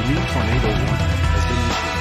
new tornado warning has been issued.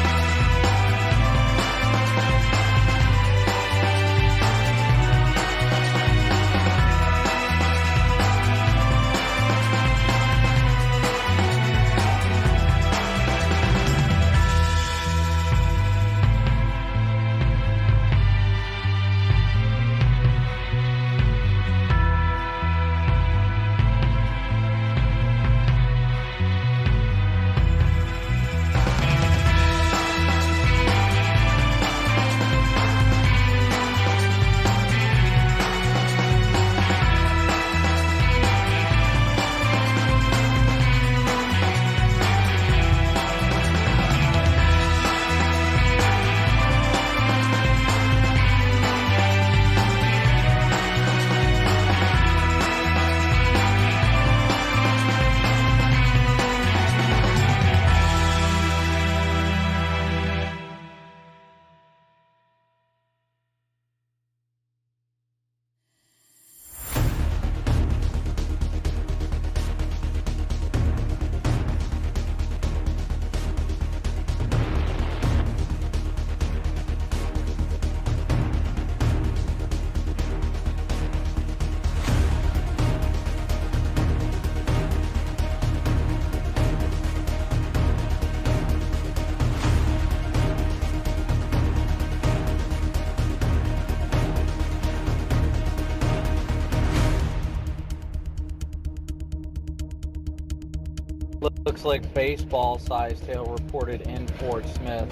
Looks like baseball-sized hail reported in Fort Smith.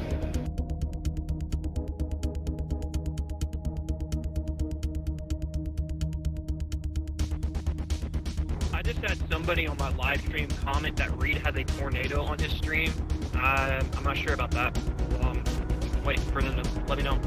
I just had somebody on my live stream comment that Reed has a tornado on his stream. I'm not sure about that. Wait for them to let me know.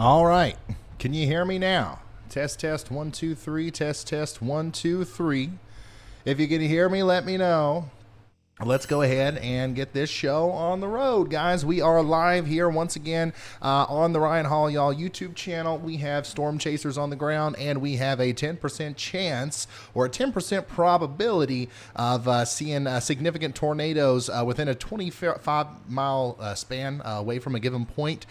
All right. Can you hear me now? Test, 1, 2, 3. Test, 1, 2, 3. If you can hear me, let me know. Let's go ahead and get this show on the road, guys. We are live here once again on the Ryan Hall Y'all YouTube channel. We have storm chasers on the ground, and we have a 10% chance or a 10% probability of seeing significant tornadoes within a 25-mile span away from a given point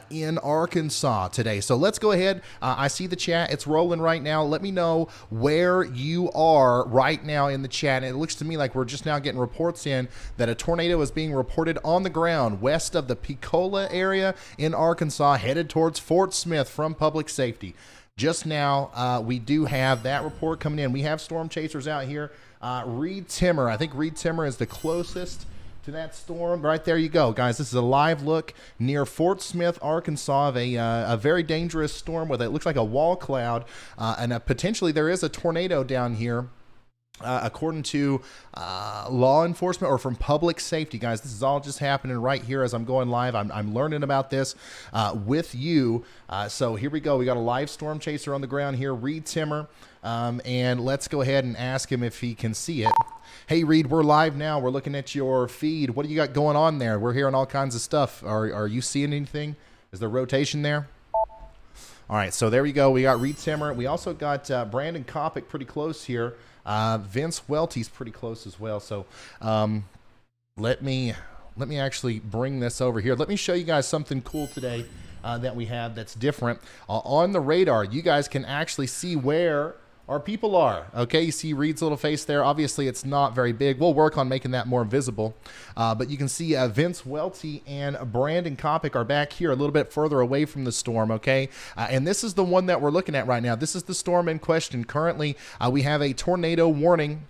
in Arkansas today. So let's go ahead. I see the chat. It's rolling right now. Let me know where you are right now in the chat. It looks to me like we're just now getting reports in that a tornado is being reported on the ground west of the Pikeville area in Arkansas, headed towards Fort Smith from Public Safety. Just now, we do have that report coming in. We have storm chasers out here. Reed Timmer, I think Reed Timmer is the closest to that storm. Right there you go, guys. This is a live look near Fort Smith, Arkansas, of a very dangerous storm with it looks like a wall cloud, and potentially there is a tornado down here. According to law enforcement or from public safety, guys, this is all just happening right here as I'm going live. I'm learning about this with you. So here we go. We got a live storm chaser on the ground here, Reed Timmer, and let's go ahead and ask him if he can see it. Hey, Reed, we're live now. We're looking at your feed. What do you got going on there? We're hearing all kinds of stuff. Are you seeing anything? Is there rotation there? All right, so there we go. We got Reed Timmer. We also got Brandon Kopic pretty close here. Vince Welty's pretty close as well. So let me actually bring this over here. Let me show you guys something cool today that we have that's different. On the radar, you guys can actually see where Our people are. Okay, you see Reed's little face there. Obviously, it's not very big. We'll work on making that more visible. But you can see Vince Welty and Brandon Kopic are back here a little bit further away from the storm, okay? And this is the one that we're looking at right now. This is the storm in question. Currently, we have a tornado warning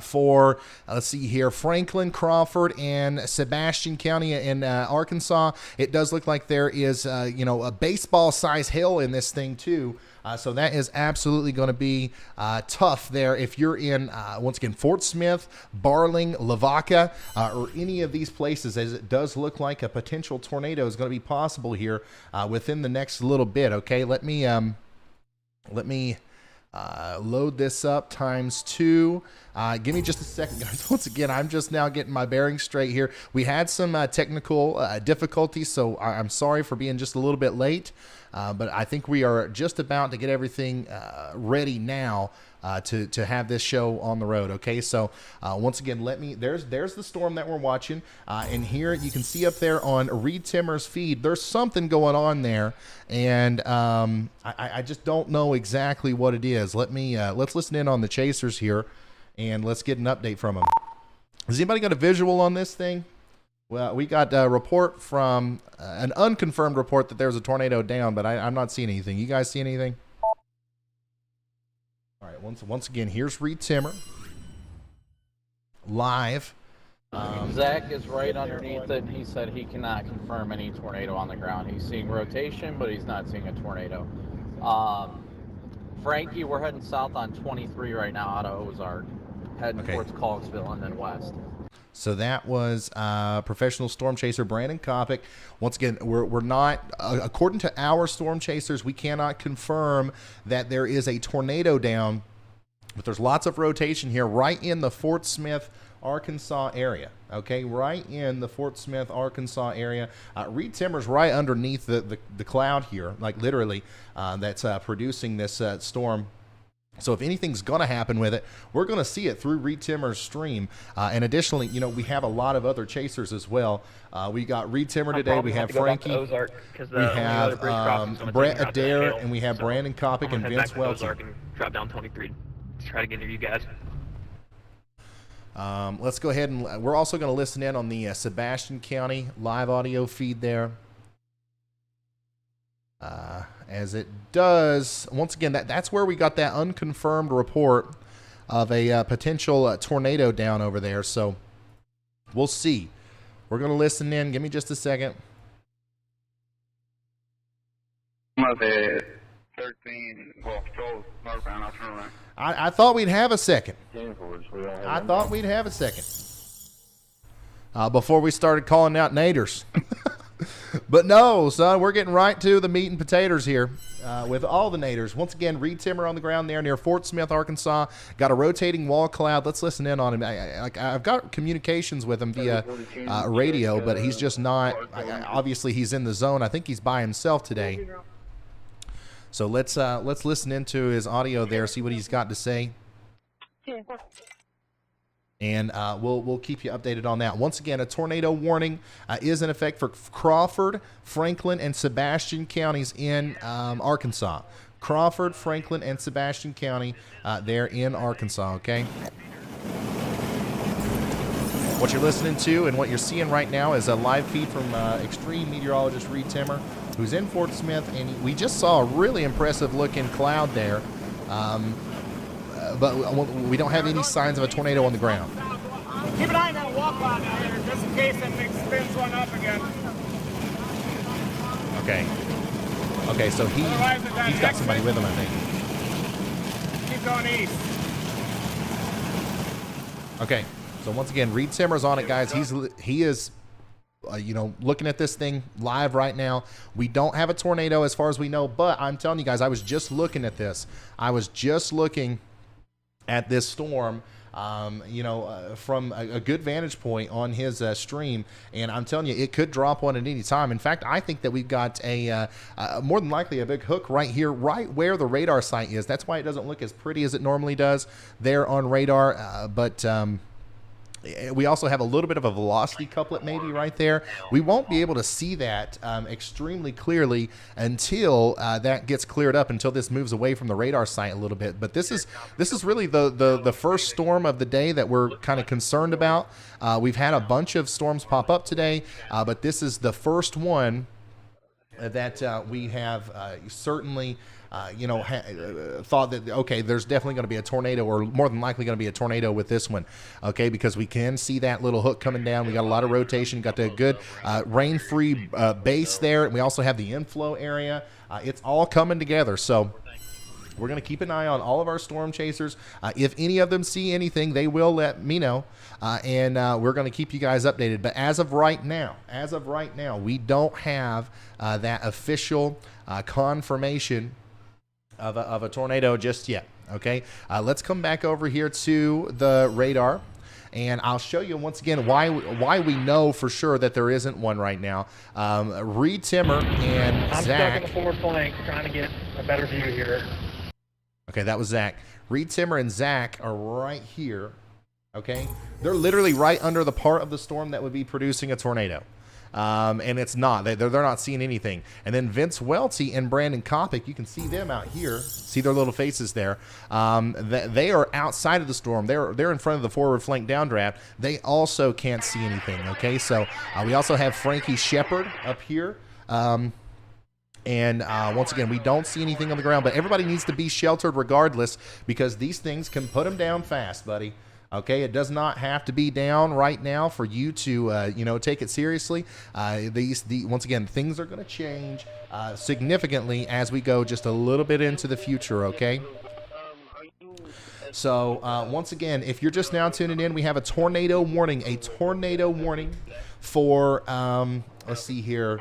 for, let's see here, Franklin, Crawford, and Sebastian County in Arkansas. It does look like there is, a baseball-sized hail in this thing, too. So that is absolutely going to be tough there if you're in, once again, Fort Smith, Barling, Lavaca, or any of these places, as it does look like a potential tornado is going to be possible here within the next little bit, okay? Let me load this up ×2. Give me just a second, guys. Once again, I'm just now getting my bearings straight here. We had some technical difficulties, so I'm sorry for being just a little bit late. But I think we are just about to get everything ready now to have this show on the road. Okay, so once again, there's the storm that we're watching, and here you can see up there on Reed Timmer's feed, there's something going on there, and I just don't know exactly what it is. Let's listen in on the chasers here, and let's get an update from them. Has anybody got a visual on this thing? Well, we got a report from an unconfirmed report that there's a tornado down, but I'm not seeing anything. You guys see anything? All right, once again, here's Reed Timmer live. Zach is right underneath it. He said he cannot confirm any tornado on the ground. He's seeing rotation, but he's not seeing a tornado. Frankie, we're heading south on 23 right now out of Ozark, heading towards Collinsville and then west. So that was professional storm chaser Brandon Kopic. Once again, we're not, according to our storm chasers, we cannot confirm that there is a tornado down, but there's lots of rotation here right in the Fort Smith, Arkansas area. Okay, right in the Fort Smith, Arkansas area. Reed Timmer's right underneath the cloud here, like literally, that's producing this storm. So if anything's going to happen with it, we're going to see it through Reed Timmer's stream. And additionally, we have a lot of other chasers as well. We got Reed Timmer today. We have Frankie. We have Brett Adair, and we have Brandon Kopic and Vince Welty. Drop down 23 to try to get near you guys. Let's go ahead and we're also going to listen in on the Sebastian County live audio feed there. As it does, once again, that's where we got that unconfirmed report of a potential tornado down over there. So we'll see. We're going to listen in. Give me just a second. The 13, well, patrol northbound, I'll turn around. I thought we'd have a second. I thought we'd have a second. Before we started calling out naders. But no, son, we're getting right to the meat and potatoes here with all the naders. Once again, Reed Timmer on the ground there near Fort Smith, Arkansas. Got a rotating wall cloud. Let's listen in on him. I've got communications with him via radio, but he's just not. Obviously, he's in the zone. I think he's by himself today. So let's listen into his audio there, see what he's got to say. And we'll keep you updated on that. Once again, a tornado warning is in effect for Crawford, Franklin, and Sebastian counties in Arkansas. Crawford, Franklin, and Sebastian County there in Arkansas, okay? What you're listening to and what you're seeing right now is a live feed from extreme meteorologist Reed Timmer, who's in Fort Smith, and we just saw a really impressive looking cloud there. But we don't have any signs of a tornado on the ground. Keep an eye on that walk line out there, just in case that thing spins one up again. Okay, so he's got somebody with him, I think. Keep going east. Okay, so once again, Reed Timmer's on it, guys. He is, looking at this thing live right now. We don't have a tornado as far as we know, but I'm telling you guys, I was just looking at this. I was just looking at this storm, from a good vantage point on his stream, and I'm telling you, it could drop one at any time. In fact, I think that we've got a more than likely a big hook right here, right where the radar site is. That's why it doesn't look as pretty as it normally does there on radar, but We also have a little bit of a velocity couplet maybe right there. We won't be able to see that extremely clearly until that gets cleared up, until this moves away from the radar site a little bit. But this is really the first storm of the day that we're kind of concerned about. We've had a bunch of storms pop up today, but this is the first one that we have certainly thought that, okay, there's definitely going to be a tornado, or more than likely going to be a tornado with this one, okay, because we can see that little hook coming down. We got a lot of rotation, got the good rain-free base there, and we also have the inflow area. It's all coming together, so we're going to keep an eye on all of our storm chasers. If any of them see anything, they will let me know, and we're going to keep you guys updated. But as of right now, we don't have that official confirmation of a tornado just yet. Okay, let's come back over here to the radar, and I'll show you once again why we know for sure that there isn't one right now. Reed Timmer and I'm Zach. stuck in the forward flank trying to get a better view here. Okay, that was Zach. Reed Timmer and Zach are right here. Okay, they're literally right under the part of the storm that would be producing a tornado. And it's not. They're not seeing anything. And then Vince Welty and Brandon Kopic, you can see them out here. See their little faces there. They are outside of the storm. They're in front of the forward flank downdraft. They also can't see anything. Okay, so we also have Frankie Shepard up here. And once again, we don't see anything on the ground, but everybody needs to be sheltered regardless, because these things can put them down fast, buddy. Okay, it does not have to be down right now for you to, take it seriously. Once again, things are going to change significantly as we go just a little bit into the future, okay? So, once again, if you're just now tuning in, we have a tornado warning for, let's see here,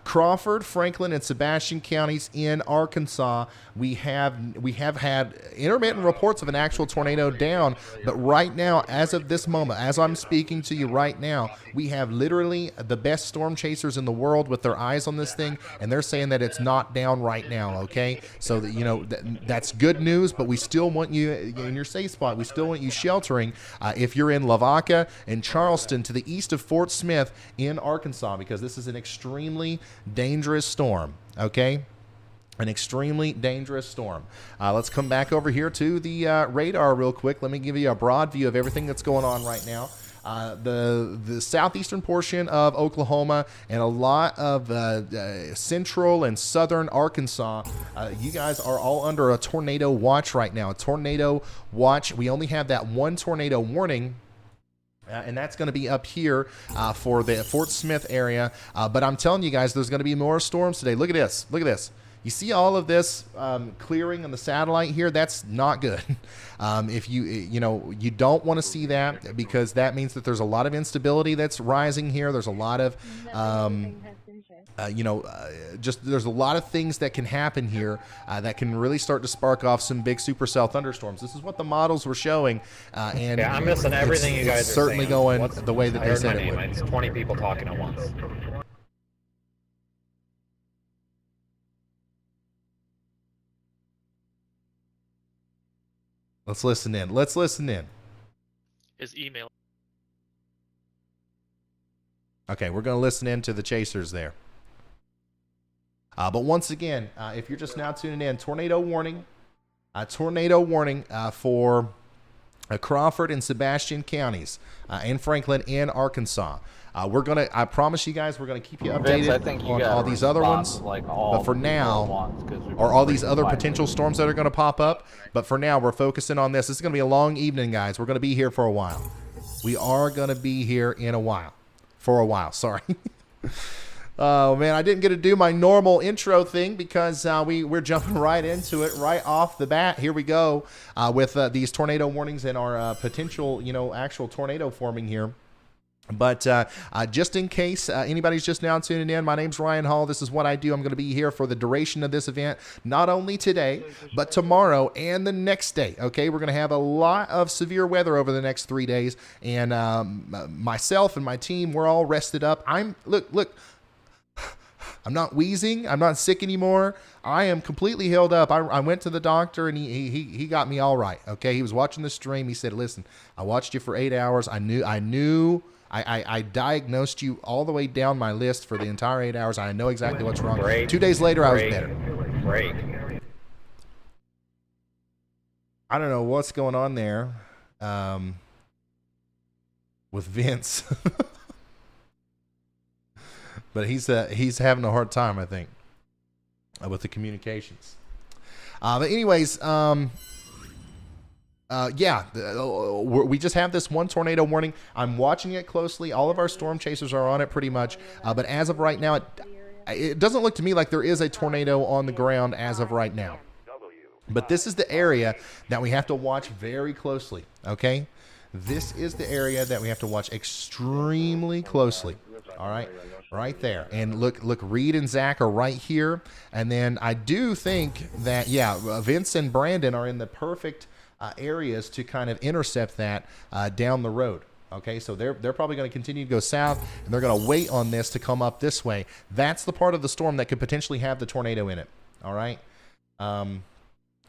Crawford, Franklin, and Sebastian counties in Arkansas. We have had intermittent reports of an actual tornado down, but right now, as of this moment, as I'm speaking to you right now, we have literally the best storm chasers in the world with their eyes on this thing, and they're saying that it's not down right now, okay? So, that's good news, but we still want you in your safe spot. We still want you sheltering if you're in Lavaca and Charleston to the east of Fort Smith in Arkansas, because this is an extremely dangerous storm, okay? An extremely dangerous storm. Let's come back over here to the radar real quick. Let me give you a broad view of everything that's going on right now. The southeastern portion of Oklahoma and a lot of central and southern Arkansas, you guys are all under a tornado watch right now. A tornado watch. We only have that one tornado warning. And that's going to be up here for the Fort Smith area. But I'm telling you guys, there's going to be more storms today. Look at this. Look at this. You see all of this clearing on the satellite here? That's not good. If you don't want to see that, because that means that there's a lot of instability that's rising here. There's a lot of, there's a lot of things that can happen here that can really start to spark off some big supercell thunderstorms. This is what the models were showing, and yeah, I'm missing everything you guys are certainly saying. going the way that they said it would. It's 20 people talking at once. Let's listen in. His email. Okay, we're going to listen in to the chasers there. But once again, if you're just now tuning in, tornado warning for Crawford and Sebastian counties and Franklin and Arkansas. I promise you guys, we're going to keep you updated on all these other ones. But for now, or all these other potential storms that are going to pop up. But for now, we're focusing on this. This is going to be a long evening, guys. We're going to be here for a while. We are going to be here for a while. Sorry. Oh, man, I didn't get to do my normal intro thing because we're jumping right into it right off the bat. Here we go with these tornado warnings and our potential, actual tornado forming here. But just in case anybody's just now tuning in, my name's Ryan Hall. This is what I do. I'm going to be here for the duration of this event, not only today, but tomorrow and the next day. Okay, we're going to have a lot of severe weather over the next 3 days, and myself and my team, we're all rested up. Look. I'm not wheezing. I'm not sick anymore. I am completely healed up. I went to the doctor and he got me all right. Okay. He was watching the stream. He said, listen, I watched you for 8 hours. I diagnosed you all the way down my list for the entire 8 hours. I know exactly what's wrong. 2 days later, I was better. Break. I don't know what's going on there with Vince. But he's having a hard time, I think, with the communications. But anyways, we just have this one tornado warning. I'm watching it closely. All of our storm chasers are on it pretty much. But as of right now, it doesn't look to me like there is a tornado on the ground as of right now. But this is the area that we have to watch very closely, okay? This is the area that we have to watch extremely closely, all right? Right there. And look, Reed and Zach are right here. And then I do think that, Vince and Brandon are in the perfect areas to kind of intercept that down the road. Okay, so they're probably going to continue to go south, and they're going to wait on this to come up this way. That's the part of the storm that could potentially have the tornado in it, all right?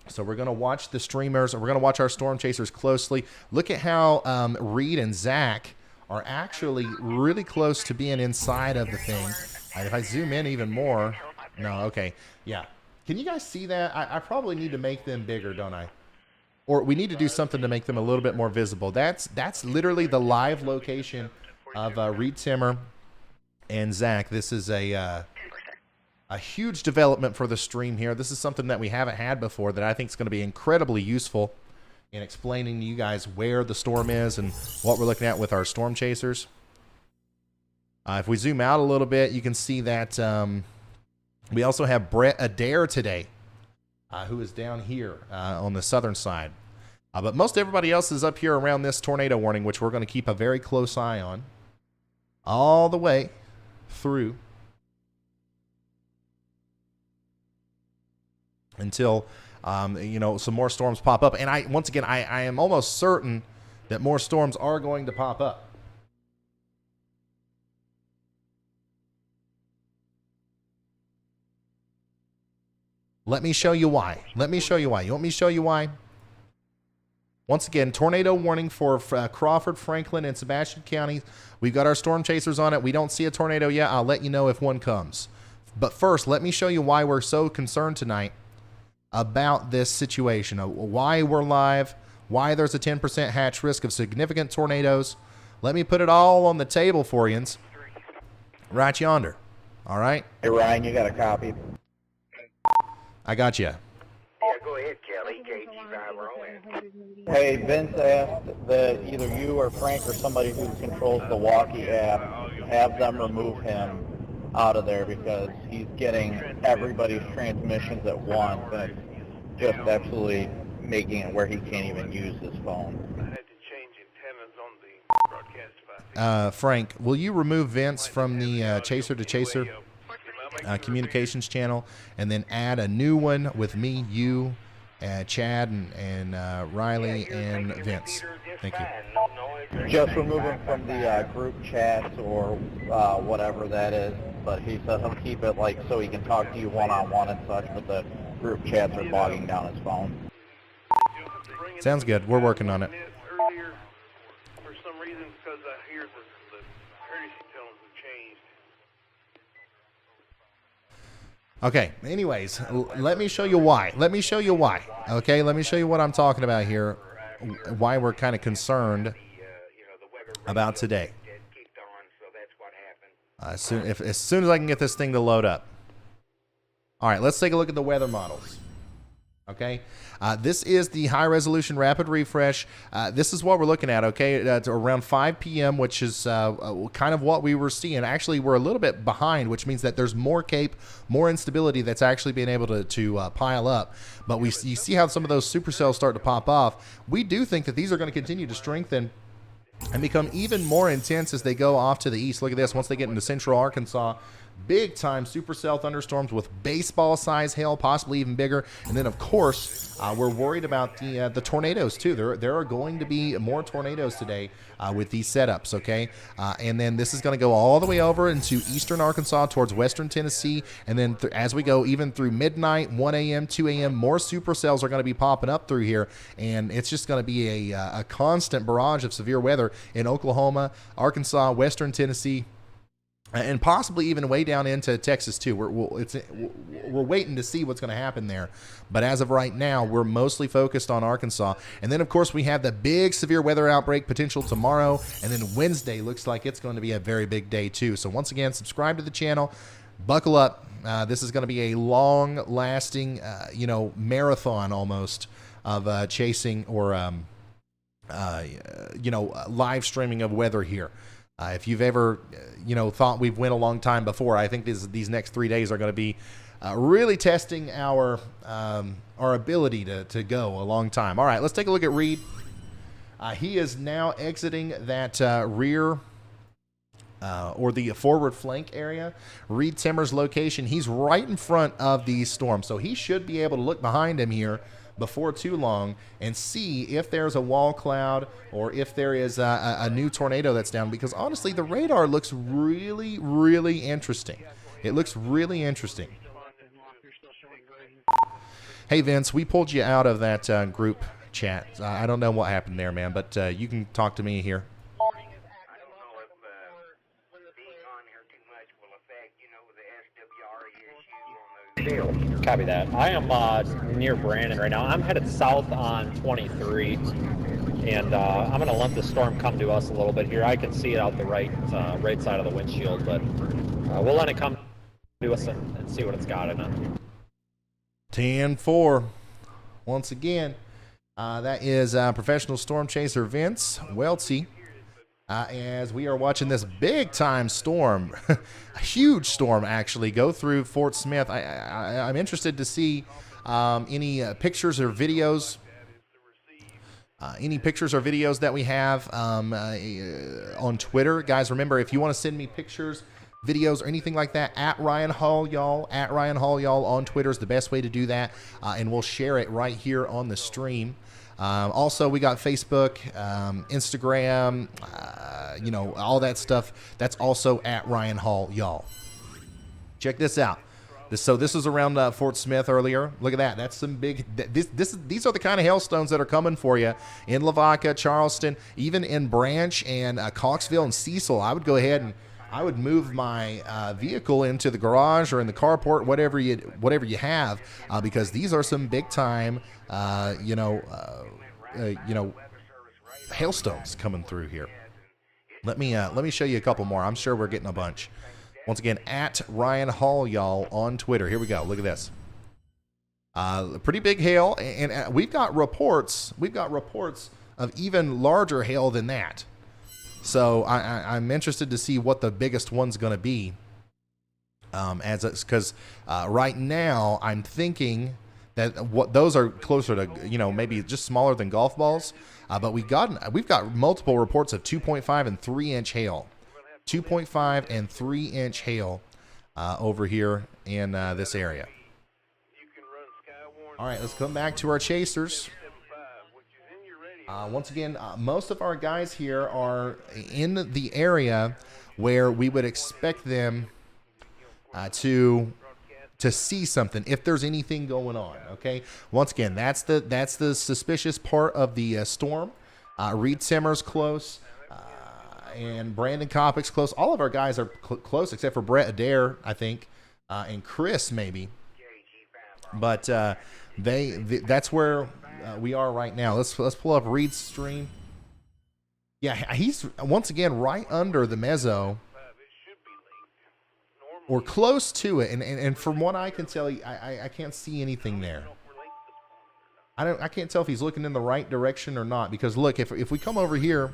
So we're going to watch the streamers. We're going to watch our storm chasers closely. Look at how Reed and Zach are actually really close to being inside of the thing. If I zoom in even more, no, okay, yeah. Can you guys see that? I probably need to make them bigger, don't I? Or we need to do something to make them a little bit more visible. That's literally the live location of Reed Timmer and Zach. This is a huge development for the stream here. This is something that we haven't had before that I think is going to be incredibly useful in explaining to you guys where the storm is and what we're looking at with our storm chasers. If we zoom out a little bit, you can see that we also have Brett Adair today, who is down here on the southern side. But most everybody else is up here around this tornado warning, which we're going to keep a very close eye on all the way through until some more storms pop up. And I am almost certain that more storms are going to pop up. Let me show you why. You want me to show you why? Once again, tornado warning for Crawford, Franklin, and Sebastian counties. We've got our storm chasers on it. We don't see a tornado yet. I'll let you know if one comes. But first, let me show you why we're so concerned tonight about this situation, why we're live, why there's a 10% hatch risk of significant tornadoes. Let me put it all on the table for you, right yonder. All right? Hey, Ryan, you got a copy? I got you. Yeah, go ahead, Kelly. KG5 Hey, Vince asked that either you or Frank or somebody who controls the walkie app have them remove him out of there because he's getting everybody's transmissions at once and it's just absolutely making it where he can't even use his phone. Frank, will you remove Vince from the chaser to chaser communications channel and then add a new one with me, you, Chad, and Riley and Vince? Thank you. Just remove him from the group chats or whatever that is, but he says he'll keep it like so he can talk to you one-on-one and such, but the group chats are bogging down his phone. Sounds good. We're working on it. For some reason, because I hear the courtesy tones have changed. Okay, anyways, let me show you why. Okay, let me show you what I'm talking about here, why we're kind of concerned about today. As soon as I can get this thing to load up. All right, let's take a look at the weather models. Okay, this is the high resolution rapid refresh. This is what we're looking at. Okay, it's around 5 p.m., which is kind of what we were seeing. Actually, we're a little bit behind, which means that there's more cape, more instability that's actually being able to pile up. But you see how some of those supercells start to pop off. We do think that these are going to continue to strengthen and become even more intense as they go off to the east. Look at this. Once they get into central Arkansas, big time supercell thunderstorms with baseball size hail, possibly even bigger. And then of course we're worried about the tornadoes too. There are going to be more tornadoes today with these setups. Okay, and then this is going to go all the way over into eastern Arkansas towards western Tennessee, and then as we go even through midnight, 1 a.m., 2 a.m., more supercells are going to be popping up through here, and it's just going to be a constant barrage of severe weather in Oklahoma, Arkansas, western Tennessee, and possibly even way down into Texas too. We're waiting to see what's going to happen there, but as of right now, we're mostly focused on Arkansas. And then of course we have the big severe weather outbreak potential tomorrow, and then Wednesday looks like it's going to be a very big day too. So once again, subscribe to the channel, buckle up. This is going to be a long-lasting, marathon almost of chasing or live streaming of weather here. If you've ever, thought we've went a long time before, I think these next 3 days are going to be really testing our ability to go a long time. All right, let's take a look at Reed. He is now exiting that rear or the forward flank area. Reed Timmer's location. He's right in front of the storm, so he should be able to look behind him here before too long and see if there's a wall cloud or if there is a new tornado that's down, because honestly the radar looks really, really interesting. It looks really interesting. Hey Vince, we pulled you out of that group chat. I don't know what happened there, man, but you can talk to me here. Copy that. I am near Brandon right now. I'm headed south on 23, and I'm going to let the storm come to us a little bit here. I can see it out the right side of the windshield, but we'll let it come to us and see what it's got in it. 10-4. Once again, that is professional storm chaser Vince Welty. As we are watching this big-time storm, a huge storm actually, go through Fort Smith. I'm interested to see any pictures or videos. Any pictures or videos that we have on Twitter. Guys, remember, if you want to send me pictures, videos, or anything like that, at Ryan Hall Y'all, on Twitter is the best way to do that, and we'll share it right here on the stream. Also, we got Facebook, Instagram, all that stuff. That's also at Ryan Hall Y'all. Check this out. This is around Fort Smith earlier. Look at that. That's some big. These are the kind of hailstones that are coming for you in Lavaca, Charleston, even in Branch and Coxville and Cecil. I would go ahead and I would move my vehicle into the garage or in the carport, whatever you have, because these are some big time, hailstones coming through here. Let me show you a couple more. I'm sure we're getting a bunch. Once again, at Ryan Hall Y'all on Twitter. Here we go. Look at this. Pretty big hail, and we've got reports. Of even larger hail than that. So I'm interested to see what the biggest one's going to be. Because right now I'm thinking that what those are closer to, maybe just smaller than golf balls. But we've got multiple reports of 2.5 and 3 inch hail. 2.5 and 3 inch hail over here in this area. All right, let's come back to our chasers. Once again, most of our guys here are in the area where we would expect them to see something if there's anything going on. Okay. Once again, that's the suspicious part of the storm. Reed Simmer's close, and Brandon Koppick's close. All of our guys are close except for Brett Adair, I think, and Chris maybe. But that's where we are right now. Let's pull up Reed's stream. Yeah, he's once again right under the mezzo, or close to it, and from what I can tell, I can't see anything there. I can't tell if he's looking in the right direction or not, because look, if we come over here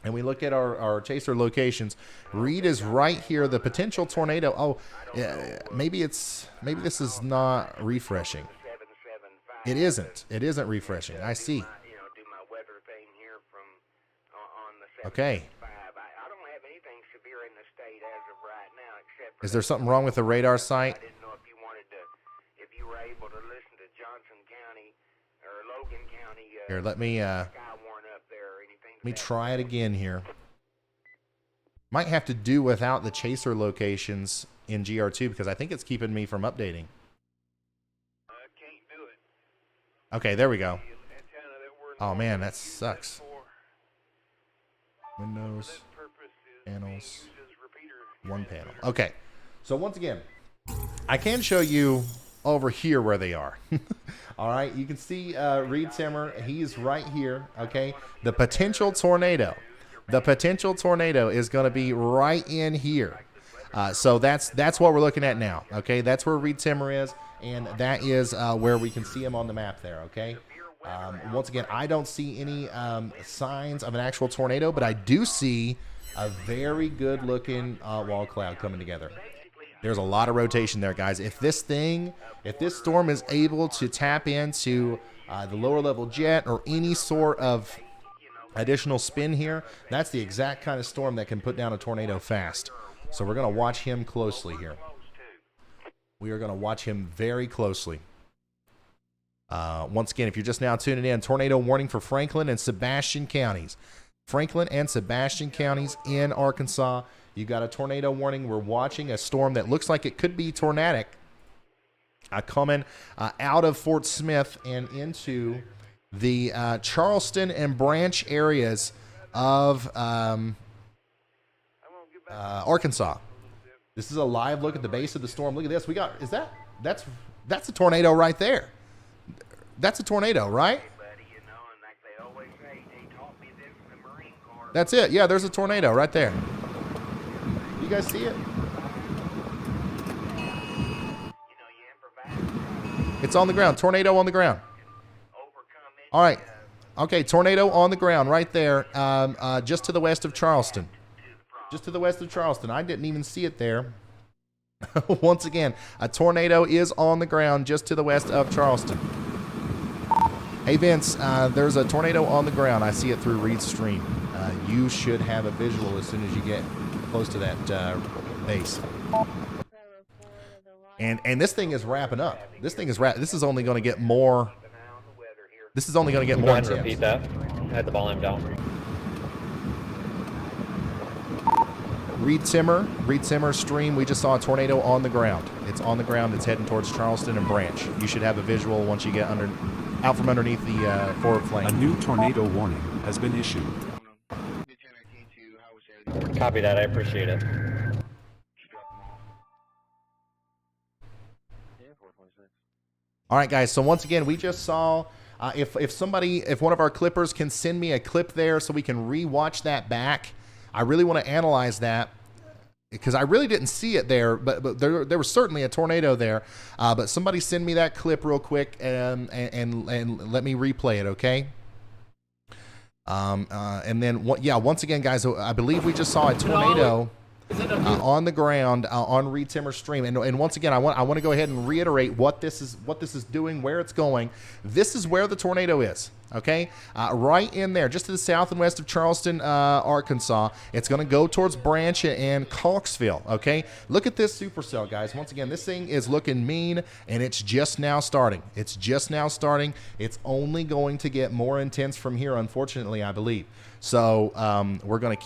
and we look at our chaser locations, Reed is right here. The potential tornado. Oh, yeah, maybe this is not refreshing. It isn't. It isn't refreshing. I see. Okay. I don't have anything severe in the state as of right now, except Is there something wrong with the radar site? I didn't know if you wanted to, if you were able to listen to Johnson County or Logan County. Here, let me Skywarn up there or anything. try it again here. Might have to do without the chaser locations in GR2 because I think it's keeping me from updating. Can't do it. Okay, there we go. Antenna that we're Oh man, that normally using sucks. for Windows, this purpose is being panels, used as repeater one panel. transmitter. Okay, so once again, I can show you over here where they are. All right, you can see Reed Timmer. He's right here. Okay, the potential tornado. The potential tornado is going to be right in here. So that's what we're looking at now. Okay, that's where Reed Timmer is, and that is where we can see him on the map there. Okay. Once again, I don't see any signs of an actual tornado, but I do see a very good-looking wall cloud coming together. There's a lot of rotation there, guys. If this storm is able to tap into the lower-level jet or any sort of additional spin here, that's the exact kind of storm that can put down a tornado fast. So we're going to watch him closely here. We are going to watch him very closely. Once again, if you're just now tuning in, tornado warning for Franklin and Sebastian counties. Franklin and Sebastian counties in Arkansas. You got a tornado warning. We're watching a storm that looks like it could be tornadic coming out of Fort Smith and into the Charleston and Branch areas of Arkansas. This is a live look at the base of the storm. Look at this. That's a tornado right there. That's a tornado, right? That's it. Yeah, there's a tornado right there. You guys see it? It's on the ground. Tornado on the ground. All right. Okay, tornado on the ground right there, just to the west of Charleston. Just to the west of Charleston. I didn't even see it there. Once again, a tornado is on the ground just to the west of Charleston. Hey, Vince, there's a tornado on the ground. I see it through Reed's stream. You should have a visual as soon as you get close to that base. And this thing is wrapping up. This is only going to get more. This is only going to get more intense. Repeat that. I had the volume down. Reed Timmer stream. We just saw a tornado on the ground. It's on the ground. It's heading towards Charleston and Branch. You should have a visual once you get out from underneath the forward flank. A new tornado warning has been issued. Copy that. I appreciate it. All right, guys. So once again, we just saw. If one of our clippers can send me a clip there so we can re-watch that back, I really want to analyze that because I really didn't see it there, but there was certainly a tornado there. But somebody send me that clip real quick and let me replay it, okay? And then once again, guys, I believe we just saw a tornado on the ground on Reed Timmer's stream, and once again, I want to go ahead and reiterate what this is doing, where it's going. This is where the tornado is. Okay, right in there, just to the south and west of Charleston, Arkansas. It's going to go towards Branch and Coxville. Okay, look at this supercell, guys. Once again, this thing is looking mean, and it's just now starting. It's only going to get more intense from here, unfortunately, I believe. So we're going to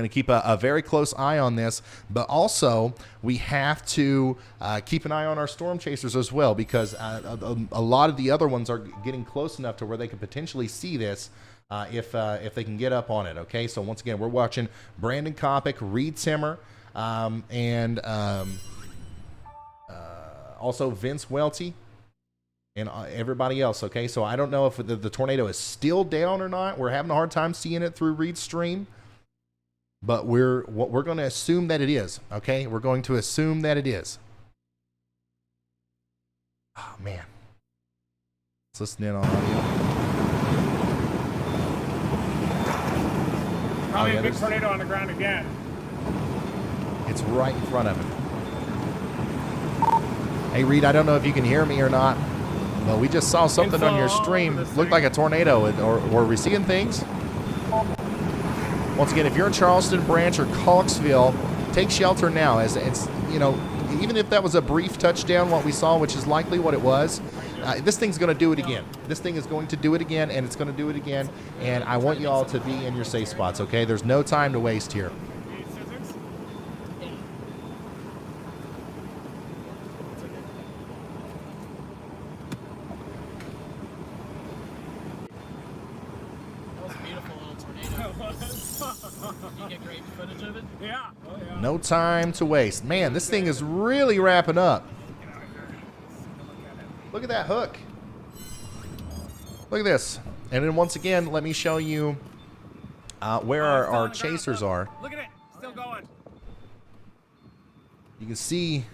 keep a very close eye on this, but also we have to keep an eye on our storm chasers as well, because a lot of the other ones are getting close enough to where they could potentially see this if they can get up on it. Okay, so once again, we're watching Brandon Kopic, Reed Timmer, and also Vince Welty and everybody else. Okay, so I don't know if the tornado is still down or not. We're having a hard time seeing it through Reed's stream. But we're going to assume that it is, okay? We're going to assume that it is. Oh, man. Let's listen in on audio. Probably a big tornado on the ground again. It's right in front of it. Hey, Reed, I don't know if you can hear me or not. Well, we just saw something on your stream. Looked like a tornado. Or were we seeing things? Once again, if you're in Charleston, Branch, or Coxville, take shelter now. As it's, you know, even if that was a brief touchdown, what we saw, which is likely what it was, this thing's going to do it again. This thing is going to do it again, and it's going to do it again. And I want you all to be in your safe spots, okay? There's no time to waste here. No time to waste. Man, this thing is really wrapping up. Look at that hook. Look at this. And then once again, let me show you where our chasers are. Look at it. Still going. You can see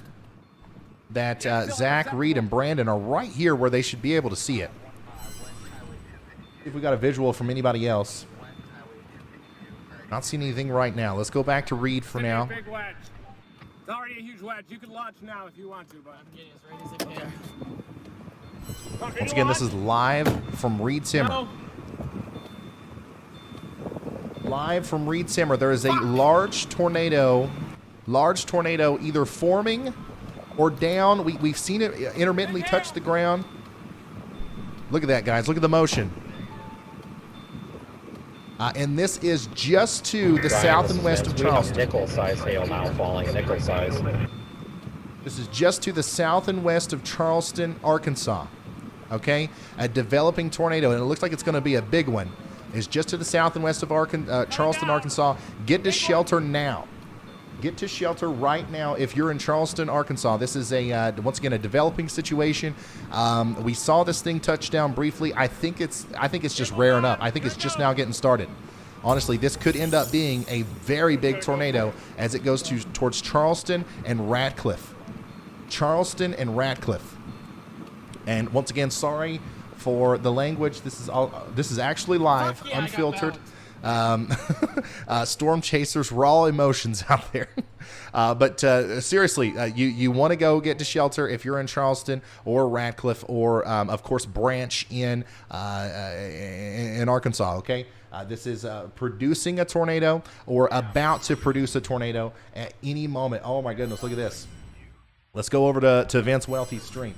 that Zach, Reed, and Brandon are right here where they should be able to see it. See if we got a visual from anybody else. Not seeing anything right now. Let's go back to Reed for now. Big wedge. It's already a huge wedge. You can launch now if you want to, but I'm getting as ready as I can. Once again, this is live from Reed Simmer. No. Live from Reed Simmer. There is a large tornado either forming or down. We've seen it intermittently touch the ground. Look at that, guys. Look at the motion. And this is just to the south and west of Charleston. Nickel-size hail now falling, nickel-size. This is just to the south and west of Charleston, Arkansas. Okay? A developing tornado, and it looks like it's going to be a big one. It's just to the south and west of Charleston, Arkansas. Get to shelter now. Get to shelter right now if you're in Charleston, Arkansas. This is once again a developing situation. We saw this thing touch down briefly. I think it's just raring up. I think it's just now getting started. Honestly, this could end up being a very big tornado as it goes towards Charleston and Radcliffe. Charleston and Radcliffe. And once again, sorry for the language. This is actually live, unfiltered. Storm chasers, raw emotions out there. But seriously, you want to go get to shelter if you're in Charleston or Radcliffe or, of course, Branch in Arkansas, okay? This is producing a tornado or about to produce a tornado at any moment. Oh, my goodness, look at this. Let's go over to Vince Welty's stream.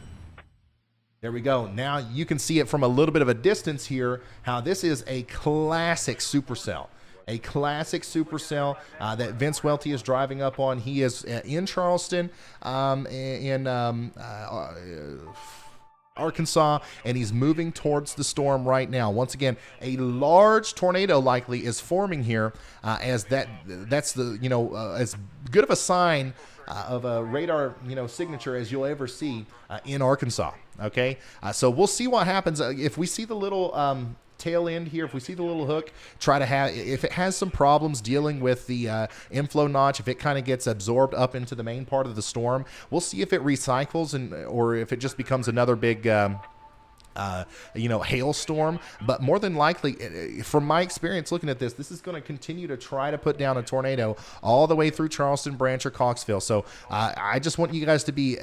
There we go. Now you can see it from a little bit of a distance here, how this is a classic supercell. A classic supercell that Vince Welty is driving up on. He is in Charleston, in Arkansas, and he's moving towards the storm right now. Once again, a large tornado likely is forming here, as that's the as good of a sign of a radar signature as you'll ever see in Arkansas. Okay, so we'll see what happens if we see the little tail end here. If we see the little hook, try to have, if it has some problems dealing with the inflow notch, if it kind of gets absorbed up into the main part of the storm, we'll see if it recycles or if it just becomes another big hailstorm. But more than likely, from my experience looking at this is going to continue to try to put down a tornado all the way through Charleston, Branch, or Coxville. So I just want you guys to be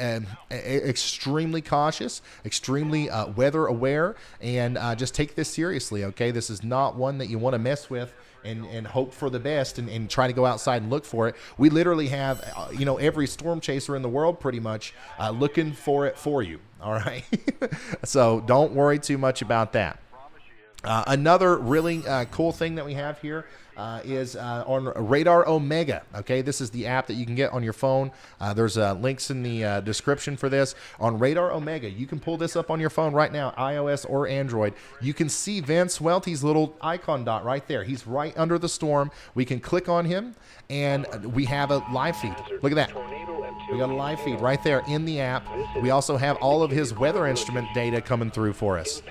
extremely cautious, extremely weather aware, and just take this seriously, okay? This is not one that you want to mess with and hope for the best and try to go outside and look for it. We literally have, every storm chaser in the world pretty much looking for it for you. All right. So don't worry too much about that. Another really cool thing that we have here is on Radar Omega. Okay, this is the app that you can get on your phone. There's links in the description for this. On Radar Omega, you can pull this up on your phone right now, iOS or Android. You can see Vince Welty's little icon dot right there. He's right under the storm. We can click on him, and we have a live feed. Look at that. We got a live feed right there in the app. We also have all of his weather instrument data coming through for us.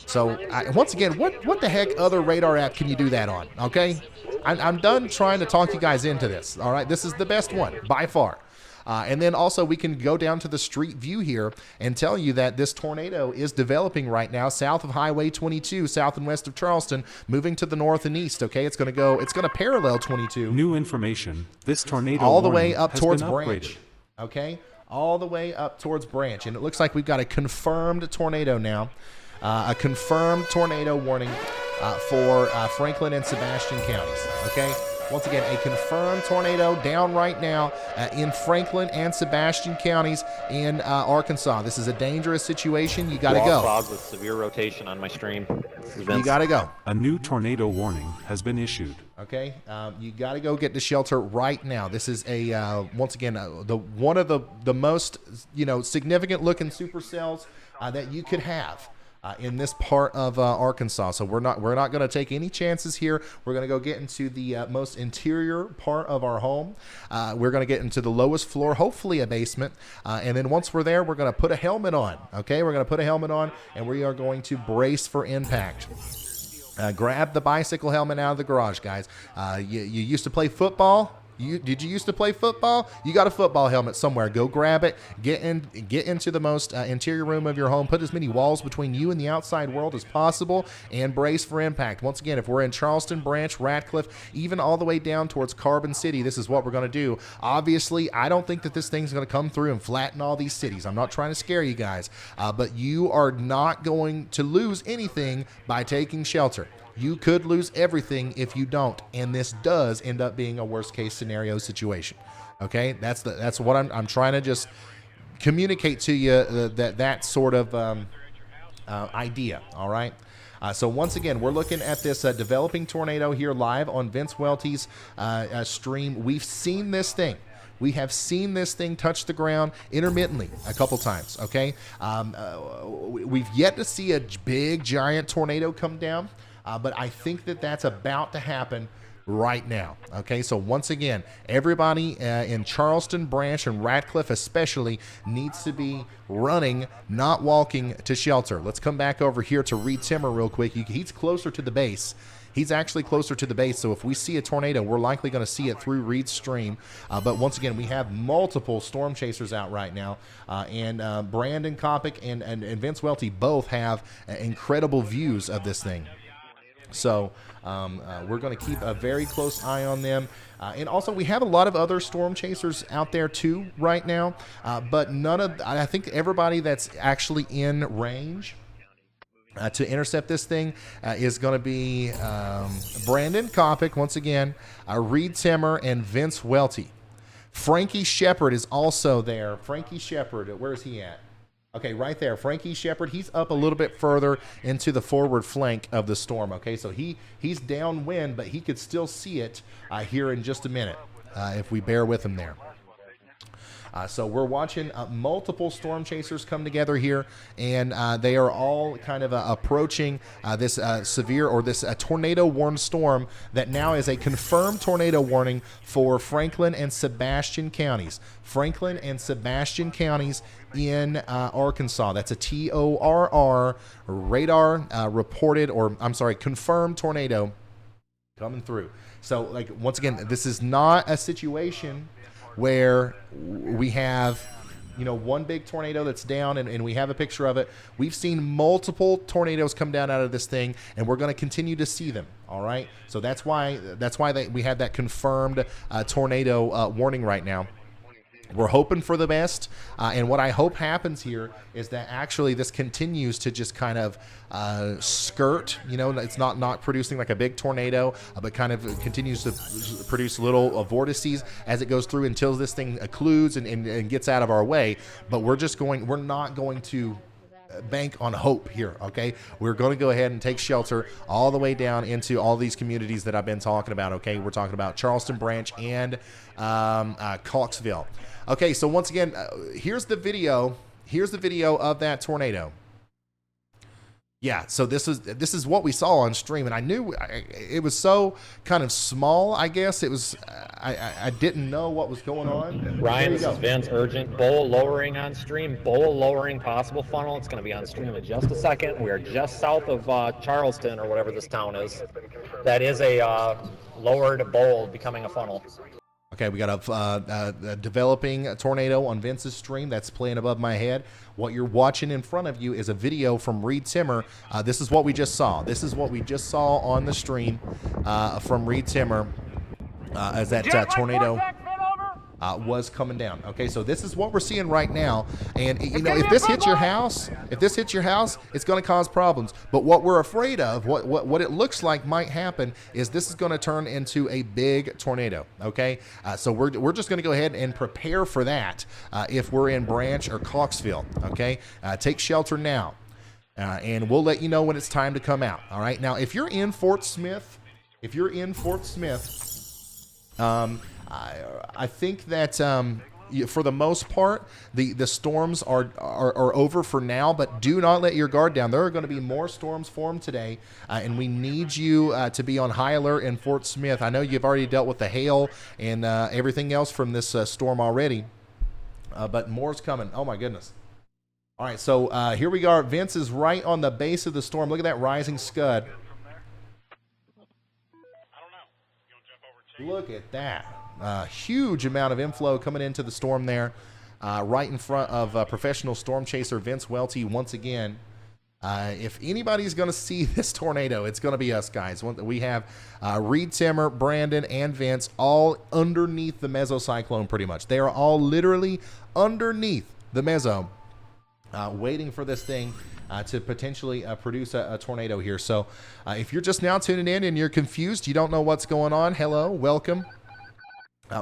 So once again, what the heck other radar app can you do that on? Okay, I'm done trying to talk you guys into this. All right, this is the best one by far. And then also we can go down to the street view here and tell you that this tornado is developing right now south of Highway 22, south and west of Charleston, moving to the north and east. Okay, it's going to parallel 22. New information. This tornado all the way up towards Branch. Okay, all the way up towards Branch, and it looks like we've got a confirmed tornado now. A confirmed tornado warning for Franklin and Sebastian counties. Okay, Once again, a confirmed tornado down right now in Franklin and Sebastian counties in Arkansas. This is a dangerous situation. You got to go. Clouds with severe rotation on my stream. You got to go. A new tornado warning has been issued. Okay, you got to go get to shelter right now. This is a once again one of the most significant looking supercells that you could have in this part of Arkansas. So we're not going to take any chances here. We're going to go get into the most interior part of our home. We're going to get into the lowest floor, hopefully a basement, and then once we're there, we're going to put a helmet on. Okay, we're going to put a helmet on, and we are going to brace for impact. Grab the bicycle helmet out of the garage, guys. You used to play football? Did you used to play football? You got a football helmet somewhere. Go grab it. Get into the most interior room of your home. Put as many walls between you and the outside world as possible, and brace for impact. Once again, if we're in Charleston, Branch, Radcliffe, even all the way down towards Carbon City, this is what we're going to do. Obviously, I don't think that this thing's going to come through and flatten all these cities. I'm not trying to scare you guys, but you are not going to lose anything by taking shelter. You could lose everything if you don't, and this does end up being a worst-case scenario situation. Okay, that's what I'm trying to just communicate to you, that sort of idea. All right. So once again, we're looking at this developing tornado here live on Vince Welty's stream. We've seen this thing. We have seen this thing touch the ground intermittently a couple times. Okay, we've yet to see a big, giant tornado come down. But I think that that's about to happen right now. Okay, so once again, everybody in Charleston, Branch, and Radcliffe especially needs to be running, not walking to shelter. Let's come back over here to Reed Timmer real quick. He's closer to the base. He's actually closer to the base, so if we see a tornado, we're likely going to see it through Reed's stream. But once again, we have multiple storm chasers out right now, and Brandon Kopic and Vince Welty both have incredible views of this thing. So we're going to keep a very close eye on them. And also, we have a lot of other storm chasers out there, too, right now. But I think everybody that's actually in range to intercept this thing is going to be Brandon Kopic, once again, Reed Timmer, and Vince Welty. Frankie Shepard is also there. Frankie Shepard, where is he at? Okay, right there, Frankie Shepard. He's up a little bit further into the forward flank of the storm. Okay, so he's downwind, but he could still see it here in just a minute if we bear with him there. So we're watching multiple storm chasers come together here, and they are all kind of approaching this severe or this tornado warned storm that now is a confirmed tornado warning for Franklin and Sebastian counties. Franklin and Sebastian counties in Arkansas. That's a TORR radar reported, or I'm sorry, confirmed tornado coming through. So, like, once again, this is not a situation where we have, one big tornado that's down and we have a picture of it. We've seen multiple tornadoes come down out of this thing, and we're going to continue to see them. All right. So that's why we have that confirmed tornado warning right now. We're hoping for the best, and what I hope happens here is that actually this continues to just kind of skirt. It's not producing like a big tornado, but kind of continues to produce little vortices as it goes through until this thing occludes and gets out of our way. But we're not going to bank on hope here. Okay, we're going to go ahead and take shelter all the way down into all these communities that I've been talking about. Okay, we're talking about Charleston, Branch, and Coxville. Okay, so once again, here's the video. Here's the video of that tornado. Yeah, so this is what we saw on stream, and I knew it was so kind of small. I guess it was. I didn't know what was going on. Ryan, this is Vince. Urgent bowl lowering on stream. Bowl lowering possible funnel. It's going to be on stream in just a second. We are just south of Charleston or whatever this town is. That is a lowered bowl becoming a funnel. Okay, we got a developing tornado on Vince's stream that's playing above my head. What you're watching in front of you is a video from Reed Timmer. This is what we just saw. This is what we just saw on the stream from Reed Timmer as that tornado was coming down. Okay, so this is what we're seeing right now. And, you know, if this hits your house, it's going to cause problems. But what we're afraid of, what it looks like might happen, is this is going to turn into a big tornado. Okay, so we're just going to go ahead and prepare for that if we're in Branch or Coxville. Okay, take shelter now. And we'll let you know when it's time to come out. All right. Now, if you're in Fort Smith, I think that for the most part, the storms are over for now. But do not let your guard down. There are going to be more storms formed today, and we need you to be on high alert in Fort Smith. I know you've already dealt with the hail and everything else from this storm already, but more's coming. Oh my goodness. All right, so here we are. Vince is right on the base of the storm. Look at that rising scud. Look at that. Huge amount of inflow coming into the storm there, right in front of professional storm chaser Vince Welty once again. If anybody's going to see this tornado, it's going to be us, guys. We have Reed Timmer, Brandon, and Vince all underneath the mesocyclone pretty much. They are all literally underneath the meso. Waiting for this thing to potentially produce a tornado here. So if you're just now tuning in and you're confused, you don't know what's going on, hello, welcome.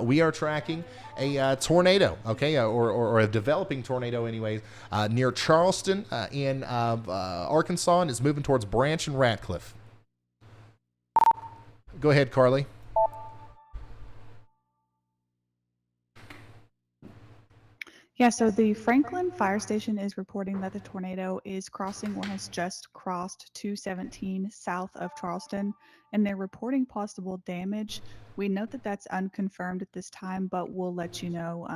We are tracking a tornado, okay, or a developing tornado anyways, near Charleston in Arkansas, and is moving towards Branch and Ratcliffe. Go ahead, Carly. Yeah, so the Franklin Fire Station is reporting that the tornado is crossing or has just crossed 217 south of Charleston, and they're reporting possible damage. We note that that's unconfirmed at this time, but we'll let you know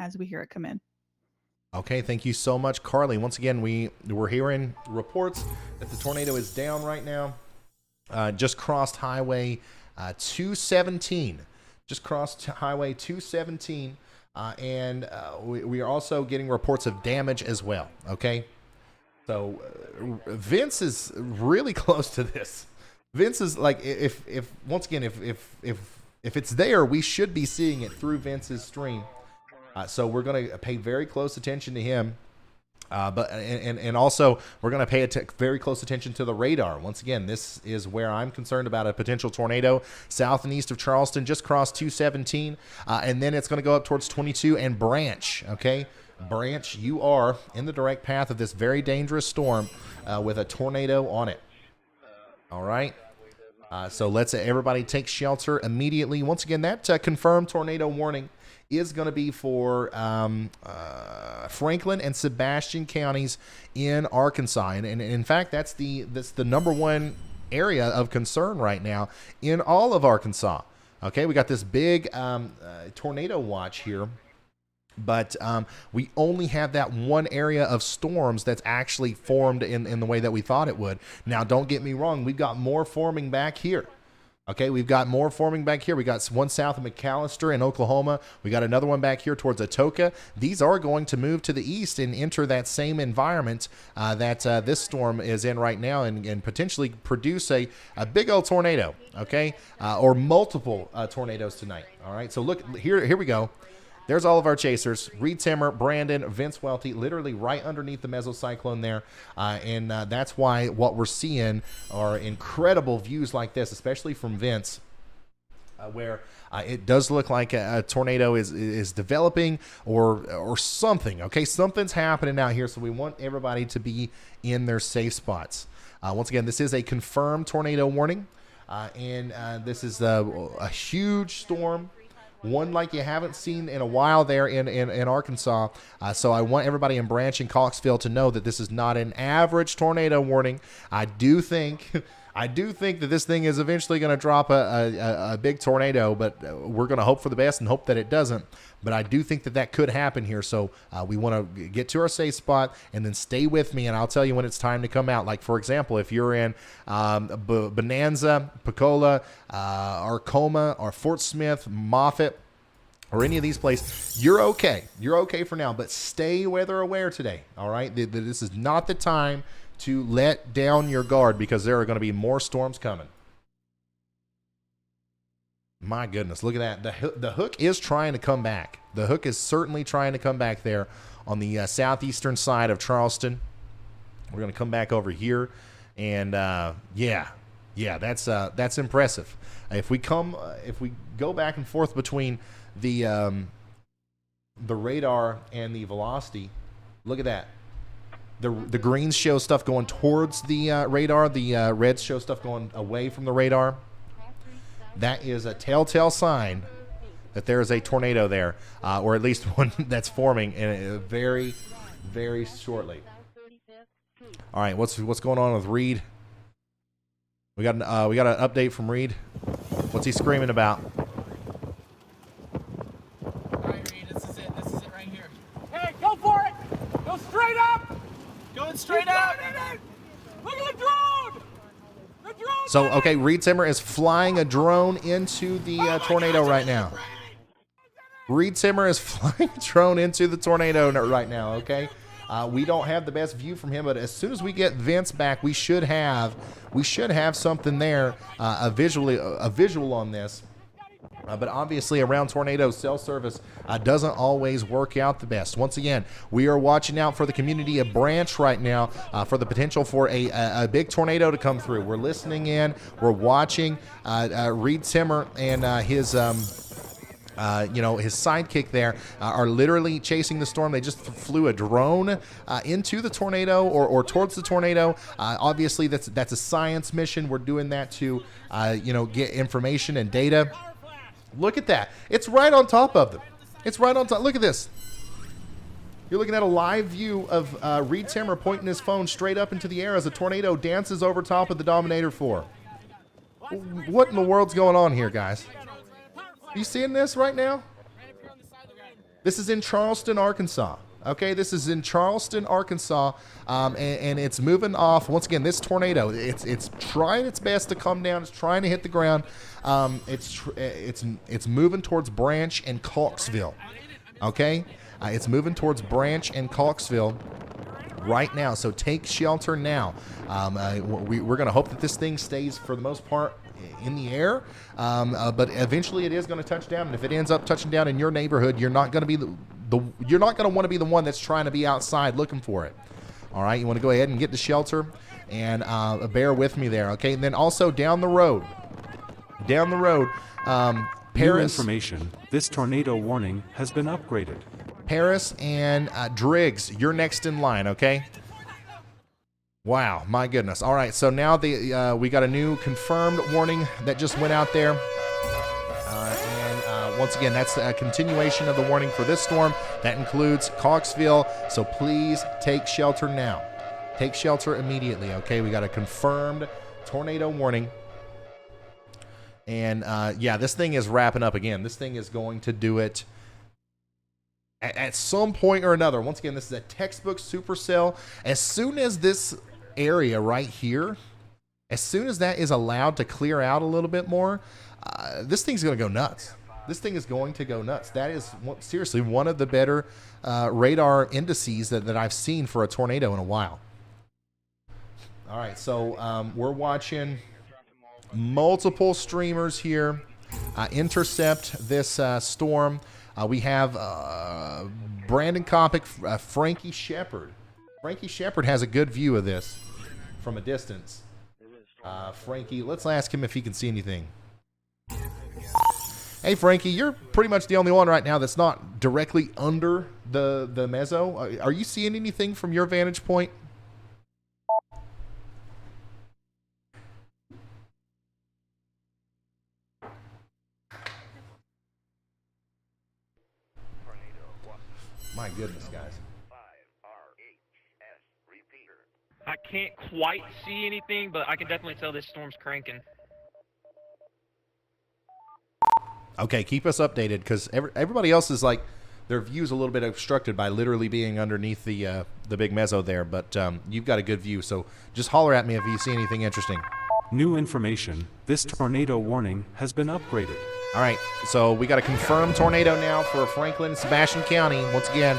as we hear it come in. Okay, thank you so much, Carly. Once again, we're hearing reports that the tornado is down right now. Just crossed Highway 217. Just crossed Highway 217. And we are also getting reports of damage as well. Okay, so Vince is really close to this. Vince is like, if once again, if it's there, we should be seeing it through Vince's stream. So we're going to pay very close attention to him. But also we're going to pay very close attention to the radar. Once again, this is where I'm concerned about a potential tornado south and east of Charleston, just crossed 217, and then it's going to go up towards 22 and Branch. Okay, Branch, you are in the direct path of this very dangerous storm with a tornado on it. All right. So let's everybody take shelter immediately. Once again, that confirmed tornado warning is going to be for Franklin and Sebastian counties in Arkansas, and in fact, that's the number one area of concern right now in all of Arkansas. Okay, we got this big tornado watch here, but we only have that one area of storms that's actually formed in the way that we thought it would. Now, don't get me wrong, we've got more forming back here. Okay, we've got more forming back here. We got one south of McAllister in Oklahoma. We got another one back here towards Atoka. These are going to move to the east and enter that same environment that this storm is in right now, and potentially produce a big old tornado, okay, or multiple tornadoes tonight. All right, so look, here we go. There's all of our chasers. Reed Timmer, Brandon, Vince Welty, literally right underneath the mesocyclone there. And that's why what we're seeing are incredible views like this, especially from Vince, where it does look like a tornado is developing or something. Okay, something's happening out here, so we want everybody to be in their safe spots. Once again, this is a confirmed tornado warning, and this is a huge storm. One like you haven't seen in a while there in Arkansas. So I want everybody in Branch and Coxville to know that this is not an average tornado warning. I do think that this thing is eventually going to drop a big tornado, but we're going to hope for the best and hope that it doesn't. But I do think that could happen here. So we want to get to our safe spot and then stay with me, and I'll tell you when it's time to come out. Like, for example, if you're in Bonanza, Pensacola, Arcoma, or Fort Smith, Moffett, or any of these places, you're okay. You're okay for now, but stay weather aware today, all right? This is not the time to let down your guard, because there are going to be more storms coming. My goodness, look at that. The hook is trying to come back. The hook is certainly trying to come back there on the southeastern side of Charleston. We're going to come back over here, and yeah, that's impressive. If we go back and forth between the radar and the velocity, look at that. The greens show stuff going towards the radar. The reds show stuff going away from the radar. That is a telltale sign that there is a tornado there, or at least one that's forming very, very shortly. All right, what's going on with Reed? We got an update from Reed. What's he screaming about? All right, Reed, this is it. This is it right here. Hey, go for it! Go straight up! Going straight up! Look at the drone! The drone! So, okay, Reed Simmer is flying a drone into the tornado right now. Reed Simmer is flying a drone into the tornado right now, okay? We don't have the best view from him, but as soon as we get Vince back, we should have something there, a visual on this. But obviously, around tornadoes, cell service doesn't always work out the best. Once again, we are watching out for the community of Branch right now for the potential for a big tornado to come through. We're listening in. We're watching Reed Simmer and his sidekick there are literally chasing the storm. They just flew a drone into the tornado or towards the tornado. Obviously, that's a science mission. We're doing that to get information and data. Look at that. It's right on top of them. It's right on top. Look at this. You're looking at a live view of Reed Simmer pointing his phone straight up into the air as a tornado dances over top of the Dominator 4. What in the world's going on here, guys? Are you seeing this right now? This is in Charleston, Arkansas. Okay, this is in Charleston, Arkansas, and it's moving off. Once again, this tornado, it's trying its best to come down. It's trying to hit the ground. It's moving towards Branch and Coxville. Okay, it's moving towards Branch and Coxville right now. So take shelter now. We're going to hope that this thing stays for the most part in the air, but eventually it is going to touch down. And if it ends up touching down in your neighborhood, you're not going to be you're not going to want to be the one that's trying to be outside looking for it. All right, you want to go ahead and get to shelter and bear with me there. Okay, and then also down the road, New Paris. information: this tornado warning has been upgraded. Paris and Driggs, you're next in line. Okay. Wow, my goodness. All right, so now we got a new confirmed warning that just went out there. And once again, that's a continuation of the warning for this storm. That includes Coxville, so please take shelter now. Take shelter immediately, okay? We got a confirmed tornado warning. And, this thing is wrapping up again. This thing is going to do it at some point or another. Once again, this is a textbook supercell. As soon as this area right here, as soon as that is allowed to clear out a little bit more, this thing's going to go nuts. This thing is going to go nuts. That is seriously one of the better radar indices that I've seen for a tornado in a while. All right, so we're watching multiple streamers here intercept this storm. We have Brandon Kopic, Frankie Shepard. Frankie Shepard has a good view of this from a distance. Frankie, let's ask him if he can see anything. Hey, Frankie, you're pretty much the only one right now that's not directly under the mezzo. Are you seeing anything from your vantage point? My goodness, guys. I can't quite see anything, but I can definitely tell this storm's cranking. Okay, keep us updated, because everybody else is like, their view's a little bit obstructed by literally being underneath the big mezzo there, but you've got a good view, so just holler at me if you see anything interesting. New information: this tornado warning has been upgraded. All right, so we got a confirmed tornado now for Franklin and Sebastian County. Once again,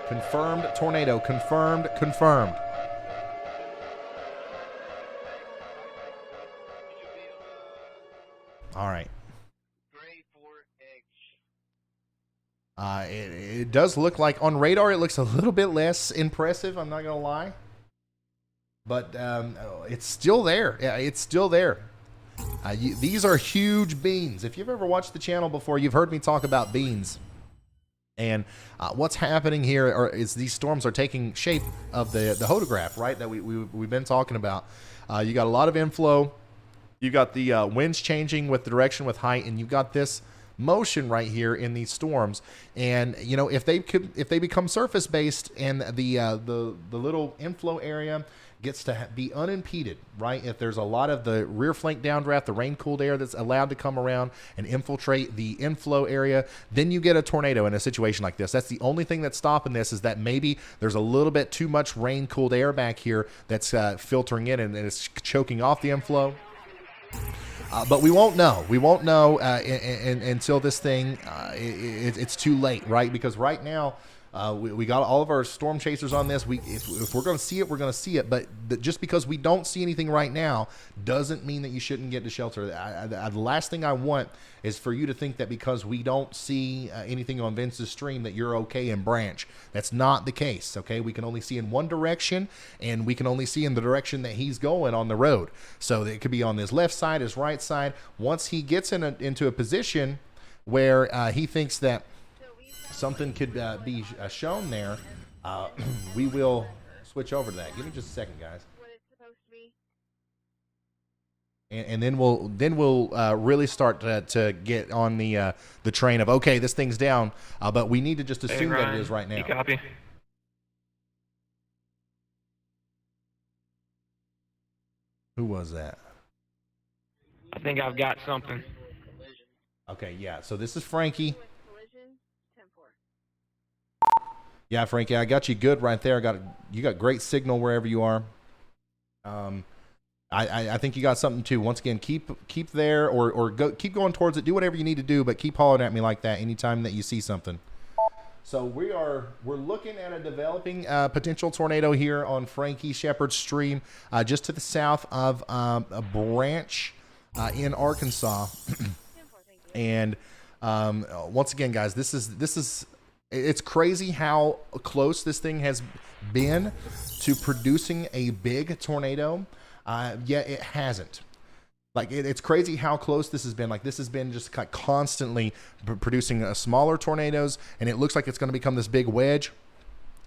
confirmed tornado, confirmed. All right. It does look like on radar it looks a little bit less impressive, I'm not gonna lie, but it's still there. Yeah, it's still there. These are huge beans. If you've ever watched the channel before, you've heard me talk about beans. And what's happening here is these storms are taking shape of the hodograph, right, that we've been talking about. You got a lot of inflow. You got the winds changing with the direction with height, and you've got this motion right here in these storms. And you know, if they become surface based and the little inflow area gets to be unimpeded, right? If there's a lot of the rear flank downdraft, the rain cooled air that's allowed to come around and infiltrate the inflow area, then you get a tornado in a situation like this. That's the only thing that's stopping this, is that maybe there's a little bit too much rain cooled air back here that's filtering in and it's choking off the inflow. But we won't know. We won't know until this thing, it's too late, right? Because right now, we got all of our storm chasers on this. If we're going to see it, we're going to see it. But just because we don't see anything right now doesn't mean that you shouldn't get to shelter. The last thing I want is for you to think that because we don't see anything on Vince's stream that you're okay in Branch. That's not the case, okay? We can only see in one direction, and we can only see in the direction that he's going on the road. So it could be on his left side, his right side. Once he gets into a position where he thinks that something could be shown there, we will switch over to that. Give me just a second, guys. And then we'll really start to get on the train of, okay, this thing's down, but we need to just assume that it is right now. You copy? Who was that? I think I've got something. Okay, yeah. So this is Frankie. Yeah, Frankie, I got you good right there. You got great signal wherever you are. I think you got something too. Once again, keep there or keep going towards it. Do whatever you need to do, but keep hollering at me like that anytime that you see something. So we're looking at a developing potential tornado here on Frankie Shepherd's stream, just to the south of a Branch in Arkansas. And once again, guys, this is. It's crazy how close this thing has been to producing a big tornado, yet it hasn't. Like, it's crazy how close this has been. Like, this has been just constantly producing smaller tornadoes, and it looks like it's going to become this big wedge,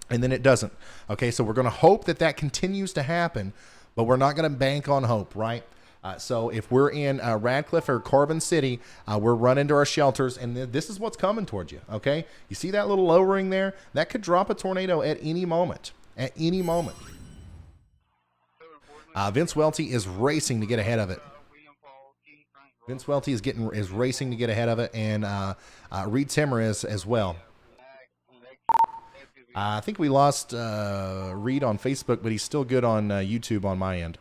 and then it doesn't. Okay, so we're going to hope that continues to happen, but we're not going to bank on hope, right? So if we're in Radcliffe or Carbon City, we're running to our shelters, and this is what's coming towards you, okay? You see that little lowering there? That could drop a tornado at any moment. At any moment. Vince Welty is racing to get ahead of it. Vince Welty is racing to get ahead of it, and Reed Timmer is as well. I think we lost Reed on Facebook, but he's still good on YouTube on my end.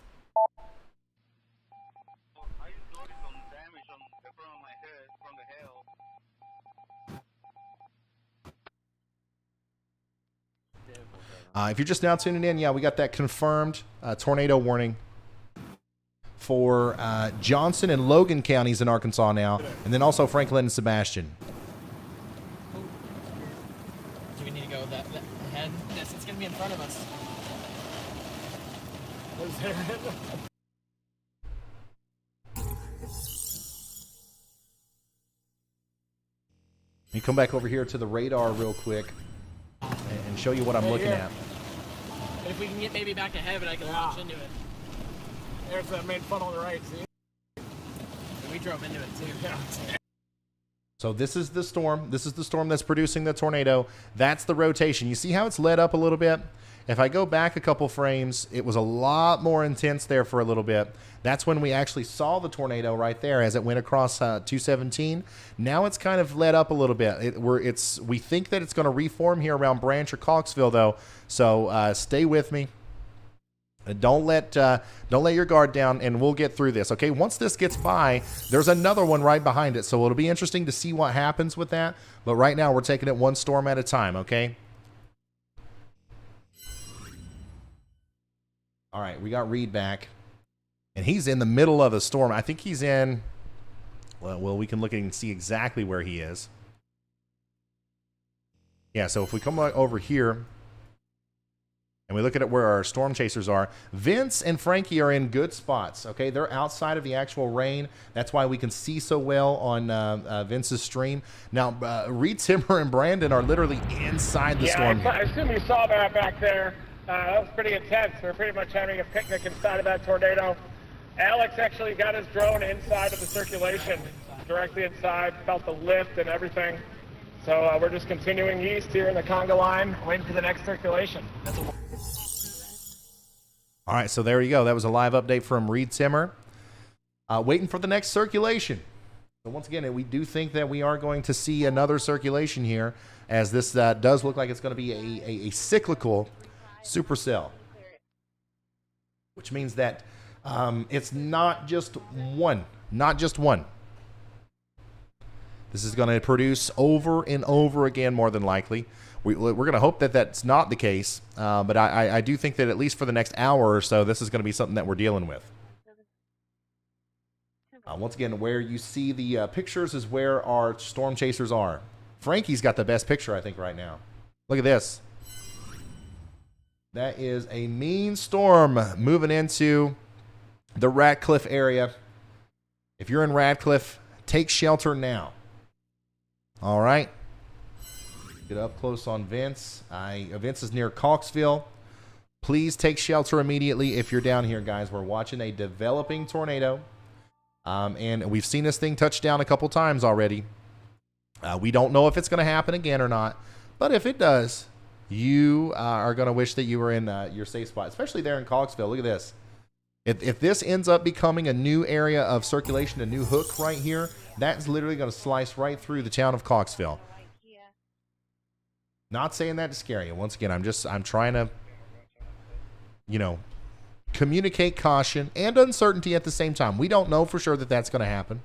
If you're just now tuning in, yeah, we got that confirmed tornado warning for Johnson and Logan counties in Arkansas now, and then also Franklin and Sebastian. Do we need to go that ahead? Yes, it's going to be in front of us. Let me come back over here to the radar real quick and show you what I'm looking at. But if we can get maybe back to heaven, I can launch into it. There's that main funnel on the right, see? And we drove into it too. Yeah. So this is the storm. This is the storm that's producing the tornado. That's the rotation. You see how it's led up a little bit? If I go back a couple frames, it was a lot more intense there for a little bit. That's when we actually saw the tornado right there as it went across 217. Now it's kind of led up a little bit. We think that it's going to reform here around Branch or Coxville, though. So stay with me. Don't let your guard down, and we'll get through this. Okay, once this gets by, there's another one right behind it. So it'll be interesting to see what happens with that. But right now we're taking it one storm at a time. Okay. All right, we got Reed back, and he's in the middle of the storm. I think he's in Well, we can look and see exactly where he is. Yeah, so if we come over here and we look at where our storm chasers are, Vince and Frankie are in good spots. Okay, they're outside of the actual rain. That's why we can see so well on Vince's stream. Now, Reed, Timmer, and Brandon are literally inside the storm. I assume you saw that back there. That was pretty intense. We're pretty much having a picnic inside of that tornado. Alex actually got his drone inside of the circulation, directly inside, felt the lift and everything. So we're just continuing east here in the conga line, waiting for the next circulation. All right, so there you go. That was a live update from Reed Timmer. Waiting for the next circulation. So once again, we do think that we are going to see another circulation here, as this does look like it's going to be a cyclical supercell, which means that it's not just one. This is going to produce over and over again, more than likely. We're going to hope that that's not the case, but I do think that at least for the next hour or so, this is going to be something that we're dealing with. Once again, where you see the pictures is where our storm chasers are. Frankie's got the best picture, I think, right now. Look at this. That is a mean storm moving into the Radcliffe area. If you're in Radcliffe, take shelter now. All right. Get up close on Vince. Vince is near Coxville. Please take shelter immediately if you're down here, guys. We're watching a developing tornado. And we've seen this thing touch down a couple times already. We don't know if it's going to happen again or not. But if it does, you are going to wish that you were in your safe spot, especially there in Coxville. Look at this. If this ends up becoming a new area of circulation, a new hook right here, that's literally going to slice right through the town of Coxville. Not saying that to scare you. Once again, I'm trying to, communicate caution and uncertainty at the same time. We don't know for sure that that's going to happen.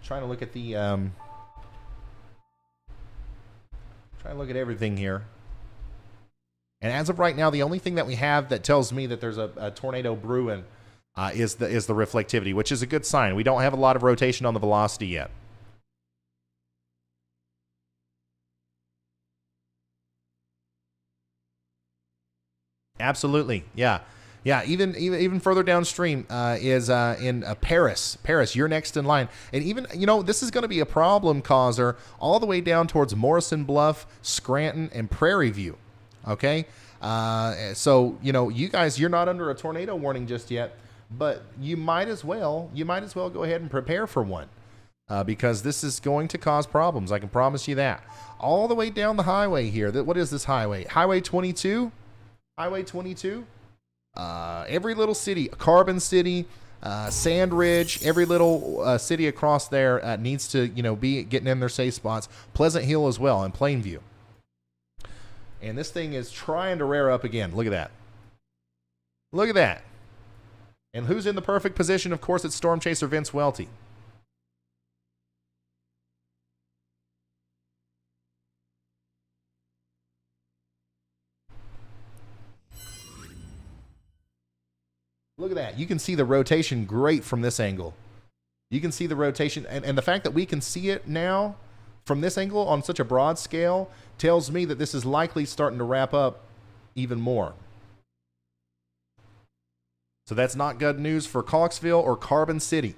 Trying to look at the, trying to look at everything here. And as of right now, the only thing that we have that tells me that there's a tornado brewing is the reflectivity, which is a good sign. We don't have a lot of rotation on the velocity yet. Absolutely, yeah. Even further downstream is in Paris. Paris, you're next in line. And even, this is going to be a problem causer all the way down towards Morrison Bluff, Scranton, and Prairie View. Okay? So, you guys, you're not under a tornado warning just yet, but you might as well go ahead and prepare for one. Because this is going to cause problems. I can promise you that. All the way down the highway here. What is this highway? Highway 22? Highway 22? Every little city, Carbon City, Sand Ridge, every little city across there needs to, be getting in their safe spots. Pleasant Hill as well, and Plainview. And this thing is trying to rear up again. Look at that. Look at that. And who's in the perfect position? Of course, it's Storm Chaser Vince Welty. Look at that. You can see the rotation great from this angle. You can see the rotation. And the fact that we can see it now from this angle on such a broad scale tells me that this is likely starting to wrap up even more. So that's not good news for Coxville or Carbon City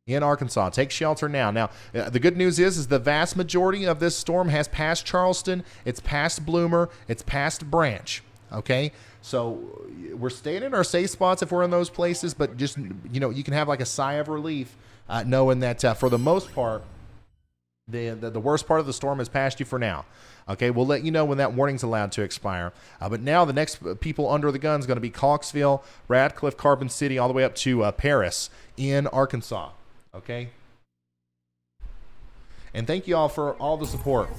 in Arkansas. Take shelter now. Now, the good news is the vast majority of this storm has passed Charleston. It's past Bloomer. It's past Branch. Okay? So we're staying in our safe spots if we're in those places, but just, you can have like a sigh of relief knowing that for the most part, the worst part of the storm has passed you for now. Okay, we'll let you know when that warning's allowed to expire. But now the next people under the gun is going to be Coxville, Radcliffe, Carbon City, all the way up to Paris in Arkansas. Okay? And thank you all for all the support.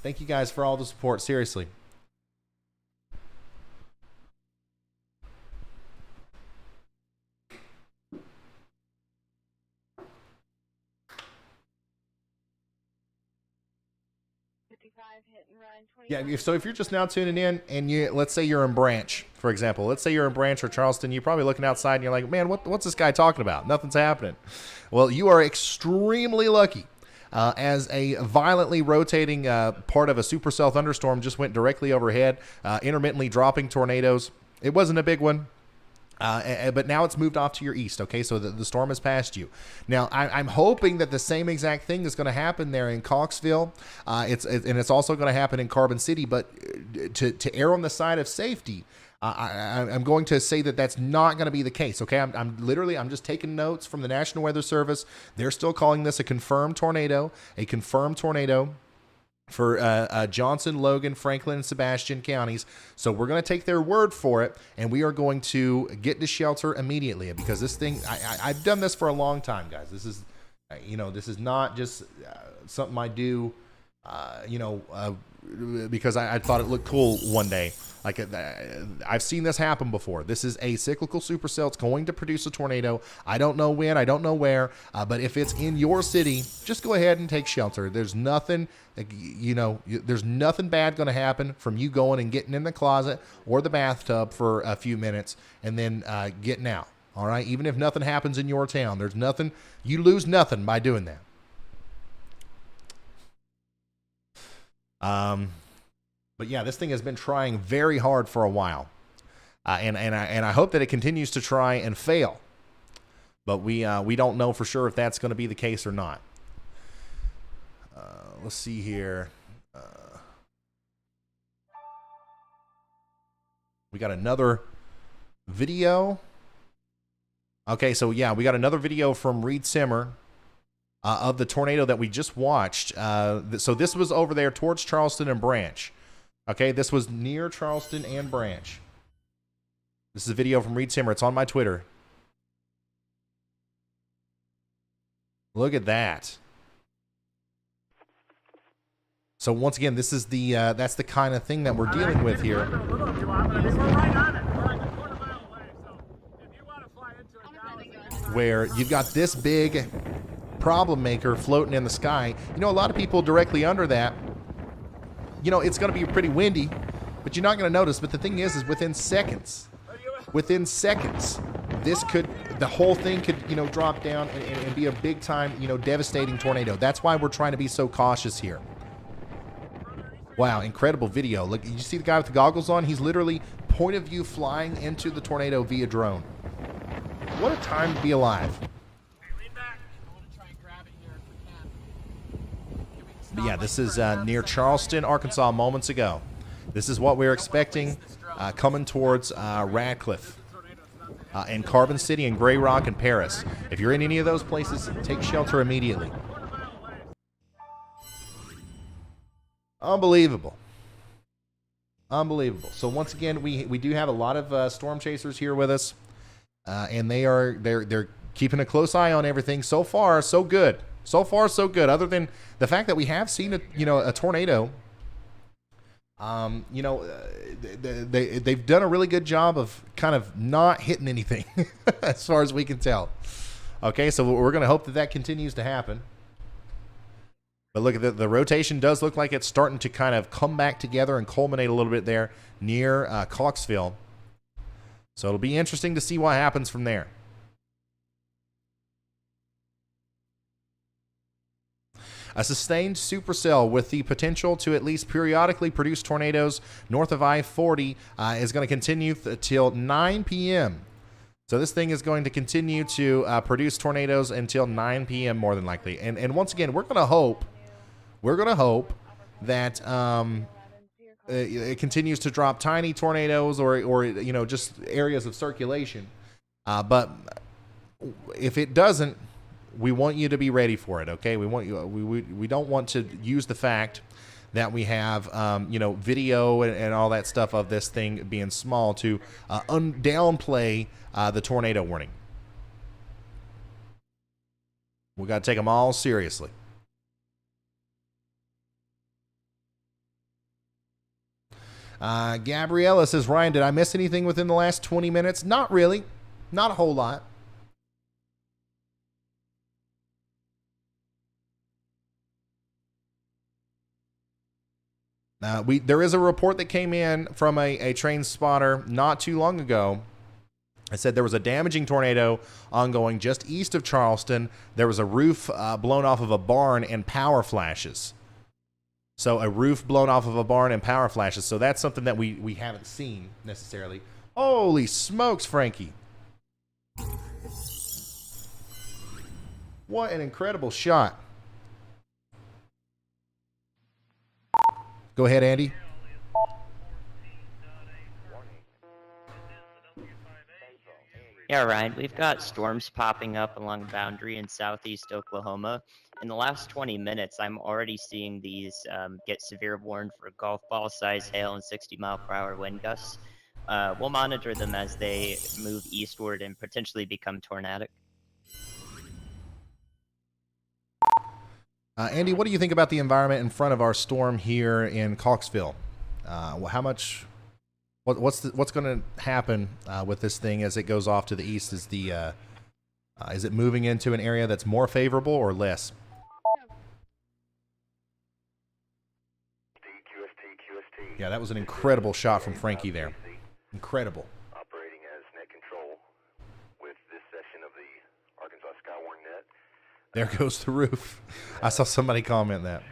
Thank you guys for all the support, seriously. Yeah, so if you're just now tuning in and let's say you're in Branch, for example, let's say you're in Branch or Charleston, you're probably looking outside and you're like, man, what's this guy talking about? Nothing's happening. Well, you are extremely lucky. As a violently rotating part of a supercell thunderstorm just went directly overhead, intermittently dropping tornadoes. It wasn't a big one. But now it's moved off to your east, okay? So the storm has passed you. Now, I'm hoping that the same exact thing is going to happen there in Coxville. It's also going to happen in Carbon City. But to err on the side of safety, I'm going to say that that's not going to be the case, okay? I'm just taking notes from the National Weather Service. They're still calling this a confirmed tornado for Johnson, Logan, Franklin, and Sebastian counties. So we're going to take their word for it, and we are going to get to shelter immediately because this thing, I've done this for a long time, guys. This is, this is not just something I do, because I thought it looked cool one day. Like I've seen this happen before. This is a cyclical supercell. It's going to produce a tornado. I don't know when. I don't know where. But if it's in your city, just go ahead and take shelter. There's nothing, there's nothing bad going to happen from you going and getting in the closet or the bathtub for a few minutes and then getting out. All right. Even if nothing happens in your town, there's nothing. You lose nothing by doing that. But yeah, this thing has been trying very hard for a while, and I hope that it continues to try and fail. But we don't know for sure if that's going to be the case or not. Let's see here. We got another video. Okay, so yeah, we got another video from Reed Simmer. Of the tornado that we just watched. So this was over there towards Charleston and Branch. Okay, this was near Charleston and Branch. This is a video from Reed Simmer. It's on my Twitter. Look at that. So once again, this is the that's the kind of thing that we're dealing with here. Where you've got this big problem maker floating in the sky. A lot of people directly under that, it's going to be pretty windy, but you're not going to notice. But the thing is within seconds, the whole thing could, drop down and be a big time, devastating tornado. That's why we're trying to be so cautious here. Wow, incredible video. Look, you see the guy with the goggles on? He's literally point of view flying into the tornado via drone. What a time to be alive. But yeah, this is near Charleston, Arkansas, moments ago. This is what we're expecting coming towards Radcliffe and Carbon City and Grey Rock and Paris. If you're in any of those places, take shelter immediately. Unbelievable. So once again, we do have a lot of storm chasers here with us, and they're keeping a close eye on everything. So far, so good. Other than the fact that we have seen a tornado, they've done a really good job of kind of not hitting anything, as far as we can tell. Okay, so we're going to hope that continues to happen. But look at the rotation does look like it's starting to kind of come back together and culminate a little bit there near Coxville. So it'll be interesting to see what happens from there. A sustained supercell with the potential to at least periodically produce tornadoes north of I-40 is going to continue till 9 p.m. So this thing is going to continue to produce tornadoes until 9 p.m. more than likely. And once again, we're going to hope that it continues to drop tiny tornadoes or just areas of circulation. But if it doesn't, we want you to be ready for it, okay? We don't want to use the fact that we have, video and all that stuff of this thing being small to downplay the tornado warning. We got to take them all seriously. Gabriella says, Ryan, did I miss anything within the last 20 minutes? Not really. Not a whole lot. There is a report that came in from a train spotter not too long ago. It said there was a damaging tornado ongoing just east of Charleston. There was a roof blown off of a barn and power flashes. So a roof blown off of a barn and power flashes. So that's something that we haven't seen necessarily. Holy smokes, Frankie. What an incredible shot. Go ahead, Andy. Yeah, Ryan, we've got storms popping up along the boundary in southeast Oklahoma. In the last 20 minutes, I'm already seeing these get severe warned for golf ball size hail and 60-mile-per-hour wind gusts. We'll monitor them as they move eastward and potentially become tornadic. Andy, what do you think about the environment in front of our storm here in Coxville? How much? What's going to happen with this thing as it goes off to the east? Is it moving into an area that's more favorable or less? Yeah, that was an incredible shot from Frankie there. Incredible. Operating as net control with this session of the Arkansas Skywarn net. There goes the roof. I saw somebody comment that.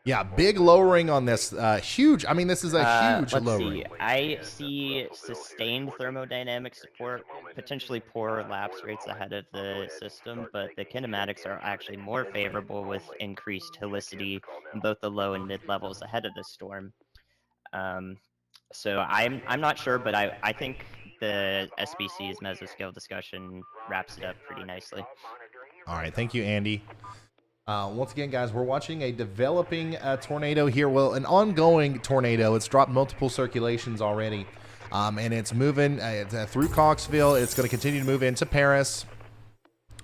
Yeah, big lowering on this. Huge. I mean, this is a huge lowering. See. I see sustained thermodynamic support, potentially poor lapse rates ahead of the system, but the kinematics are actually more favorable with increased helicity in both the low and mid levels ahead of the storm. So I'm not sure, but I think the SBC's mesoscale discussion wraps it up pretty nicely. All right, thank you, Andy. Once again, guys, we're watching a developing tornado here. Well, an ongoing tornado. It's dropped multiple circulations already, and it's moving through Coxville. It's going to continue to move into Paris,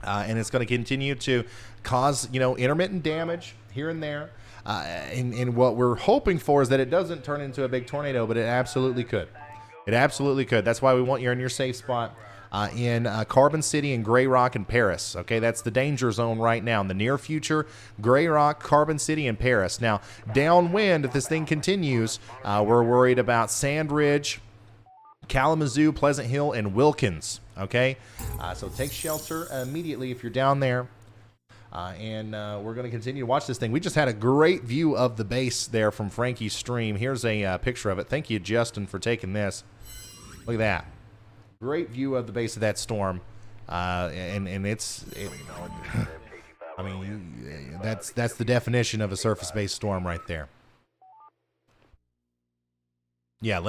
and it's going to continue to cause, intermittent damage here and there. And what we're hoping for is that it doesn't turn into a big tornado, but it absolutely could. It absolutely could. That's why we want you in your safe spot. In Carbon City and Grey Rock and Paris. Okay, that's the danger zone right now. In the near future, Grey Rock, Carbon City, and Paris. Now, downwind, if this thing continues, we're worried about Sand Ridge, Kalamazoo, Pleasant Hill, and Wilkins. Okay, so take shelter immediately if you're down there. And we're going to continue to watch this thing. We just had a great view of the base there from Frankie's stream. Here's a picture of it. Thank you, Justin, for taking this. Look at that. Great view of the base of that storm, and it's I mean, that's the definition of a surface-based storm right there. Yeah,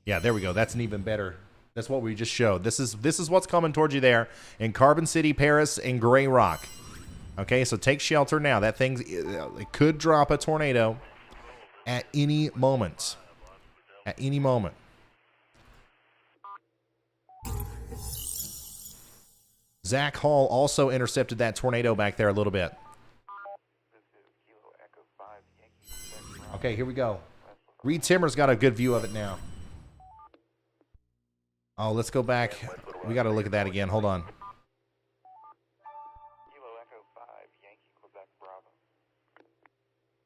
yeah, there we go. That's an even better. That's what we just showed. This is what's coming towards you there in Carbon City, Paris, and Grey Rock. Okay, so take shelter now. That thing, it could drop a tornado at any moment. At any moment. Zach Hall also intercepted that tornado back there a little bit. Okay, here we go. Reed Timmer's got a good view of it now. Oh, let's go back. We got to look at that again. Hold on.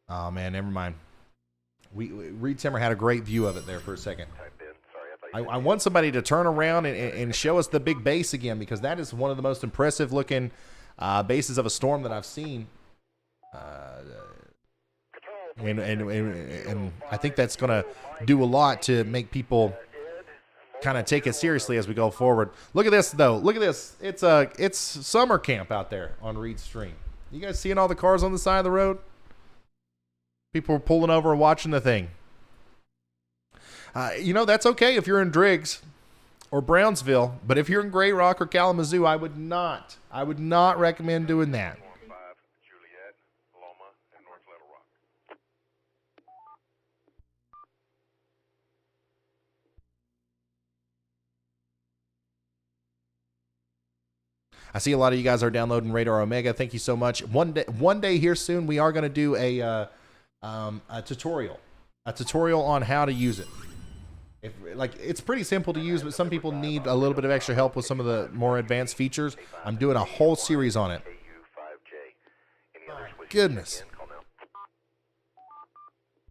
Oh, man, never mind. Reed Timmer had a great view of it there for a second. I want somebody to turn around and show us the big base again, because that is one of the most impressive looking bases of a storm that I've seen. And I think that's going to do a lot to make people kind of take it seriously as we go forward. Look at this, though. Look at this. It's summer camp out there on Reed's stream. You guys seeing all the cars on the side of the road? People are pulling over and watching the thing. That's okay if you're in Driggs or Brownsville, but if you're in Grey Rock or Kalamazoo, I would not recommend doing that. I see a lot of you guys are downloading Radar Omega. Thank you so much. One day here soon, we are going to do a tutorial on how to use it. It's pretty simple to use, but some people need a little bit of extra help with some of the more advanced features. I'm doing a whole series on it. My goodness.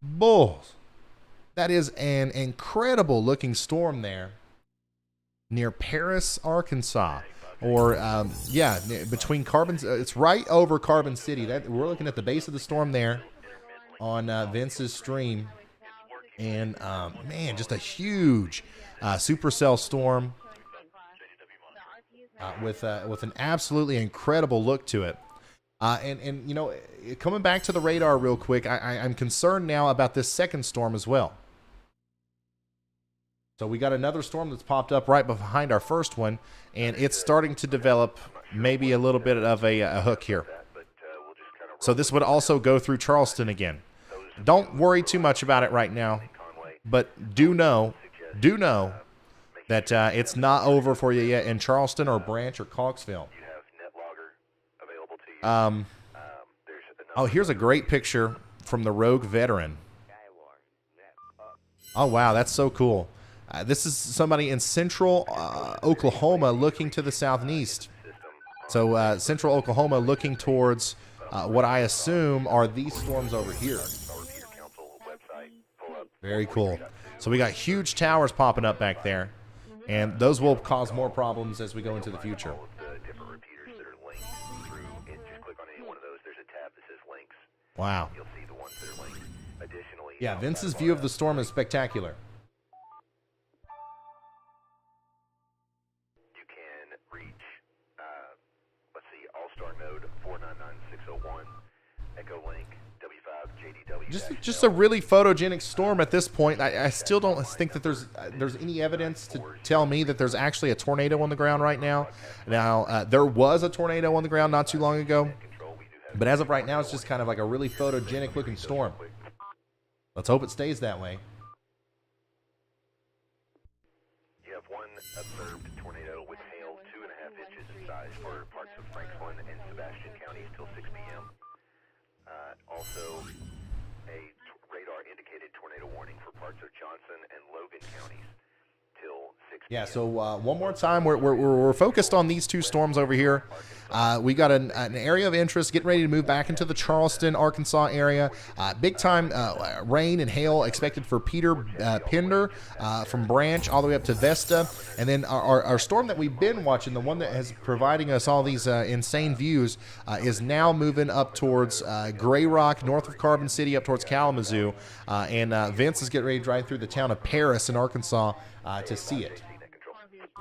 Bulls. That is an incredible looking storm there near Paris, Arkansas. Or, yeah, between Carbon, it's right over Carbon City. We're looking at the base of the storm there on Vince's stream. And, man, just a huge supercell storm with an absolutely incredible look to it. And you know, coming back to the radar real quick, I'm concerned now about this second storm as well. So we got another storm that's popped up right behind our first one, and it's starting to develop maybe a little bit of a hook here. So this would also go through Charleston again. Don't worry too much about it right now, but do know that it's not over for you yet in Charleston or Branch or Clarksville. Oh, here's a great picture from the Rogue Veteran. Oh, wow, that's so cool. This is somebody in central Oklahoma looking to the southeast. So central Oklahoma looking towards what I assume are these storms over here. Very cool. So we got huge towers popping up back there, and those will cause more problems as we go into the future. Wow. Yeah, Vince's view of the storm is spectacular. You can reach, let's see, All-Star Node 499601, Echo Link, W5, JDW. Just a really photogenic storm at this point. I still don't think that there's any evidence to tell me that there's actually a tornado on the ground right now. Now, there was a tornado on the ground not too long ago. But as of right now, it's just kind of like a really photogenic looking storm. Let's hope it stays that way. You have one observed tornado with hail 2.5 inches in size for parts of Franklin and Sebastian counties till 6 p.m. Also, a radar indicated tornado warning for parts of Johnson and Logan counties till 6 p.m. Yeah, so one more time, we're focused on these two storms over here. We got an area of interest, getting ready to move back into the Charleston, Arkansas area. Big time rain and hail expected for Peter Pender from Branch all the way up to Vesta. And then our storm that we've been watching, the one that is providing us all these insane views, is now moving up towards Gray Rock, north of Carbon City, up towards Kalamazoo. And Vince is getting ready to drive through the town of Paris in Arkansas to see it.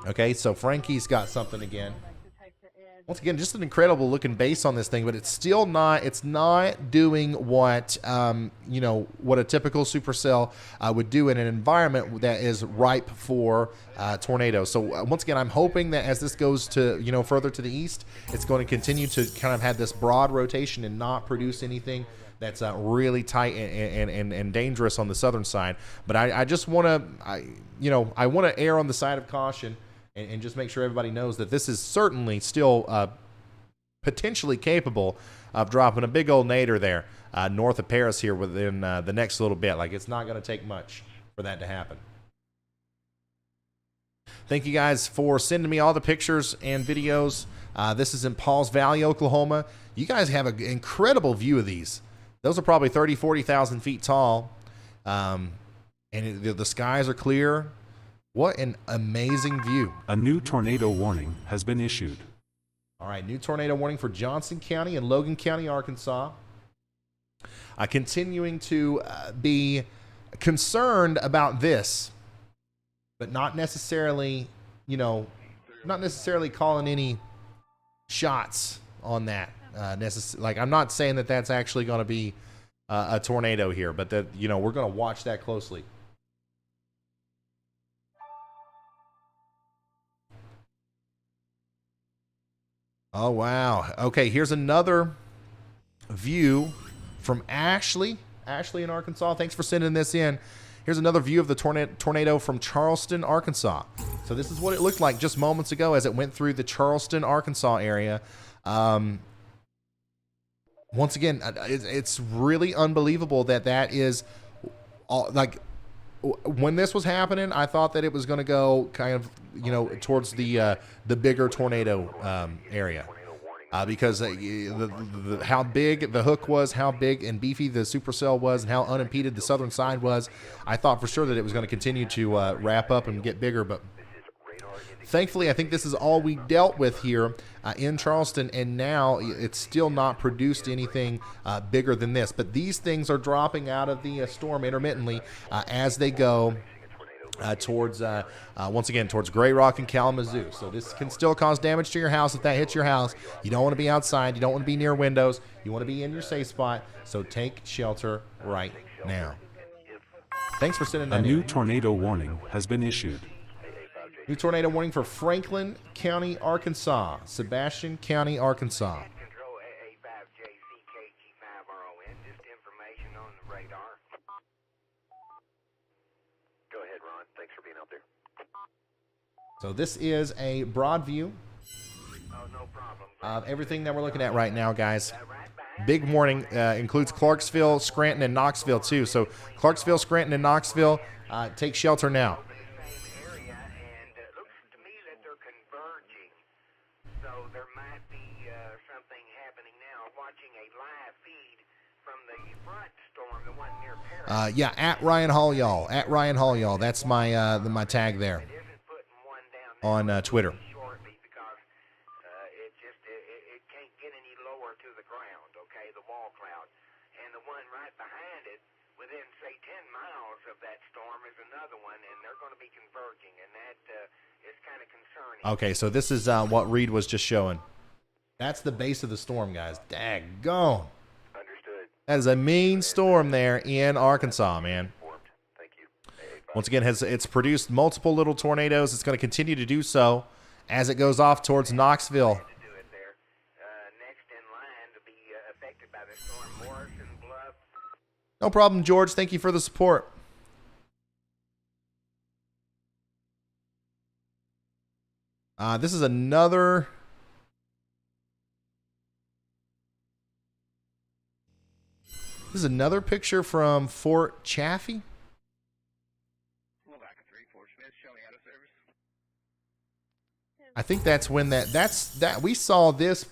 Okay, so Frankie's got something again. Once again, just an incredible looking base on this thing, but it's still not. It's not doing what what a typical supercell would do in an environment that is ripe for tornadoes. So once again, I'm hoping that as this goes to further to the east, it's going to continue to kind of have this broad rotation and not produce anything that's really tight and dangerous on the southern side. But I just want to, I want to err on the side of caution. And just make sure everybody knows that this is certainly still potentially capable of dropping a big old nadir there north of Paris here within the next little bit. Like, it's not going to take much for that to happen. Thank you guys for sending me all the pictures and videos. This is in Pauls Valley, Oklahoma. You guys have an incredible view of these. Those are probably 30,000, 40,000 feet tall. And the skies are clear. What an amazing view. A new tornado warning has been issued. All right, new tornado warning for Johnson County and Logan County, Arkansas. Continuing to be concerned about this, but not necessarily, calling any shots on that. Like, I'm not saying that that's actually going to be a tornado here, but that, we're going to watch that closely. Oh, wow. Okay, here's another view from Ashley. Ashley in Arkansas. Thanks for sending this in. Here's another view of the tornado from Charleston, Arkansas. So this is what it looked like just moments ago as it went through the Charleston, Arkansas area. Once again, it's really unbelievable that is like, when this was happening, I thought that it was going to go kind of, towards the bigger tornado area. because how big the hook was, how big and beefy the supercell was, and how unimpeded the southern side was, I thought for sure that it was going to continue to wrap up and get bigger, but thankfully, I think this is all we dealt with here in Charleston, and now it's still not produced anything bigger than this. But these things are dropping out of the storm intermittently as they go towards, once again, towards Grey Rock and Kalamazoo. So this can still cause damage to your house if that hits your house. You don't want to be outside. You don't want to be near windows. You want to be in your safe spot. So take shelter right now. Thanks for sending that A in. new tornado warning has been issued. New tornado warning for Franklin County, Arkansas. Sebastian County, Arkansas. Go ahead, Ron. Thanks for being out there. So this is a broad view of everything that we're looking at right now, guys. Big warning includes Clarksville, Scranton, and Knoxville, too. So Clarksville, Scranton, and Knoxville, take shelter now. Yeah, at Ryan Hall, y'all. At Ryan Hall, y'all. That's my my tag there on Twitter. Okay, so this is what Reed was just showing. That's the base of the storm, guys. Daggone. That is a mean storm there in Arkansas, man. Once again, it's produced multiple little tornadoes. It's going to continue to do so as it goes off towards Knoxville. No problem, George. Thank you for the support. This is another... This is another picture from Fort Chaffee. I think that's when that we saw this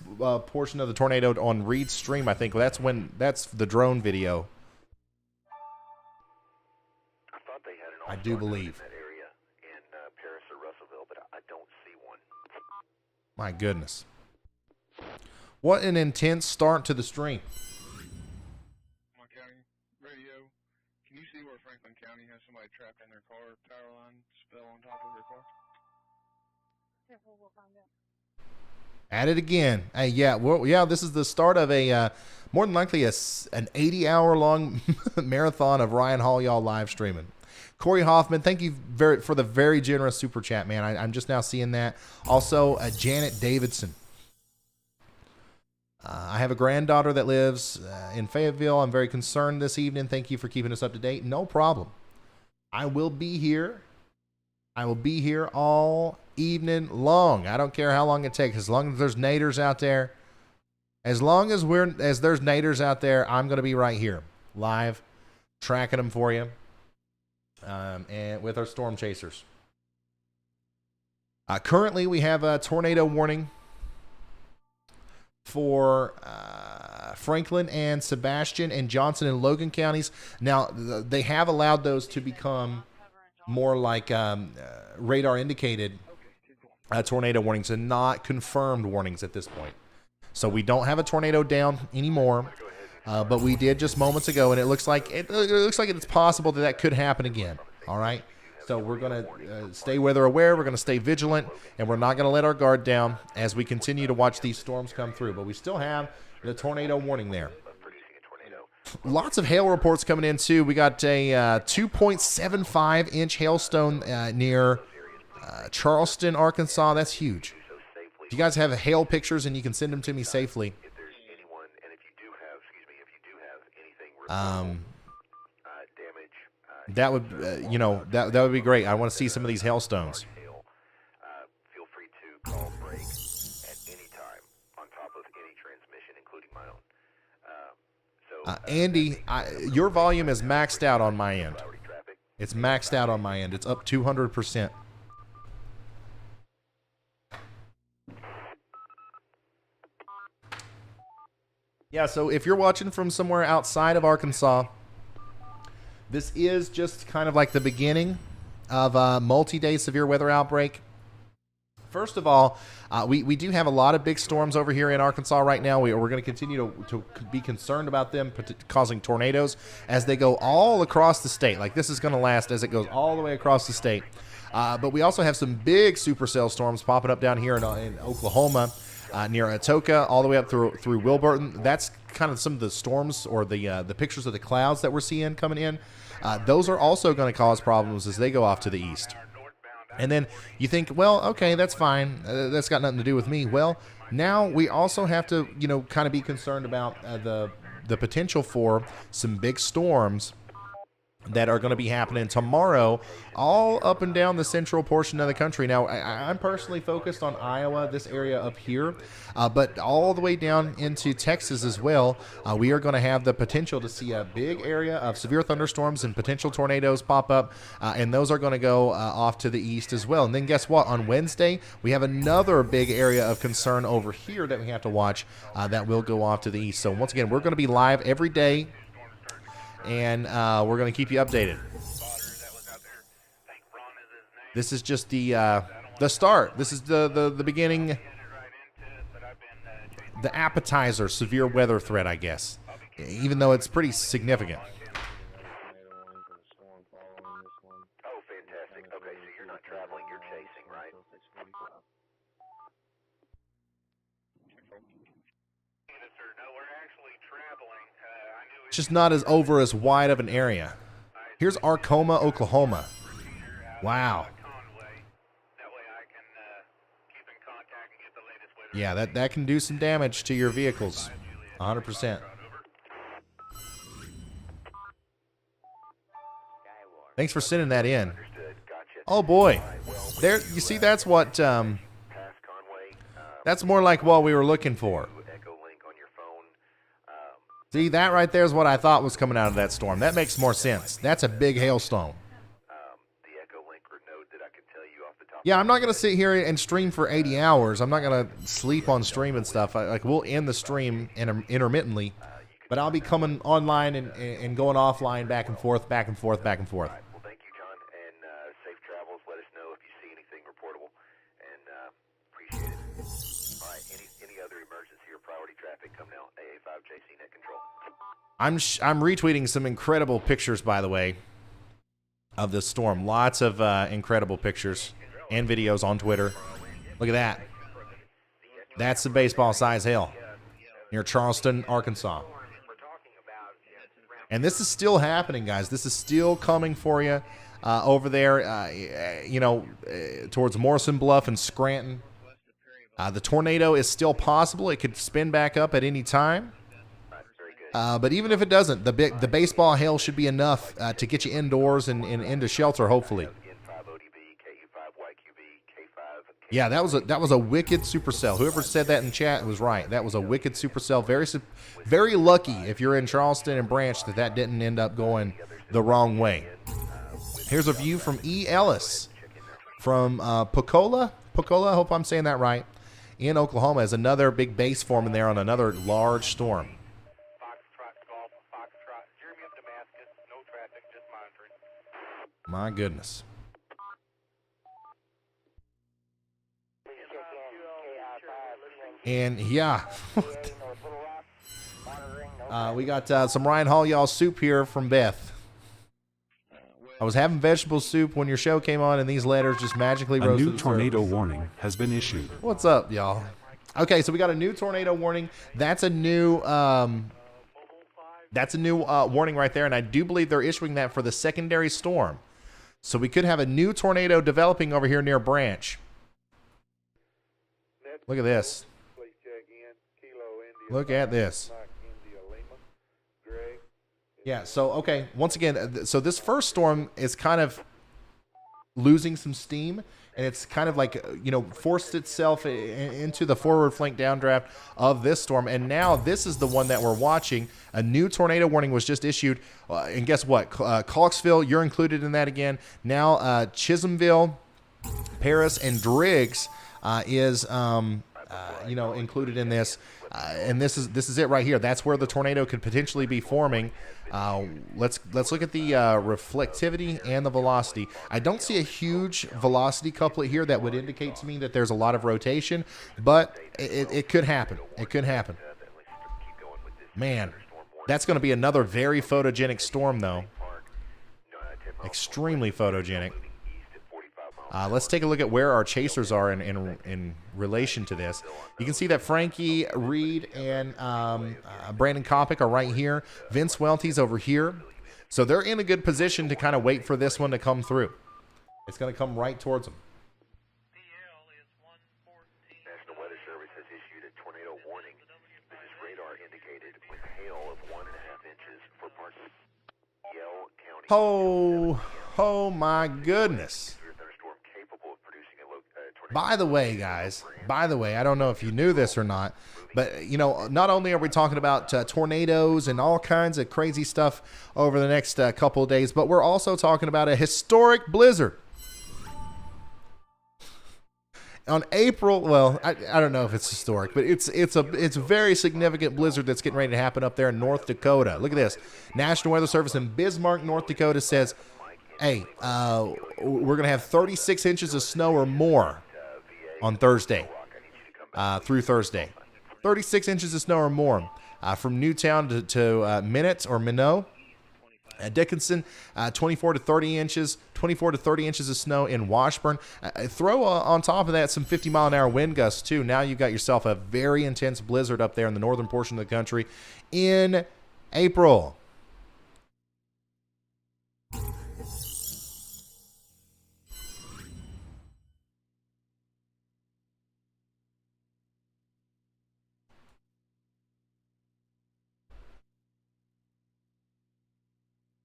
portion of the tornado on Reed's stream. I think that's the drone video. I do believe. My goodness. What an intense start to the stream. Trapped in their car, power line spill on top of their car. We'll find out. At it again. Hey, yeah, well, yeah. This is the start of a more than likely an 80-hour-long marathon of Ryan Hall, y'all live streaming. Corey Hoffman, thank you for the very generous super chat, man. I'm just now seeing that. Also, Janet Davidson. I have a granddaughter that lives in Fayetteville. I'm very concerned this evening. Thank you for keeping us up to date. No problem. I will be here. I will be here all evening long. I don't care how long it takes. As long as there's naders out there. As long as there's naders out there, I'm going to be right here. Live. Tracking them for you. And with our storm chasers. Currently, we have a tornado warning for Franklin and Sebastian and Johnson and Logan counties. Now, they have allowed those to become more like radar indicated tornado warnings and not confirmed warnings at this point. So we don't have a tornado down anymore, but we did just moments ago, and it looks like it's possible that could happen again. All right. So we're going to stay weather aware. We're going to stay vigilant, and we're not going to let our guard down as we continue to watch these storms come through. But we still have the tornado warning there. Lots of hail reports coming in, too. We got a 2.75-inch hailstone near Charleston, Arkansas. That's huge. If you guys have hail pictures and you can send them to me safely. That would, that would be great. I want to see some of these hailstones. Feel free to call break at any time on top of any transmission, including my own. Andy, your volume is maxed out on my end. It's maxed out on my end. It's up 200%. Yeah, so if you're watching from somewhere outside of Arkansas, this is just kind of like the beginning of a multi-day severe weather outbreak. First of all, we do have a lot of big storms over here in Arkansas right now. We're going to continue to be concerned about them causing tornadoes as they go all across the state. Like, this is going to last as it goes all the way across the state. But we also have some big supercell storms popping up down here in Oklahoma, near Atoka, all the way up through Wilburton. That's kind of some of the storms or the pictures of the clouds that we're seeing coming in. Those are also going to cause problems as they go off to the east. And then you think, well, okay, that's fine. That's got nothing to do with me. Well, now we also have to, kind of be concerned about the potential for some big storms that are going to be happening tomorrow all up and down the central portion of the country. Now, I'm personally focused on Iowa, this area up here, but all the way down into Texas as well. We are going to have the potential to see a big area of severe thunderstorms and potential tornadoes pop up, and those are going to go off to the east as well. And then guess what? On Wednesday, we have another big area of concern over here that we have to watch that will go off to the east. So once again, we're going to be live every day, and we're going to keep you updated. This is just the start. This is the beginning, the appetizer severe weather threat, I guess, even though it's pretty significant. Oh, fantastic. Okay, so you're not traveling, you're chasing, right? It's just not as wide of an area. Here's Arcoma, Oklahoma. Wow. Yeah, that can do some damage to your vehicles. 100%. Thanks for sending that in. Oh boy. There, you see, that's what that's more like what we were looking for. See, that right there is what I thought was coming out of that storm. That makes more sense. That's a big hailstone. Yeah, I'm not going to sit here and stream for 80 hours. I'm not going to sleep on stream and stuff. We'll end the stream intermittently, but I'll be coming online and going offline back and forth, back and forth, back and forth. Well, thank you, John, and safe travels. Let us know if you see anything reportable, and appreciate it. All right, any other emergency or priority traffic, come now, AA5JC net control. I'm retweeting some incredible pictures, by the way, of this storm. Lots of incredible pictures and videos on Twitter. Look at that. That's the baseball-size hail near Charleston, Arkansas. And this is still happening, guys. This is still coming for you over there, towards Morrison Bluff and Scranton. The tornado is still possible. It could spin back up at any time. But even if it doesn't, the baseball hail should be enough to get you indoors and into shelter, hopefully. Yeah, that was a wicked supercell. Whoever said that in chat was right. That was a wicked supercell. Very lucky if you're in Charleston and Branch that didn't end up going the wrong way. Here's a view from E. Ellis from Pocola. I hope I'm saying that right. In Oklahoma is another big base forming there on another large storm. My goodness. And yeah, we got some Ryan Hall y'all soup here from Beth. I was having vegetable soup when your show came on, and these letters just magically rose. A new tornado warning has been issued. What's up, y'all? Okay, so we got a new tornado warning. That's a new warning right there, and I do believe they're issuing that for the secondary storm. So we could have a new tornado developing over here near Branch. Look at this. Look at this. Yeah, so, okay, once again, so this first storm is kind of losing some steam, and it's kind of like, forced itself into the forward flank downdraft of this storm, and now this is the one that we're watching. A new tornado warning was just issued, and guess what? Clarksville, you're included in that again. Now, Chisholmville, Paris, and Driggs is included in this. and this is it right here. That's where the tornado could potentially be forming. Let's look at the reflectivity and the velocity. I don't see a huge velocity couplet here that would indicate to me that there's a lot of rotation, but it could happen. It could happen. Man, that's going to be another very photogenic storm, though. Extremely photogenic. Let's take a look at where our chasers are in relation to this. You can see that Frankie Reed and Brandon Kopic are right here. Vince Welty's over here. So they're in a good position to kind of wait for this one to come through. It's going to come right towards them. National Weather Service has issued a tornado warning. This is radar indicated with hail of 1.5 inches for parts of Yell County. Oh my goodness. By the way, guys, I don't know if you knew this or not, but, you know, not only are we talking about tornadoes and all kinds of crazy stuff over the next couple of days, but we're also talking about a historic blizzard. On April, well, I don't know if it's historic, but it's a very significant blizzard that's getting ready to happen up there in North Dakota. Look at this. National Weather Service in Bismarck, North Dakota says, hey, we're going to have 36 inches of snow or more on Thursday, through Thursday. 36 inches of snow or more from Newtown to Minot. Dickinson, 24 to 30 inches of snow in Washburn. Throw on top of that some 50-mile-an-hour wind gusts, too. Now you've got yourself a very intense blizzard up there in the northern portion of the country in April.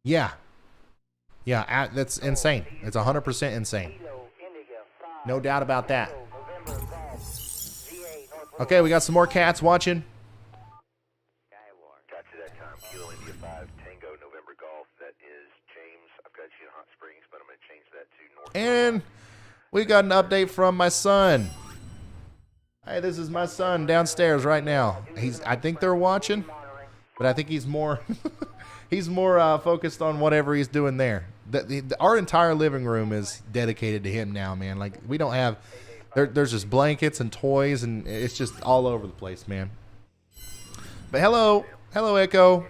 Yeah, that's insane. It's 100% insane. No doubt about that. Okay, we got some more cats watching. Got to that time. Kilo India 5, Tango, November Golf. That is James. I've got you in Hot Springs, but I'm going to change that to North. And we got an update from my son. Hey, this is my son downstairs right now. I think they're watching, but I think he's more... He's more focused on whatever he's doing there. Our entire living room is dedicated to him now, man. Like, we don't have... There's just blankets and toys, and it's just all over the place, man. But hello. Hello, Echo.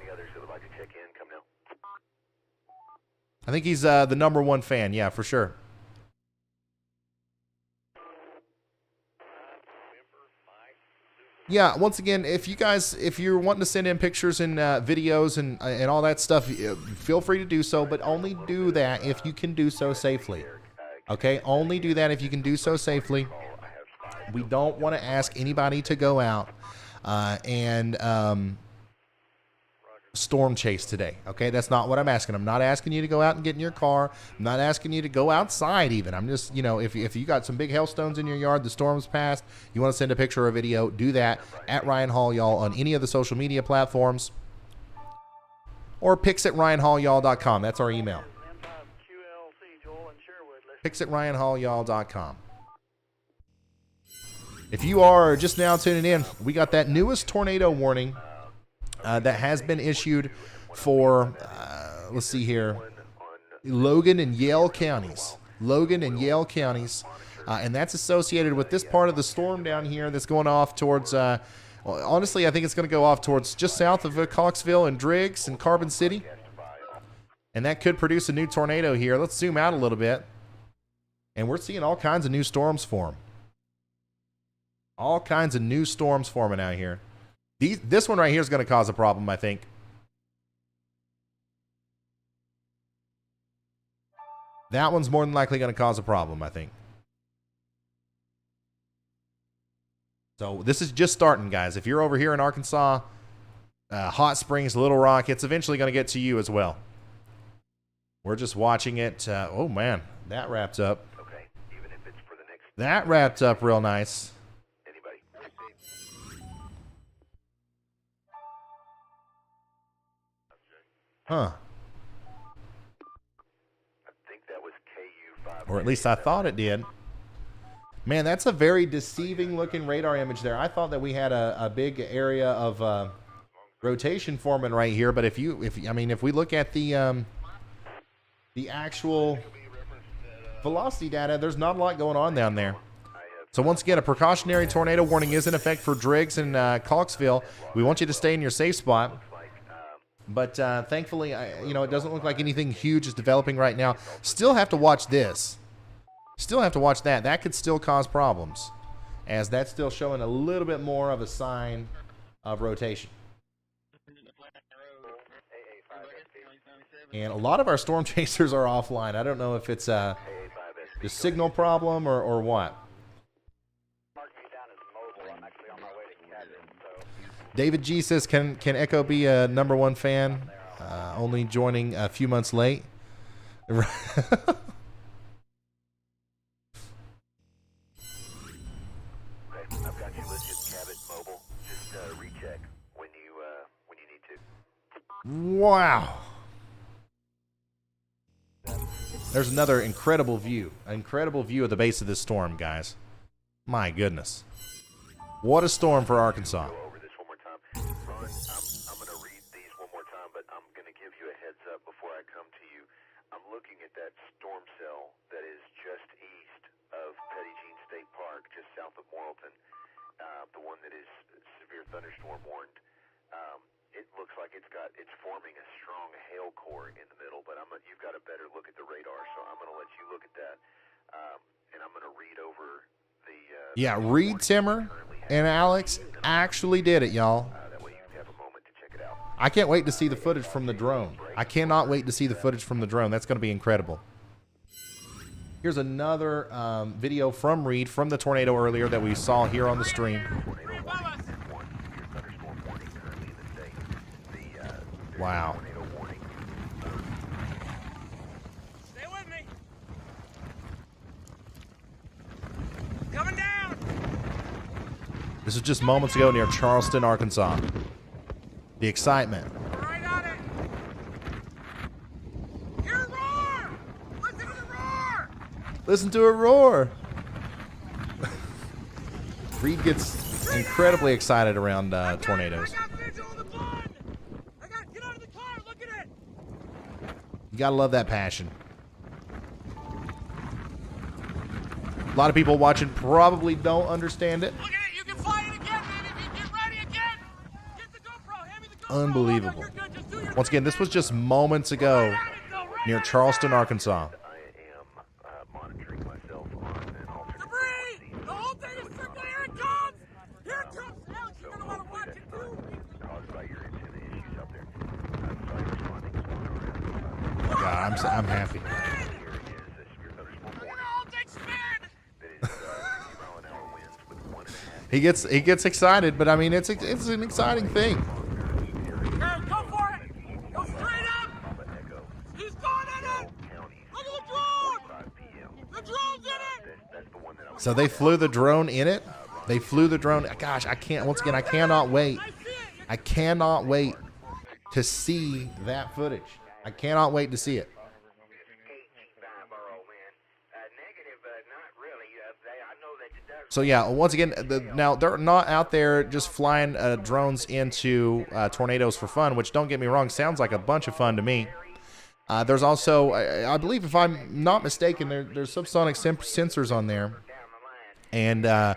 I think he's the #1 fan. Yeah, for sure. Yeah, once again, if you're wanting to send in pictures and videos and all that stuff, feel free to do so, but only do that if you can do so safely. Okay? Only do that if you can do so safely. We don't want to ask anybody to go out and storm chase today. Okay? That's not what I'm asking. I'm not asking you to go out and get in your car. I'm not asking you to go outside even. I'm just, if you got some big hailstones in your yard, the storm's passed, you want to send a picture or a video, do that at Ryan Hall Y'all on any of the social media platforms, or pics@ryanhallyall.com. That's our email. pics@ryanhallyall.com. If you are just now tuning in, we got that newest tornado warning that has been issued for, let's see here, Logan and Yale counties. And that's associated with this part of the storm down here that's going off towards, honestly, I think it's going to go off towards just south of Coxville and Driggs and Carbon City. And that could produce a new tornado here. Let's zoom out a little bit. And we're seeing all kinds of new storms form. All kinds of new storms forming out here. This one right here is going to cause a problem, I think. That one's more than likely going to cause a problem, I think. So this is just starting, guys. If you're over here in Arkansas, Hot Springs, Little Rock, it's eventually going to get to you as well. We're just watching it. Oh, man. That wrapped up. Okay. Even if it's for the next... That wrapped up real nice. Huh. I think that was KU5. Or at least I thought it did. Man, that's a very deceiving looking radar image there. I thought that we had a big area of rotation forming right here, but if we look at the actual velocity data, there's not a lot going on down there. So once again, a precautionary tornado warning is in effect for Driggs and Clarksville. We want you to stay in your safe spot. But thankfully, it doesn't look like anything huge is developing right now. Still have to watch this. Still have to watch that. That could still cause problems, as that's still showing a little bit more of a sign of rotation. And a lot of our storm chasers are offline. I don't know if it's the signal problem or what. David G says, can Echo be a #1 fan? Only joining a few months late. I've got you listed Cabot Mobile. Just recheck when you need to. Wow. There's another incredible view. An incredible view of the base of this storm, guys. My goodness. What a storm for Arkansas. Ron, I'm going to read these one more time, but I'm going to give you a heads up before I come to you. I'm looking at that storm cell that is just east of Petty Jean State Park, just south of Morrilton, the one that is severe thunderstorm warned. It looks like it's forming a strong hail core in the middle, but you've got a better look at the radar, so I'm going to let you look at that, and I'm going to read over the... Yeah, Reed, Timmer, and Alex actually did it, y'all. I can't wait to see the footage from the drone. I cannot wait to see the footage from the drone. That's going to be incredible. Here's another video from Reed from the tornado earlier that we saw here on the stream. Wow. Stay with me. Coming down. This is just moments ago near Charleston, Arkansas. The excitement. Right on it. Hear a roar. Listen to the roar. Listen to it roar. Reed gets incredibly excited around tornadoes. You gotta love that passion. A lot of people watching probably don't understand it. Look at it. You can fly it again, baby. Get ready again. Get the GoPro. Hand me the GoPro. Unbelievable. Once again, this was just moments ago near Charleston, Arkansas. Debris. The whole thing is circling. Here it comes. Here it comes. Alex, you're gonna want to watch it too. God, I'm happy. He gets excited, but I mean it's an exciting thing. Go for it. Go straight up. He's going in it. Look at the drone. The drone's in it. So they flew the drone in it. They flew the drone. Gosh, I cannot wait. I cannot wait to see that footage. I cannot wait to see it. So yeah, once again, now they're not out there just flying drones into tornadoes for fun, which, don't get me wrong, sounds like a bunch of fun to me. There's also, I believe, if I'm not mistaken, there's subsonic sensors on there, and they're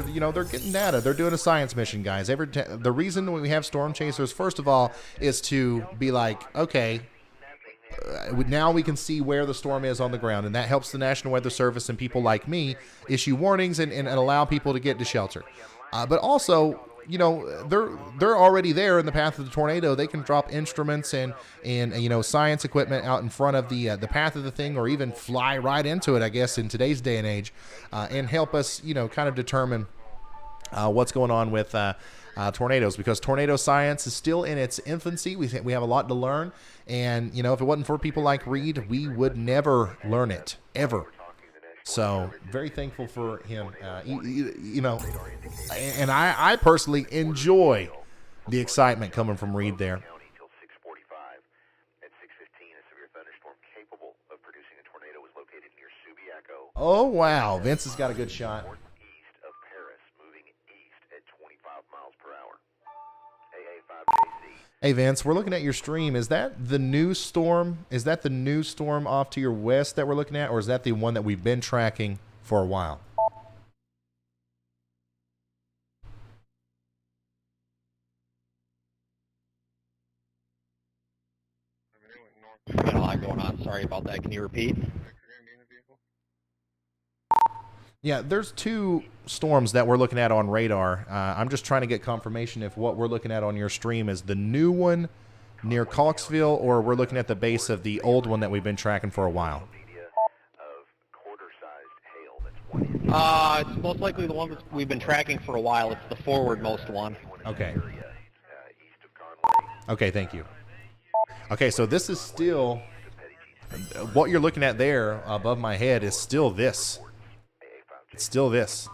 getting data. They're doing a science mission, guys. The reason we have storm chasers, first of all, is to be like, okay, now we can see where the storm is on the ground, and that helps the National Weather Service and people like me issue warnings and allow people to get to shelter. But also, they're already there in the path of the tornado. They can drop instruments and science equipment out in front of the path of the thing, or even fly right into it, I guess, in today's day and age, and help us kind of determine what's going on with tornadoes, because tornado science is still in its infancy. We have a lot to learn, and if it wasn't for people like Reed, we would never learn it ever. So very thankful for him, and I personally enjoy the excitement coming from Reed there. Oh, wow. Vince has got a good shot. East of Paris, moving east at 25 miles per hour. AA5JC. Hey, Vince, we're looking at your stream. Is that the new storm? Is that the new storm off to your west that we're looking at, or is that the one that we've been tracking for a while? Got a lot going on. Sorry about that. Can you repeat? Yeah, there's two storms that we're looking at on radar. I'm just trying to get confirmation if what we're looking at on your stream is the new one near Coxville, or we're looking at the base of the old one that we've been tracking for a while. It's most likely the one that we've been tracking for a while. It's the forwardmost one. Okay. Okay, thank you. Okay, so this is still, what you're looking at there above my head is still this. It's still this.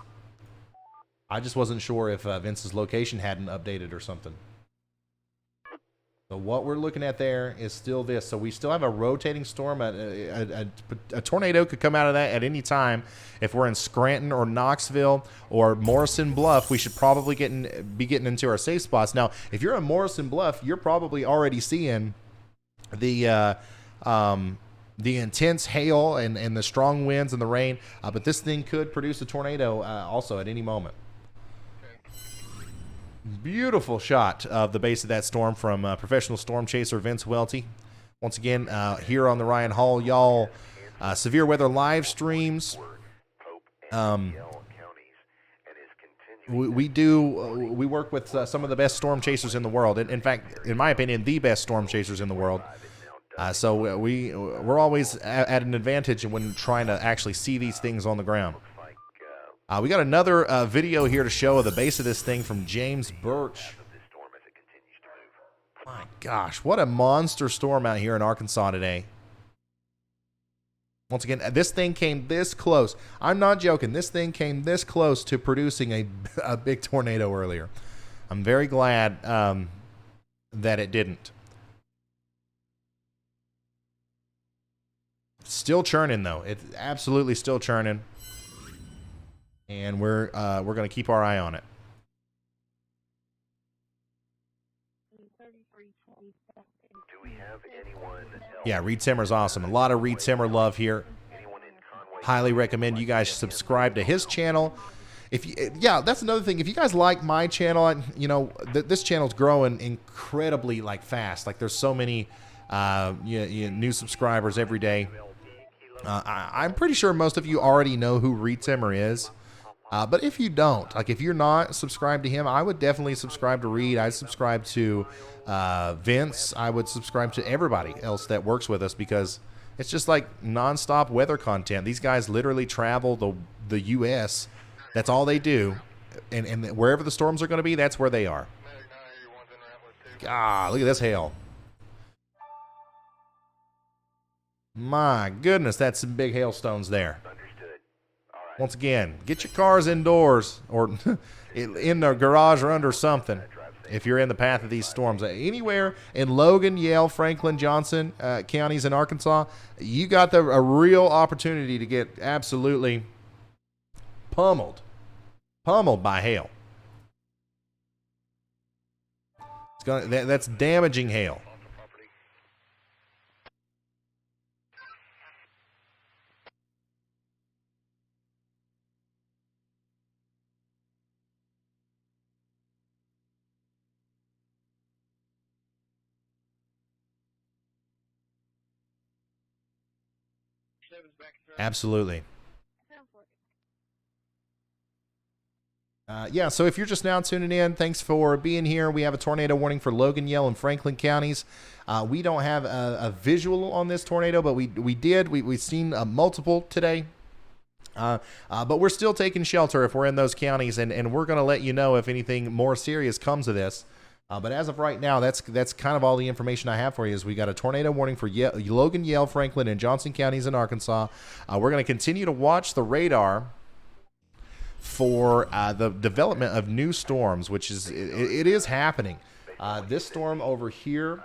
I just wasn't sure if Vince's location hadn't updated or something. So what we're looking at there is still this. So we still have a rotating storm. A tornado could come out of that at any time. If we're in Scranton or Knoxville or Morrison Bluff, we should probably be getting into our safe spots. Now, if you're in Morrison Bluff, you're probably already seeing the intense hail and the strong winds and the rain, but this thing could produce a tornado also at any moment. Beautiful shot of the base of that storm from professional storm chaser Vince Welty. Once again, here on the Ryan Hall, y'all, severe weather live streams. We work with some of the best storm chasers in the world. In fact, in my opinion, the best storm chasers in the world. So we're always at an advantage when trying to actually see these things on the ground. We got another video here to show of the base of this thing from James Birch. My gosh, what a monster storm out here in Arkansas today. Once again, this thing came this close. I'm not joking. This thing came this close to producing a big tornado earlier. I'm very glad that it didn't. Still churning, though. It's absolutely still churning. And we're going to keep our eye on it. Yeah, Reed Timmer's awesome. A lot of Reed Timmer love here. Highly recommend you guys subscribe to his channel. Yeah, that's another thing. If you guys like my channel, you know, this channel's growing incredibly fast. Like, there's so many new subscribers every day. I'm pretty sure most of you already know who Reed Timmer is. But if you don't, like if you're not subscribed to him, I would definitely subscribe to Reed. I'd subscribe to Vince. I would subscribe to everybody else that works with us, because it's just like nonstop weather content. These guys literally travel the U.S. That's all they do. And wherever the storms are going to be, that's where they are. God, look at this hail. My goodness, that's some big hailstones there. Once again, get your cars indoors or in the garage or under something if you're in the path of these storms. Anywhere in Logan, Yale, Franklin, Johnson counties in Arkansas, you got a real opportunity to get absolutely pummeled by hail. That's damaging hail. Absolutely. Yeah, so if you're just now tuning in, thanks for being here. We have a tornado warning for Logan, Yale, and Franklin counties. We don't have a visual on this tornado, but we've seen multiple today. But we're still taking shelter if we're in those counties, and we're going to let you know if anything more serious comes of this. But as of right now, that's kind of all the information I have for you. Is we got a tornado warning for Logan, Yale, Franklin, and Johnson counties in Arkansas. We're going to continue to watch the radar for the development of new storms, which is it is happening. This storm over here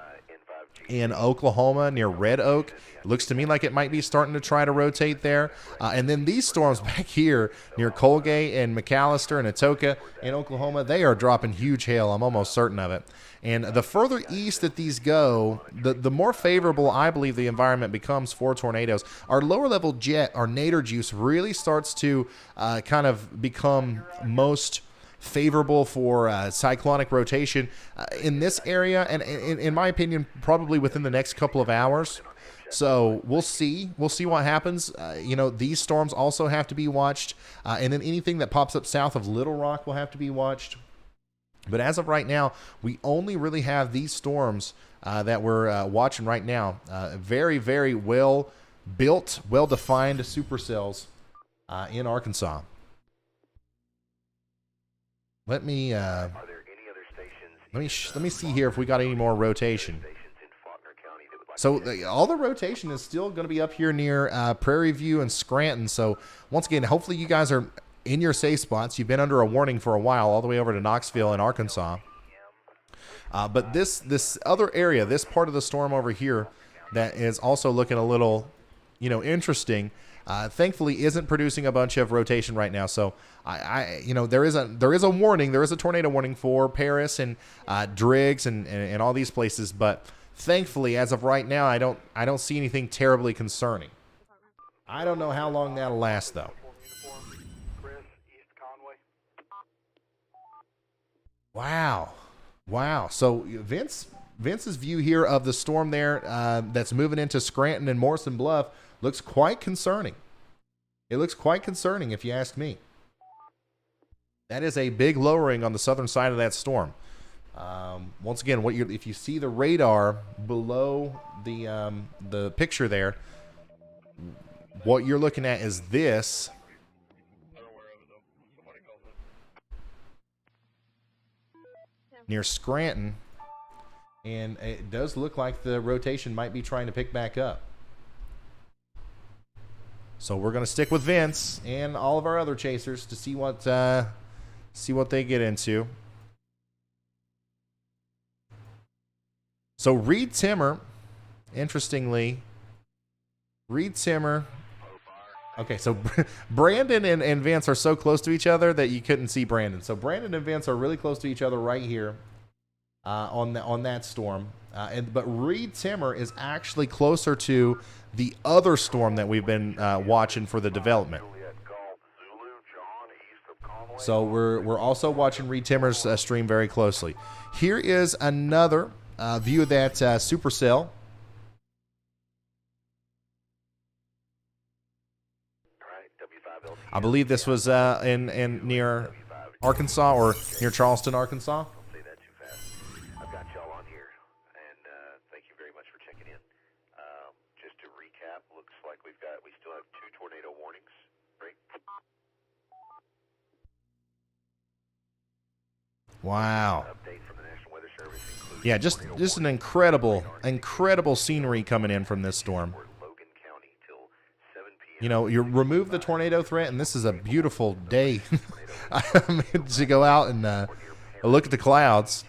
in Oklahoma near Red Oak. It looks to me like it might be starting to try to rotate there. And then these storms back here near Colgate and McAllister and Atoka in Oklahoma, they are dropping huge hail. I'm almost certain of it. And the further east that these go, the more favorable I believe the environment becomes for tornadoes. Our lower level jet, our nadir juice, really starts to kind of become most favorable for cyclonic rotation in this area, and in my opinion, probably within the next couple of hours. So we'll see what happens. These storms also have to be watched, and then anything that pops up south of Little Rock will have to be watched. But as of right now, we only really have these storms that we're watching right now. Very, very well built, well defined supercells in Arkansas. Let me see here if we got any more rotation. So all the rotation is still going to be up here near Prairie View and Scranton. So once again, hopefully you guys are in your safe spots. You've been under a warning for a while, all the way over to Knoxville in Arkansas. But this other area, this part of the storm over here, that is also looking a little, interesting. Thankfully, isn't producing a bunch of rotation right now. So there is a warning. There is a tornado warning for Paris and Driggs and all these places. But thankfully, as of right now, I don't see anything terribly concerning. I don't know how long that'll last though. Wow. So Vince's view here of the storm there that's moving into Scranton and Morrison Bluff looks quite concerning. It looks quite concerning if you ask me. That is a big lowering on the southern side of that storm. Once again, if you see the radar below the picture there, what you're looking at is this. Near Scranton, and it does look like the rotation might be trying to pick back up. So we're going to stick with Vince and all of our other chasers to see what they get into. So Reed Timmer, interestingly, okay, so Brandon and Vince are so close to each other that you couldn't see Brandon. So Brandon and Vince are really close to each other right here on that storm. But Reed Timmer is actually closer to the other storm that we've been watching for the development. So we're also watching Reed Timmer's stream very closely. Here is another view of that supercell. I believe this was in near Arkansas or near Charleston, Arkansas. I've got y'all on here, and thank you very much for checking in. Just to recap, looks like we still have 2 tornado warnings. Right? Wow. Yeah, just an incredible scenery coming in from this storm. You remove the tornado threat, and this is a beautiful day to go out and look at the clouds.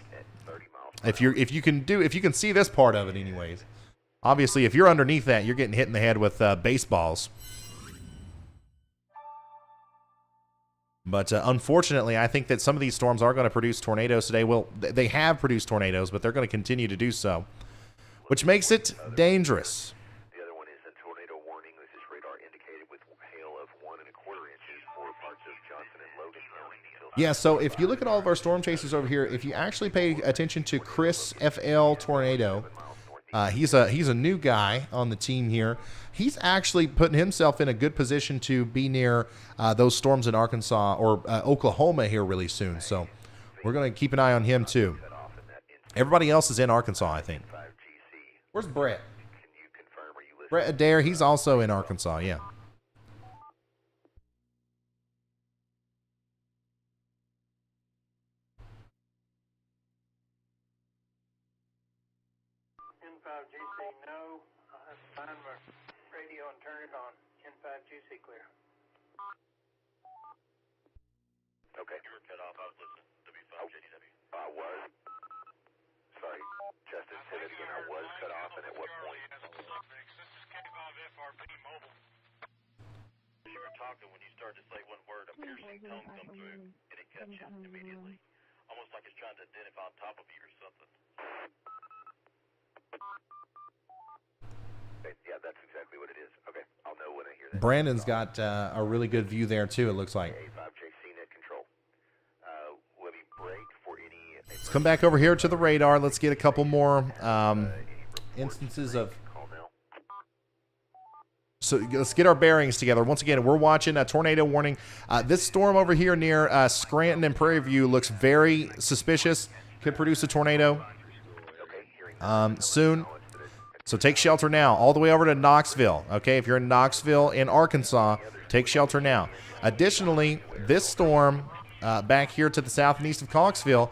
If you can see this part of it, anyways. Obviously, if you're underneath that, you're getting hit in the head with baseballs. But unfortunately, I think that some of these storms are going to produce tornadoes today. Well, they have produced tornadoes, but they're going to continue to do so, which makes it dangerous. Yeah, so if you look at all of our storm chasers over here, if you actually pay attention to Chris FL Tornado, he's a new guy on the team here. He's actually putting himself in a good position to be near those storms in Arkansas or Oklahoma here really soon. So we're going to keep an eye on him too. Everybody else is in Arkansas, I think. Where's Brett? Brett Adair, he's also in Arkansas, yeah. Radio and turn it on. N5GC clear. Okay. You were cut off. I was listening. W5JDW. I was. Sorry, Justin. that again. I was cut off, and at what point? You were talking when you started to say one word, a piercing tone come through, and it cuts you immediately. Almost like it's trying to identify on top of you or something. Okay, yeah, that's exactly what it is. Okay, I'll know when I hear that. Brandon's got a really good view there, too, it looks like. A5JC net control. Let me break for any... Let's come back over here to the radar. Let's get a couple more instances of... So let's get our bearings together. Once again, we're watching a tornado warning. This storm over here near Scranton and Prairie View looks very suspicious. Could produce a tornado soon. So take shelter now. All the way over to Knoxville. Okay, if you're in Knoxville in Arkansas, take shelter now. Additionally, this storm back here to the south and east of Coxville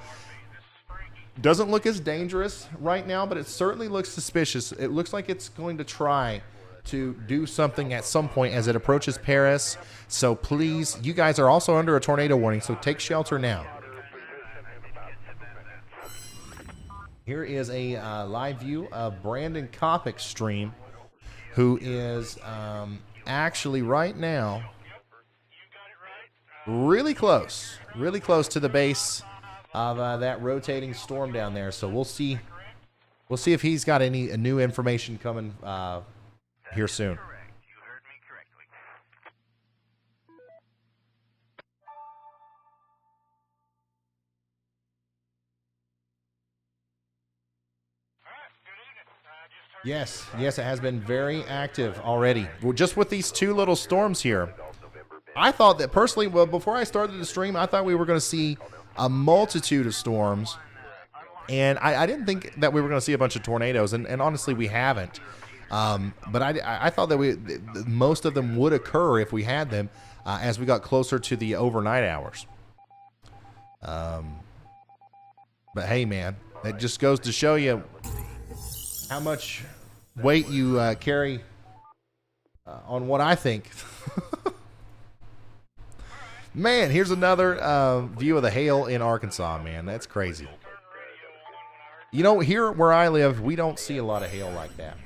doesn't look as dangerous right now, but it certainly looks suspicious. It looks like it's going to try to do something at some point as it approaches Paris. So please, you guys are also under a tornado warning, so take shelter now. Here is a live view of Brandon Kopic's stream, who is actually right now really close to the base of that rotating storm down there. So we'll see if he's got any new information coming here soon. Yes, it has been very active already. Just with these two little storms here. I thought that personally, well, before I started the stream, I thought we were going to see a multitude of storms. And I didn't think that we were going to see a bunch of tornadoes, and honestly, we haven't. But I thought that most of them would occur if we had them as we got closer to the overnight hours. But hey, man, it just goes to show you how much weight you carry on what I think. Man, here's another view of the hail in Arkansas, man. That's crazy. You know, here where I live, we don't see a lot of hail like that.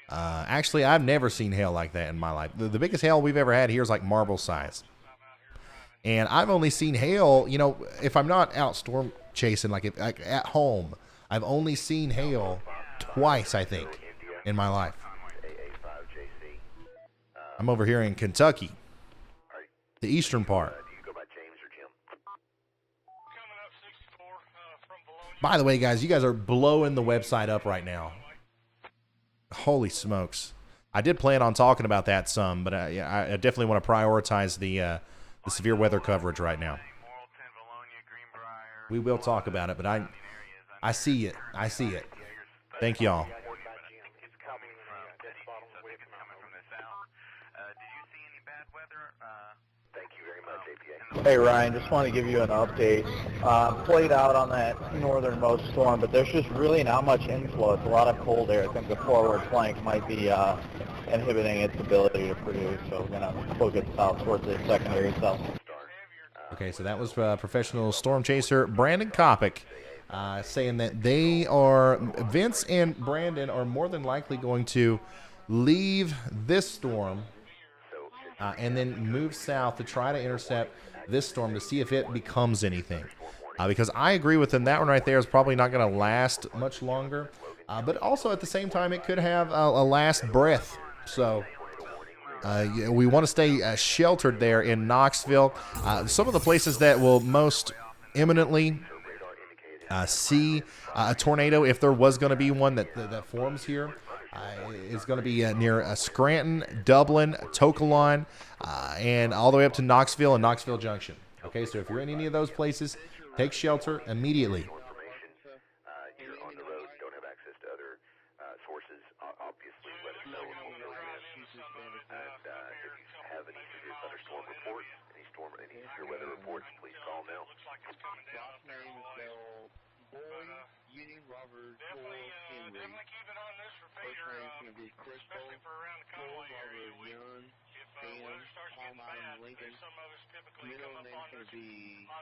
Actually, I've never seen hail like that in my life. The biggest hail we've ever had here is like marble size. And I've only seen hail, you know, if I'm not out storm chasing, like at home, I've only seen hail twice, I think, in my life. I'm over here in Kentucky, the eastern part. By the way, guys, you guys are blowing the website up right now. Holy smokes. I did plan on talking about that some, but I definitely want to prioritize the severe weather coverage right now. We will talk about it, but I see it. I see it. Thank y'all. Hey Ryan, just want to give you an update. Played out on that northernmost storm, but there's just really not much inflow. It's a lot of cold air. I think the forward flank might be inhibiting its ability to produce, so we're going to focus south towards the secondary cell. Okay, so that was professional storm chaser Brandon Kopic saying that Vince and Brandon are more than likely going to leave this storm and then move south to try to intercept this storm to see if it becomes anything. Because I agree with them, that one right there is probably not going to last much longer. But also at the same time, it could have a last breath. So we want to stay sheltered there in Knoxville. Some of the places that will most imminently see a tornado, if there was going to be one that forms here, is going to be near Scranton, Dublin, Tokelon, and all the way up to Knoxville and Knoxville Junction. Okay, so if you're in any of those places, take shelter immediately. You're on the road, don't have access to other sources, obviously let us know. And if you have any severe thunderstorm reports, any severe weather reports, please call now. Union Robert, definitely keep it on this for Peter, especially for around the Conway area. If weather starts getting bad, some of us typically come up on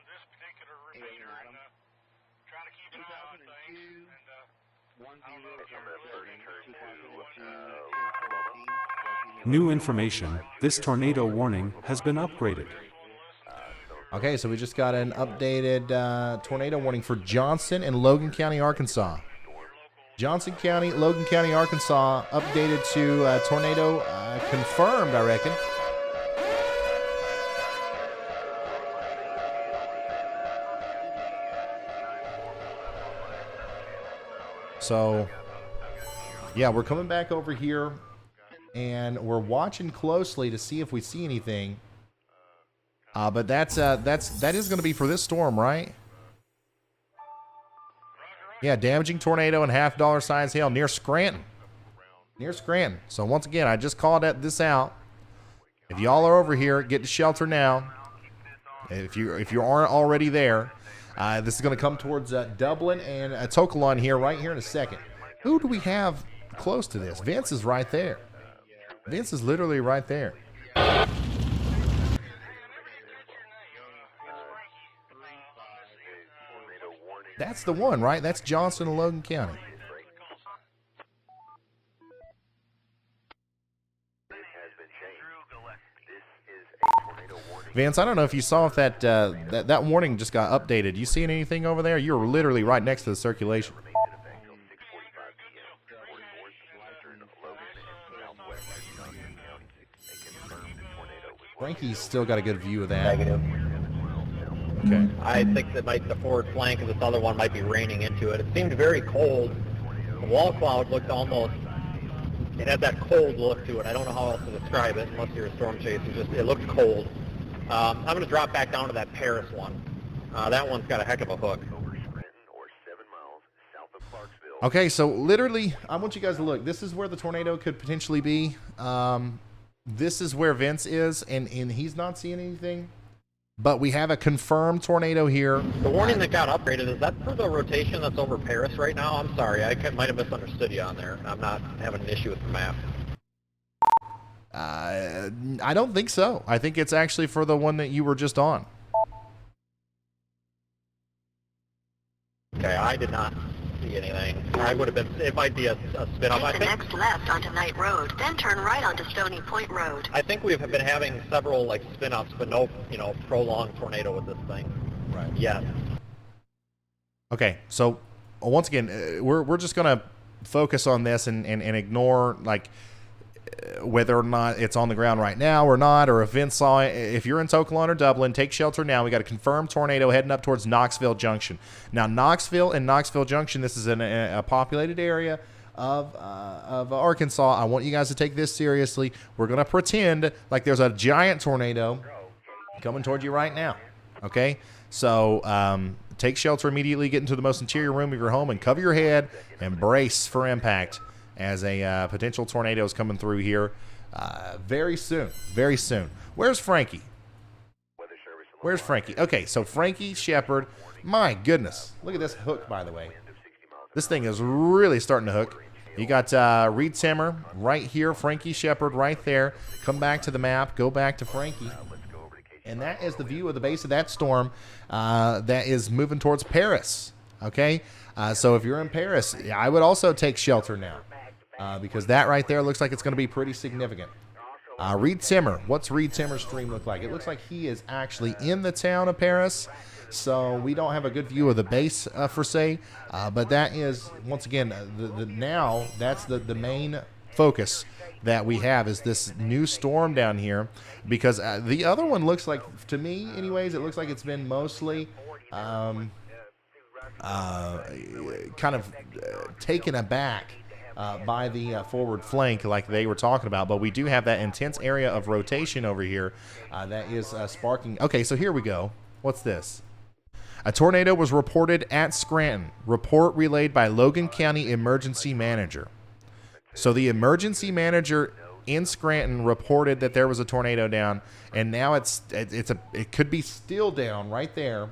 this particular repeater and New information, this tornado warning has been upgraded. Okay, so we just got an updated tornado warning for Johnson and Logan County, Arkansas. Johnson County, Logan County, Arkansas, updated to tornado confirmed, I reckon. So, yeah, we're coming back over here, and we're watching closely to see if we see anything. But that is going to be for this storm, right? Yeah, damaging tornado and $half size hail near Scranton. Near Scranton. So once again, I just called this out. If y'all are over here, get to shelter now. If you aren't already there, this is going to come towards Dublin and Tokelon here, right here in a second. Who do we have close to this? Vince is right there. Vince is literally right there. That's the one, right? That's Johnson and Logan County. Vance, I don't know if you saw if that warning just got updated. You seeing anything over there? You're literally right next to the circulation. Frankie's still got a good view of that. Negative. Okay. I think that the forward flank of this other one might be raining into it. It seemed very cold. The wall cloud looked almost, it had that cold look to it. I don't know how else to describe it unless you're a storm chaser. It looked cold. I'm going to drop back down to that Paris one. That one's got a heck of a hook. Okay, so literally, I want you guys to look. This is where the tornado could potentially be. This is where Vince is, and he's not seeing anything. But we have a confirmed tornado here. The warning that got upgraded, is that for the rotation that's over Paris right now? I'm sorry, I might have misunderstood you on there. I'm not having an issue with the map. I don't think so. I think it's actually for the one that you were just on. Okay, I did not see anything. I would have been, it might be a spin-off. Take the next left onto Knight Road, then turn right onto Stony Point Road. I think we have been having several like spin-offs, but no, prolonged tornado with this thing. Right. Yeah. Okay, so once again, we're just gonna focus on this and ignore like whether or not it's on the ground right now or not, or if Vince saw it. If you're in Tokelon or Dublin, take shelter now. We got a confirmed tornado heading up towards Knoxville Junction. Now, Knoxville and Knoxville Junction, this is a populated area of Arkansas. I want you guys to take this seriously. We're going to pretend like there's a giant tornado coming toward you right now, okay? So take shelter immediately, get into the most interior room of your home, and cover your head and brace for impact as a potential tornado is coming through here very soon. Very soon. Where's Frankie? Where's Frankie? Okay, so Frankie Shepard, my goodness. Look at this hook, by the way. This thing is really starting to hook. You got Reed Timmer right here, Frankie Shepard right there. Come back to the map, go back to Frankie. And that is the view of the base of that storm that is moving towards Paris. Okay? So if you're in Paris, I would also take shelter now. Because that right there looks like it's going to be pretty significant. Reed Timmer. What's Reed Timmer's stream look like? It looks like he is actually in the town of Paris. So we don't have a good view of the base per se. But that is, once again, now that's the main focus that we have is this new storm down here. Because the other one looks like, to me anyways, it looks like it's been mostly kind of taken aback by the forward flank like they were talking about. But we do have that intense area of rotation over here that is sparking. Okay, so here we go. What's this? A tornado was reported at Scranton. Report relayed by Logan County Emergency Manager. So the emergency manager in Scranton reported that there was a tornado down, and now it could be still down right there,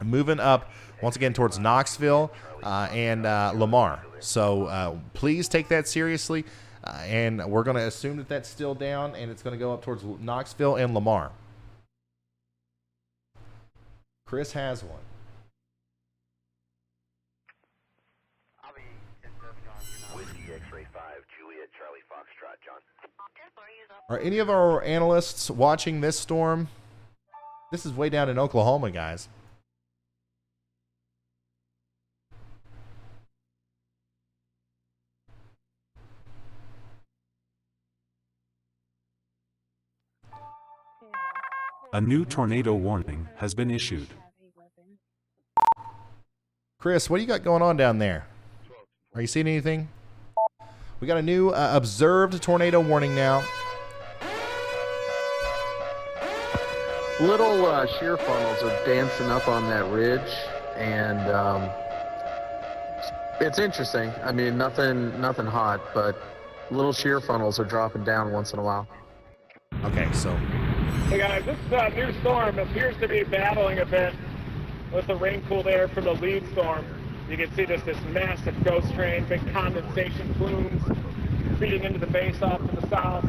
moving up once again towards Knoxville and Lamar. So please take that seriously, and we're going to assume that that's still down, and it's going to go up towards Knoxville and Lamar. Chris has one. Are any of our analysts watching this storm? This is way down in Oklahoma, guys. A new tornado warning has been issued. Chris, what do you got going on down there? Are you seeing anything? We got a new observed tornado warning now. Little shear funnels are dancing up on that ridge, and it's interesting. I mean, nothing hot, but little shear funnels are dropping down once in a while. Okay, so Hey guys, this new storm appears to be battling a bit with the rain-cooled air from the lead storm. You can see this massive ghost train, big condensation plumes feeding into the base off to the south.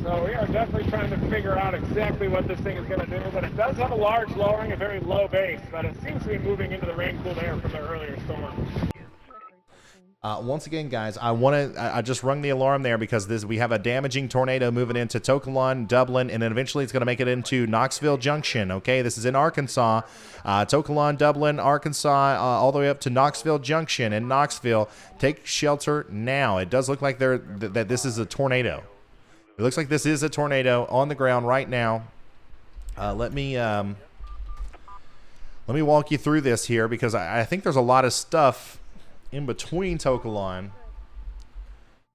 So we are definitely trying to figure out exactly what this thing is going to do, but it does have a large lowering, a very low base, but it seems to be moving into the rain-cooled air from the earlier storm. Once again, guys, I just rung the alarm there because we have a damaging tornado moving into Tokelon, Dublin, and then eventually it's going to make it into Knoxville Junction. Okay, this is in Arkansas, Tokelon, Dublin, Arkansas, all the way up to Knoxville Junction in Knoxville. Take shelter now. It does look like that this is a tornado. It looks like this is a tornado on the ground right now. Let me walk you through this here because I think there's a lot of stuff in between Tokelon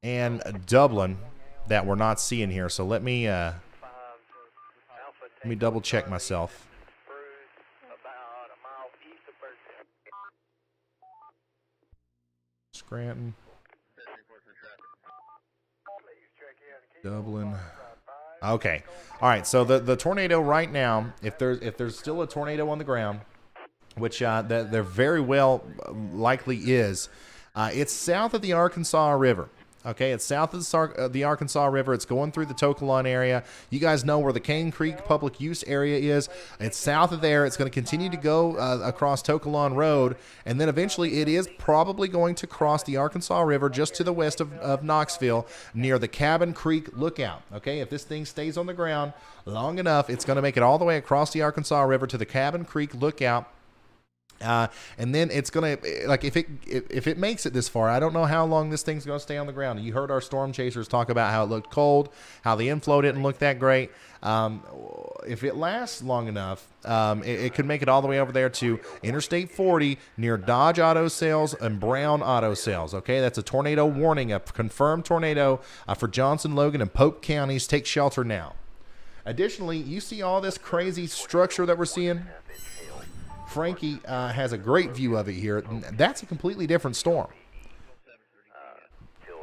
and Dublin that we're not seeing here. So let me double check myself. Scranton, Dublin. Okay. All right. So the tornado right now, if there's still a tornado on the ground, which there very well likely is, it's south of the Arkansas River. Okay, it's south of the Arkansas River. It's going through the Tokelon area. You guys know where the Cane Creek public use area is. It's south of there. It's going to continue to go across Tokelon Road, and then eventually it is probably going to cross the Arkansas River just to the west of Knoxville near the Cabin Creek Lookout. Okay, if this thing stays on the ground long enough, it's going to make it all the way across the Arkansas River to the Cabin Creek Lookout. And then it's gonna, like, if it makes it this far, I don't know how long this thing's gonna stay on the ground. You heard our storm chasers talk about how it looked cold, how the inflow didn't look that great. If it lasts long enough, it could make it all the way over there to Interstate 40 near Dodge Auto Sales and Brown Auto Sales. Okay, that's a tornado warning, a confirmed tornado for Johnson, Logan, and Pope counties. Take shelter now. Additionally, you see all this crazy structure that we're seeing? Frankie has a great view of it here. That's a completely different storm.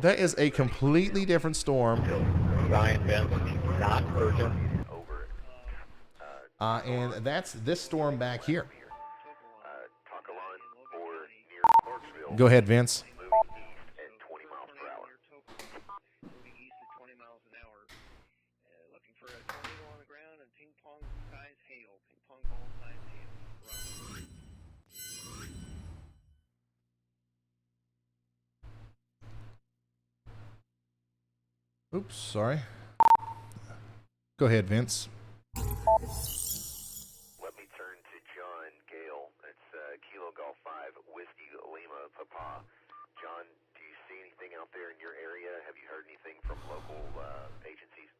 That is a completely different storm. Ryan Benz, not urgent. And that's this storm back here. Go ahead, Vince. Oops, sorry. Go ahead, Vince. Let me turn to John Gale. It's Kilo Golf 5, Whiskey Lima Papa. John, do you see anything out there in your area? Have you heard anything from local agencies?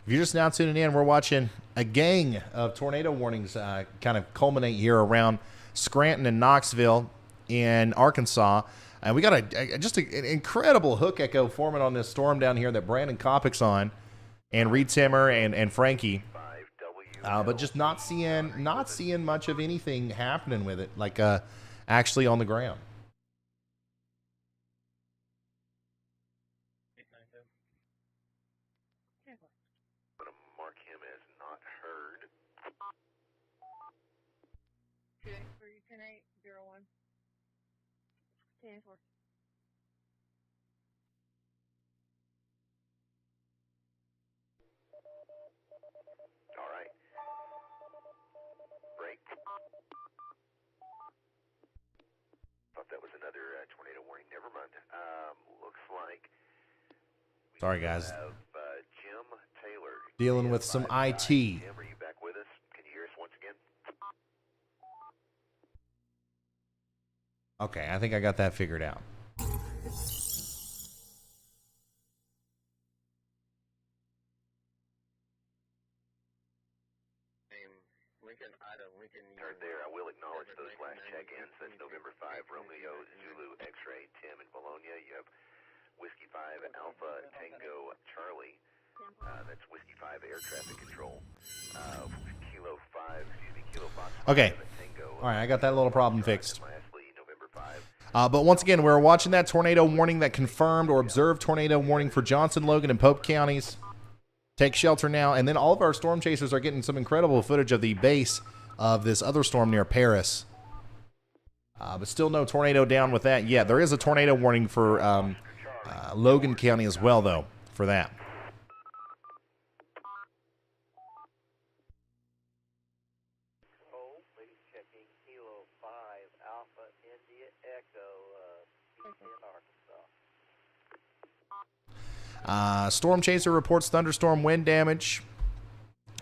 If you're just now tuning in, we're watching a gang of tornado warnings kind of culminate here around Scranton and Knoxville in Arkansas. And we got just an incredible hook echo forming on this storm down here that Brandon Kopic's on, and Reed Timmer and Frankie. But just not seeing much of anything happening with it, like actually on the ground. I'm going to mark him as not heard. 10-8-01. 10-4. All right. Break. Sorry, guys. Dealing with some IT. Jim, are you back with us? Can you hear us once again? Okay, I think I got that figured out. Start there. I will acknowledge those last check-ins. That's November 5, Romeo, Zulu, X-Ray, Tim in Bologna. You have Whiskey 5, Alpha, Tango, Charlie. That's Whiskey 5, Air Traffic Control. Kilo 5, Kilo Fox 5, Okay. Tango. All right, I got that little problem fixed. But once again, we're watching that tornado warning, that confirmed or observed tornado warning for Johnson, Logan, and Pope counties. Take shelter now. And then all of our storm chasers are getting some incredible footage of the base of this other storm near Paris. But still no tornado down with that yet. There is a tornado warning for Logan County as well, though, for that. Storm chaser reports thunderstorm wind damage.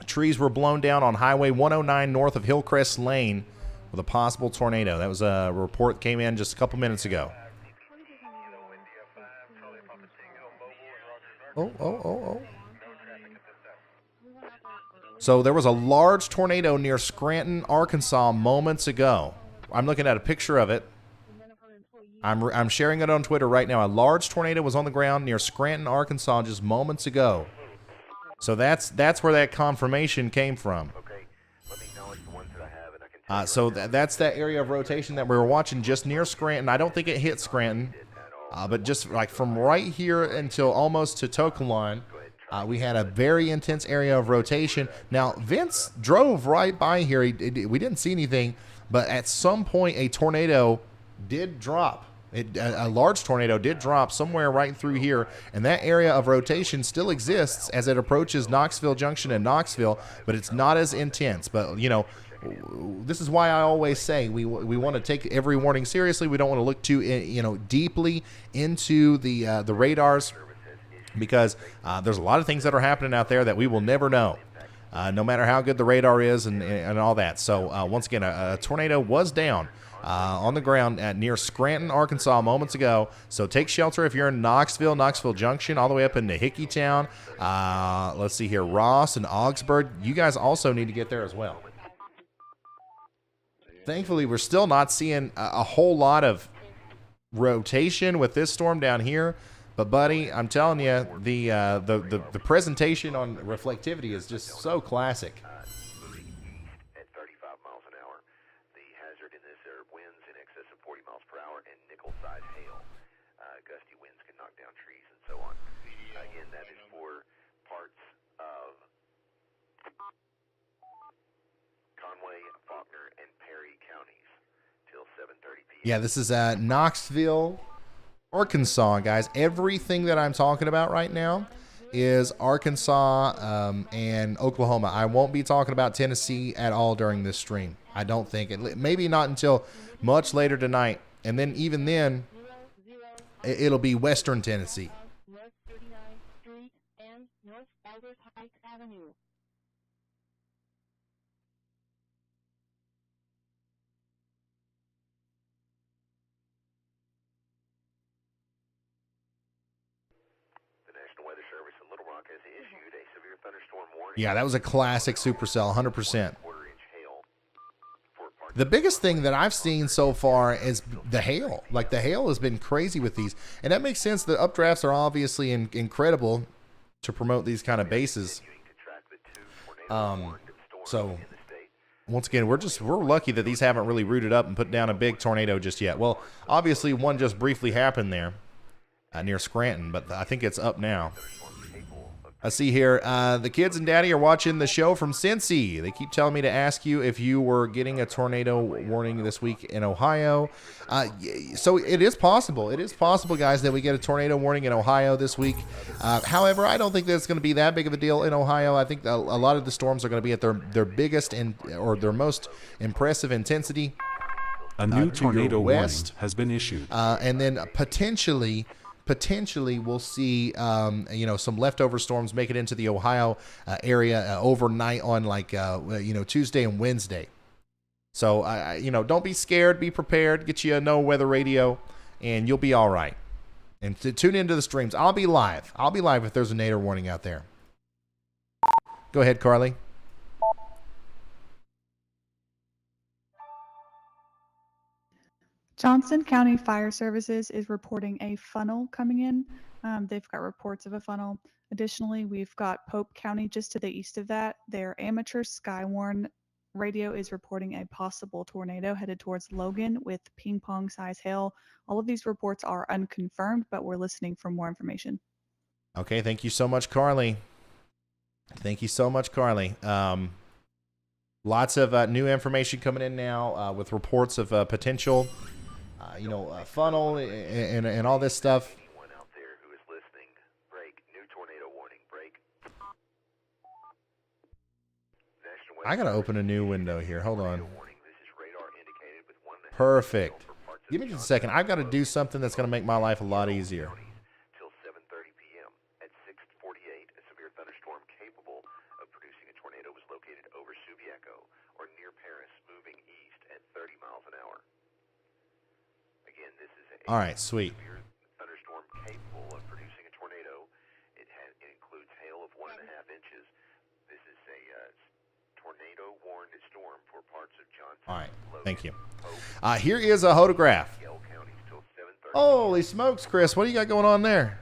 Trees were blown down on Highway 109 north of Hillcrest Lane with a possible tornado. That was a report that came in just a couple minutes ago. Oh. So there was a large tornado near Scranton, Arkansas moments ago. I'm looking at a picture of it. I'm sharing it on Twitter right now. A large tornado was on the ground near Scranton, Arkansas just moments ago. So that's where that confirmation came from. So that's that area of rotation that we were watching just near Scranton. I don't think it hit Scranton, but just like from right here until almost to Tokalon, we had a very intense area of rotation. Now, Vince drove right by here. We didn't see anything, but at some point a tornado did drop. A large tornado did drop somewhere right through here, and that area of rotation still exists as it approaches Knoxville Junction and Knoxville, but it's not as intense. But, you know, this is why I always say we want to take every warning seriously. We don't want to look too, deeply into the radars, because there's a lot of things that are happening out there that we will never know, no matter how good the radar is and all that. So, once again, a tornado was down on the ground near Scranton, Arkansas moments ago. So take shelter if you're in Knoxville Junction, all the way up into Hickeytown. Let's see here, Ross and Augsburg. You guys also need to get there as well. Thankfully, we're still not seeing a whole lot of rotation with this storm down here. But, buddy, I'm telling you, the presentation on reflectivity is just so classic. Yeah, this is Knoxville, Arkansas, guys. Everything that I'm talking about right now is Arkansas and Oklahoma. I won't be talking about Tennessee at all during this stream. I don't think. Maybe not until much later tonight. And then even then, it'll be Western Tennessee. North 39th Street and North Albert Heights Avenue. Yeah, that was a classic supercell, 100%. The biggest thing that I've seen so far is the hail. Like, the hail has been crazy with these. And that makes sense. The updrafts are obviously incredible to promote these kind of bases. So, once again, we're lucky that these haven't really rooted up and put down a big tornado just yet. Well, obviously, one just briefly happened there near Scranton, but I think it's up now. I see here, the kids and Daddy are watching the show from Cincy. They keep telling me to ask you if you were getting a tornado warning this week in Ohio. So it is possible. It is possible, guys, that we get a tornado warning in Ohio this week. However, I don't think that it's going to be that big of a deal in Ohio. I think a lot of the storms are going to be at their biggest or their most impressive intensity. A new tornado warning west has been issued. And then potentially potentially we'll see, some leftover storms make it into the Ohio area overnight on Tuesday and Wednesday. So, don't be scared. Be prepared. Get you a no weather radio, and you'll be all right. And to tune into the streams. I'll be live. If there's a tornado warning out there. Go ahead, Carly. Johnson County Fire Services is reporting a funnel coming in. They've got reports of a funnel. Additionally, we've got Pope County just to the east of that. Their amateur Skywarn radio is reporting a possible tornado headed towards Logan with ping pong size hail. All of these reports are unconfirmed, but we're listening for more information. Okay, thank you so much, Carly. Lots of new information coming in now with reports of potential, funnel and all this stuff. I got to open a new window here. Hold on. Perfect. Give me just a second. I've got to do something that's going to make my life a lot easier. All right, sweet. Thunderstorm capable of producing a tornado. It includes hail of 1.5 inches. This is a tornado-warned storm for parts of Johnson. All right, thank you. Here is a photograph. Holy smokes, Chris, what do you got going on there?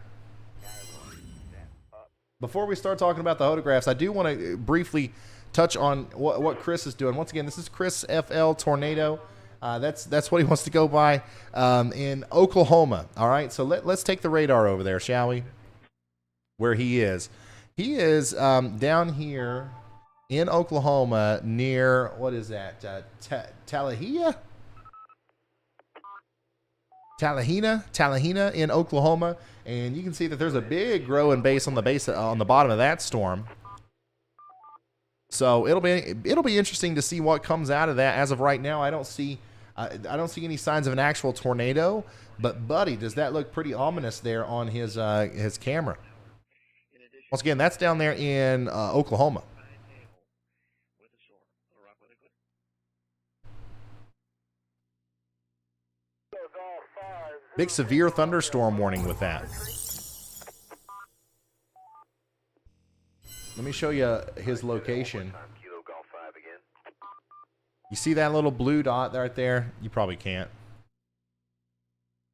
Before we start talking about the photographs, I do want to briefly touch on what Chris is doing. Once again, this is Chris FL Tornado. That's what he wants to go by in Oklahoma. All right, so let's take the radar over there, shall we? Where he is. He is down here in Oklahoma near, what is that? Tallahena in Oklahoma. And you can see that there's a big growing base on the bottom of that storm. So it'll be interesting to see what comes out of that. As of right now, I don't see any signs of an actual tornado, but buddy, does that look pretty ominous there on his camera? Once again, that's down there in Oklahoma. Big severe thunderstorm warning with that. Let me show you his location. You see that little blue dot right there? You probably can't.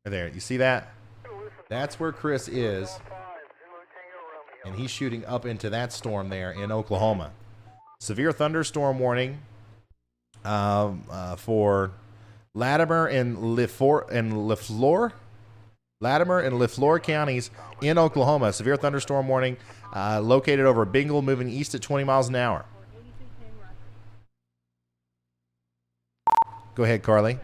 Right there. You see that? That's where Chris is. And he's shooting up into that storm there in Oklahoma. Severe thunderstorm warning for Latimer and Leflore counties in Oklahoma. Severe thunderstorm warning located over Bingle, moving east at 20 miles an hour. Go ahead, Carly.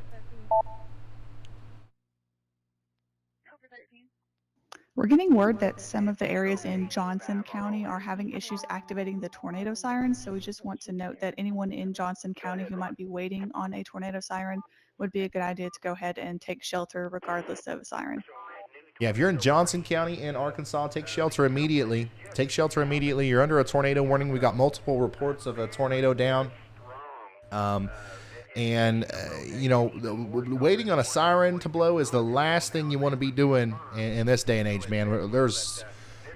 We're getting word that some of the areas in Johnson County are having issues activating the tornado sirens, so we just want to note that anyone in Johnson County who might be waiting on a tornado siren would be a good idea to go ahead and take shelter regardless of a siren. Yeah, if you're in Johnson County in Arkansas, take shelter immediately. Take shelter immediately. You're under a tornado warning. We got multiple reports of a tornado down. Waiting on a siren to blow is the last thing you want to be doing in this day and age, man. There's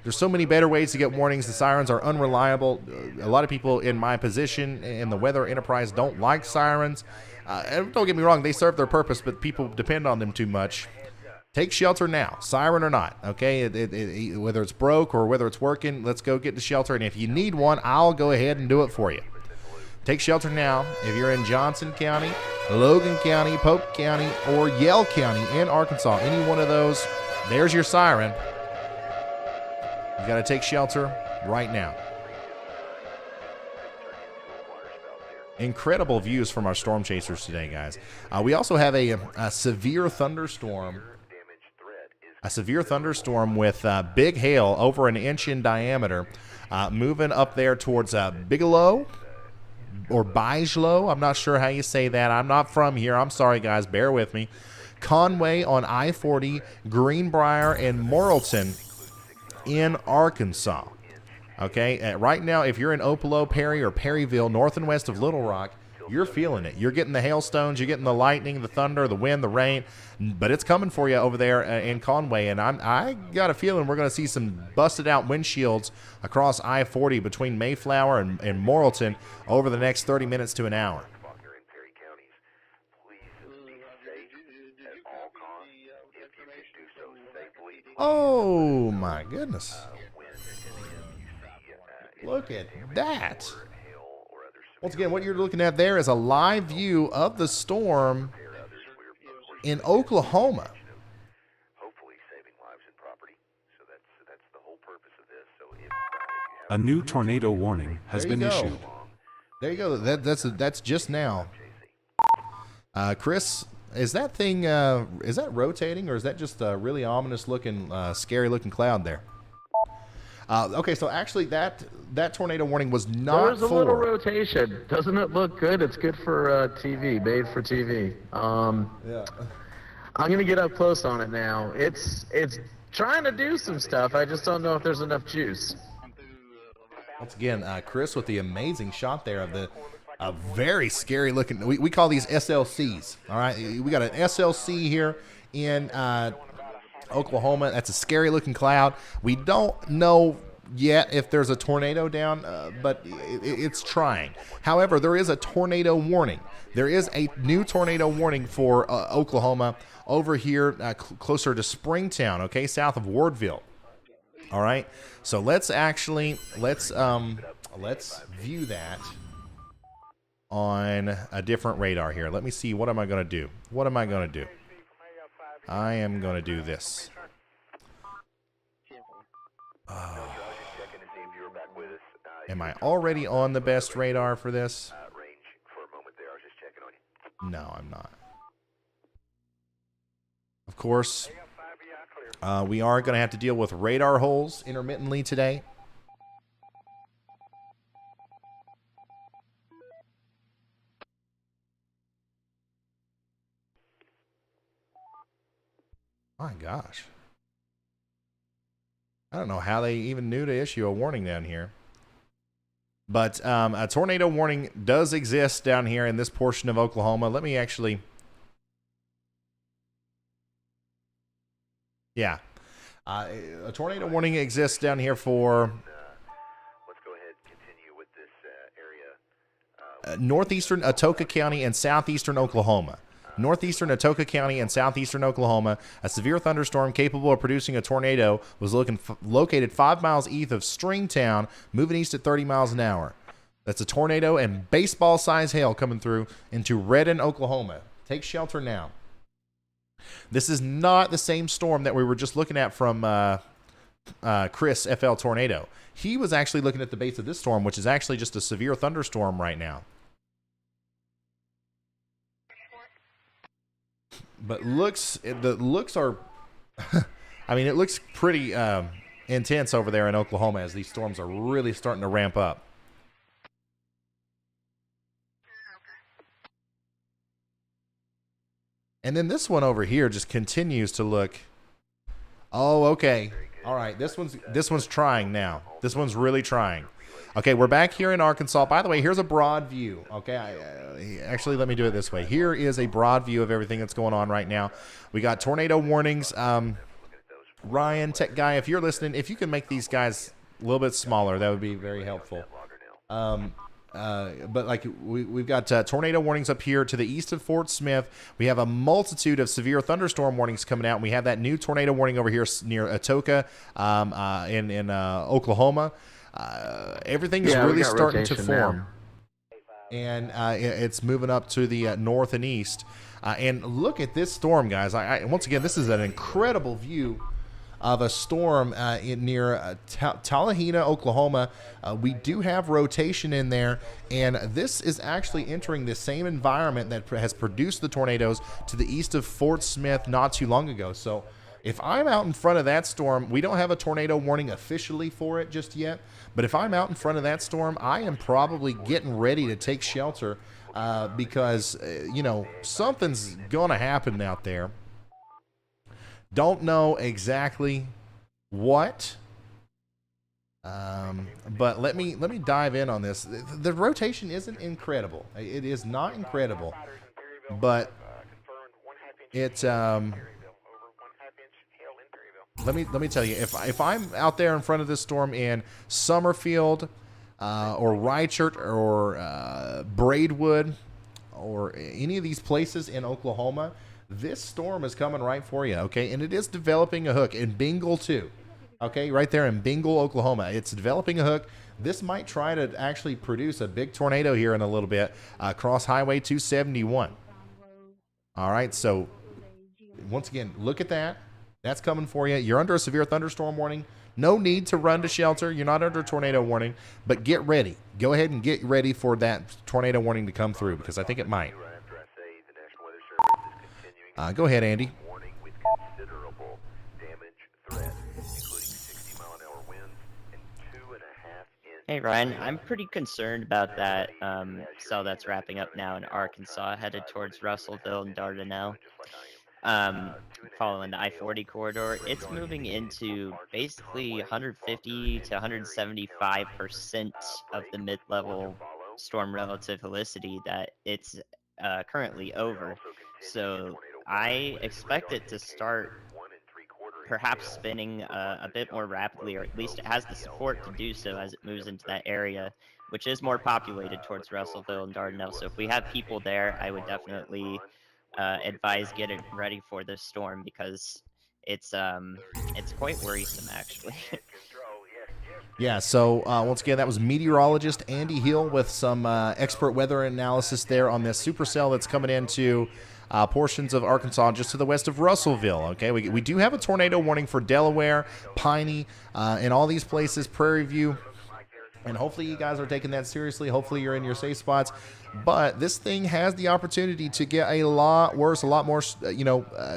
so many better ways to get warnings. The sirens are unreliable. A lot of people in my position in the weather enterprise don't like sirens. And don't get me wrong, they serve their purpose, but people depend on them too much. Take shelter now, siren or not, okay? Whether it's broke or whether it's working, let's go get the shelter. And if you need one, I'll go ahead and do it for you. Take shelter now if you're in Johnson County, Logan County, Pope County, or Yell County in Arkansas. Any one of those, there's your siren. You got to take shelter right now. Incredible views from our storm chasers today, guys. We also have a severe thunderstorm. A severe thunderstorm with big hail over an inch in diameter moving up there towards Bigelow or Bijlow. I'm not sure how you say that. I'm not from here. I'm sorry, guys. Bear with me. Conway on I-40, Greenbrier, and Morrilton in Arkansas. Okay, right now, if you're in Opelo, Perry, or Perryville, north and west of Little Rock, you're feeling it. You're getting the hailstones, you're getting the lightning, the thunder, the wind, the rain, but it's coming for you over there in Conway, and I got a feeling we're going to see some busted out windshields across I-40 between Mayflower and Morrilton over the next 30 minutes to an hour. Oh my goodness. Look at that. Once again, what you're looking at there is a live view of the storm in Oklahoma. A new tornado warning has been issued. There you go. That's just now. Chris, is that thing is that rotating, or is that just a really ominous looking, scary looking cloud there? Okay, so actually that tornado warning was not There's a little rotation. Doesn't it look good? It's good for TV, made for TV. Yeah. I'm gonna get up close on it now. It's trying to do some stuff. I just don't know if there's enough juice. Once again, Chris with the amazing shot there of a very scary looking. We call these SLCs. All right, we got an SLC here in Oklahoma. That's a scary looking cloud. We don't know yet if there's a tornado down, but it's trying. However, there is a tornado warning. There is a new tornado warning for Oklahoma over here closer to Springtown, okay, south of Wardville. All right, so let's view that on a different radar here. Let me see. What am I going to do? I am going to do this. Am I already on the best radar for this? No, I'm not. Of course, we are going to have to deal with radar holes intermittently today. My gosh. I don't know how they even knew to issue a warning down here. But a tornado warning does exist down here in this portion of Oklahoma. Let me actually... Yeah. A tornado warning exists down here for... Let's go ahead and continue with this area. Northeastern Atoka County and southeastern Oklahoma. Northeastern Atoka County and southeastern Oklahoma, a severe thunderstorm capable of producing a tornado was located 5 miles east of Stringtown, moving east at 30 miles an hour. That's a tornado and baseball-sized hail coming through into Redden, Oklahoma. Take shelter now. This is not the same storm that we were just looking at from Chris FL Tornado. He was actually looking at the base of this storm, which is actually just a severe thunderstorm right now. But the looks are, I mean, it looks pretty intense over there in Oklahoma as these storms are really starting to ramp up. And then this one over here just continues to look, oh, okay. All right, this one's trying now. This one's really trying. Okay, we're back here in Arkansas. By the way, here's a broad view. Okay, actually, let me do it this way. Here is a broad view of everything that's going on right now. We got tornado warnings. Ryan, tech guy, if you're listening, if you can make these guys a little bit smaller, that would be very helpful. But like we've got tornado warnings up here to the east of Fort Smith. We have a multitude of severe thunderstorm warnings coming out. And we have that new tornado warning over here near Atoka in Oklahoma. Everything is really starting to form, and it's moving up to the north and east. And look at this storm, guys. Once again, this is an incredible view of a storm near Tallahena, Oklahoma. We do have rotation in there, and this is actually entering the same environment that has produced the tornadoes to the east of Fort Smith not too long ago. So if I'm out in front of that storm, we don't have a tornado warning officially for it just yet, but if I'm out in front of that storm, I am probably getting ready to take shelter because, you know, something's going to happen out there. Don't know exactly what. But let me dive in on this. The rotation isn't incredible. It is not incredible, but it let me tell you, if I'm out there in front of this storm in Summerfield or Reichert or Braidwood or any of these places in Oklahoma, this storm is coming right for you, okay? And it is developing a hook in Bingle too. Okay, right there in Bingle, Oklahoma. It's developing a hook. This might try to actually produce a big tornado here in a little bit across Highway 271. All right, so once again, look at that. That's coming for you. You're under a severe thunderstorm warning. No need to run to shelter. You're not under a tornado warning, but get ready. Go ahead and get ready for that tornado warning to come through because I think it might. Go ahead, Andy. Hey Ryan, I'm pretty concerned about that cell that's wrapping up now in Arkansas, headed towards Russellville and Dardanelle. Following the I-40 corridor, it's moving into basically 150 to 175% of the mid-level storm relative helicity that it's currently over. So I expect it to start perhaps spinning a bit more rapidly, or at least it has the support to do so as it moves into that area, which is more populated towards Russellville and Dardanelle. So if we have people there, I would definitely advise getting ready for this storm because it's quite worrisome actually. Yeah, so once again, that was meteorologist Andy Hill with some expert weather analysis there on this supercell that's coming into portions of Arkansas just to the west of Russellville. Okay, we do have a tornado warning for Delaware, Piney, and all these places, Prairie View. And hopefully you guys are taking that seriously. Hopefully you're in your safe spots. But this thing has the opportunity to get a lot worse, a lot more,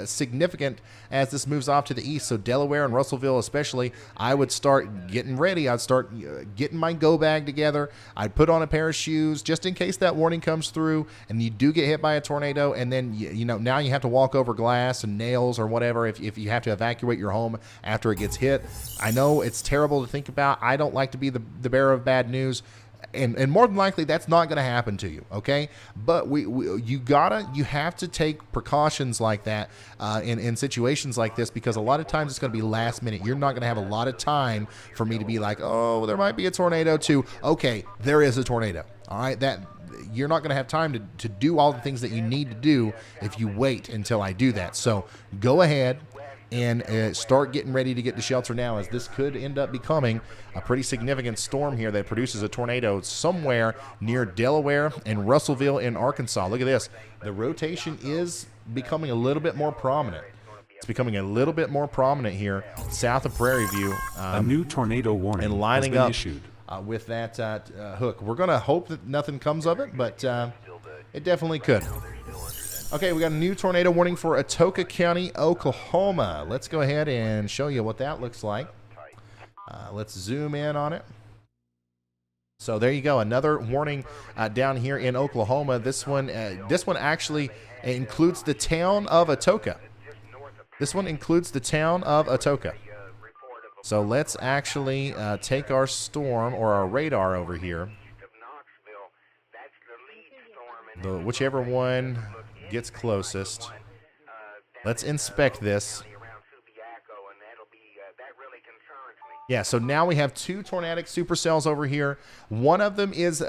significant as this moves off to the east. So Delaware and Russellville especially, I would start getting ready. I'd start getting my go bag together. I'd put on a pair of shoes just in case that warning comes through and you do get hit by a tornado. And then, now you have to walk over glass and nails or whatever if you have to evacuate your home after it gets hit. I know it's terrible to think about. I don't like to be the bearer of bad news. And more than likely, that's not going to happen to you, okay? But you have to take precautions like that in situations like this because a lot of times it's going to be last minute. You're not going to have a lot of time for me to be like, oh, there might be a tornado to, okay, there is a tornado, all right? That you're not going to have time to do all the things that you need to do if you wait until I do that. So go ahead and start getting ready to get to shelter now, as this could end up becoming a pretty significant storm here that produces a tornado somewhere near Delaware and Russellville in Arkansas. Look at this. The rotation is becoming a little bit more prominent. It's becoming a little bit more prominent here south of Prairie View. A new tornado warning and lining has been up issued. With that hook. We're going to hope that nothing comes of it, but it definitely could. Okay, we got a new tornado warning for Atoka County, Oklahoma. Let's go ahead and show you what that looks like. Let's zoom in on it. So there you go, another warning down here in Oklahoma. This one actually includes the town of Atoka. This one includes the town of Atoka. So let's actually take our storm or our radar over here. Whichever one gets closest. Let's inspect this. Yeah, so now we have two tornadic supercells over here. One of them is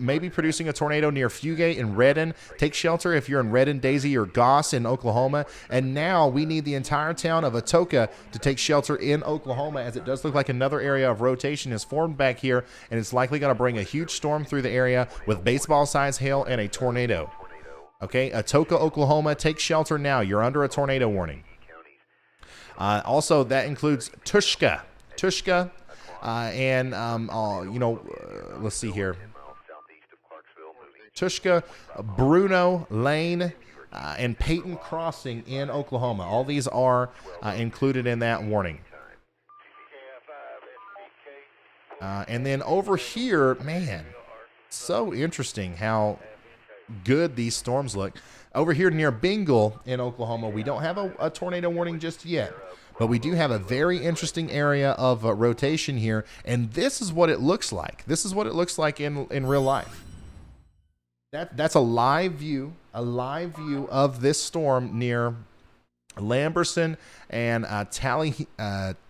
maybe producing a tornado near Fugate and Redden. Take shelter if you're in Redden, Daisy, or Goss in Oklahoma. And now we need the entire town of Atoka to take shelter in Oklahoma, as it does look like another area of rotation is formed back here, and it's likely going to bring a huge storm through the area with baseball-sized hail and a tornado. Okay, Atoka, Oklahoma, take shelter now. You're under a tornado warning. Also, that includes Tushka, and let's see here. Tushka, Bruno, Lane, and Peyton Crossing in Oklahoma. All these are included in that warning. And then over here, man, so interesting how good these storms look. Over here near Bingle in Oklahoma, we don't have a tornado warning just yet, but we do have a very interesting area of rotation here, and this is what it looks like. This is what it looks like in real life. That's a live view of this storm near Lamberson and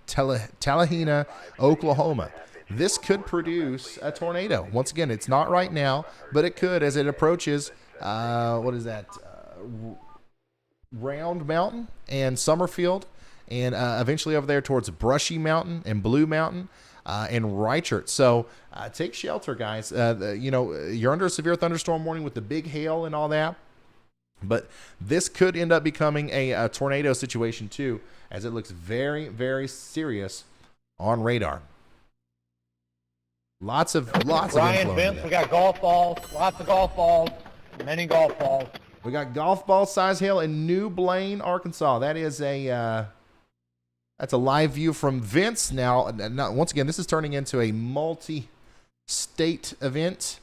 Tallahena, Oklahoma. This could produce a tornado. Once again, it's not right now, but it could as it approaches, what is that, Round Mountain and Summerfield, and eventually over there towards Brushy Mountain and Blue Mountain and Reichert. So take shelter, guys. You're under a severe thunderstorm warning with the big hail and all that, but this could end up becoming a tornado situation too, as it looks very, very serious on radar. Lots of Ryan, Vince, we got golf balls, lots of golf balls, many golf balls. We got golf ball size hail in New Blaine, Arkansas. That is that's a live view from Vince. Now, once again, this is turning into a multi-state event.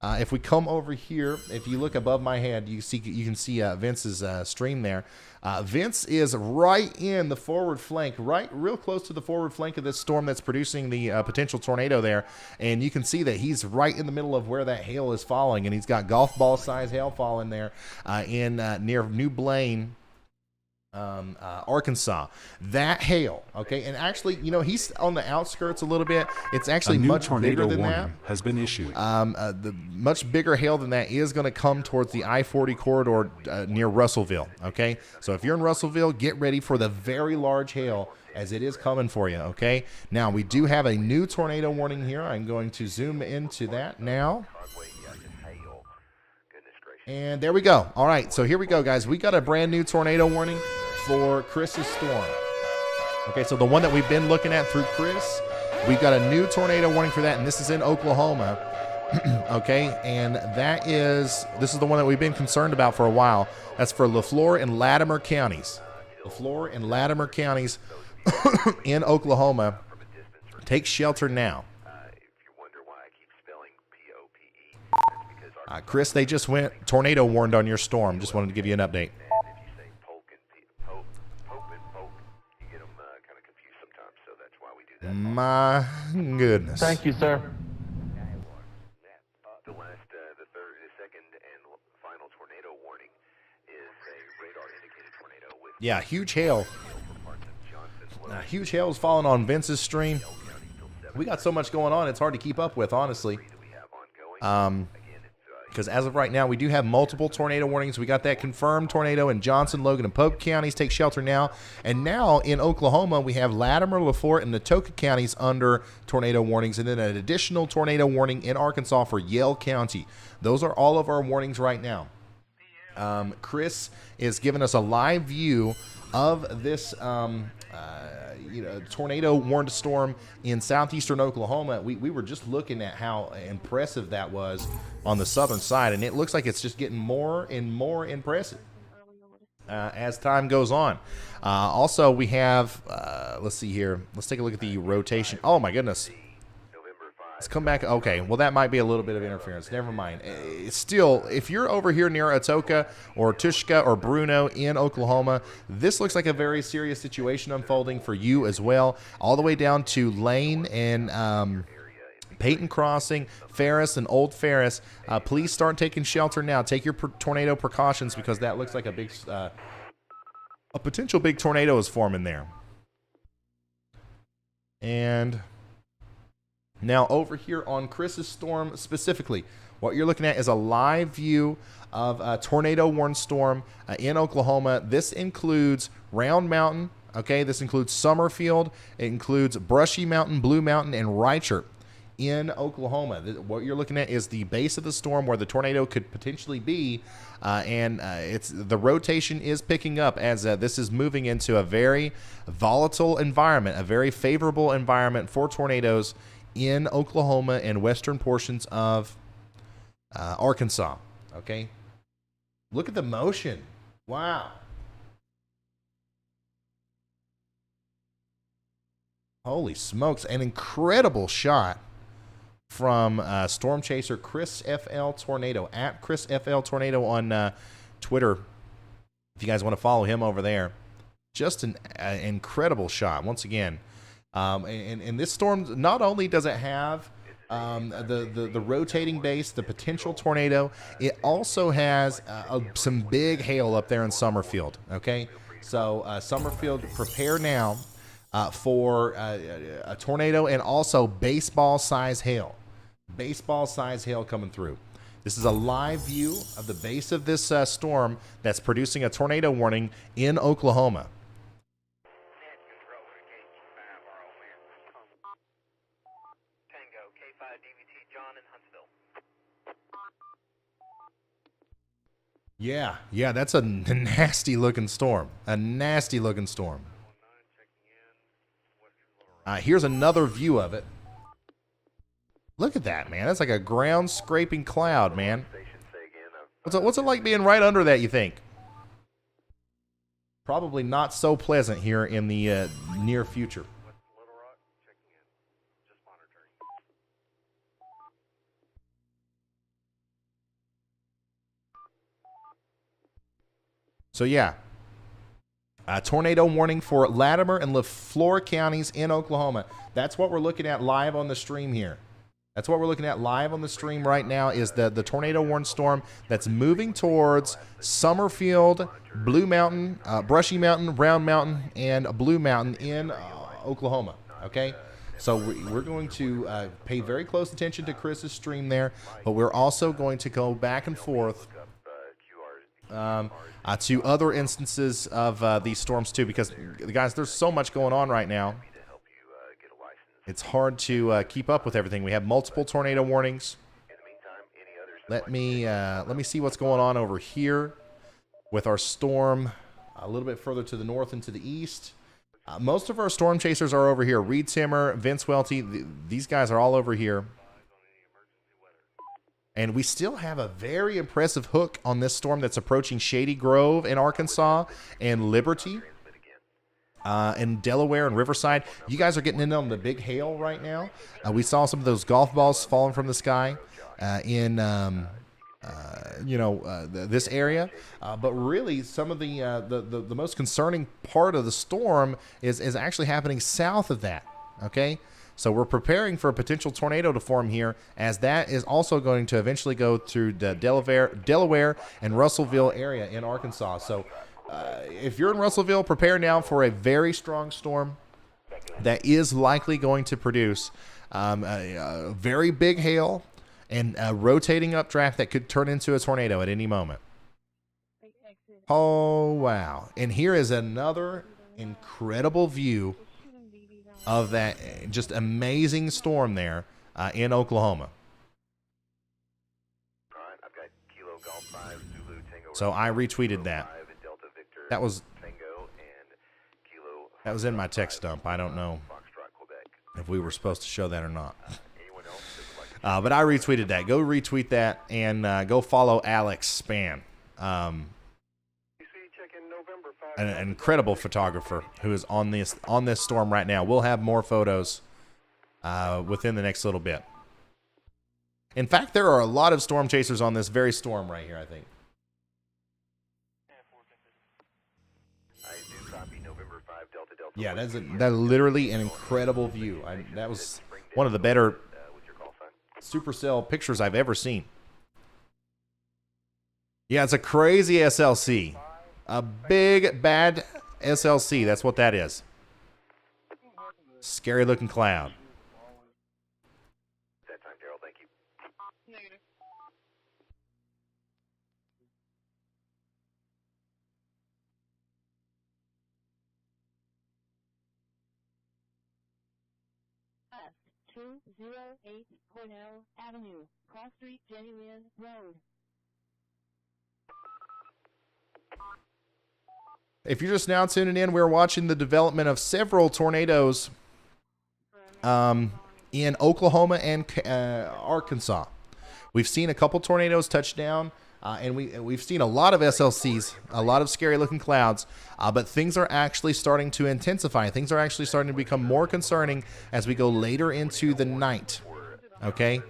If we come over here, if you look above my head, you can see Vince's stream there. Vince is right in the forward flank, real close to the forward flank of this storm that's producing the potential tornado there. And you can see that he's right in the middle of where that hail is falling, and he's got golf ball size hail falling there near New Blaine, Arkansas. That hail, okay, and actually, he's on the outskirts a little bit. It's actually much bigger than that. Has been issued. The much bigger hail than that is going to come towards the I-40 corridor near Russellville. Okay, so if you're in Russellville, get ready for the very large hail as it is coming for you. Okay, now we do have a new tornado warning here. I'm going to zoom into that now. And there we go. All right, so here we go, guys. We got a brand new tornado warning for Chris's storm. Okay, so the one that we've been looking at through Chris, we've got a new tornado warning for that, and this is in Oklahoma. Okay, and this is the one that we've been concerned about for a while. That's for LaFleur and Latimer counties. LaFleur and Latimer counties in Oklahoma. Take shelter now. Chris, they just went tornado warned on your storm. Just wanted to give you an update. My goodness. Thank you, sir. The second and final tornado warning is a radar indicated tornado with Yeah, huge hail. Huge hail is falling on Vince's stream. We got so much going on, it's hard to keep up with, honestly. Because as of right now, we do have multiple tornado warnings. We got that confirmed tornado in Johnson, Logan, and Pope counties. Take shelter now. And now in Oklahoma, we have Latimer, LaFleur, and Natoka counties under tornado warnings, and then an additional tornado warning in Arkansas for Yale County. Those are all of our warnings right now. Chris is giving us a live view of this tornado warned storm in southeastern Oklahoma. We were just looking at how impressive that was on the southern side, and it looks like it's just getting more and more impressive as time goes on. Also, we have, let's see here. Let's take a look at the rotation. Oh, my goodness. Let's come back. Okay, well, that might be a little bit of interference. Never mind. Still, if you're over here near Atoka or Tushka or Bruno in Oklahoma, this looks like a very serious situation unfolding for you as well, all the way down to Lane and Peyton Crossing, Ferris, and Old Ferris. Please start taking shelter now. Take your tornado precautions, because that looks like a potential big tornado is forming there. And now over here on Chris's storm specifically, what you're looking at is a live view of a tornado warned storm in Oklahoma. This includes Round Mountain. Okay, this includes Summerfield. It includes Brushy Mountain, Blue Mountain, and Reichert in Oklahoma. What you're looking at is the base of the storm where the tornado could potentially be, and the rotation is picking up as this is moving into a very volatile environment, a very favorable environment for tornadoes in Oklahoma and western portions of Arkansas. Okay, look at the motion. Wow. Holy smokes, an incredible shot from Storm Chaser Chris FL Tornado, at Chris FL Tornado on Twitter. If you guys want to follow him over there. Just an incredible shot once again. And this storm, not only does it have the rotating base, the potential tornado, it also has some big hail up there in Summerfield. Okay, so Summerfield, prepare now for a tornado and also baseball size hail. Baseball size hail coming through. This is a live view of the base of this storm that's producing a tornado warning in Oklahoma. Yeah, that's a nasty looking storm. A nasty looking storm. Here's another view of it. Look at that, man. That's like a ground scraping cloud, man. What's it like being right under that, you think? Probably not so pleasant here in the near future. So yeah, tornado warning for Latimer and LaFleur counties in Oklahoma. That's what we're looking at live on the stream here. That's what we're looking at live on the stream right now is the tornado warned storm that's moving towards Summerfield, Blue Mountain, Brushy Mountain, Round Mountain, and Blue Mountain in Oklahoma. Okay, so we're going to pay very close attention to Chris's stream there, but we're also going to go back and forth to other instances of these storms too, because guys, there's so much going on right now. It's hard to keep up with everything. We have multiple tornado warnings. Let me see what's going on over here with our storm a little bit further to the north and to the east. Most of our storm chasers are over here. Reed Timmer, Vince Welty, these guys are all over here. And we still have a very impressive hook on this storm that's approaching Shady Grove in Arkansas and Liberty in Delaware and Riverside. You guys are getting in on the big hail right now. We saw some of those golf balls falling from the sky in this area. But really, some of the most concerning part of the storm is actually happening south of that. Okay. So we're preparing for a potential tornado to form here, as that is also going to eventually go through the Delaware and Russellville area in Arkansas. So if you're in Russellville, prepare now for a very strong storm that is likely going to produce a very big hail and a rotating updraft that could turn into a tornado at any moment. Oh, wow. And here is another incredible view of that just amazing storm there in Oklahoma. So I retweeted that. That was in my text dump. I don't know if we were supposed to show that or not. But I retweeted that. Go retweet that and go follow Alex Spann. An incredible photographer who is on this storm right now. We'll have more photos within the next little bit. In fact, there are a lot of storm chasers on this very storm right here, I think. Yeah, that's literally an incredible view. That was one of the better supercell pictures I've ever seen. Yeah, it's a crazy SLC. A big, bad SLC. That's what that is. Scary looking cloud. West 208 Cornell Avenue, Cross Street, Genuine Road. If you're just now tuning in, we're watching the development of several tornadoes in Oklahoma and Arkansas. We've seen a couple tornadoes touch down, and we've seen a lot of SLCs, a lot of scary-looking clouds, but things are actually starting to intensify. Things are actually starting to become more concerning as we go later into the night. Okay.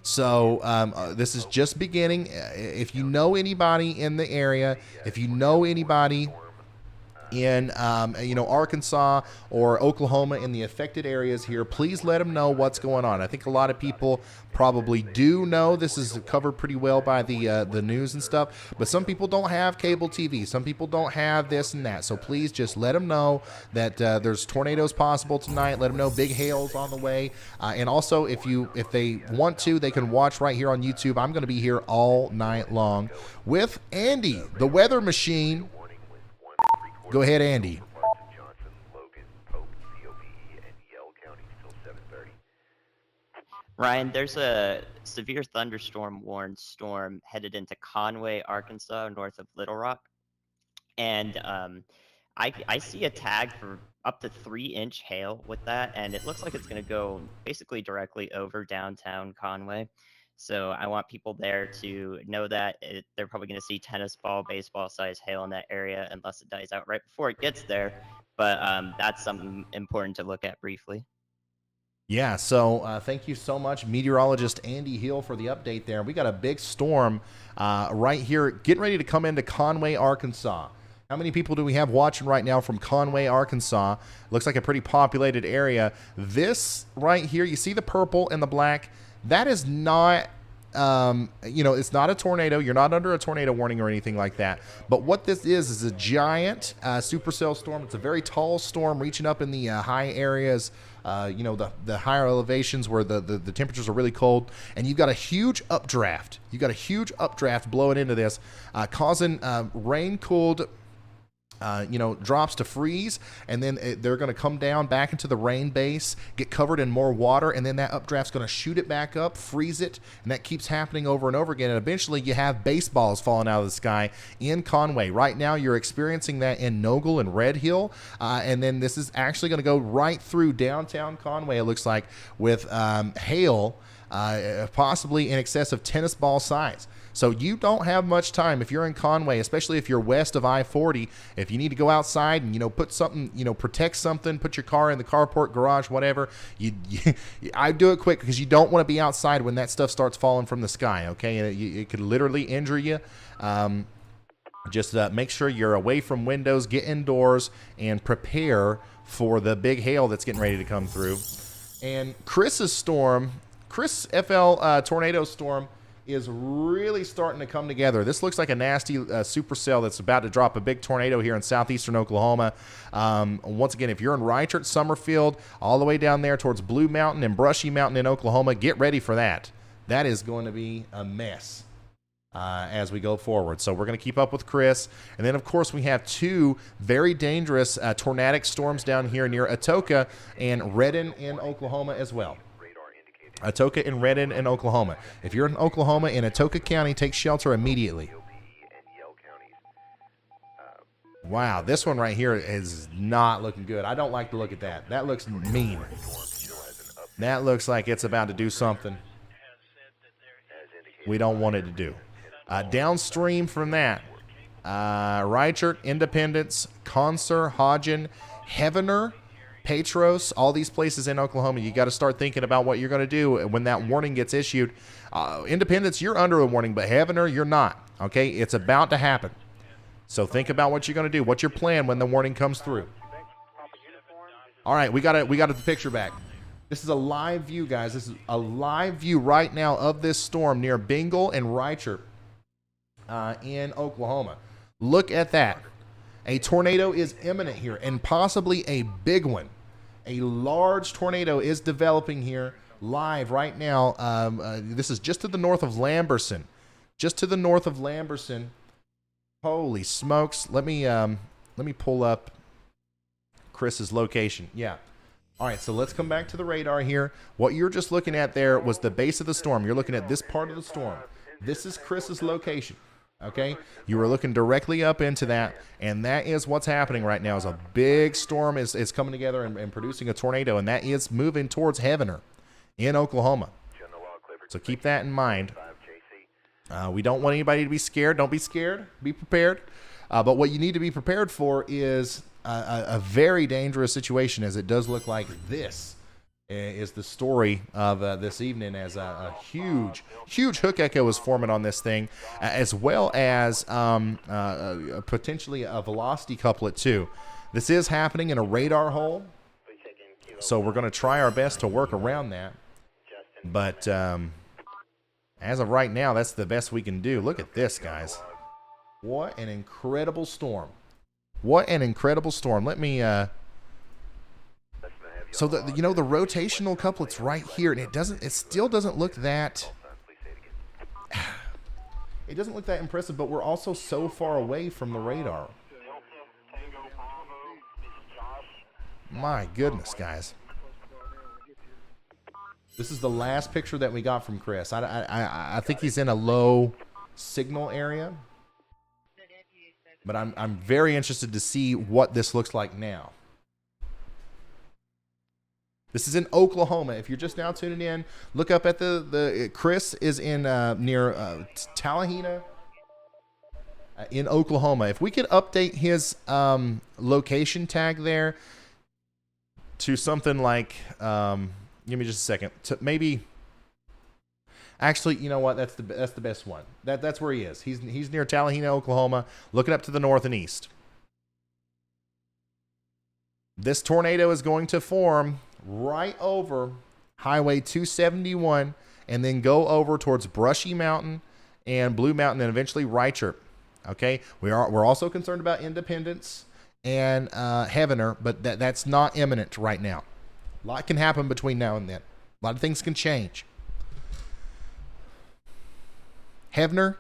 So this is just beginning. If you know anybody in the area, if you know anybody in Arkansas or Oklahoma in the affected areas here, please let them know what's going on. I think a lot of people probably do know. This is covered pretty well by the news and stuff, but some people don't have cable TV. Some people don't have this and that. So please just let them know that there's tornadoes possible tonight. Let them know big hail's on the way. And also, if they want to, they can watch right here on YouTube. I'm going to be here all night long with Andy, the weather machine. Go ahead, Andy. Ryan, there's a severe thunderstorm warned storm headed into Conway, Arkansas, north of Little Rock. And I see a tag for up to 3-inch hail with that, and it looks like it's going to go basically directly over downtown Conway. So I want people there to know that they're probably going to see tennis ball, baseball size hail in that area unless it dies out right before it gets there. But that's something important to look at briefly. Yeah, so thank you so much, meteorologist Andy Hill, for the update there. We got a big storm right here getting ready to come into Conway, Arkansas. How many people do we have watching right now from Conway, Arkansas? Looks like a pretty populated area. This right here, you see the purple and the black? That is not, it's not a tornado. You're not under a tornado warning or anything like that. But what this is a giant supercell storm. It's a very tall storm reaching up in the high areas, the higher elevations where the temperatures are really cold. And you've got a huge updraft. You've got a huge updraft blowing into this, causing rain-cooled drops to freeze, and then they're going to come down back into the rain base, get covered in more water, and then that updraft's going to shoot it back up, freeze it, and that keeps happening over and over again. And eventually you have baseballs falling out of the sky in Conway. Right now you're experiencing that in Nogle and Red Hill, and then this is actually going to go right through downtown Conway, it looks like, with hail possibly in excess of tennis ball size. So you don't have much time if you're in Conway, especially if you're west of I-40. If you need to go outside and, put something, protect something, put your car in the carport, garage, whatever, I do it quick because you don't want to be outside when that stuff starts falling from the sky, okay? It could literally injure you. Just make sure you're away from windows, get indoors, and prepare for the big hail that's getting ready to come through. And Chris FL tornado storm is really starting to come together. This looks like a nasty supercell that's about to drop a big tornado here in southeastern Oklahoma. Once again, if you're in Reichert, Summerfield, all the way down there towards Blue Mountain and Brushy Mountain in Oklahoma, get ready for that. That is going to be a mess as we go forward. So we're going to keep up with Chris. And then, of course, we have two very dangerous tornadic storms down here near Atoka and Redden in Oklahoma as well. Atoka and Redden in Oklahoma. If you're in Oklahoma in Atoka County, take shelter immediately. Wow, this one right here is not looking good. I don't like to look at that. That looks mean. That looks like it's about to do something we don't want it to do. Downstream from that, Reichert, Independence, Conser, Hodgen, Heavener, Petros, all these places in Oklahoma, you got to start thinking about what you're going to do when that warning gets issued. Independence, you're under a warning, but Heavener, you're not. Okay, it's about to happen. So think about what you're going to do. What's your plan when the warning comes through? All right, we got the picture back. This is a live view, guys. This is a live view right now of this storm near Bingle and Reichert in Oklahoma. Look at that. A tornado is imminent here, and possibly a big one. A large tornado is developing here live right now. This is just to the north of Lamberson. Just to the north of Lamberson. Holy smokes. Let me pull up Chris's location. Yeah. All right, so let's come back to the radar here. What you're just looking at there was the base of the storm. You're looking at this part of the storm. This is Chris's location. Okay, you were looking directly up into that, and that is what's happening right now. Is a big storm is coming together and producing a tornado, and that is moving towards Heavener in Oklahoma. So keep that in mind. We don't want anybody to be scared. Don't be scared. Be prepared. But what you need to be prepared for is a very dangerous situation, as it does look like this is the story of this evening, as a huge hook echo is forming on this thing, as well as potentially a velocity couplet too. This is happening in a radar hole, so we're going to try our best to work around that. But as of right now, that's the best we can do. Look at this, guys. What an incredible storm. What an incredible storm. Let me... So the the rotational couplet's right here, and it still doesn't look that impressive, but we're also so far away from the radar. My goodness, guys. This is the last picture that we got from Chris. I think he's in a low signal area, but I'm very interested to see what this looks like now. This is in Oklahoma. If you're just now tuning in, look up at the Chris is in near Tallahena in Oklahoma. If we could update his location tag there to something like, give me just a second, to maybe. Actually, you know what? That's the best one. That's where he is. He's near Tallahena, Oklahoma. Looking up to the north and east. This tornado is going to form right over Highway 271 and then go over towards Brushy Mountain and Blue Mountain and eventually Reichert. Okay, we're also concerned about Independence and Heavener, but that's not imminent right now. A lot can happen between now and then. A lot of things can change. Heavener.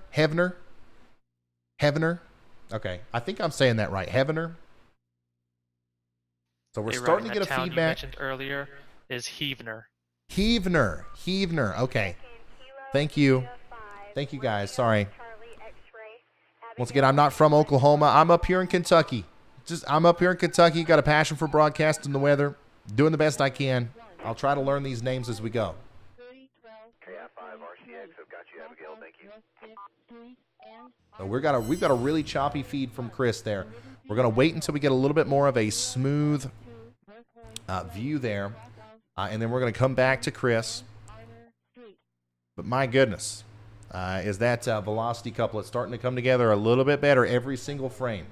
Okay, I think I'm saying that right. Heavener. So we're starting to get a feedback. You mentioned earlier is Heavener. Heavener. Okay. Thank you. Thank you, guys. Sorry. Once again, I'm not from Oklahoma. I'm up here in Kentucky. I'm up here in Kentucky. Got a passion for broadcasting the weather. Doing the best I can. I'll try to learn these names as we go. So we've got a really choppy feed from Chris there. We're going to wait until we get a little bit more of a smooth view there, and then we're going to come back to Chris. But my goodness, is that velocity couplet starting to come together a little bit better every single frame.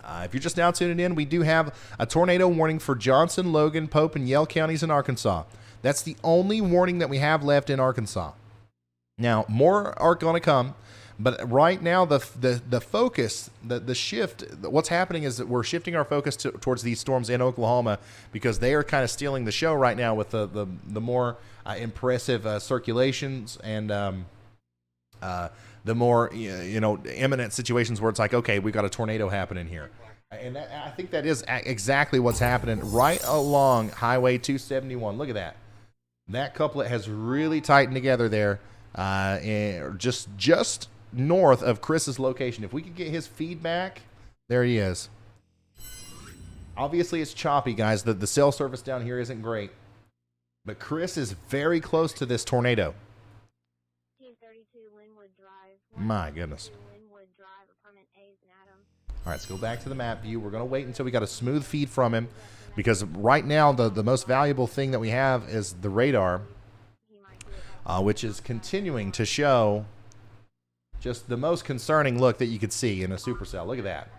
If you're just now tuning in, we do have a tornado warning for Johnson, Logan, Pope, and Yell counties in Arkansas. That's the only warning that we have left in Arkansas. Now, more are going to come, but right now the focus, the shift, what's happening is that we're shifting our focus towards these storms in Oklahoma because they are kind of stealing the show right now with the more impressive circulations and the more imminent situations where it's like, okay, we've got a tornado happening here. And I think that is exactly what's happening right along Highway 271. Look at that. That couplet has really tightened together there, and just north of Chris's location. If we could get his feedback, there he is. Obviously, it's choppy, guys. The cell service down here isn't great, but Chris is very close to this tornado. My goodness. All right, let's go back to the map view. We're going to wait until we got a smooth feed from him because right now the most valuable thing that we have is the radar, which is continuing to show just the most concerning look that you could see in a supercell. Look at that.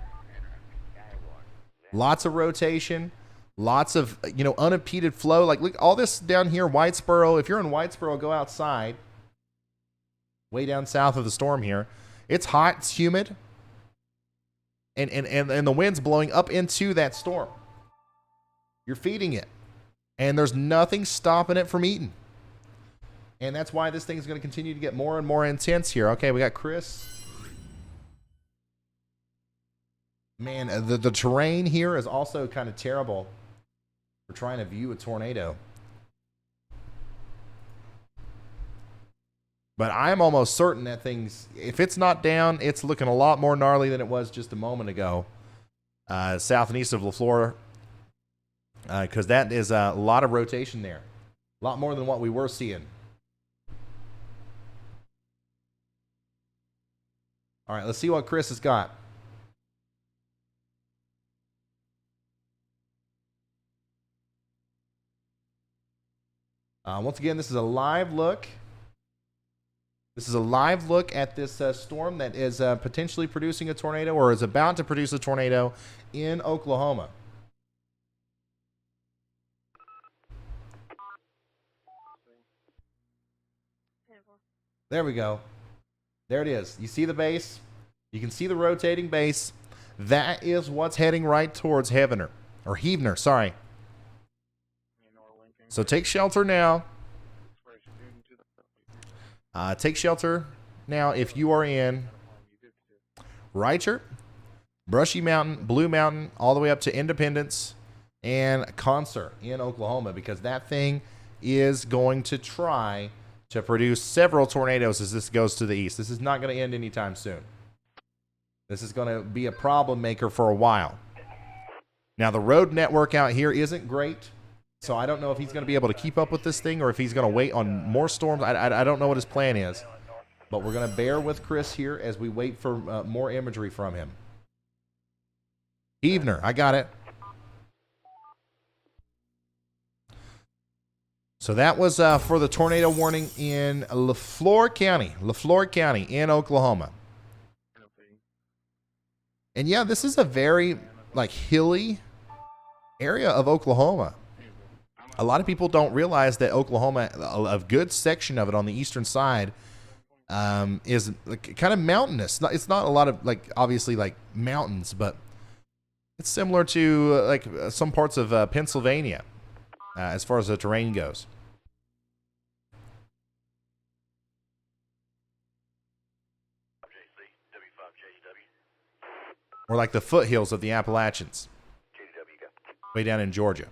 Lots of rotation, lots of, unimpeded flow. Like, look, all this down here, Whitesboro. If you're in Whitesboro, go outside. Way down south of the storm here. It's hot, it's humid. And the wind's blowing up into that storm. You're feeding it. And there's nothing stopping it from eating. And that's why this thing's going to continue to get more and more intense here. Okay, we got Chris. Man, the terrain here is also kind of terrible for trying to view a tornado. But I'm almost certain that things, if it's not down, it's looking a lot more gnarly than it was just a moment ago. South and east of LaFleur. Because that is a lot of rotation there. A lot more than what we were seeing. All right, let's see what Chris has got. Once again, this is a live look. This is a live look at this storm that is potentially producing a tornado or is about to produce a tornado in Oklahoma. There we go. There it is. You see the base? You can see the rotating base. That is what's heading right towards Heavener. Or Heavener, sorry. So take shelter now. Take shelter now if you are in Reichert, Brushy Mountain, Blue Mountain, all the way up to Independence and Concert in Oklahoma, because that thing is going to try to produce several tornadoes as this goes to the east. This is not going to end anytime soon. This is going to be a problem maker for a while. Now, the road network out here isn't great, so I don't know if he's going to be able to keep up with this thing or if he's going to wait on more storms. I don't know what his plan is, but we're going to bear with Chris here as we wait for more imagery from him. Heavener, I got it. So that was for the tornado warning in LaFleur County in Oklahoma. And yeah, this is a very hilly area of Oklahoma. A lot of people don't realize that Oklahoma, a good section of it on the eastern side, is kind of mountainous. It's not a lot of obviously mountains, but it's similar to some parts of Pennsylvania as far as the terrain goes. Or like the foothills of the Appalachians, way down in Georgia.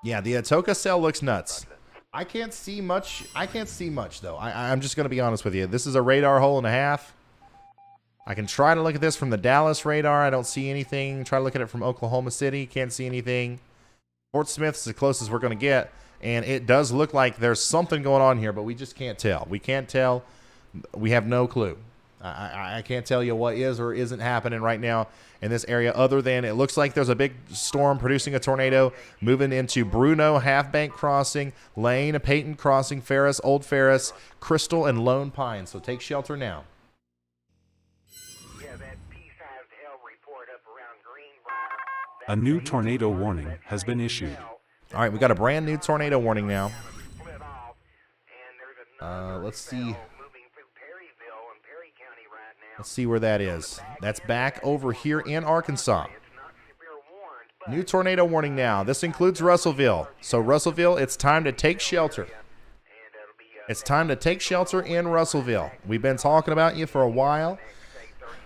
Yeah, the Atoka cell looks nuts. I can't see much though. I'm just going to be honest with you. This is a radar hole and a half. I can try to look at this from the Dallas radar. I don't see anything. Try to look at it from Oklahoma City. Can't see anything. Fort Smith's the closest we're going to get. And it does look like there's something going on here, but we just can't tell. We can't tell. We have no clue. I can't tell you what is or isn't happening right now in this area other than it looks like there's a big storm producing a tornado moving into Bruno, Half Bank Crossing, Lane, Peyton Crossing, Ferris, Old Ferris, Crystal, and Lone Pine. So take shelter now. A new tornado warning has been issued. All right, we got a brand new tornado warning now. Let's see. Let's see where that is. That's back over here in Arkansas. New tornado warning now. This includes Russellville. So Russellville, it's time to take shelter. It's time to take shelter in Russellville. We've been talking about you for a while.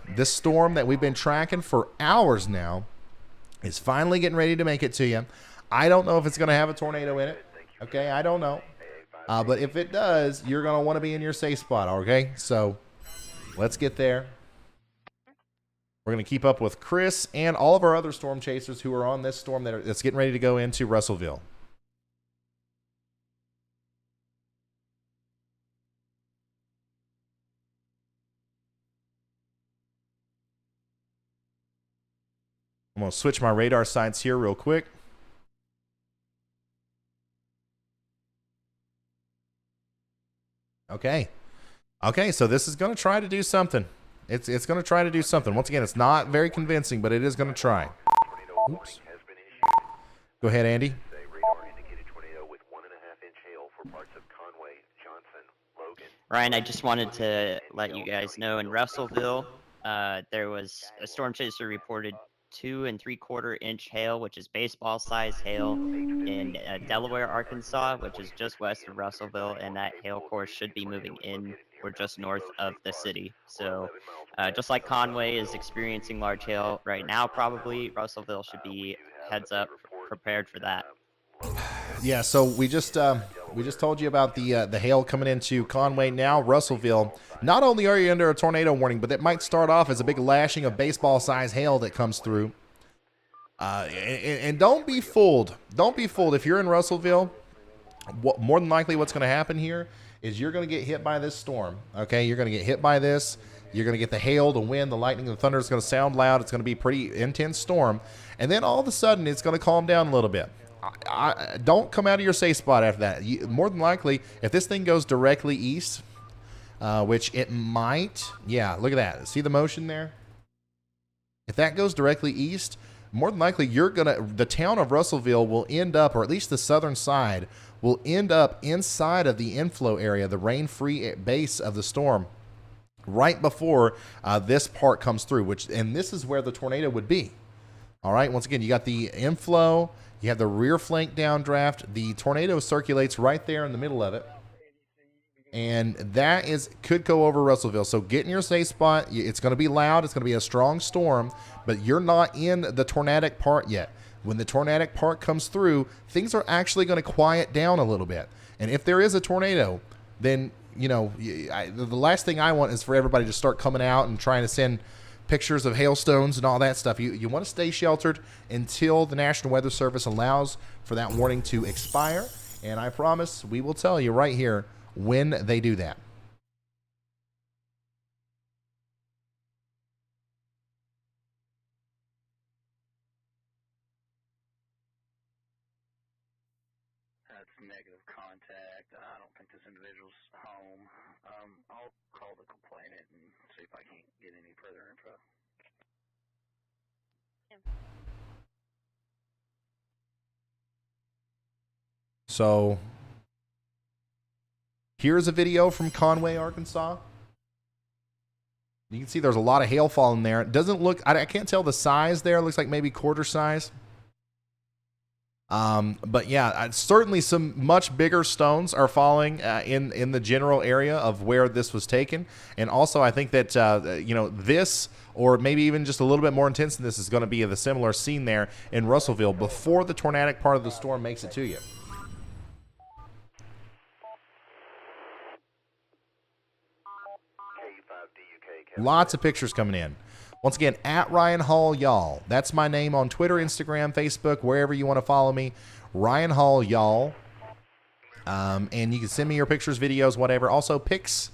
This storm that we've been tracking for hours now is finally getting ready to make it to you. I don't know if it's going to have a tornado in it. Okay, I don't know. But if it does, you're going to want to be in your safe spot, okay? So let's get there. We're going to keep up with Chris and all of our other storm chasers who are on this storm that's getting ready to go into Russellville. I'm going to switch my radar sites here real quick. Okay, so this is going to try to do something. It's going to try to do something. Once again, it's not very convincing, but it is going to try. Oops. Go ahead, Andy. Ryan, I just wanted to let you guys know in Russellville, there was a storm chaser reported 2 3/4 inch hail, which is baseball size hail, in Delaware, Arkansas, which is just west of Russellville, and that hail course should be moving in or just north of the city. So just like Conway is experiencing large hail right now, probably Russellville should be heads up prepared for that. Yeah, so we just told you about the hail coming into Conway. Now Russellville, not only are you under a tornado warning, but it might start off as a big lashing of baseball-sized hail that comes through. And don't be fooled. Don't be fooled. If you're in Russellville, more than likely what's going to happen here is you're going to get hit by this storm. Okay, you're going to get hit by this. You're going to get the hail, the wind, the lightning, the thunder. It's going to sound loud. It's going to be a pretty intense storm. And then all of a sudden, it's going to calm down a little bit. Don't come out of your safe spot after that. More than likely, if this thing goes directly east, which it might. Yeah, look at that. See the motion there? If that goes directly east, more than likely the town of Russellville will end up, or at least the southern side, will end up inside of the inflow area, the rain-free base of the storm, right before this part comes through, and this is where the tornado would be. All right, once again, you got the inflow, you have the rear flank downdraft, the tornado circulates right there in the middle of it, and that could go over Russellville. So get in your safe spot. It's going to be loud. It's going to be a strong storm, but you're not in the tornadic part yet. When the tornadic part comes through, things are actually going to quiet down a little bit. And if there is a tornado, then, the last thing I want is for everybody to start coming out and trying to send pictures of hailstones and all that stuff. You want to stay sheltered until the National Weather Service allows for that warning to expire. And I promise we will tell you right here when they do that. That's negative contact. I don't think this individual's home. I'll call the complainant and see if I can't get any further info. So here's a video from Conway, Arkansas. You can see there's a lot of hail falling there. It doesn't look, I can't tell the size there. It looks like maybe quarter size. But yeah, certainly some much bigger stones are falling in the general area of where this was taken. And also I think that, this, or maybe even just a little bit more intense than this, is going to be the similar scene there in Russellville before the tornadic part of the storm makes it to you. Lots of pictures coming in. Once again, at Ryan Hall Y'all. That's my name on Twitter, Instagram, Facebook, wherever you want to follow me. Ryan Hall Y'all. And you can send me your pictures, videos, whatever. Also, pics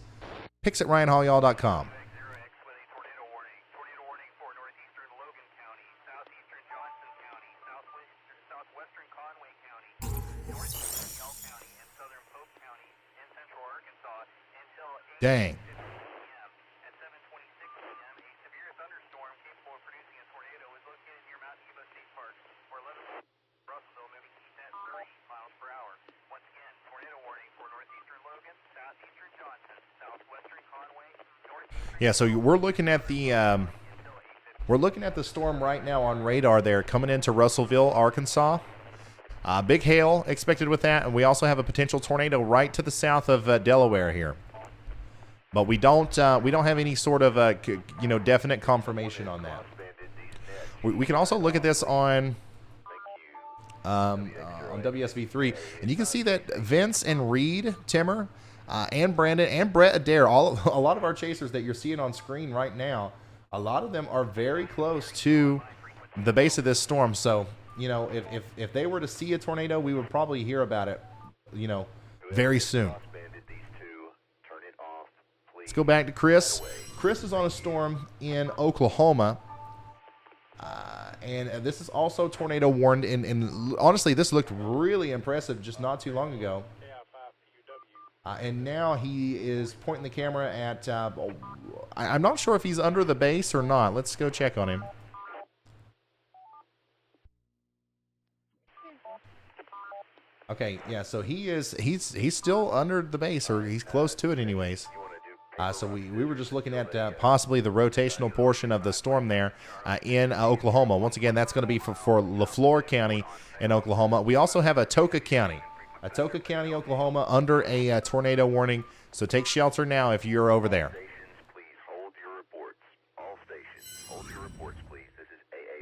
at ryanhallyall.com. Dang. Yeah, so we're looking at the storm right now on radar there coming into Russellville, Arkansas. Big hail expected with that, and we also have a potential tornado right to the south of Delaware here. But we don't have any sort of definite confirmation on that. We can also look at this on WSV3, and you can see that Vince and Reed Timmer, and Brandon and Brett Adair, a lot of our chasers that you're seeing on screen right now, a lot of them are very close to the base of this storm. So, if they were to see a tornado, we would probably hear about it, very soon. Let's go back to Chris. Chris is on a storm in Oklahoma. And this is also tornado warned. And honestly, this looked really impressive just not too long ago. And now he is pointing the camera at, I'm not sure if he's under the base or not. Let's go check on him. Okay, yeah, so he's still under the base, or he's close to it anyways. So we were just looking at possibly the rotational portion of the storm there in Oklahoma. Once again, that's going to be for LaFleur County in Oklahoma. We also have Atoka County, Oklahoma, under a tornado warning. So take shelter now if you're over there. Please hold your reports. All stations, hold your reports, please. This is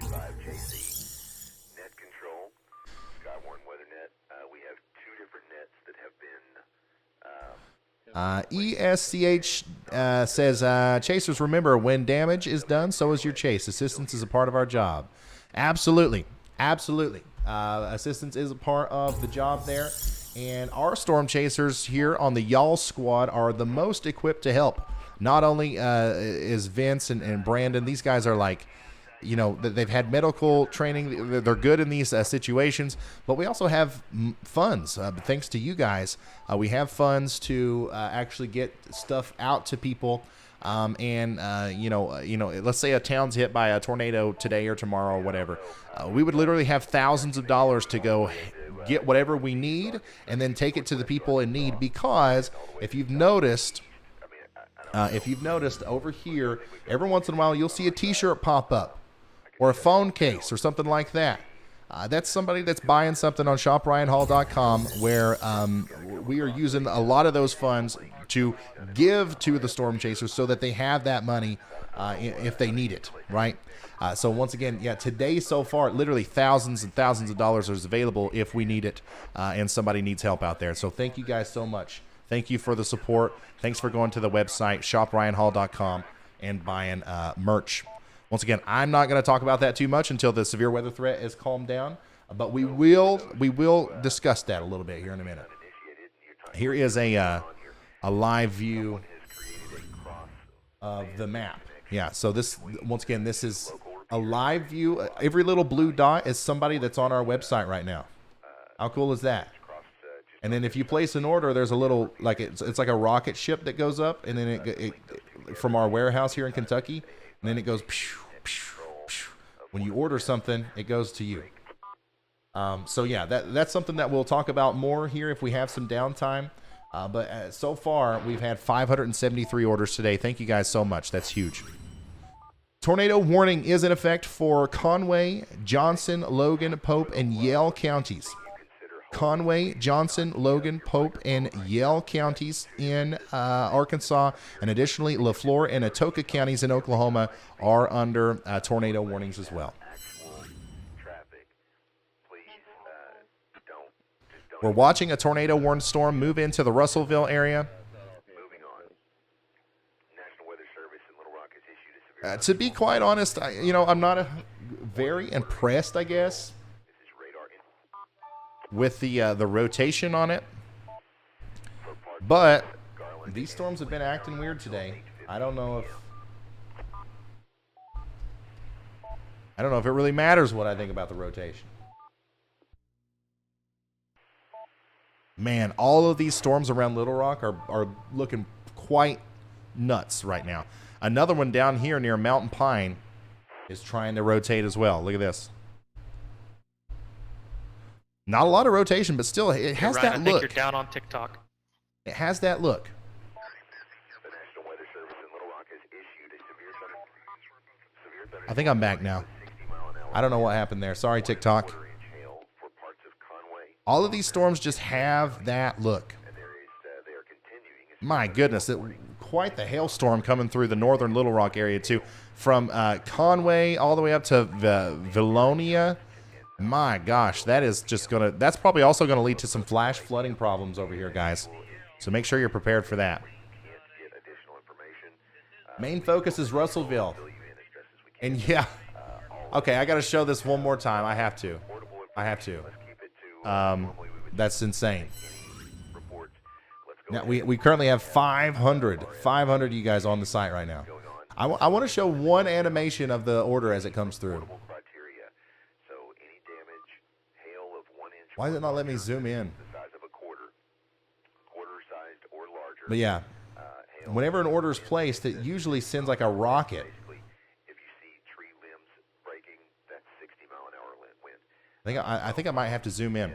AA5JC. Net control, Skywarn WeatherNet. We have two different nets that have been... ESCH says, Chasers, remember, when damage is done, so is your chase. Assistance is a part of our job. Absolutely. Absolutely. Assistance is a part of the job there. And our storm chasers here on the Y'all squad are the most equipped to help. Not only is Vince and Brandon, these guys are like, you know, they've had medical training. They're good in these situations. But we also have funds. Thanks to you guys, we have funds to actually get stuff out to people. You know, let's say a town's hit by a tornado today or tomorrow or whatever. We would literally have thousands of dollars to go get whatever we need and then take it to the people in need. Because if you've noticed over here, every once in a while you'll see a T-shirt pop up or a phone case or something like that. That's somebody that's buying something on shopryanhall.com where we are using a lot of those funds to give to the storm chasers so that they have that money if they need it, right? So once again, yeah, today so far, literally thousands and thousands of dollars is available if we need it and somebody needs help out there. So thank you guys so much. Thank you for the support. Thanks for going to the website, shopryanhall.com, and buying merch. Once again, I'm not going to talk about that too much until the severe weather threat is calmed down, but we will discuss that a little bit here in a minute. Here is a live view of the map. Yeah, so this, once again, this is a live view. Every little blue dot is somebody that's on our website right now. How cool is that? And then if you place an order, there's a little, like it's like a rocket ship that goes up, and then it from our warehouse here in Kentucky, and then it goes, pew, pew, pew. When you order something, it goes to you. So yeah, that's something that we'll talk about more here if we have some downtime. But so far, we've had 573 orders today. Thank you guys so much. That's huge. Tornado warning is in effect for Conway, Johnson, Logan, Pope, and Yale counties. Conway, Johnson, Logan, Pope, and Yale counties in Arkansas, and additionally, LaFleur and Atoka counties in Oklahoma are under tornado warnings as well. We're watching a tornado warned storm move into the Russellville area. To be quite honest, I'm not very impressed, I guess, with the rotation on it. But these storms have been acting weird today. I don't know if it really matters what I think about the rotation. Man, all of these storms around Little Rock are looking quite nuts right now. Another one down here near Mountain Pine is trying to rotate as well. Look at this. Not a lot of rotation, but still, it has that look. I think you're down on TikTok. It has that look. I think I'm back now. I don't know what happened there. Sorry, TikTok. All of these storms just have that look. My goodness, quite the hailstorm coming through the northern Little Rock area too. From Conway all the way up to Vilonia. My gosh, that's probably also gonna lead to some flash flooding problems over here, guys. So make sure you're prepared for that. Main focus is Russellville. And yeah, okay, I gotta show this one more time. I have to. That's insane. Now we currently have 500 of you guys on the site right now. I want to show one animation of the order as it comes through. Why does it not let me zoom in? But yeah, whenever an order is placed, it usually sends like a rocket. I think I might have to zoom in.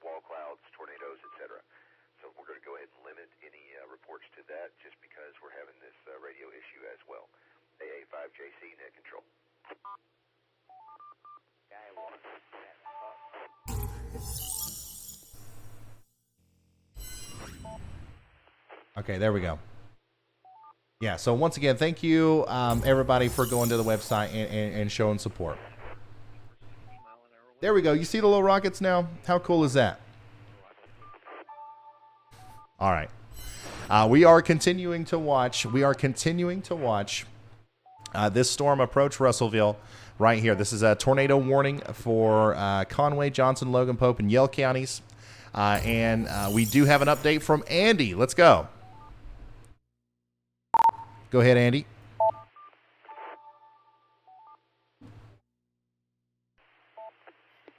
Wall clouds, tornadoes, etc. So we're going to go ahead and limit any reports to that just because we're having this radio issue as well. AA5JC, net control. Okay, there we go. Yeah, so once again, thank you, everybody, for going to the website and showing support. There we go. You see the little rockets now? How cool is that? All right. We are continuing to watch. This storm approach Russellville. right here. This is a tornado warning for Conway, Johnson, Logan, Pope, and Yell counties. And we do have an update from Andy. Let's go. Go ahead, Andy.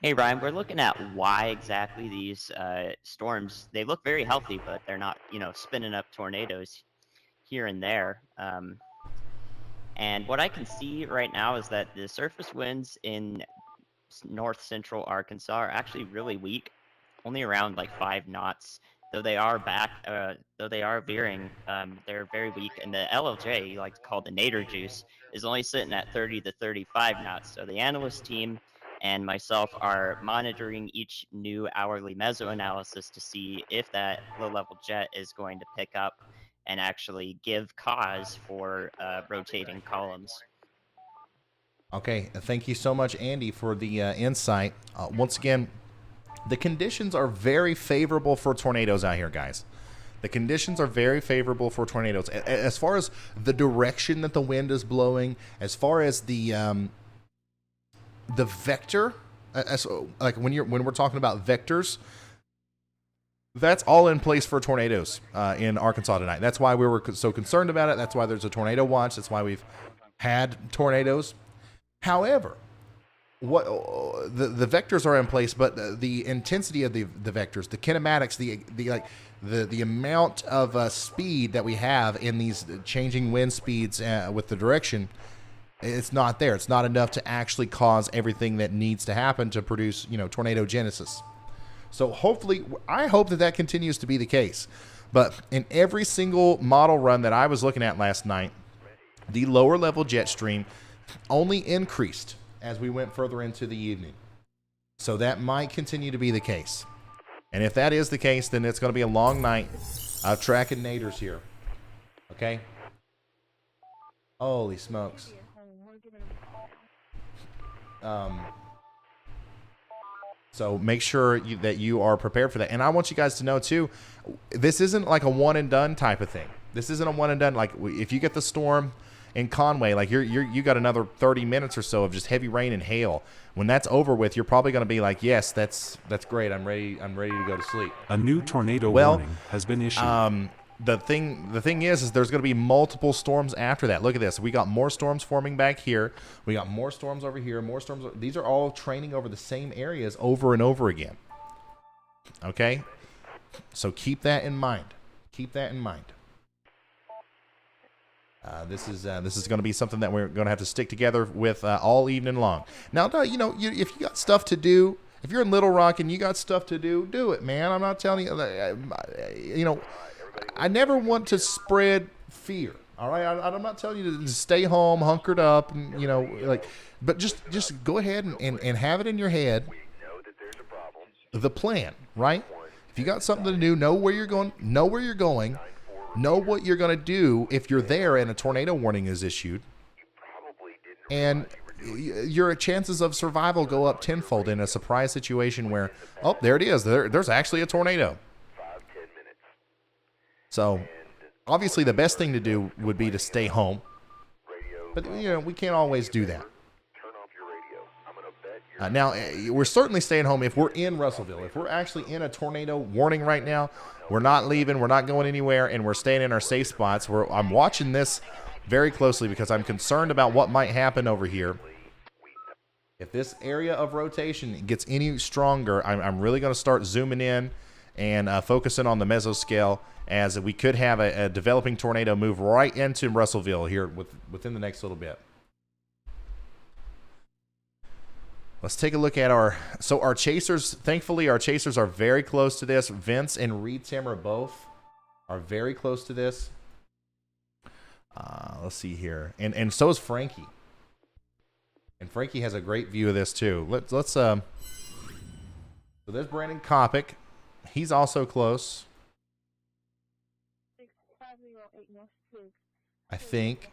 Hey Ryan, we're looking at why exactly these storms, they look very healthy, but they're not, spinning up tornadoes here and there. And what I can see right now is that the surface winds in north central Arkansas are actually really weak, only around like 5 knots. Though they are though they are veering, they're very weak. And the LLJ, like called the nadir juice, is only sitting at 30 to 35 knots. So the analyst team and myself are monitoring each new hourly mesoanalysis to see if that low-level jet is going to pick up and actually give cause for rotating columns. Okay, thank you so much, Andy, for the insight. Once again, the conditions are very favorable for tornadoes out here, guys. The conditions are very favorable for tornadoes. As far as the direction that the wind is blowing, as far as the vector, like when we're talking about vectors, that's all in place for tornadoes in Arkansas tonight. That's why we were so concerned about it. That's why there's a tornado watch. That's why we've had tornadoes. However, what the vectors are in place, but the intensity of the vectors, the kinematics, the amount of speed that we have in these changing wind speeds with the direction, it's not there. It's not enough to actually cause everything that needs to happen to produce, tornado genesis. So hopefully, I hope that continues to be the case. But in every single model run that I was looking at last night, the lower level jet stream only increased as we went further into the evening. So that might continue to be the case. And if that is the case, then it's going to be a long night of tracking naders here. Okay? Holy smokes. So make sure that you are prepared for that. And I want you guys to know, too, this isn't like a one-and-done type of thing. This isn't a one-and-done. Like, if you get the storm in Conway, like you got another 30 minutes or so of just heavy rain and hail. When that's over with, you're probably going to be like, yes, that's great. I'm ready to go to sleep. A new tornado warning has been issued. The thing is there's going to be multiple storms after that. Look at this. We got more storms forming back here. We got more storms over here. More storms. These are all training over the same areas over and over again. Okay? So keep that in mind. Keep that in mind. This is going to be something that we're going to have to stick together with all evening long. Now, if you got stuff to do, if you're in Little Rock and you got stuff to do, do it, man. I'm not telling you, I never want to spread fear. All right, I'm not telling you to stay home, hunkered up, and, but just go ahead and have it in your head. The plan, right? If you got something to do, know where you're going. Know what you're going to do if you're there and a tornado warning is issued. And your chances of survival go up tenfold in a surprise situation where, oh, there it is. There's actually a tornado. So, obviously, the best thing to do would be to stay home. But, we can't always do that. Now, we're certainly staying home if we're in Russellville. If we're actually in a tornado warning right now, we're not leaving, we're not going anywhere, and we're staying in our safe spots. I'm watching this very closely because I'm concerned about what might happen over here. If this area of rotation gets any stronger, I'm really going to start zooming in and focusing on the mesoscale, as we could have a developing tornado move right into Russellville here within the next little bit. Let's take a look at our chasers. Thankfully, our chasers are very close to this. Vince and Reed Timmer both are very close to this. Let's see here. And so is Frankie. And Frankie has a great view of this too. So there's Brandon Kopic. He's also close. I think.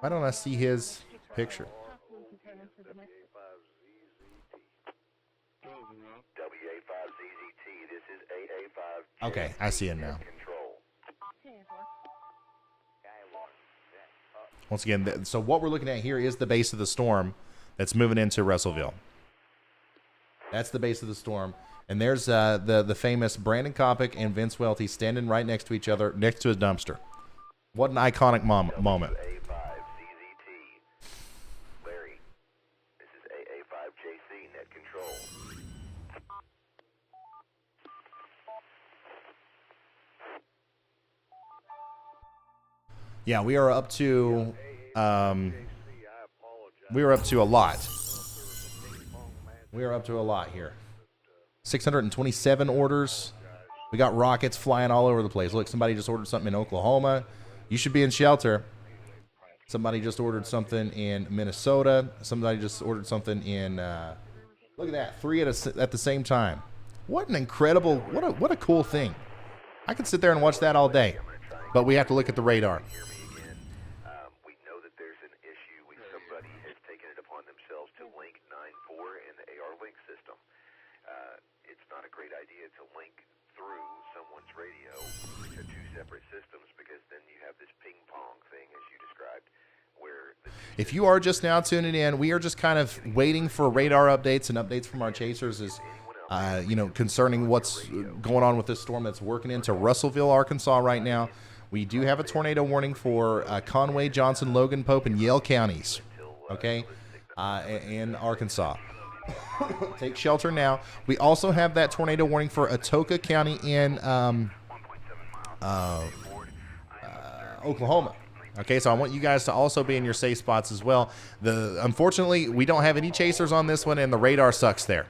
Why don't I see his picture? Okay, I see him now. Once again, so what we're looking at here is the base of the storm that's moving into Russellville. That's the base of the storm. And there's the famous Brandon Kopic and Vince Welty standing right next to each other, next to a dumpster. What an iconic moment. Larry, this is AA5JC, net control. Yeah, we are up to a lot. We are up to a lot here. 627 orders. We got rockets flying all over the place. Look, somebody just ordered something in Oklahoma. You should be in shelter. Somebody just ordered something in Minnesota. Somebody just ordered something in look at that, 3 at the same time. What an incredible, what a cool thing. I could sit there and watch that all day. But we have to look at the radar. We know that there's an issue. Somebody has taken it upon themselves to link 9.4 in the AR link system. It's not a great idea to link through someone's radio to 2 separate systems, because then you have this ping pong thing, as you described, where if you are just now tuning in, we are just kind of waiting for radar updates and updates from our chasers as concerning what's going on with this storm that's working into Russellville, Arkansas right now. We do have a tornado warning for Conway, Johnson, Logan, Pope, and Yale counties, okay, in Arkansas. Take shelter now. We also have that tornado warning for Atoka County in Oklahoma. Okay, so I want you guys to also be in your safe spots as well. Unfortunately, we don't have any chasers on this one, and the radar sucks there.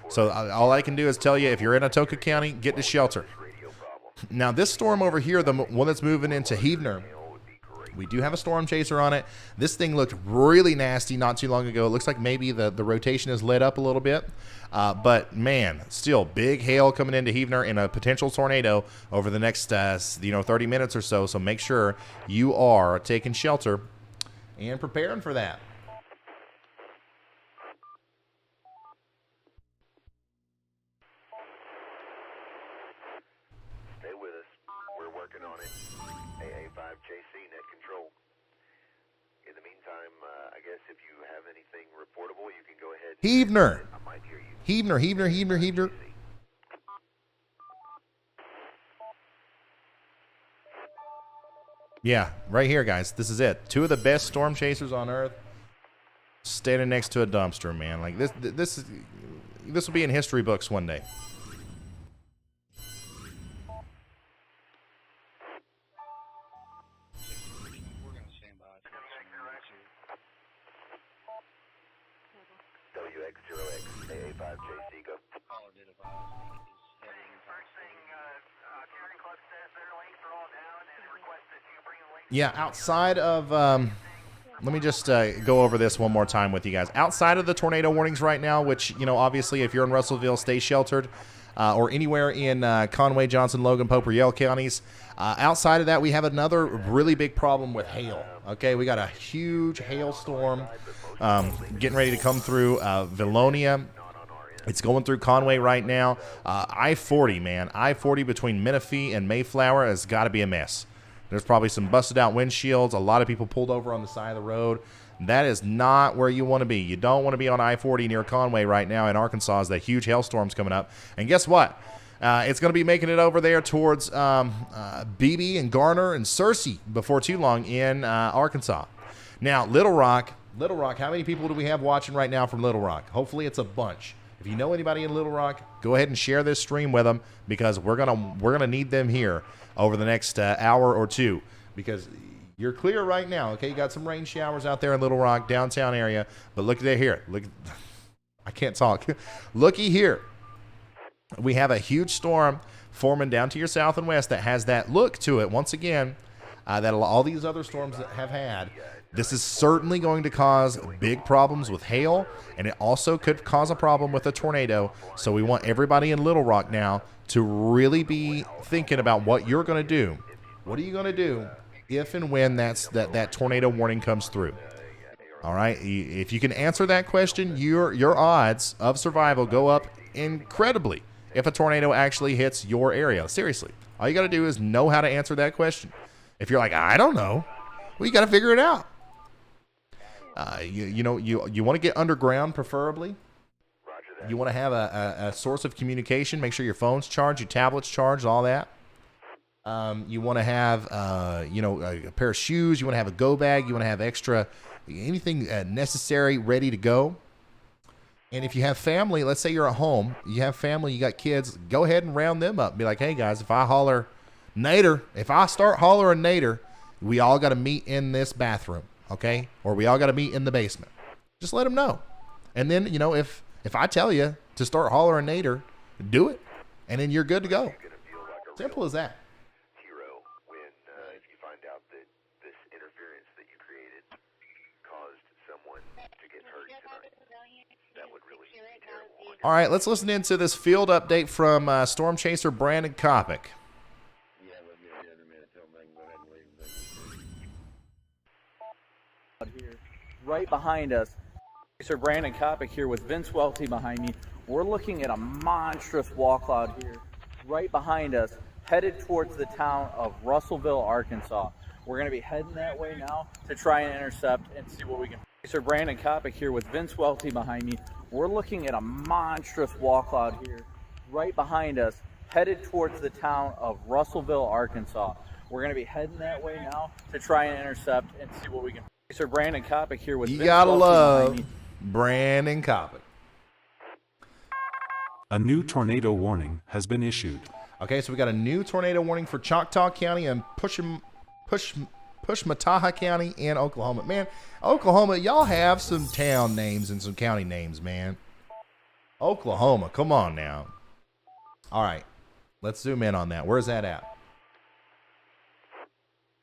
So all I can do is tell you, if you're in Atoka County, get to shelter. Now, this storm over here, the one that's moving into Heavener, we do have a storm chaser on it. This thing looked really nasty not too long ago. It looks like maybe the rotation has let up a little bit. But, man, still big hail coming into Heavener and a potential tornado over the next 30 minutes or so. So make sure you are taking shelter and preparing for that. stay with us. We're working on it. AA5JC, net control. In the meantime, I guess if you have anything reportable, you can go ahead. Heavener. I might hear you. Heavener. Yeah, right here, guys. This is it. 2 of the best storm chasers on Earth standing next to a dumpster, man. Like this will be in history books one day. WX0X, AA5JC, go. Yeah, outside of, let me just go over this one more time with you guys. Outside of the tornado warnings right now, which, obviously if you're in Russellville, stay sheltered, or anywhere in Conway, Johnson, Logan, Pope, or Yale counties. Outside of that, we have another really big problem with hail. Okay, we got a huge hailstorm getting ready to come through Vilonia. It's going through Conway right now. I-40, man. I-40 between Menifee and Mayflower has got to be a mess. There's probably some busted out windshields. A lot of people pulled over on the side of the road. That is not where you want to be. You don't want to be on I-40 near Conway right now in Arkansas as that huge hailstorm's coming up. And guess what? It's going to be making it over there towards Beebe and Garner and Searcy before too long in Arkansas. Now, Little Rock, how many people do we have watching right now from Little Rock? Hopefully it's a bunch. If you know anybody in Little Rock, go ahead and share this stream with them, because we're gonna need them here over the next hour or two, because you're clear right now. Okay, you got some rain showers out there in Little Rock downtown area, but look at here. Look, I can't talk. Looky here. We have a huge storm forming down to your south and west that has that look to it. Once again, that all these other storms that have had. This is certainly going to cause big problems with hail, and it also could cause a problem with a tornado. So we want everybody in Little Rock now to really be thinking about what you're going to do. What are you going to do if and when that tornado warning comes through? All right, if you can answer that question, your odds of survival go up incredibly if a tornado actually hits your area. Seriously, all you got to do is know how to answer that question. If you're like, I don't know, Well, you got to figure it out. You want to get underground, preferably. You want to have a source of communication. Make sure your phone's charged, your tablet's charged, all that. You want to have, a pair of shoes. You want to have a go bag. You want to have extra, anything necessary, ready to go. And if you have family, let's say you're at home, you have family, you got kids, go ahead and round them up. Be like, hey, guys, if I holler Nader, if I start hollering Nader, we all got to meet in this bathroom, okay? Or we all got to meet in the basement. Just let them know. And then, if I tell you to start hollering Nader, do it. And then you're good to go. Simple as that. All right, let's listen into this field update from Storm Chaser Brandon Kopic. Right behind us, Chaser Brandon Kopic here with Vince Welty behind me. We're looking at a monstrous wall cloud here. Right behind us, headed towards the town of Russellville, Arkansas. We're going to be heading that way now to try and intercept and see what we can. Chaser Brandon Kopic here with Vince Welty behind me. We're looking at a monstrous wall cloud here. Right behind us, headed towards the town of Russellville, Arkansas. We're going to be heading that way now to try and intercept and see what we can. Chaser Brandon Kopic here with Vince gotta Welty love behind me. Brandon Kopic. A new tornado warning has been issued. Okay, so we got a new tornado warning for Choctaw County and Pushmataha County in Oklahoma. Man, Oklahoma, y'all have some town names and some county names, man. Oklahoma, come on now. All right, let's zoom in on that. Where's that at?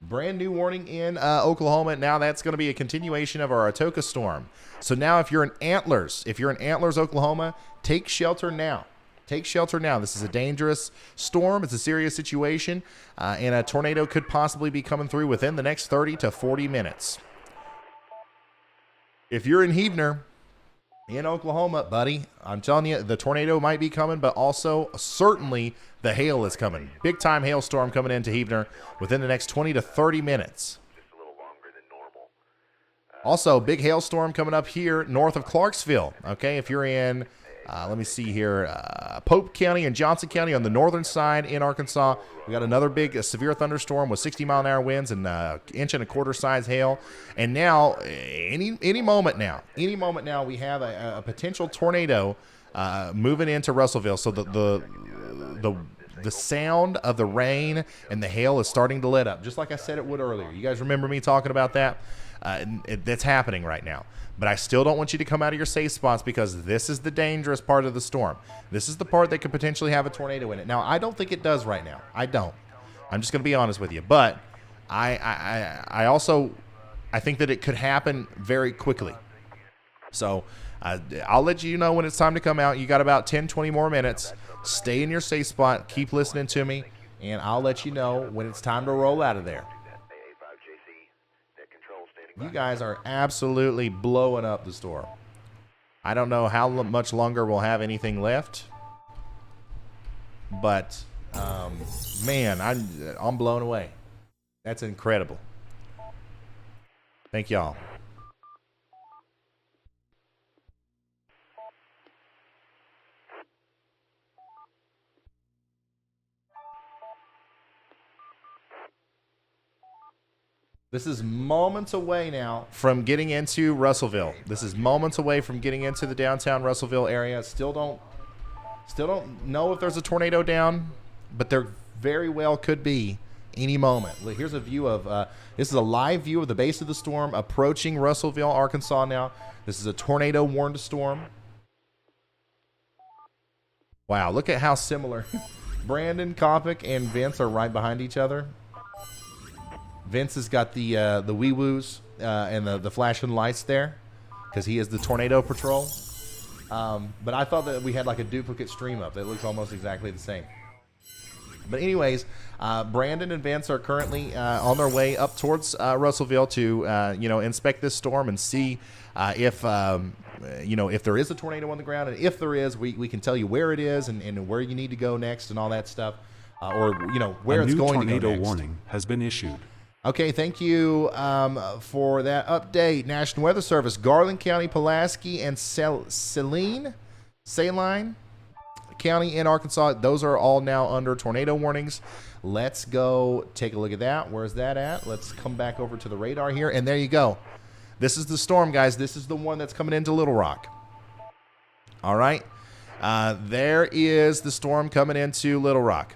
Brand new warning in Oklahoma. Now that's going to be a continuation of our Atoka storm. So now if you're in Antlers, Oklahoma, take shelter now. Take shelter now. This is a dangerous storm. It's a serious situation, and a tornado could possibly be coming through within the next 30 to 40 minutes. If you're in Heavener, in Oklahoma, buddy, I'm telling you, the tornado might be coming, but also certainly the hail is coming. Big-time hailstorm coming into Heavener within the next 20 to 30 minutes. Also, big hailstorm coming up here north of Clarksville. Okay, if you're in... let me see here. Pope County and Johnson County on the northern side in Arkansas. We got another big severe thunderstorm with 60-mile-an-hour winds and inch and a quarter size hail. And now, any moment now, we have a potential tornado moving into Russellville. So the sound of the rain and the hail is starting to let up, just like I said it would earlier. You guys remember me talking about that? That's happening right now. But I still don't want you to come out of your safe spots because this is the dangerous part of the storm. This is the part that could potentially have a tornado in it. Now, I don't think it does right now. I don't. I'm just going to be honest with you. But I also think that it could happen very quickly. So I'll let you know when it's time to come out. You got about 10, 20 more minutes. Stay in your safe spot. Keep listening to me. And I'll let you know when it's time to roll out of there. You guys are absolutely blowing up the storm. I don't know how much longer we'll have anything left, but man, I'm blown away. That's incredible. Thank y'all. This is moments away now from getting into Russellville. This is moments away from getting into the downtown Russellville area. Still don't know if there's a tornado down, but there very well could be any moment. Here's a view of this is a live view of the base of the storm approaching Russellville, Arkansas now. This is a tornado warned storm. Wow, look at how similar Brandon, Kopic, and Vince are right behind each other. Vince has got the wee-woos and the flashing lights there because he is the Tornado Patrol. But I thought that we had like a duplicate stream up that looks almost exactly the same. But anyways, Brandon and Vince are currently on their way up towards Russellville to inspect this storm and see if there is a tornado on the ground, and if there is, we can tell you where it is and where you need to go next and all that stuff, or where it's going to go next. A new tornado warning has been issued. Okay, thank you for that update. National Weather Service, Garland County, Pulaski, and Saline County in Arkansas. Those are all now under tornado warnings. Let's go take a look at that. Where's that at? Let's come back over to the radar here, and there you go. This is the storm, guys. This is the one that's coming into Little Rock. All right. There is the storm coming into Little Rock.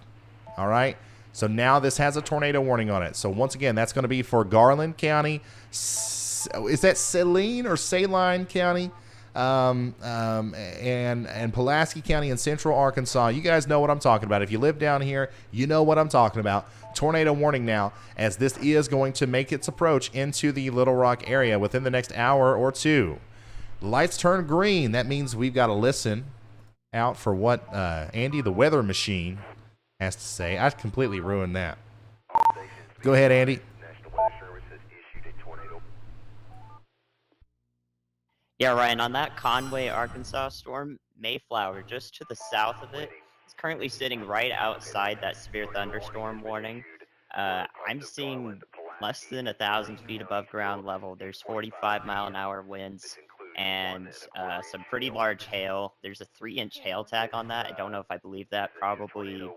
All right. So now this has a tornado warning on it. So once again, that's going to be for Garland County. Is that Saline or Saline County? And Pulaski County in central Arkansas. You guys know what I'm talking about. If you live down here, you know what I'm talking about. Tornado warning now, as this is going to make its approach into the Little Rock area within the next hour or two. Lights turn green. That means we've got to listen out for what Andy the weather machine has to say. I completely ruined that. Go ahead, Andy. Yeah, Ryan, on that Conway, Arkansas storm, Mayflower, just to the south of it, is currently sitting right outside that severe thunderstorm warning. I'm seeing less than 1,000 feet above ground level. There's 45-mile-an-hour winds and some pretty large hail. There's a 3-inch hail tag on that. I don't know if I believe that. Probably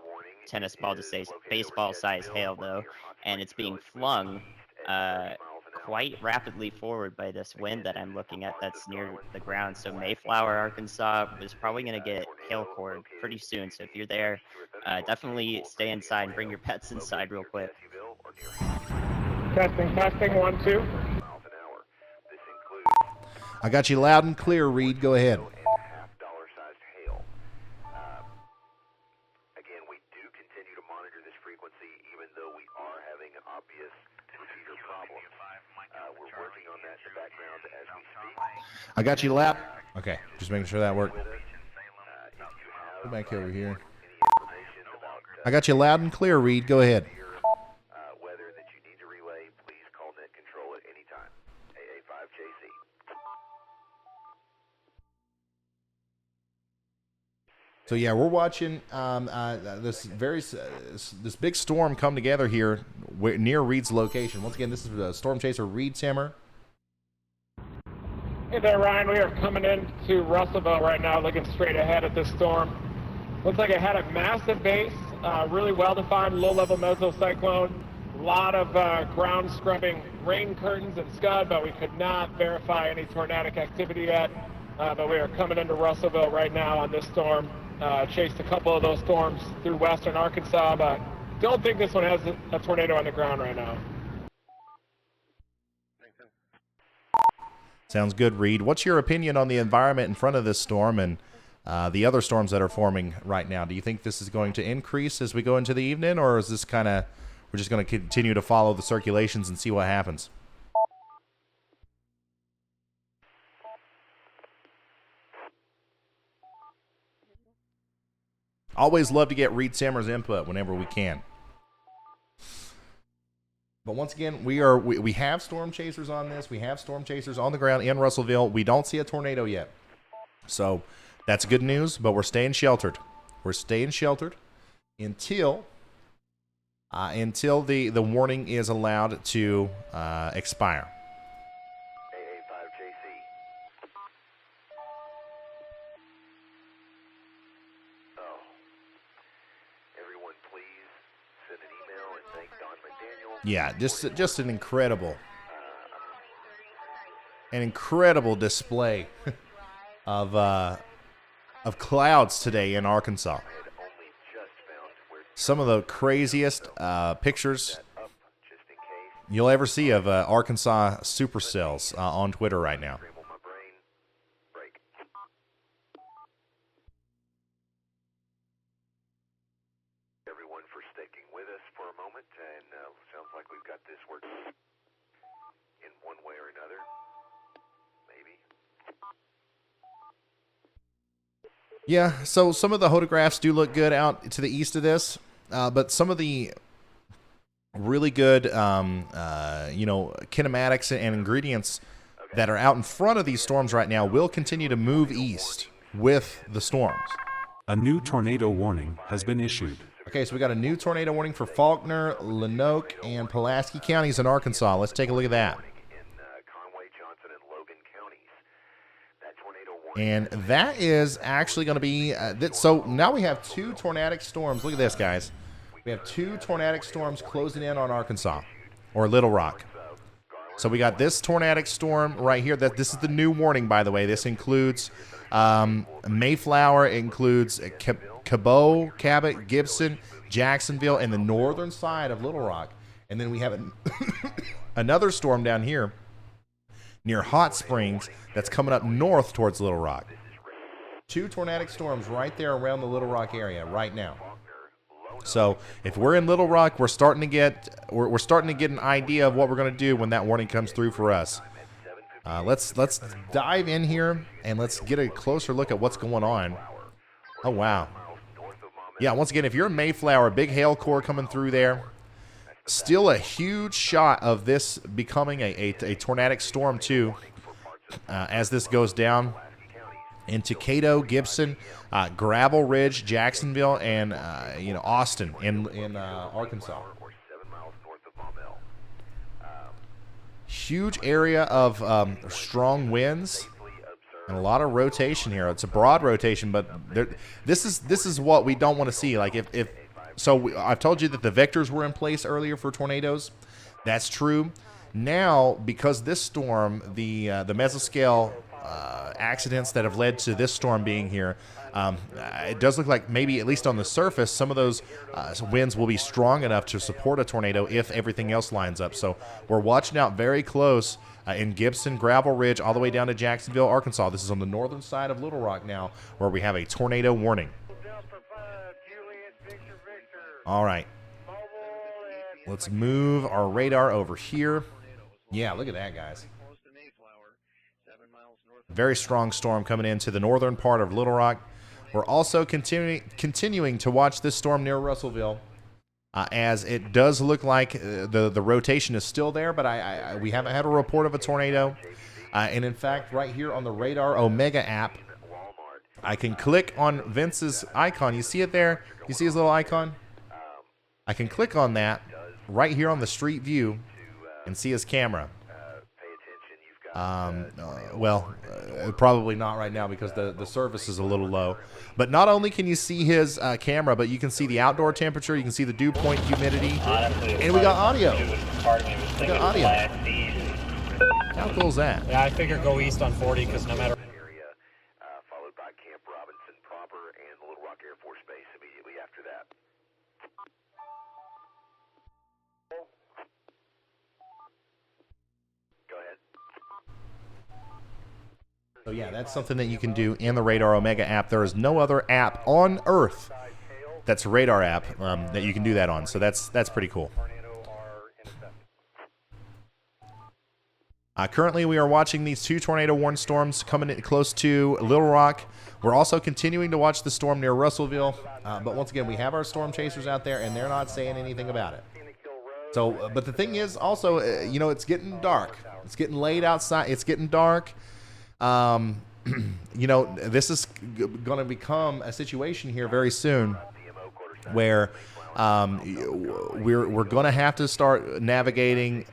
tennis ball to say baseball size hail, though. And it's being flung quite rapidly forward by this wind that I'm looking at that's near the ground. So Mayflower, Arkansas is probably going to get hail cord pretty soon. So if you're there, definitely stay inside and bring your pets inside real quick. Testing, 1, 2. I got you loud and clear, Reed. Go ahead. Again, we do continue to monitor this frequency, even though we are having obvious receiver problems. We're working on that in the background as we speak. I got you loud. Okay, just making sure that worked. Go back over here. I got you loud and clear, Reed. Go ahead. Weather that you need to relay, please call net control at any time. AA5JC. So yeah, we're watching this big storm come together here near Reed's location. Once again, this is the storm chaser Reed Timmer. Hey there, Ryan. We are coming into Russellville right now, looking straight ahead at this storm. Looks like it had a massive base, really well-defined low-level mesocyclone. A lot of ground scrubbing rain curtains and scud, but we could not verify any tornadic activity yet. But we are coming into Russellville right now on this storm. Chased a couple of those storms through western Arkansas, but don't think this one has a tornado on the ground right now. Sounds good, Reed. What's your opinion on the environment in front of this storm and the other storms that are forming right now? Do you think this is going to increase as we go into the evening, or is this kind of we're just going to continue to follow the circulations and see what happens? Always love to get Reed Timmer's input whenever we can. But once again, we have storm chasers on this. We have storm chasers on the ground in Russellville. We don't see a tornado yet. So that's good news, but we're staying sheltered. We're staying sheltered until the warning is allowed to expire. Yeah, just an incredible display of clouds today in Arkansas. Some of the craziest pictures you'll ever see of Arkansas supercells on Twitter right now. Yeah, so some of the photographs do look good out to the east of this, but some of the really good, kinematics and ingredients that are out in front of these storms right now will continue to move east with the storms. A new tornado warning has been issued. Okay, so we got a new tornado warning for Faulkner, Lenoke, and Pulaski counties in Arkansas. Let's take a look at that. And that is actually going to be, so now we have 2 tornadic storms. Look at this, guys. We have 2 tornadic storms closing in on Arkansas, or Little Rock. So we got this tornadic storm right here. This is the new warning, by the way. This includes Mayflower, it includes Cabot, Cabot, Gibson, Jacksonville, and the northern side of Little Rock. And then we have another storm down here near Hot Springs that's coming up north towards Little Rock. 2 tornadic storms right there around the Little Rock area right now. So if we're in Little Rock, we're starting to get an idea of what we're going to do when that warning comes through for us. Let's dive in here and let's get a closer look at what's going on. Oh wow. Yeah, once again, if you're in Mayflower, big hail core coming through there. Still a huge shot of this becoming a tornadic storm too, as this goes down into Cato, Gibson, Gravel Ridge, Jacksonville, and Austin in Arkansas. Huge area of strong winds and a lot of rotation here. It's a broad rotation, but this is what we don't want to see. Like I've told you that the vectors were in place earlier for tornadoes. That's true. Now, because this storm, the mesoscale accidents that have led to this storm being here, it does look like maybe, at least on the surface, some of those winds will be strong enough to support a tornado if everything else lines up. So we're watching out very close in Gibson, Gravel Ridge, all the way down to Jacksonville, Arkansas. This is on the northern side of Little Rock now, where we have a tornado warning. All right. Let's move our radar over here. Yeah, look at that, guys. Very strong storm coming into the northern part of Little Rock. We're also continuing to watch this storm near Russellville, as it does look like the rotation is still there, but we haven't had a report of a tornado. And in fact, right here on the Radar Omega app, I can click on Vince's icon. You see it there? You see his little icon? I can click on that right here on the street view and see his camera. Probably not right now because the service is a little low. But not only can you see his camera, but you can see the outdoor temperature, you can see the dew point humidity, and we got audio. We got audio. How cool is that? Yeah, I figure go east on 40 because no matter. Followed by Camp Robinson proper and the Little Rock Air Force Base immediately after that. So yeah, that's something that you can do in the Radar Omega app. There is no other app on Earth that's a radar app that you can do that on. So that's pretty cool. Currently, we are watching these 2 tornado warning storms coming in close to Little Rock. We're also continuing to watch the storm near Russellville. But once again, we have our storm chasers out there, and they're not saying anything about it. So, but the thing is also, it's getting dark. It's getting late outside. It's getting dark. This is going to become a situation here very soon where we're going to have to start navigating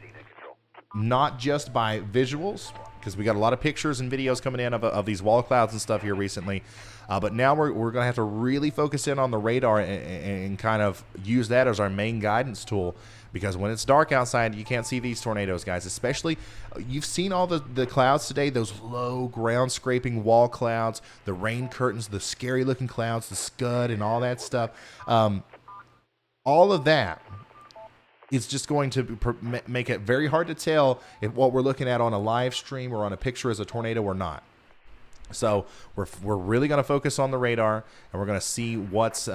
not just by visuals, because we got a lot of pictures and videos coming in of these wall clouds and stuff here recently, but now we're going to have to really focus in on the radar and kind of use that as our main guidance tool. Because when it's dark outside, you can't see these tornadoes, guys. Especially, you've seen all the clouds today, those low ground-scraping wall clouds, the rain curtains, the scary-looking clouds, the scud, and all that stuff. All of that is just going to make it very hard to tell if what we're looking at on a live stream or on a picture is a tornado or not. So we're really going to focus on the radar, and we're going to see what's,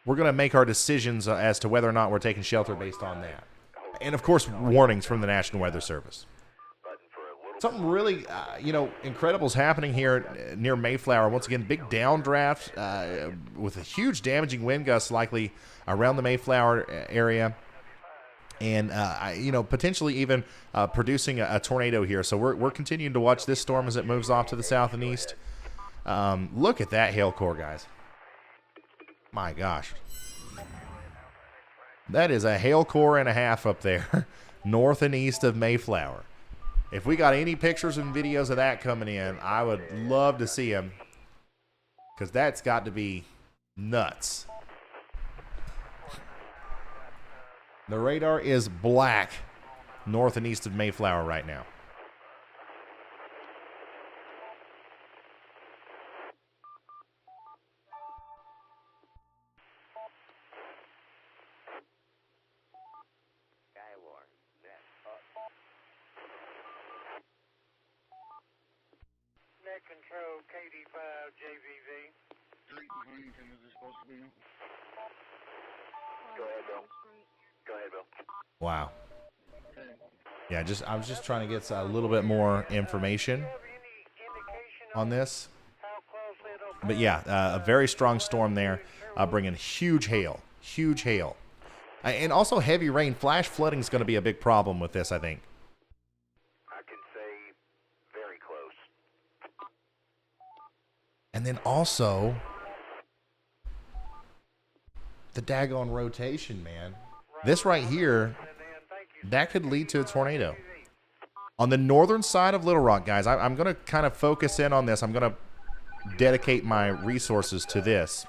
we're going to make our decisions as to whether or not we're taking shelter based on that. And, of course, warnings from the National Weather Service. Something really, incredible is happening here near Mayflower. Once again, big downdraft with a huge damaging wind gusts likely around the Mayflower area. And, potentially even producing a tornado here. So we're continuing to watch this storm as it moves off to the south and east. Look at that hail core, guys. My gosh. That is a hail core and a half up there, north and east of Mayflower. If we got any pictures and videos of that coming in, I would love to see them, because that's got to be nuts. The radar is black north and east of Mayflower right now. Net control KD5 JVV. Street in Huntington, is this supposed to be? Go ahead, Bill. Go ahead, Bill. Wow. Yeah, I was just trying to get a little bit more information on this. But yeah, a very strong storm there, bringing huge hail. And also heavy rain. Flash flooding is going to be a big problem with this, I think. I can say very close. And then also the daggone rotation, man. This right here, that could lead to a tornado. On the northern side of Little Rock, guys, I'm going to kind of focus in on this. I'm going to dedicate my resources to this.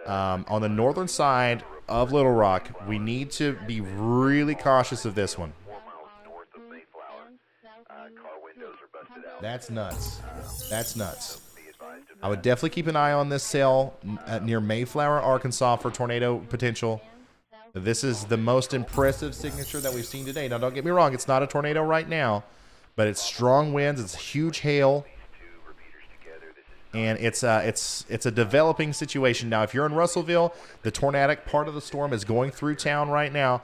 On the northern side of Little Rock, we need to be really cautious of this one. That's nuts. That's nuts. I would definitely keep an eye on this cell near Mayflower, Arkansas for tornado potential. This is the most impressive signature that we've seen today. Now, don't get me wrong, it's not a tornado right now, but it's strong winds, it's huge hail, and it's a developing situation. Now, if you're in Russellville, the tornadic part of the storm is going through town right now.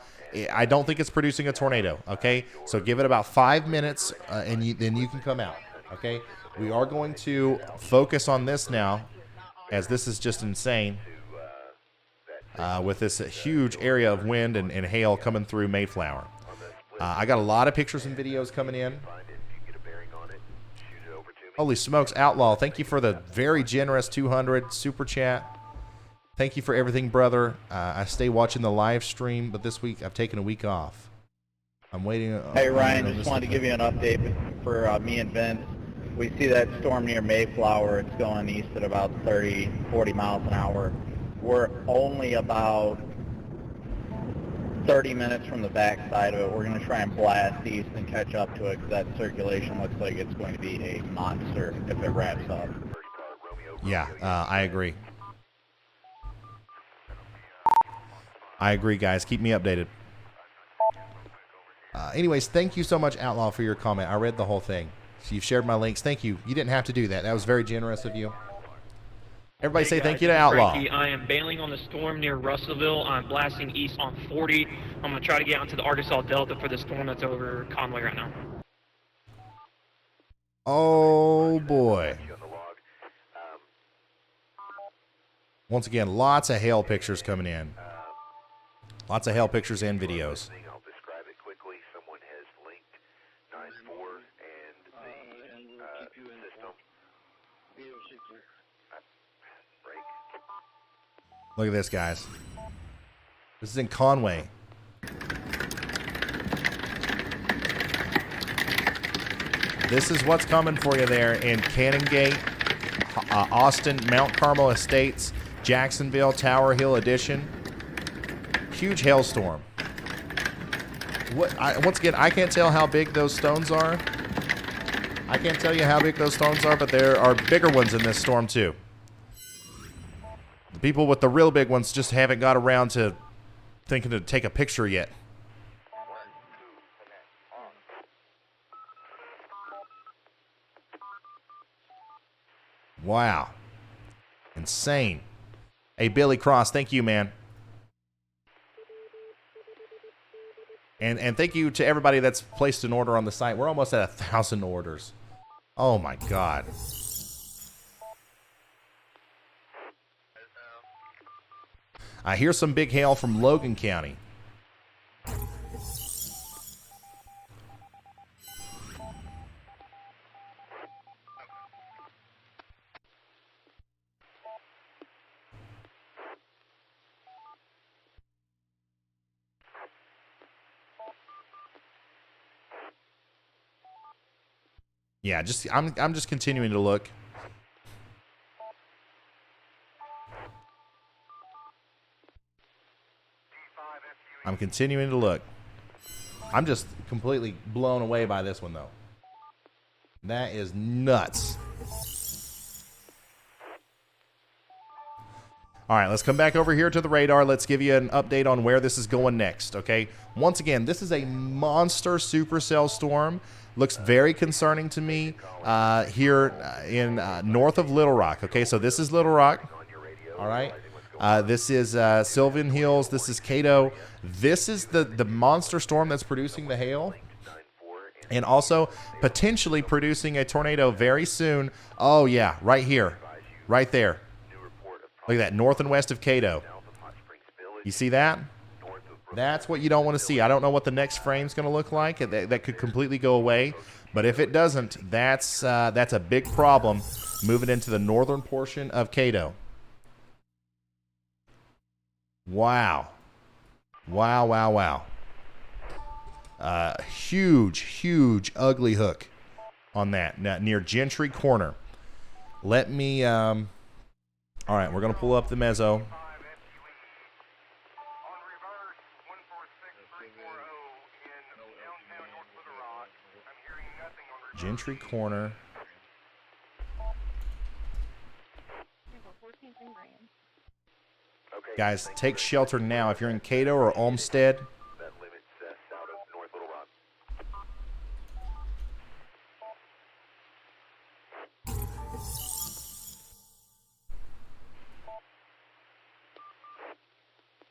I don't think it's producing a tornado, okay? So give it about 5 minutes, and then you can come out, okay? We are going to focus on this now, as this is just insane. With this huge area of wind and hail coming through Mayflower. I got a lot of pictures and videos coming in. Holy smokes, Outlaw, thank you for the very generous 200 super chat. Thank you for everything, brother. I stay watching the live stream, but this week I've taken a week off. I'm waiting. Hey, Ryan, just wanted to give you an update for me and Vince. We see that storm near Mayflower. It's going east at about 30, 40 miles an hour. We're only about 30 minutes from the backside of it. We're going to try and blast east and catch up to it, because that circulation looks like it's going to be a monster if it wraps up. Yeah, I agree. I agree, guys. Keep me updated. Anyways, thank you so much, Outlaw, for your comment. I read the whole thing. So you've shared my links. Thank you. You didn't have to do that. That was very generous of you. Everybody say thank you to Outlaw. Frankie, I am bailing on the storm near Russellville. I'm blasting east on 40. I'm going to try to get onto the Arkansas Delta for the storm that's over Conway right now. Oh, boy. Once again, lots of hail pictures coming in. Lots of hail pictures and videos. I'll describe it quickly. Someone has linked 9-4 and the system. Look at this, guys. This is in Conway. This is what's coming for you there in Canongate, Austin, Mount Carmel Estates, Jacksonville, Tower Hill Edition. Huge hailstorm. Once again, I can't tell how big those stones are. I can't tell you how big those stones are, but there are bigger ones in this storm too. The people with the real big ones just haven't got around to thinking to take a picture yet. Wow. Insane. Hey, Billy Cross, thank you, man. And thank you to everybody that's placed an order on the site. We're almost at 1,000 orders. Oh, my God. I hear some big hail from Logan County. Yeah, I'm just continuing to look. I'm continuing to look. I'm just completely blown away by this one, though. That is nuts. All right, let's come back over here to the radar. Let's give you an update on where this is going next, okay? Once again, this is a monster supercell storm. Looks very concerning to me here in north of Little Rock, okay? So this is Little Rock, all right? This is Sylvan Hills. This is Cato. This is the monster storm that's producing the hail and also potentially producing a tornado very soon. Oh, yeah, right here, right there. Look at that, north and west of Cato. You see that? That's what you don't want to see. I don't know what the next frame's going to look like. That could completely go away. But if it doesn't, that's a big problem moving into the northern portion of Cato. Wow. Wow, wow, wow. Huge, ugly hook on that near Gentry Corner. Let me... all right, we're going to pull up the mezzo. Gentry Corner. Guys, take shelter now if you're in Cato or Olmsted.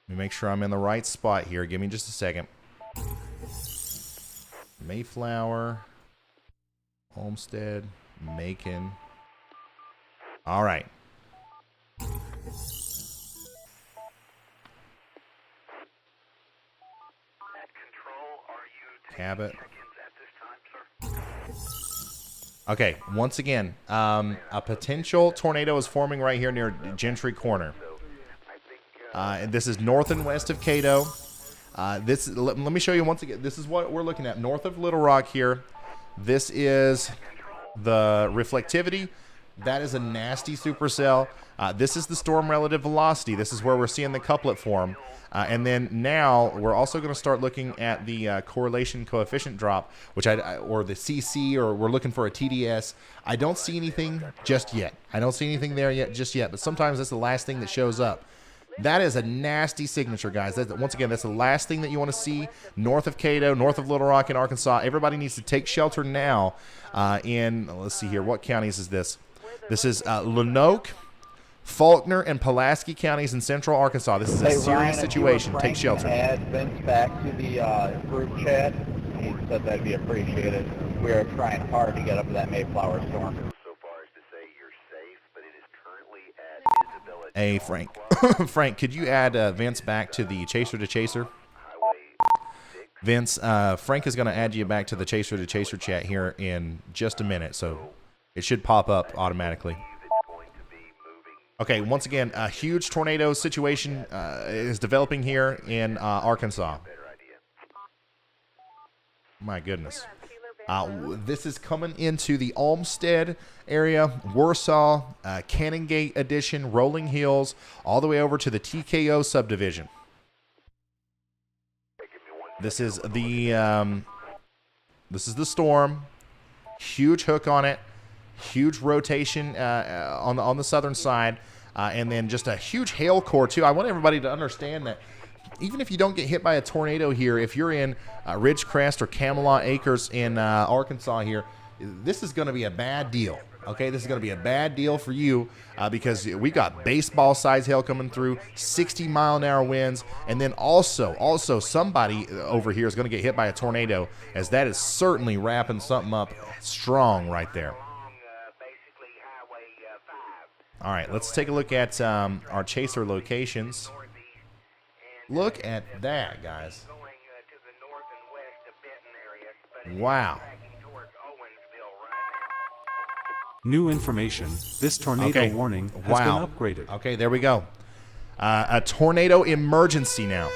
Let me make sure I'm in the right spot here. Give me just a second. Mayflower, Olmsted, Macon. All right. Cabot. Okay, once again, a potential tornado is forming right here near Gentry Corner. And this is north and west of Cato. Let me show you once again. This is what we're looking at north of Little Rock here. This is the reflectivity. That is a nasty supercell. This is the storm relative velocity. This is where we're seeing the couplet form. And then now we're also going to start looking at the correlation coefficient drop, which or the CC, or we're looking for a TDS. I don't see anything just yet. I don't see anything there just yet. But sometimes that's the last thing that shows up. That is a nasty signature, guys. Once again, that's the last thing that you want to see north of Cato, north of Little Rock in Arkansas. Everybody needs to take shelter now let's see here, what counties is this? This is Lanoke, Faulkner, and Pulaski counties in central Arkansas. This is a serious situation. Take shelter. Add Vince back to the group chat. He said that'd be appreciated. We are trying hard to get up to that Mayflower storm. Hey, Frank. Frank, could you add Vince back to the Chaser to Chaser? Vince, Frank is going to add you back to the Chaser to Chaser chat here in just a minute, so it should pop up automatically. Okay, once again, a huge tornado situation is developing here in Arkansas. My goodness. This is coming into the Olmsted area, Warsaw, Canongate Edition, Rolling Hills, all the way over to the TKO subdivision. This is the storm. Huge hook on it. Huge rotation on the southern side, and then just a huge hail core too. I want everybody to understand that even if you don't get hit by a tornado here, if you're in Ridgecrest or Camelot Acres in Arkansas here, this is going to be a bad deal. Okay, this is going to be a bad deal for you because we got baseball-sized hail coming through, 60-mile-an-hour winds, and then also somebody over here is going to get hit by a tornado, as that is certainly wrapping something up strong right there. All right, let's take a look at our chaser locations. Look at that, guys. Wow. New information. This tornado warning has been upgraded. Okay, there we go. A tornado emergency now.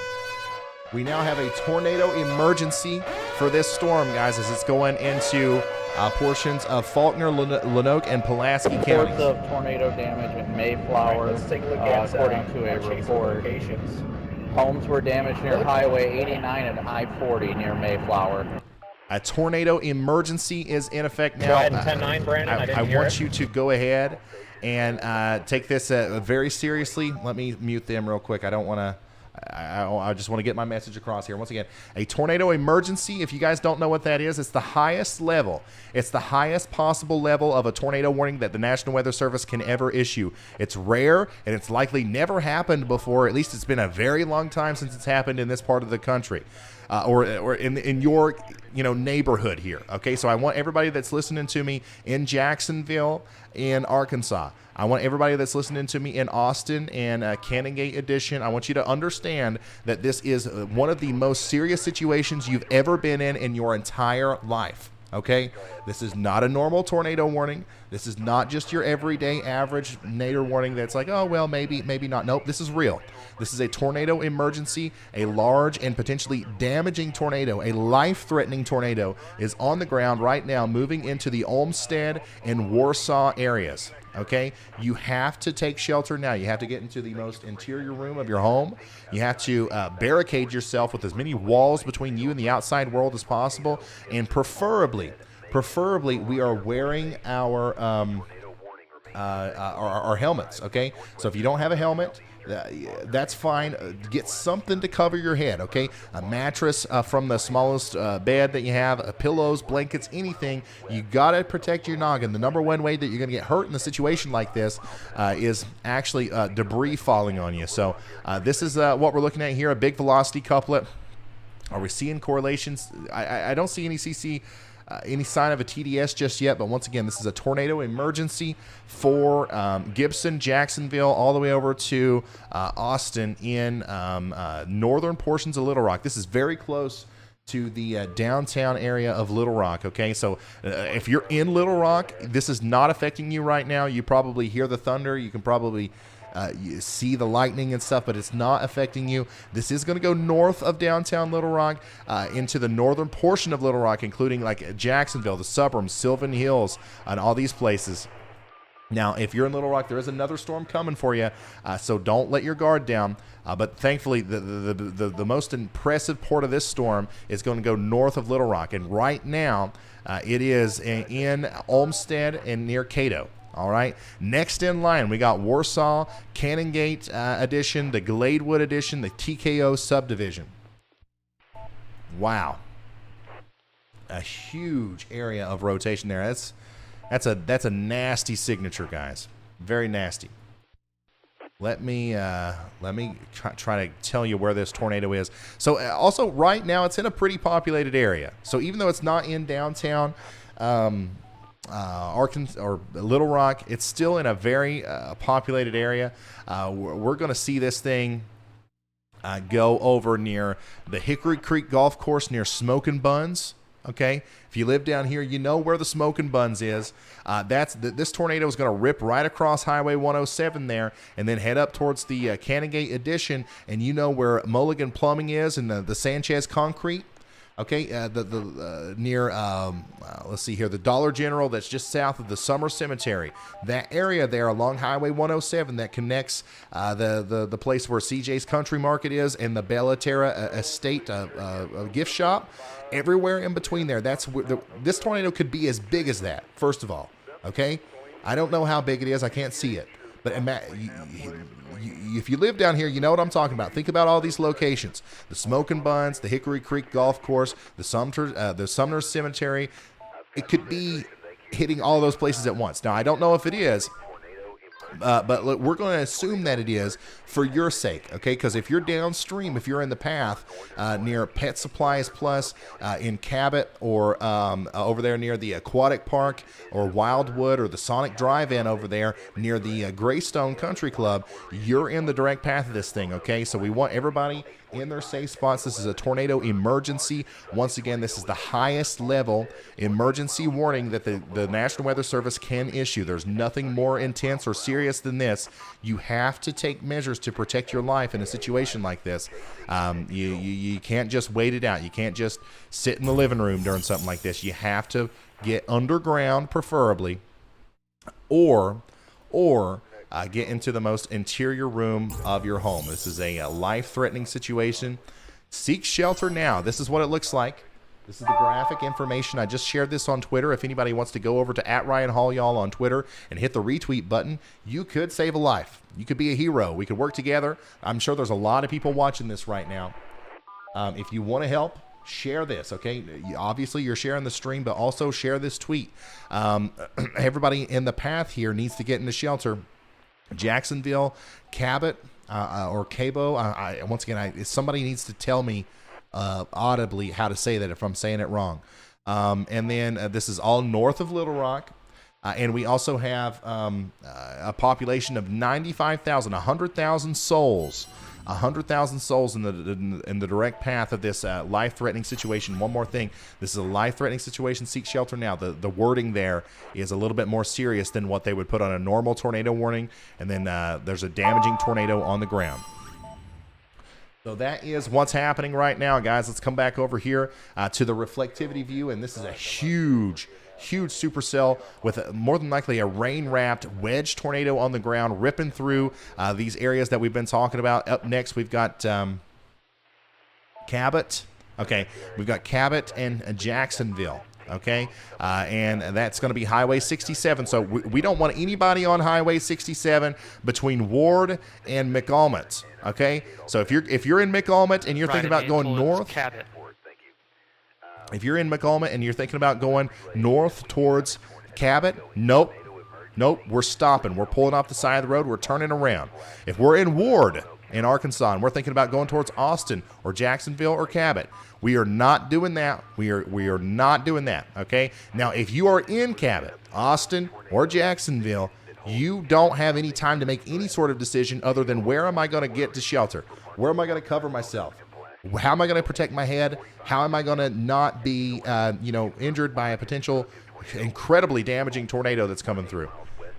We now have a tornado emergency for this storm, guys, as it's going into portions of Faulkner, Lanoke, and Pulaski counties. Reports of tornado damage in Mayflower, according to a report. Homes were damaged near Highway 89 and I-40 near Mayflower. A tornado emergency is in effect now. Go ahead and 10-9, Brandon. I want you to go ahead and take this very seriously. Let me mute them real quick. I don't want to. I just want to get my message across here. Once again, a tornado emergency, if you guys don't know what that is, it's the highest level. It's the highest possible level of a tornado warning that the National Weather Service can ever issue. It's rare, and it's likely never happened before. At least it's been a very long time since it's happened in this part of the country. Or in your neighborhood here. Okay, so I want everybody that's listening to me in Jacksonville, in Arkansas. I want everybody that's listening to me in Austin and Canongate Edition. I want you to understand that this is one of the most serious situations you've ever been in your entire life. Okay, this is not a normal tornado warning. This is not just your everyday average tornado warning that's like, oh well, maybe not. Nope, this is real. This is a tornado emergency. A large and potentially damaging tornado, a life-threatening tornado, is on the ground right now, moving into the Olmsted and Warsaw areas. Okay, you have to take shelter now. You have to get into the most interior room of your home. You have to barricade yourself with as many walls between you and the outside world as possible, and preferably, we are wearing our helmets. Okay, so if you don't have a helmet, that's fine. Get something to cover your head, okay? A mattress from the smallest bed that you have, pillows, blankets, anything. You got to protect your noggin. The number one way that you're going to get hurt in a situation like this is actually debris falling on you. So this is what we're looking at here, a big velocity couplet. Are we seeing correlations? I don't see any CC. Any sign of a TDS just yet, but once again, this is a tornado emergency for Gibson, Jacksonville, all the way over to Austin in northern portions of Little Rock. This is very close to the downtown area of Little Rock, okay? So if you're in Little Rock, this is not affecting you right now. You probably hear the thunder. You can probably you see the lightning and stuff, but it's not affecting you. This is going to go north of downtown Little Rock into the northern portion of Little Rock, including like Jacksonville, the suburbs, Sylvan Hills, and all these places. Now, if you're in Little Rock, there is another storm coming for you, so don't let your guard down. But thankfully, the most impressive part of this storm is going to go north of Little Rock, and right now it is in Olmsted and near Cato. All right. Next in line, we got Warsaw, Canongate edition, the Gladewood edition, the TKO subdivision. Wow. A huge area of rotation there. That's a nasty signature, guys. Very nasty. Let me try to tell you where this tornado is. So also right now it's in a pretty populated area. So even though it's not in downtown Arkansas or Little Rock, it's still in a very populated area. We're going to see this thing go over near the Hickory Creek Golf Course near Smokin' Buns. Okay, if you live down here, you know where the Smokin' Buns is. This tornado is going to rip right across Highway 107 there, and then head up towards the Canongate Addition, and you know where Mulligan Plumbing is and the Sanchez Concrete. Okay, near let's see here, the Dollar General that's just south of the Summer Cemetery. That area there along Highway 107 that connects the place where CJ's Country Market is and the Bellaterra Estate gift shop. Everywhere in between there, that's where this tornado could be as big as that. First of all, okay, I don't know how big it is. I can't see it, but if you live down here, you know what I'm talking about. Think about all these locations: the Smokin' Buns, the Hickory Creek Golf Course, the Sumner Cemetery. It could be hitting all those places at once. Now, I don't know if it is, but look, we're going to assume that it is for your sake, okay? Because if you're downstream, if you're in the path near Pet Supplies Plus in Cabot, or over there near the Aquatic Park or Wildwood or the Sonic Drive-In over there near the Greystone Country Club, you're in the direct path of this thing, okay? So we want everybody in their safe spots. This is a tornado emergency. Once again, this is the highest level emergency warning that the National Weather Service can issue. There's nothing more intense or serious than this. You have to take measures to protect your life in a situation like this. You can't just wait it out. You can't just sit in the living room during something like this. You have to get underground, preferably, or get into the most interior room of your home. This is a life-threatening situation. Seek shelter now. This is what it looks like. This is the graphic information. I just shared this on Twitter. If anybody wants to go over to @RyanHall on Twitter and hit the retweet button, you could save a life. You could be a hero. We could work together. I'm sure there's a lot of people watching this right now. If you want to help, share this, okay? Obviously, you're sharing the stream, but also share this tweet. Everybody in the path here needs to get into shelter. Jacksonville, Cabot, or Cabo. Once again, somebody needs to tell me audibly how to say that if I'm saying it wrong. And then this is all north of Little Rock. And we also have a population of 95,000, 100,000 souls. 100,000 souls in the direct path of this life-threatening situation. One more thing. This is a life-threatening situation. Seek shelter now. The wording there is a little bit more serious than what they would put on a normal tornado warning. And then there's a damaging tornado on the ground. So that is what's happening right now, guys. Let's come back over here to the reflectivity view. And this is a huge supercell with more than likely a rain-wrapped wedge tornado on the ground ripping through these areas that we've been talking about. Up next, we've got Cabot. Okay, we've got Cabot and Jacksonville. Okay, and that's going to be Highway 67. So we don't want anybody on Highway 67 between Ward and McAlmont. Okay, so if you're in McAlmont and you're thinking about going north, Cabot. if you're in McAlmont and you're thinking about going north towards Cabot, nope, we're stopping. We're pulling off the side of the road. We're turning around. If we're in Ward in Arkansas and we're thinking about going towards Austin or Jacksonville or Cabot, we are not doing that. We are not doing that, okay? Now, if you are in Cabot, Austin, or Jacksonville, you don't have any time to make any sort of decision other than where am I going to get to shelter? Where am I going to cover myself? How am I going to protect my head? How am I going to not be, injured by a potential incredibly damaging tornado that's coming through?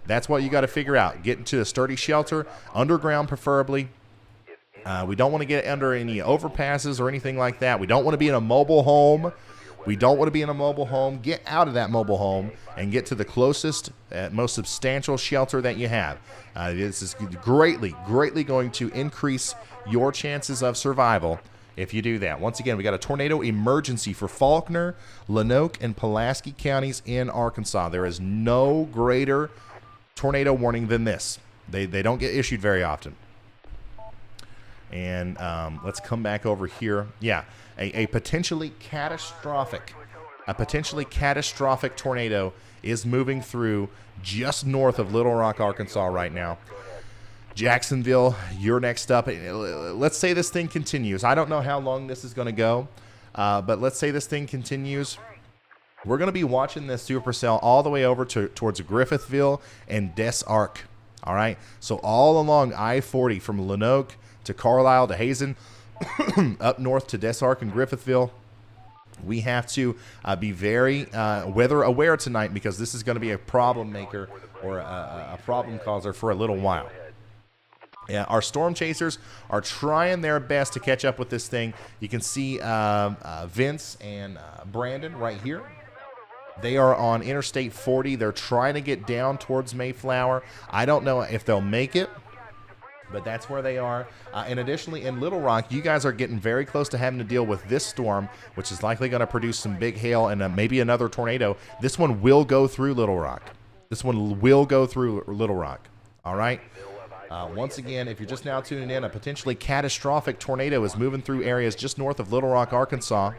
That's what you got to figure out. Get into a sturdy shelter, underground preferably. We don't want to get under any overpasses or anything like that. We don't want to be in a mobile home. Get out of that mobile home and get to the closest, most substantial shelter that you have. This is greatly going to increase your chances of survival if you do that. Once again, we got a tornado emergency for Faulkner, Lanoke, and Pulaski counties in Arkansas. There is no greater tornado warning than this. They don't get issued very often. And let's come back over here. Yeah, a potentially catastrophic tornado is moving through just north of Little Rock, Arkansas right now. Jacksonville, you're next up. Let's say this thing continues. I don't know how long this is going to go, but let's say this thing continues. We're going to be watching this supercell all the way over towards Griffithville and Des Arc. All right, so all along I-40 from Lanoke to Carlisle to Hazen, up north to Des Arc and Griffithville. We have to be very weather aware tonight because this is going to be a problem maker or a problem causer for a little while. Yeah, our storm chasers are trying their best to catch up with this thing. You can see Vince and Brandon right here. They are on Interstate 40. They're trying to get down towards Mayflower. I don't know if they'll make it, but that's where they are. And additionally, in Little Rock, you guys are getting very close to having to deal with this storm, which is likely going to produce some big hail and maybe another tornado. This one will go through Little Rock. All right? Once again, if you're just now tuning in, a potentially catastrophic tornado is moving through areas just north of Little Rock, Arkansas.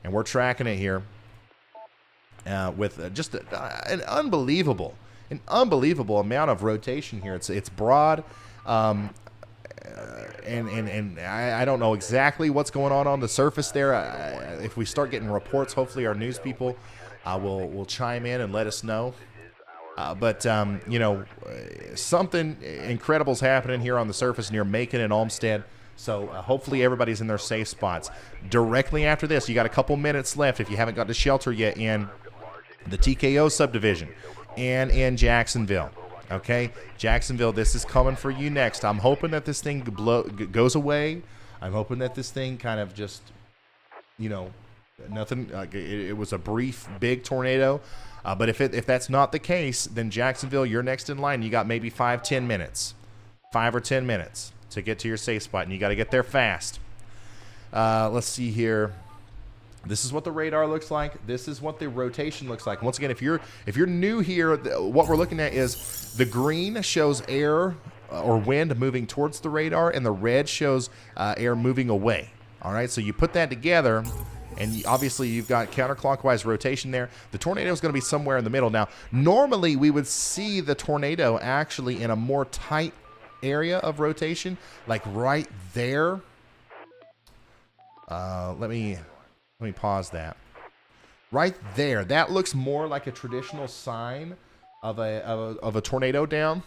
And we're tracking it here with just an unbelievable amount of rotation here. It's broad, and I don't know exactly what's going on the surface there. If we start getting reports, hopefully our news people will chime in and let us know. But something incredible's happening here on the surface near Macon and Olmsted. So hopefully everybody's in their safe spots. Directly after this, you got a couple minutes left if you haven't got to shelter yet in the TKO subdivision and in Jacksonville. Okay, Jacksonville, this is coming for you next. I'm hoping that this thing goes away. I'm hoping that this thing kind of just, you know, nothing. It was a brief, big tornado. But if that's not the case, then Jacksonville, you're next in line. You got maybe 5 or 10 minutes to get to your safe spot, and you got to get there fast. Let's see here. This is what the radar looks like. This is what the rotation looks like. Once again, if you're new here, what we're looking at is the green shows air or wind moving towards the radar, and the red shows air moving away. All right, so you put that together, and obviously you've got counterclockwise rotation there. The tornado is going to be somewhere in the middle. Now, normally we would see the tornado actually in a more tight area of rotation, like right there. Let me pause that. Right there, that looks more like a traditional sign of a tornado down.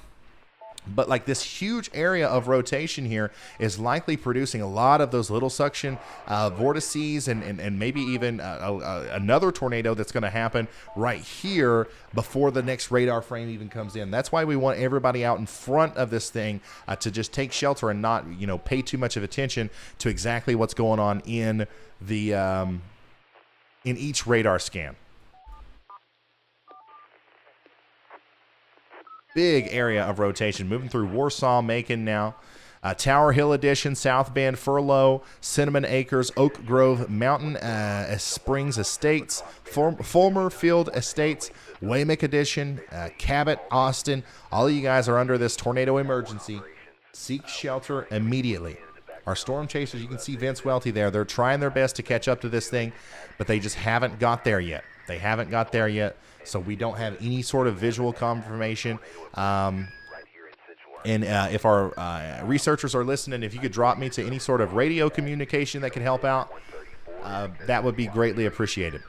But like this huge area of rotation here is likely producing a lot of those little suction vortices and maybe even another tornado that's going to happen right here before the next radar frame even comes in. That's why we want everybody out in front of this thing to just take shelter and not, you know, pay too much of attention to exactly what's going on in the in each radar scan. Big area of rotation moving through Warsaw, Macon now. Tower Hill Edition, South Bend, Furlough, Cinnamon Acres, Oak Grove, Mountain Springs Estates, Fulmer Field Estates, Waymick Edition, Cabot, Austin. All of you guys are under this tornado emergency. Seek shelter immediately. Our storm chasers, you can see Vince Welty there. They're trying their best to catch up to this thing, but they just haven't got there yet. So we don't have any sort of visual confirmation. And if our researchers are listening, if you could drop me to any sort of radio communication that can help out, that would be greatly appreciated.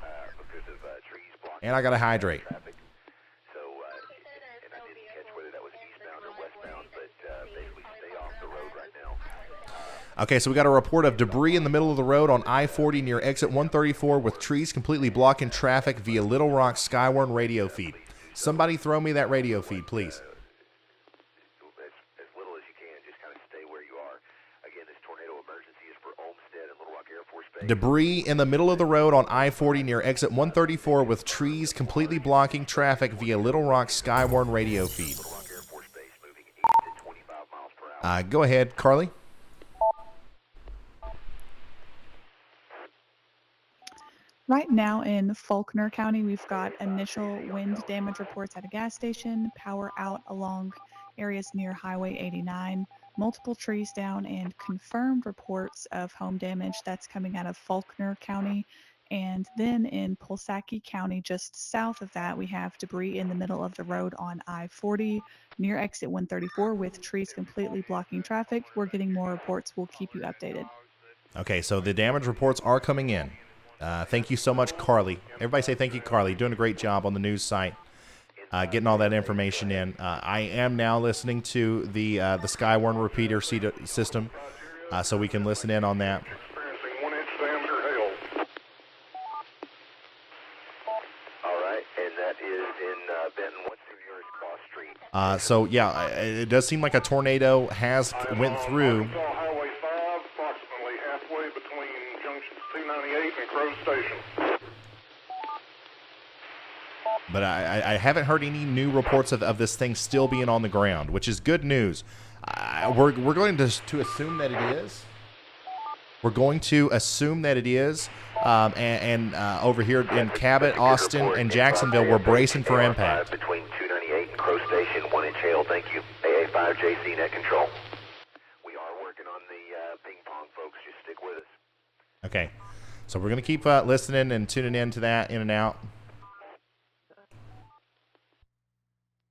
And I got to hydrate. Okay, so we got a report of debris in the middle of the road on I-40 near exit 134 with trees completely blocking traffic via Little Rock Skywarn radio feed. Somebody throw me that radio feed, please. As little as you can, just kind of stay where you are. Again, this tornado emergency is for Olmsted and Little Rock Air Force Base. Debris in the middle of the road on I-40 near exit 134 with trees completely blocking traffic via Little Rock Skywarn radio feed. Go ahead, Carly. Right now in Faulkner County, we've got initial wind damage reports at a gas station, power out along areas near Highway 89, multiple trees down, and confirmed reports of home damage that's coming out of Faulkner County. And then in Pulaski County, just south of that, we have debris in the middle of the road on I-40 near exit 134 with trees completely blocking traffic. We're getting more reports. We'll keep you updated. Okay, so the damage reports are coming in. Thank you so much, Carly. Everybody say thank you, Carly. Doing a great job on the news site, getting all that information in. I am now listening to the Skywarn repeater system, so we can listen in on that. All right, and that is in Benton. What's the nearest cross street? So yeah, it does seem like a tornado has went through. Highway 5, approximately halfway between junctions 298 and Grove Station. But I haven't heard any new reports of this thing still being on the ground, which is good news. We're going to assume that it is. We're going to assume that it is. And over here in Cabot, Austin, and Jacksonville, we're bracing for impact. Between 298 and Crow Station, 1-inch hail, thank you. AA5 JC net control. We are working on the ping pong, folks. Just stick with us. Okay. So we're going to keep listening and tuning in to that in and out.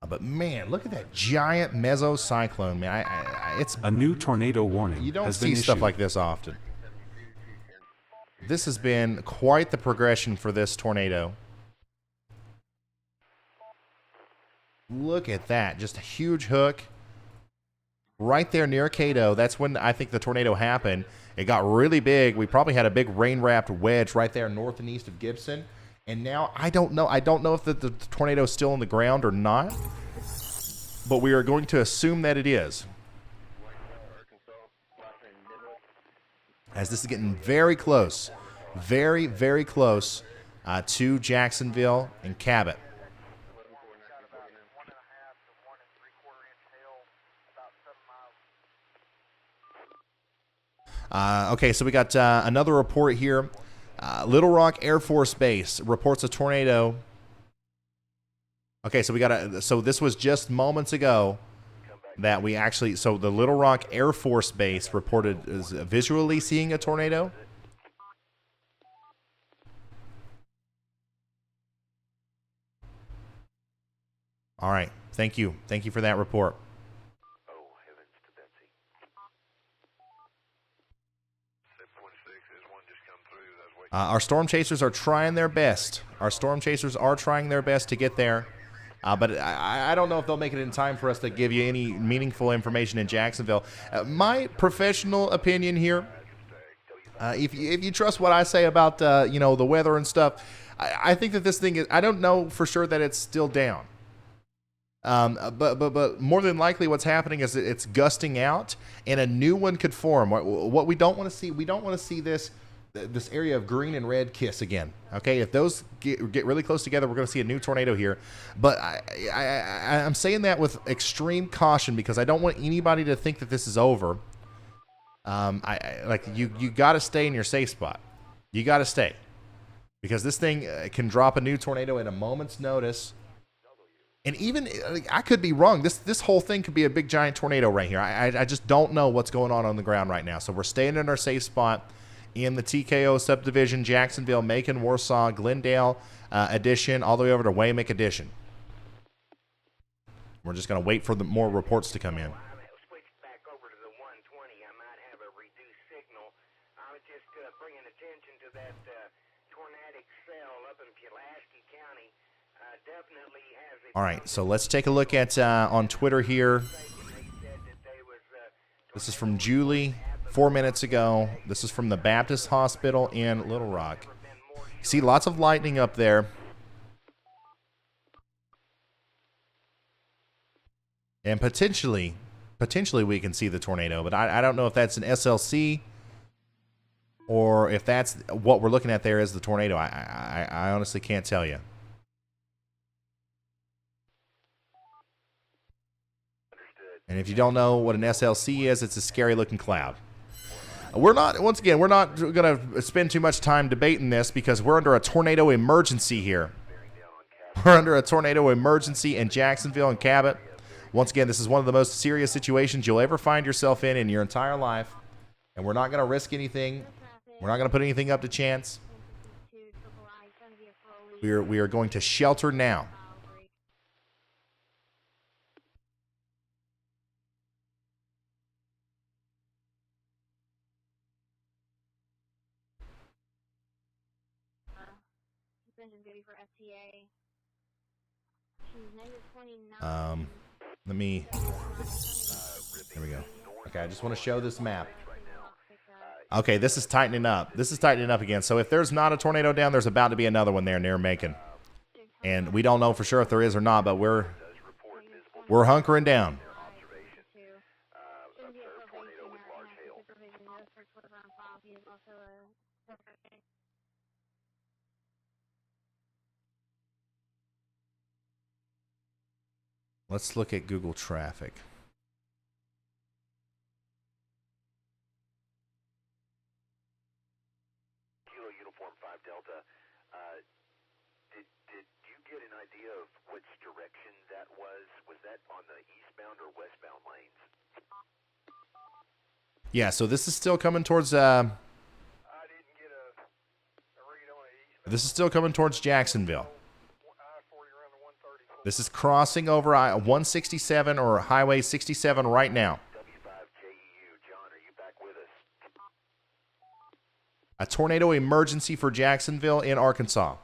But man, look at that giant mesocyclone, man. It's a new tornado warning. You don't has see been stuff issued. like this often. This has been quite the progression for this tornado. Look at that. Just a huge hook. right there near Cato. That's when I think the tornado happened. It got really big. We probably had a big rain-wrapped wedge right there north and east of Gibson. And now I don't know. I don't know if the tornado is still on the ground or not. But we are going to assume that it is. As this is getting very close. Very, very close to Jacksonville and Cabot. Okay, so we got another report here. Little Rock Air Force Base reports a tornado. Okay, so we got so this was just moments ago that we actually, so the Little Rock Air Force Base reported is visually seeing a tornado. All right, thank you for that report. Our storm chasers are trying their best. To get there. But I don't know if they'll make it in time for us to give you any meaningful information in Jacksonville. My professional opinion here, if you trust what I say about the weather and stuff, I think that this thing is, I don't know for sure that it's still down. But more than likely what's happening is it's gusting out and a new one could form. What we don't want to see, this area of green and red kiss again. Okay, if those get really close together, we're going to see a new tornado here. But I'm saying that with extreme caution because I don't want anybody to think that this is over. You got to stay in your safe spot. You got to stay because this thing can drop a new tornado at a moment's notice. And even I could be wrong. This whole thing could be a big giant tornado right here. I just don't know what's going on the ground right now. So we're staying in our safe spot. In the TKO subdivision, Jacksonville, Macon, Warsaw, Glendale addition, all the way over to Waymick addition. We're just going to wait for the more reports to come in. All right, so let's take a look at on Twitter here. This is from Julie. 4 minutes ago. This is from the Baptist Hospital in Little Rock. You see lots of lightning up there. And potentially we can see the tornado, but I don't know if that's an SLC or if that's what we're looking at there is the tornado. I honestly can't tell you. And if you don't know what an SLC is, it's a scary looking cloud. We're not going to spend too much time debating this because we're under a tornado emergency here. We're under a tornado emergency in Jacksonville and Cabot. Once again, this is one of the most serious situations you'll ever find yourself in your entire life. And we're not going to risk anything. We're not going to put anything up to chance. We are going to shelter now. There we go. Okay, I just want to show this map. Okay, this is tightening up. This is tightening up again. So if there's not a tornado down, there's about to be another one there near Macon. And we don't know for sure if there is or not, but we're hunkering down. Let's look at Google traffic. Kilo Uniform 5 Delta, did you get an idea of which direction that was? Was that on the eastbound or westbound lanes? Yeah, so this is still coming towards this is still coming towards Jacksonville. This is crossing over 167 or Highway 67 right now. A tornado emergency for Jacksonville in Arkansas.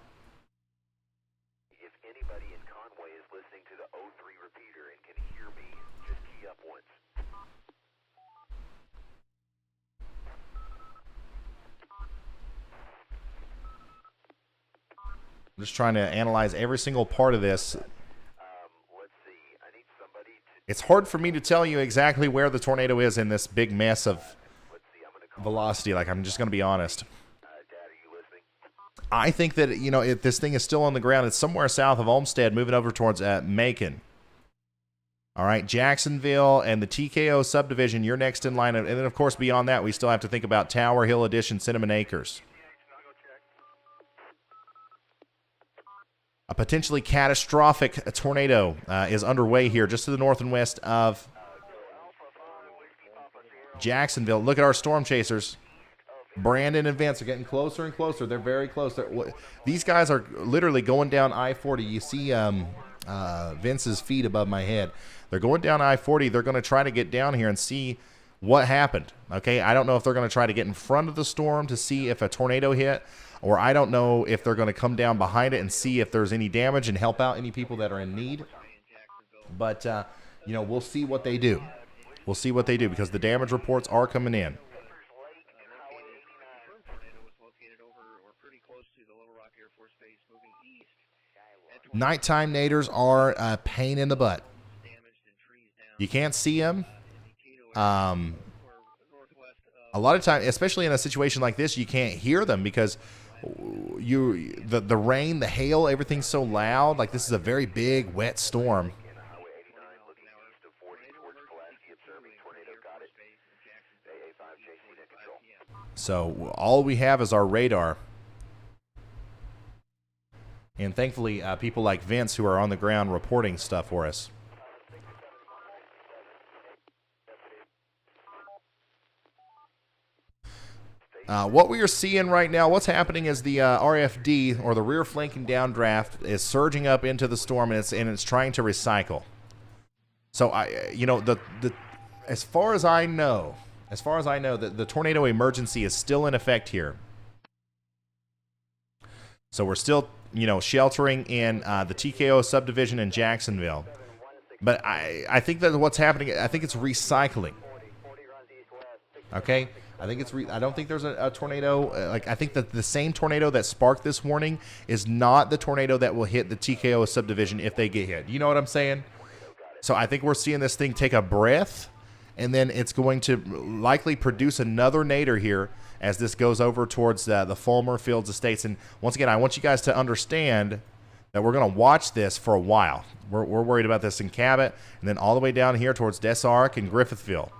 If anybody in Conway is listening to the 03 repeater and can hear me, just key up once. I'm just trying to analyze every single part of this. It's hard for me to tell you exactly where the tornado is in this big mess of velocity. Like, I'm just going to be honest. I think that, you know, if this thing is still on the ground, it's somewhere south of Olmsted, moving over towards Macon. All right, Jacksonville and the TKO subdivision, you're next in line. And then, of course, beyond that, we still have to think about Tower Hill Addition, Cinnamon Acres. A potentially catastrophic tornado is underway here just to the north and west of Jacksonville. Look at our storm chasers. Brandon and Vince are getting closer and closer. They're very close. These guys are literally going down I-40. You see Vince's feet above my head. They're going down I-40. They're going to try to get down here and see what happened. Okay, I don't know if they're going to try to get in front of the storm to see if a tornado hit, or I don't know if they're going to come down behind it and see if there's any damage and help out any people that are in need. But, you know, we'll see what they do. We'll see what they do because the damage reports are coming in. Nighttime naders are a pain in the butt. You can't see them. A lot of times, especially in a situation like this, you can't hear them because the rain, the hail, everything's so loud. Like, this is a very big, wet storm. So all we have is our radar. And thankfully, people like Vince who are on the ground reporting stuff for us. What we are seeing right now, what's happening is the RFD, or the rear flanking downdraft, is surging up into the storm, and it's trying to recycle. So as far as I know, the tornado emergency is still in effect here. So we're still, sheltering in the TKO subdivision in Jacksonville. But I think that what's happening, I think it's recycling. Okay? I don't think there's a tornado. I think that the same tornado that sparked this warning is not the tornado that will hit the TKO subdivision if they get hit. You know what I'm saying? So I think we're seeing this thing take a breath, and then it's going to likely produce another nadir here as this goes over towards the Fulmer Fields Estates. And once again, I want you guys to understand that we're going to watch this for a while. We're worried about this in Cabot, and then all the way down here towards Des Arc and Griffithville.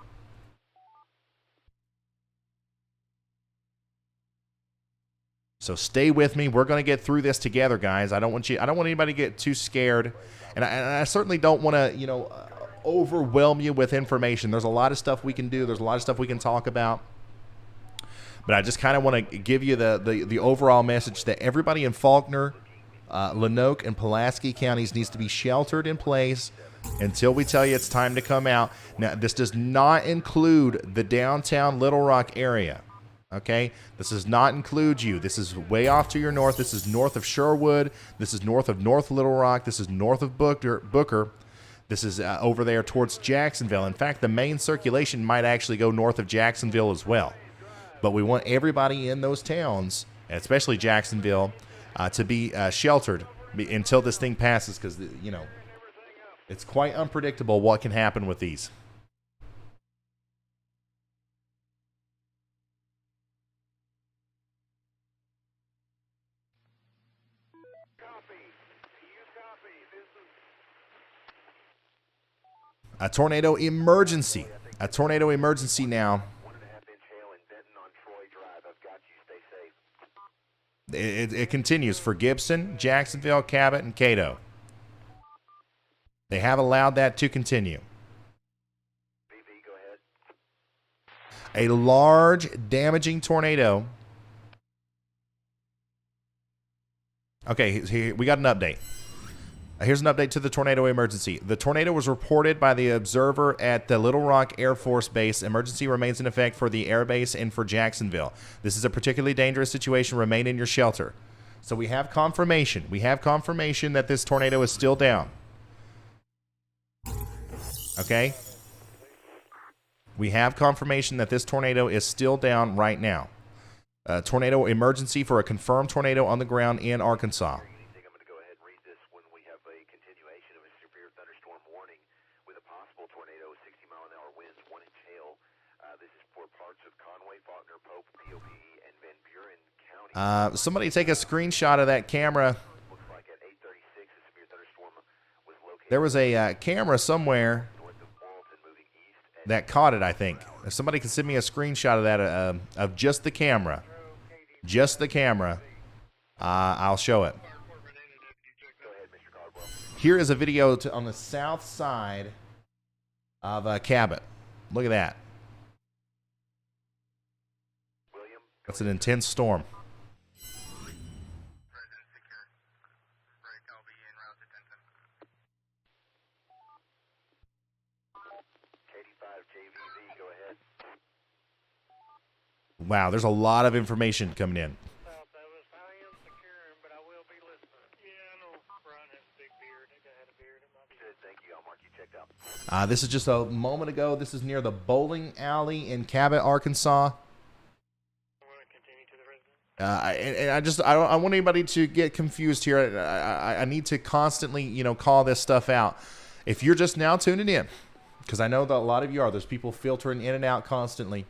So stay with me. We're going to get through this together, guys. I don't want anybody to get too scared, and I certainly don't want to, overwhelm you with information. There's a lot of stuff we can do. There's a lot of stuff we can talk about. But I just kind of want to give you the overall message that everybody in Faulkner, Lanoke, and Pulaski counties needs to be sheltered in place until we tell you it's time to come out. Now, this does not include the downtown Little Rock area. Okay, this does not include you. This is way off to your north. This is north of Sherwood. This is north of North Little Rock. This is north of Booker. This is over there towards Jacksonville. In fact, the main circulation might actually go north of Jacksonville as well. But we want everybody in those towns, especially Jacksonville, to be sheltered until this thing passes, because, it's quite unpredictable what can happen with these. A tornado emergency. A tornado emergency now. It continues for Gibson, Jacksonville, Cabot, and Cato. They have allowed that to continue. A large, damaging tornado. Okay, here, we got an update. Here's an update to the tornado emergency. The tornado was reported by the observer at the Little Rock Air Force Base. Emergency remains in effect for the air base and for Jacksonville. This is a particularly dangerous situation. Remain in your shelter. So we have confirmation. We have confirmation that this tornado is still down. Okay? We have confirmation that this tornado is still down right now. Tornado emergency for a confirmed tornado on the ground in Arkansas. Somebody take a screenshot of that camera. There was a camera somewhere that caught it, I think. If somebody can send me a screenshot of that, of just the camera. Just the camera. I'll show it. Here is a video on the south side of Cabot. Look at that. That's an intense storm. Wow, there's a lot of information coming in. This is just a moment ago. This is near the bowling alley in Cabot, Arkansas. I don't want anybody to get confused here. I need to constantly, call this stuff out. If you're just now tuning in, because I know that a lot of you are, there's people filtering in and out constantly.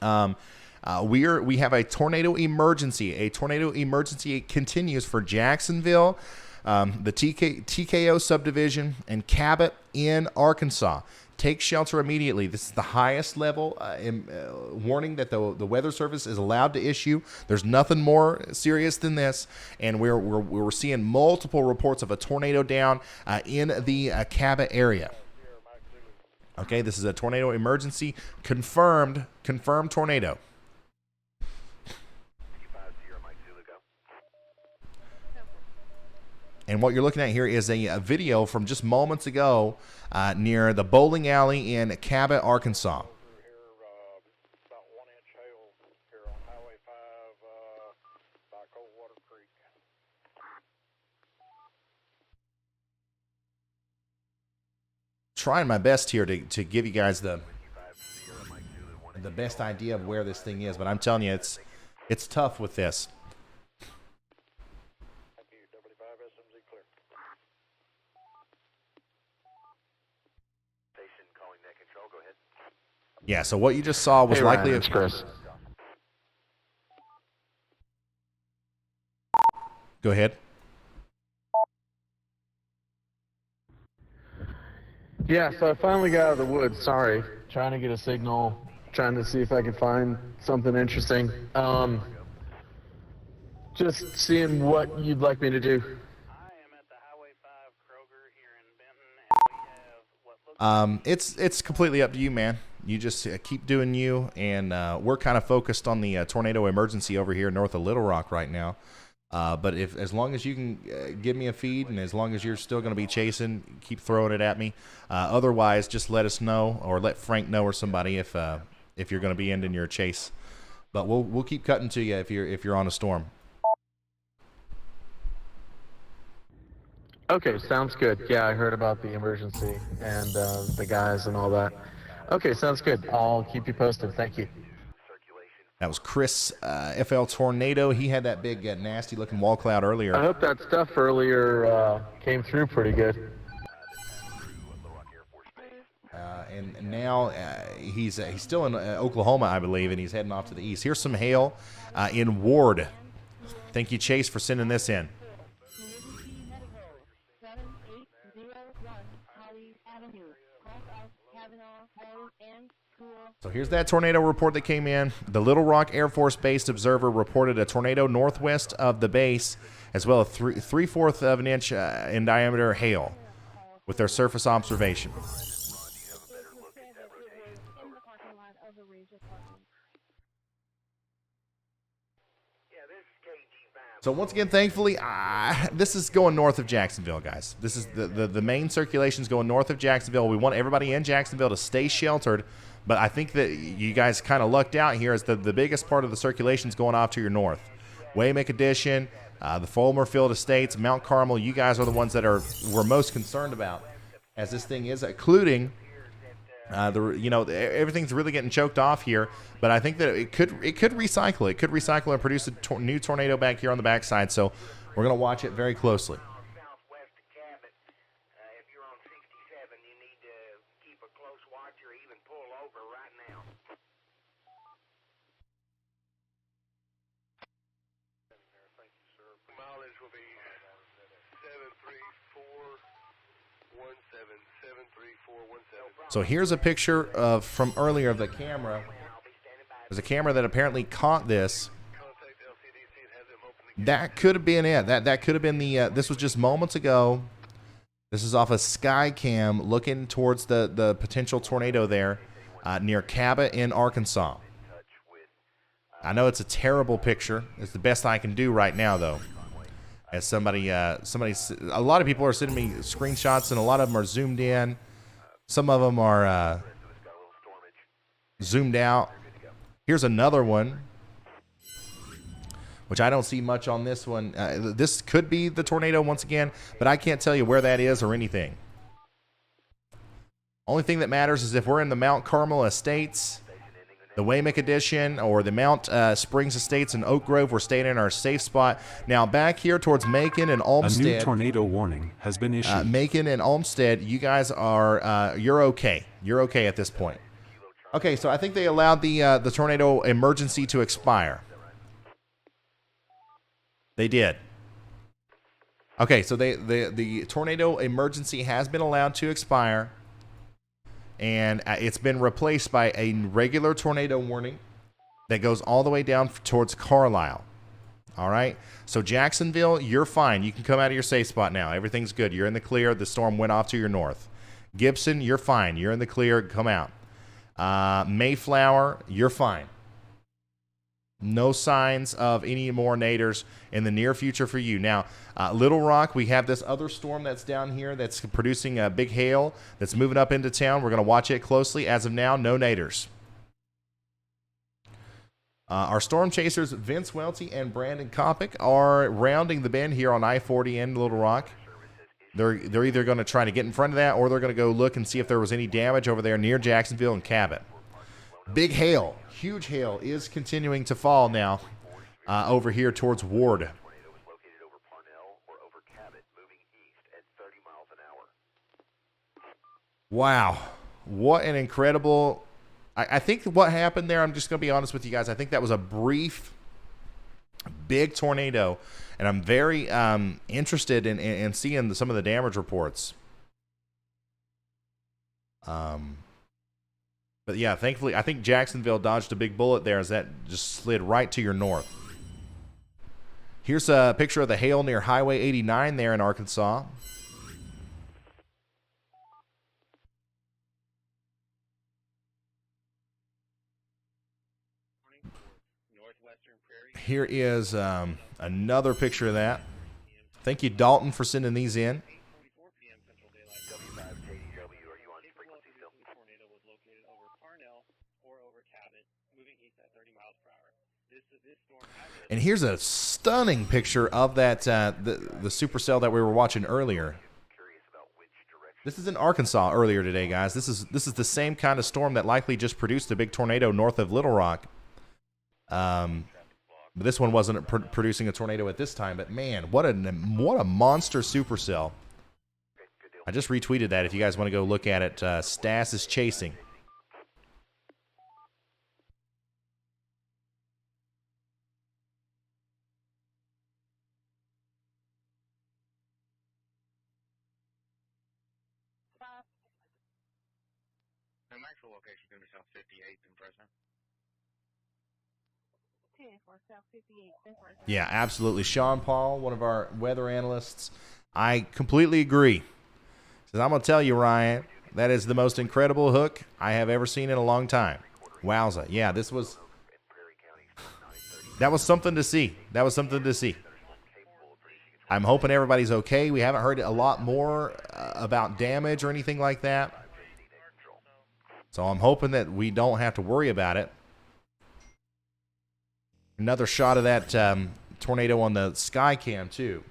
We have a tornado emergency. A tornado emergency continues for Jacksonville, the TKO subdivision, and Cabot in Arkansas. Take shelter immediately. This is the highest level warning that the Weather Service is allowed to issue. There's nothing more serious than this, and we're seeing multiple reports of a tornado down in the Cabot area. Okay, this is a tornado emergency. Confirmed tornado. And what you're looking at here is a video from just moments ago near the bowling alley in Cabot, Arkansas. Trying my best here to give you guys the best idea of where this thing is, but I'm telling you, it's tough with this. Yeah, so what you just saw was likely... Ryan, it's Chris. Go ahead. Yeah, so I finally got out of the woods. Sorry. Trying to get a signal. Trying to see if I can find something interesting. Just seeing what you'd like me to do. It's completely up to you, man. You just keep doing you, and we're kind of focused on the tornado emergency over here north of Little Rock right now. But as long as you can give me a feed, and as long as you're still going to be chasing, keep throwing it at me. Otherwise, just let us know, or let Frank know, or somebody if you're going to be ending your chase. But we'll keep cutting to you if you're on a storm. Okay, sounds good. Yeah, I heard about the emergency and the guys and all that. Okay, sounds good. I'll keep you posted. Thank you. That was Chris, FL Tornado. He had that big, nasty-looking wall cloud earlier. I hope that stuff earlier came through pretty good. And now he's still in Oklahoma, I believe, and he's heading off to the east. Here's some hail in Ward. Thank you, Chase, for sending this in. So here's that tornado report that came in. The Little Rock Air Force Base observer reported a tornado northwest of the base, as well as 3/4 of an inch in diameter hail with their surface observation. So once again, thankfully, this is going north of Jacksonville, guys. This is the main circulation is going north of Jacksonville. We want everybody in Jacksonville to stay sheltered, but I think that you guys kind of lucked out here as the biggest part of the circulation is going off to your north. Waymack Addition, the Fulmer Field Estates, Mount Carmel, you guys are the ones that we're most concerned about as this thing is, including everything's really getting choked off here, but I think that it could recycle. It could recycle and produce a new tornado back here on the backside. So we're going to watch it very closely. So here's a picture of from earlier of the camera. There's a camera that apparently caught this. That could have been it. That could have been the. This was just moments ago. This is off a sky cam looking towards the potential tornado there near Cabot in Arkansas. I know it's a terrible picture. It's the best I can do right now, though. As a lot of people are sending me screenshots, and a lot of them are zoomed in. Some of them are zoomed out. Here's another one, which I don't see much on this one. This could be the tornado once again, but I can't tell you where that is or anything. Only thing that matters is if we're in the Mount Carmel Estates, the Waymick Edition, or the Mount Springs Estates in Oak Grove, we're staying in our safe spot. Now back here towards Macon and Olmsted. A new tornado warning has been issued. Macon and Olmsted, you guys are, you're okay. You're okay at this point. Okay, so I think they allowed the tornado emergency to expire. They did. Okay, so the tornado emergency has been allowed to expire. And it's been replaced by a regular tornado warning that goes all the way down towards Carlisle. All right? So Jacksonville, you're fine. You can come out of your safe spot now. Everything's good. You're in the clear. The storm went off to your north. Gibson, you're fine. You're in the clear. Come out. Mayflower, you're fine. No signs of any more naders in the near future for you. Now, Little Rock, we have this other storm that's down here that's producing a big hail that's moving up into town. We're going to watch it closely. As of now, no naders. Our storm chasers, Vince Welty and Brandon Kopic, are rounding the bend here on I-40 in Little Rock. They're either going to try to get in front of that, or they're going to go look and see if there was any damage over there near Jacksonville and Cabot. Big hail, huge hail is continuing to fall now over here towards Ward. Wow, what an incredible... I think what happened there, I'm just going to be honest with you guys, I think that was a brief, big tornado, and I'm very interested in seeing some of the damage reports. But yeah, thankfully, I think Jacksonville dodged a big bullet there as that just slid right to your north. Here's a picture of the hail near Highway 89 there in Arkansas. Here is another picture of that. Thank you, Dalton, for sending these in. And here's a stunning picture of that the supercell that we were watching earlier. This is in Arkansas earlier today, guys. This is the same kind of storm that likely just produced a big tornado north of Little Rock. But this one wasn't producing a tornado at this time. But man, what a monster supercell! I just retweeted that. If you guys want to go look at it, Stas is chasing. The actual location is going to be South 58th in Fresno. Yeah, absolutely. Sean Paul, one of our weather analysts, I completely agree. Says, I'm going to tell you, Ryan, that is the most incredible hook I have ever seen in a long time. Wowza. Yeah, that was something to see. That was something to see. I'm hoping everybody's okay. We haven't heard a lot more about damage or anything like that. So I'm hoping that we don't have to worry about it. Another shot of that tornado on the sky cam, too.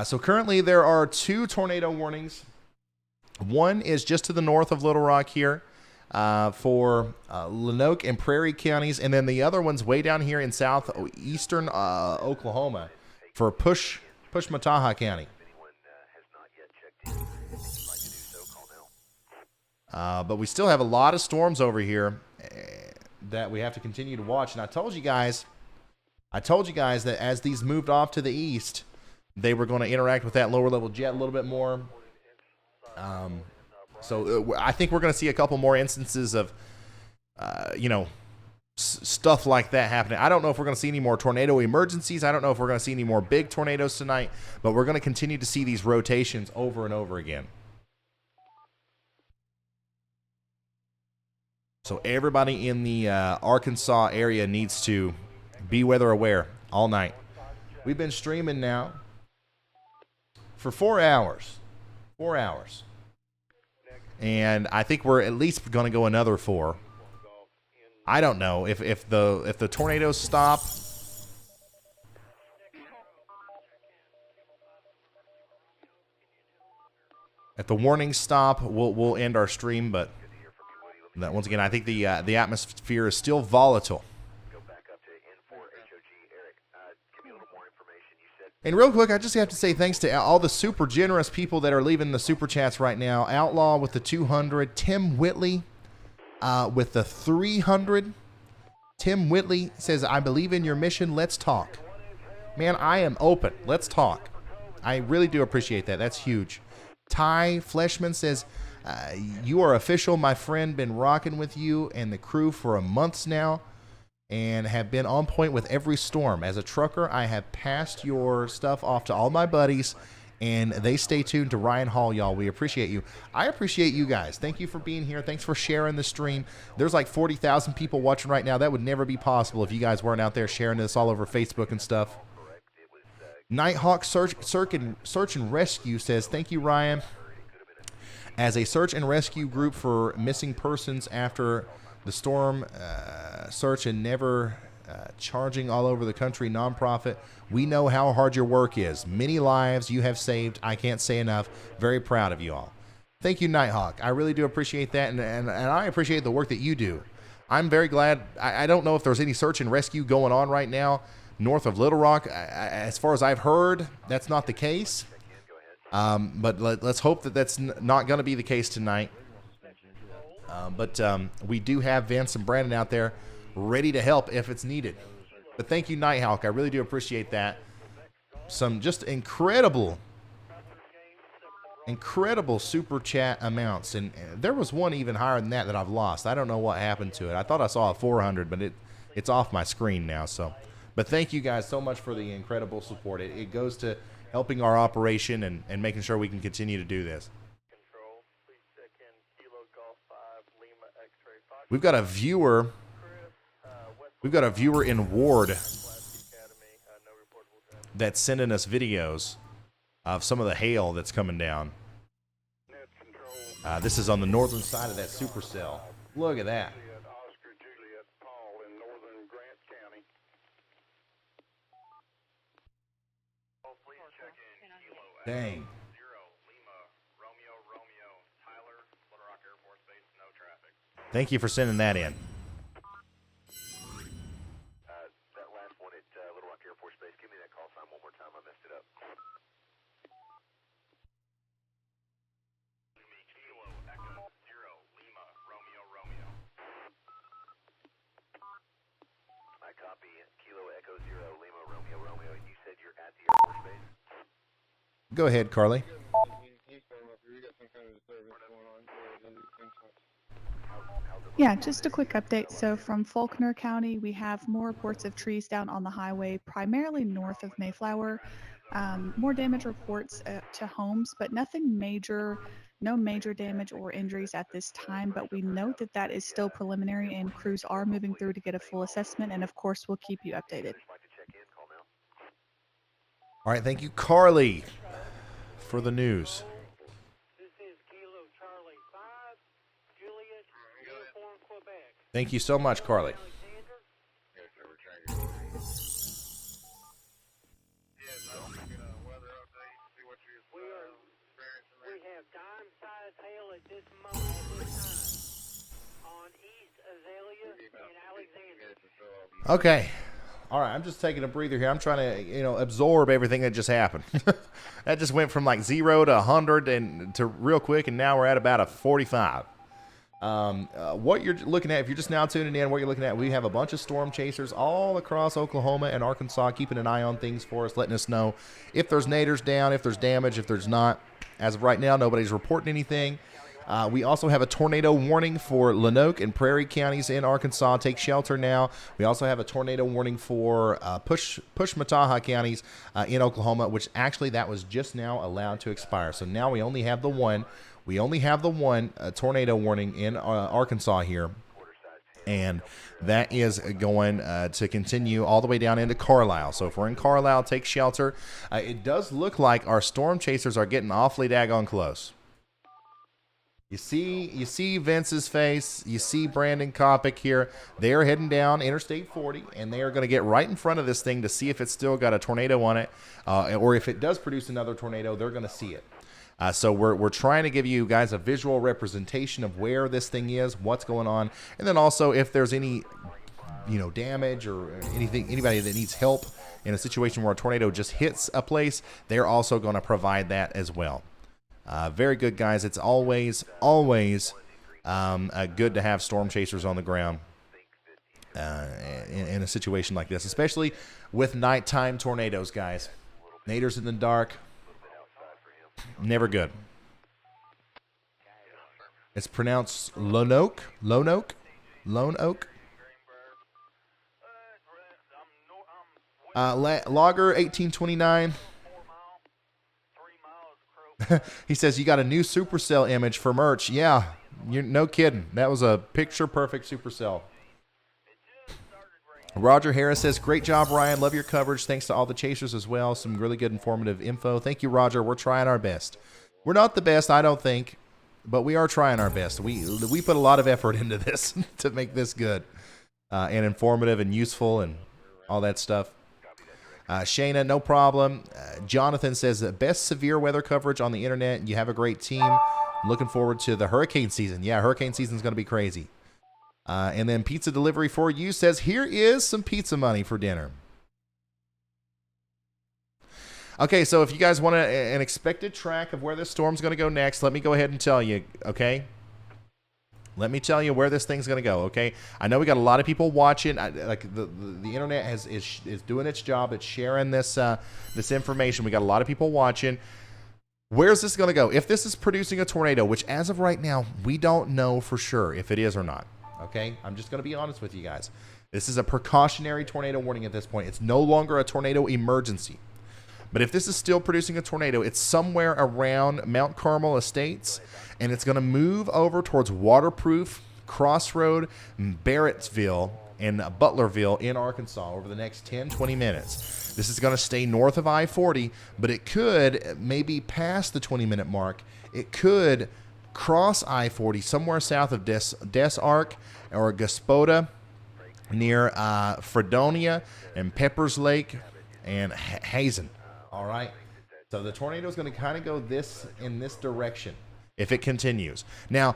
So currently there are 2 tornado warnings. One is just to the north of Little Rock here for Lenoke and Prairie counties. And then the other one's way down here in southeastern Oklahoma for Pushmataha County. But we still have a lot of storms over here. that we have to continue to watch. And I told you guys that as these moved off to the east, they were going to interact with that lower level jet a little bit more. So I think we're going to see a couple more instances of, stuff like that happening. I don't know if we're going to see any more tornado emergencies. I don't know if we're going to see any more big tornadoes tonight, but we're going to continue to see these rotations over and over again. So everybody in the Arkansas area needs to be weather aware all night. We've been streaming now for 4 hours. 4 hours. And I think we're at least going to go another 4. I don't know if the tornadoes stop. If the warnings stop, we'll end our stream. But once again, I think the atmosphere is still volatile. And real quick, I just have to say thanks to all the super generous people that are leaving the super chats right now. Outlaw with the 200, Tim Whitley with the 300. Tim Whitley says, I believe in your mission. Let's talk. Man, I am open. Let's talk. I really do appreciate that. That's huge. Ty Fleshman says, you are official, my friend. Been rocking with you and the crew for a month now and have been on point with every storm. As a trucker, I have passed your stuff off to all my buddies, and they stay tuned to Ryan Hall, y'all. We appreciate you. I appreciate you guys. Thank you for being here. Thanks for sharing the stream. There's like 40,000 people watching right now. That would never be possible if you guys weren't out there sharing this all over Facebook and stuff. Nighthawk Search and Rescue says, thank you, Ryan. As a search and rescue group for missing persons after the storm search and never charging all over the country nonprofit, we know how hard your work is. Many lives you have saved. I can't say enough. Very proud of you all. Thank you, Nighthawk. I really do appreciate that, and I appreciate the work that you do. I'm very glad. I don't know if there's any search and rescue going on right now north of Little Rock. As far as I've heard, that's not the case. But let's hope that that's not going to be the case tonight. But we do have Vince and Brandon out there ready to help if it's needed. But thank you, Nighthawk. I really do appreciate that. Some just incredible super chat amounts. And there was one even higher than that I've lost. I don't know what happened to it. I thought I saw a 400, but it's off my screen now. But thank you guys so much for the incredible support. It goes to helping our operation and making sure we can continue to do this. We've got a viewer in Ward that's sending us videos of some of the hail that's coming down. This is on the northern side of that supercell. Look at that. Dang. Thank you for sending that in. That last one at Little Rock Air Force Base, give me that call sign one more time. I messed it up. Kilo Echo 0 Lima Romeo Romeo. I copy. Kilo Echo 0 Lima Romeo Romeo. You said you're at the Air Force Base. Go ahead, Carly. Yeah, just a quick update. So from Faulkner County, we have more reports of trees down on the highway, primarily north of Mayflower. More damage reports to homes, but nothing major, no major damage or injuries at this time. But we note that that is still preliminary and crews are moving through to get a full assessment. And of course, we'll keep you updated. All right, thank you, Carly, for the news. Thank you so much, Carly. Okay. All right, I'm just taking a breather here. I'm trying to, absorb everything that just happened. That just went from like 0 to 100 and to real quick, and now we're at about a 45. What you're looking at, if you're just now tuning in, what you're looking at, we have a bunch of storm chasers all across Oklahoma and Arkansas keeping an eye on things for us, letting us know if there's naders down, if there's damage, if there's not. As of right now, nobody's reporting anything. We also have a tornado warning for Lanoke and Prairie counties in Arkansas. Take shelter now. We also have a tornado warning for Push-Mataha counties in Oklahoma, which actually that was just now allowed to expire. So now we only have the one. We only have the one tornado warning in Arkansas here. And that is going to continue all the way down into Carlisle. So if we're in Carlisle, take shelter. It does look like our storm chasers are getting awfully daggone close. You see Vince's face. You see Brandon Kopic here. They are heading down Interstate 40, and they are going to get right in front of this thing to see if it's still got a tornado on it, or if it does produce another tornado, they're going to see it. So we're trying to give you guys a visual representation of where this thing is, what's going on, and then also if there's any damage or anybody that needs help in a situation where a tornado just hits a place, they're also going to provide that as well. Very good, guys. It's always good to have storm chasers on the ground in a situation like this, especially with nighttime tornadoes, guys. Naders in the dark, never good. It's pronounced Lone Oak. Logger 1829. He says, you got a new Supercell image for merch. Yeah, you're no kidding. That was a picture-perfect Supercell. Roger Harris says, great job, Ryan. Love your coverage. Thanks to all the chasers as well. Some really good informative info. Thank you, Roger. We're trying our best. We're not the best, I don't think, but we are trying our best. We put a lot of effort into this to make this good and informative and useful and all that stuff. Shayna, no problem. Jonathan says the best severe weather coverage on the internet. You have a great team. I'm looking forward to the hurricane season. Yeah, hurricane season is going to be crazy. And then pizza delivery for you says, here is some pizza money for dinner. Okay, so if you guys want an expected track of where this storm's going to go next, let me go ahead and tell you, okay? Let me tell you where this thing's going to go, okay? I know we got a lot of people watching. The internet is doing its job. It's sharing this information. We got a lot of people watching. Where's this going to go? If this is producing a tornado, which as of right now, we don't know for sure if it is or not, okay? I'm just going to be honest with you guys. This is a precautionary tornado warning at this point. It's no longer a tornado emergency. But if this is still producing a tornado, it's somewhere around Mount Carmel Estates, and it's going to move over towards Waterproof, Crossroad, Barrettsville, and Butlerville in Arkansas over the next 10, 20 minutes. This is going to stay north of I-40, but it could maybe pass the 20-minute mark. It could cross I-40 somewhere south of Des Arc or Gospoda near Fredonia and Peppers Lake and Hazen. All right, so the tornado is going to kind of go in this direction if it continues. Now,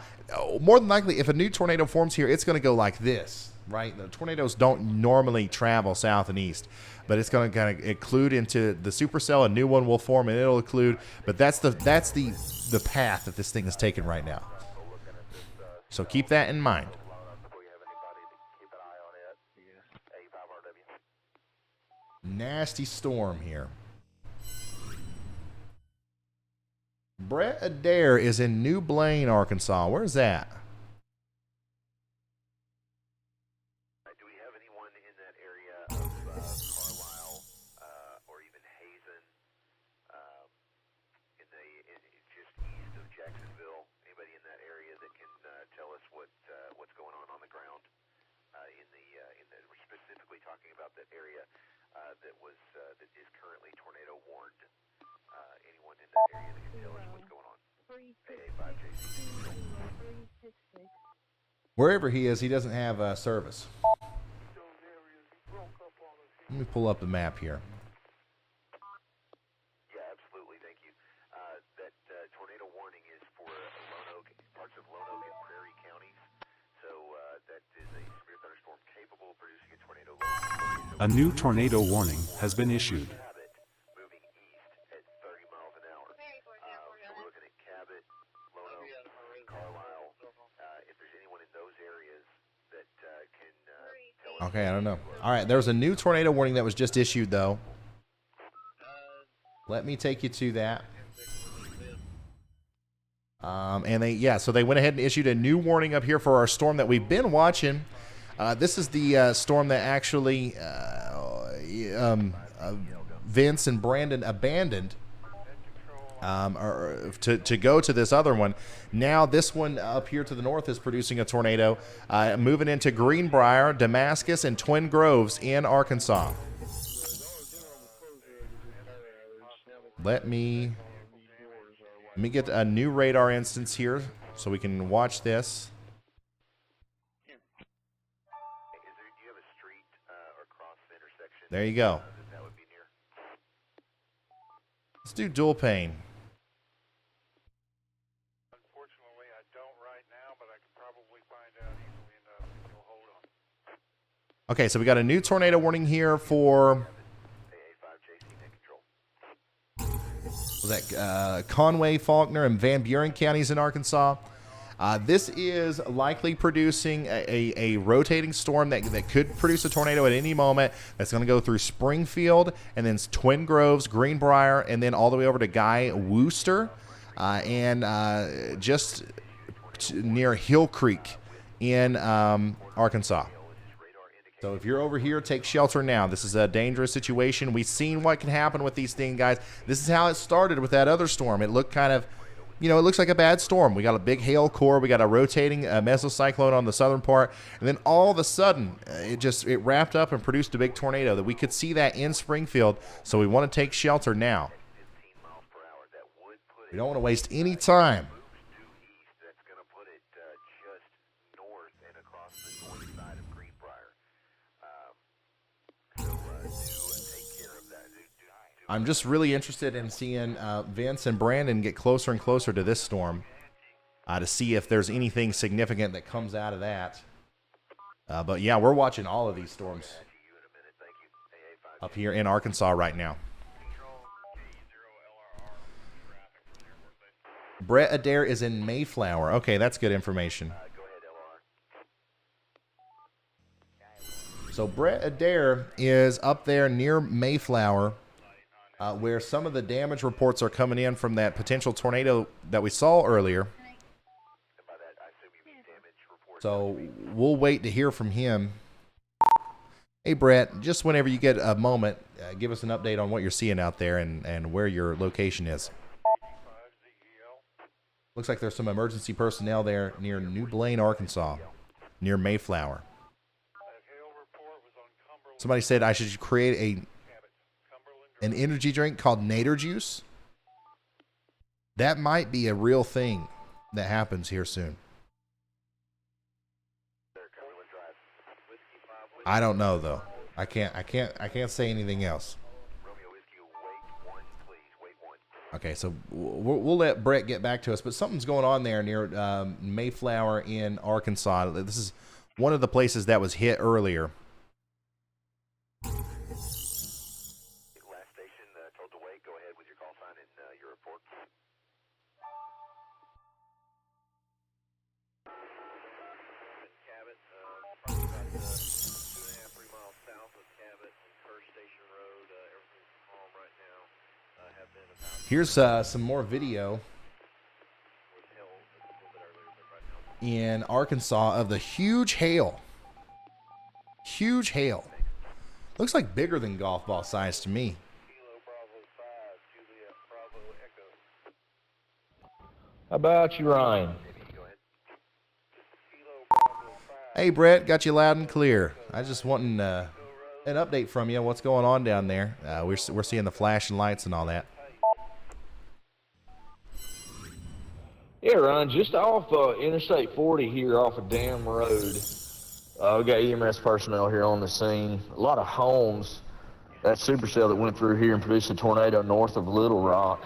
more than likely, if a new tornado forms here, it's going to go like this, right? The tornadoes don't normally travel south and east, but it's going to kind of occlude into the supercell. A new one will form, and it'll occlude. But that's the path that this thing is taking right now. So keep that in mind. Nasty storm here. Brett Adair is in New Blaine, Arkansas. Where's that? Do we have anyone in that area of Carlisle or even Hazen, just east of Jacksonville? Anybody in that area that can tell us what's going on the ground? We're specifically talking about that area that is currently tornado warned. Anyone in that area that can tell us what's going on? Wherever he is, he doesn't have service. Let me pull up the map here. Yeah, absolutely. Thank you. That tornado warning is for parts of Lone Oak and Prairie counties. So that is a severe thunderstorm capable of producing a tornado. A new tornado warning has been issued. Okay, I don't know. All right, there's a new tornado warning that was just issued, though. Let me take you to that. So they went ahead and issued a new warning up here for our storm that we've been watching. This is the storm that actually Vince and Brandon abandoned to go to this other one. Now this one up here to the north is producing a tornado, moving into Greenbrier, Damascus, and Twin Groves in Arkansas. Let me get a new radar instance here so we can watch this. There you go. Let's do dual pane. Unfortunately, I don't right now, but I can probably find out easily enough if you'll hold on. Okay, so we got a new tornado warning here for was that Conway, Faulkner, and Van Buren counties in Arkansas. This is likely producing a rotating storm that could produce a tornado at any moment. That's going to go through Springfield and then Twin Groves, Greenbrier, and then all the way over to Guy Wooster, and just near Hill Creek in Arkansas. So if you're over here, take shelter now. This is a dangerous situation. We've seen what can happen with these things, guys. This is how it started with that other storm. It looked kind of, it looks like a bad storm. We got a big hail core. We got a rotating mesocyclone on the southern part. And then all of a sudden, it wrapped up and produced a big tornado that we could see that in Springfield. So we want to take shelter now. We don't want to waste any time. I'm just really interested in seeing Vince and Brandon get closer and closer to this storm to see if there's anything significant that comes out of that. But yeah, we're watching all of these storms up here in Arkansas right now. Brett Adair is in Mayflower. Okay, that's good information. So Brett Adair is up there near Mayflower, where some of the damage reports are coming in from that potential tornado that we saw earlier. So we'll wait to hear from him. Hey, Brett, just whenever you get a moment, give us an update on what you're seeing out there and where your location is. Looks like there's some emergency personnel there near New Blaine, Arkansas, near Mayflower. Somebody said I should create an energy drink called Nader Juice. That might be a real thing that happens here soon. I don't know though. I can't say anything else. Okay, so we'll let Brett get back to us, but something's going on there near Mayflower in Arkansas. This is one of the places that was hit earlier. Here's some more video in Arkansas of the huge hail. Huge hail. Looks like bigger than golf ball size to me. How about you, Ryan? Hey, Brett, got you loud and clear. I just wanting an update from you. What's going on down there? We're seeing the flashing lights and all that. Yeah, Ryan, just off Interstate 40 here off of Dam Road. We got EMS personnel here on the scene. A lot of homes. That supercell that went through here and produced a tornado north of Little Rock.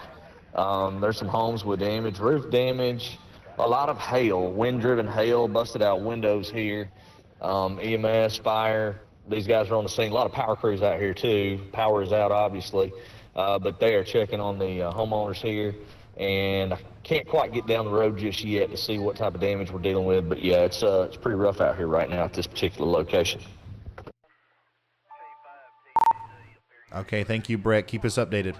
There's some homes with damage, roof damage, a lot of hail, wind-driven hail, busted out windows here. EMS, fire, these guys are on the scene. A lot of power crews out here too. Power is out, obviously, but they are checking on the homeowners here. And I can't quite get down the road just yet to see what type of damage we're dealing with. But yeah, it's pretty rough out here right now at this particular location. Okay, thank you, Brett. Keep us updated.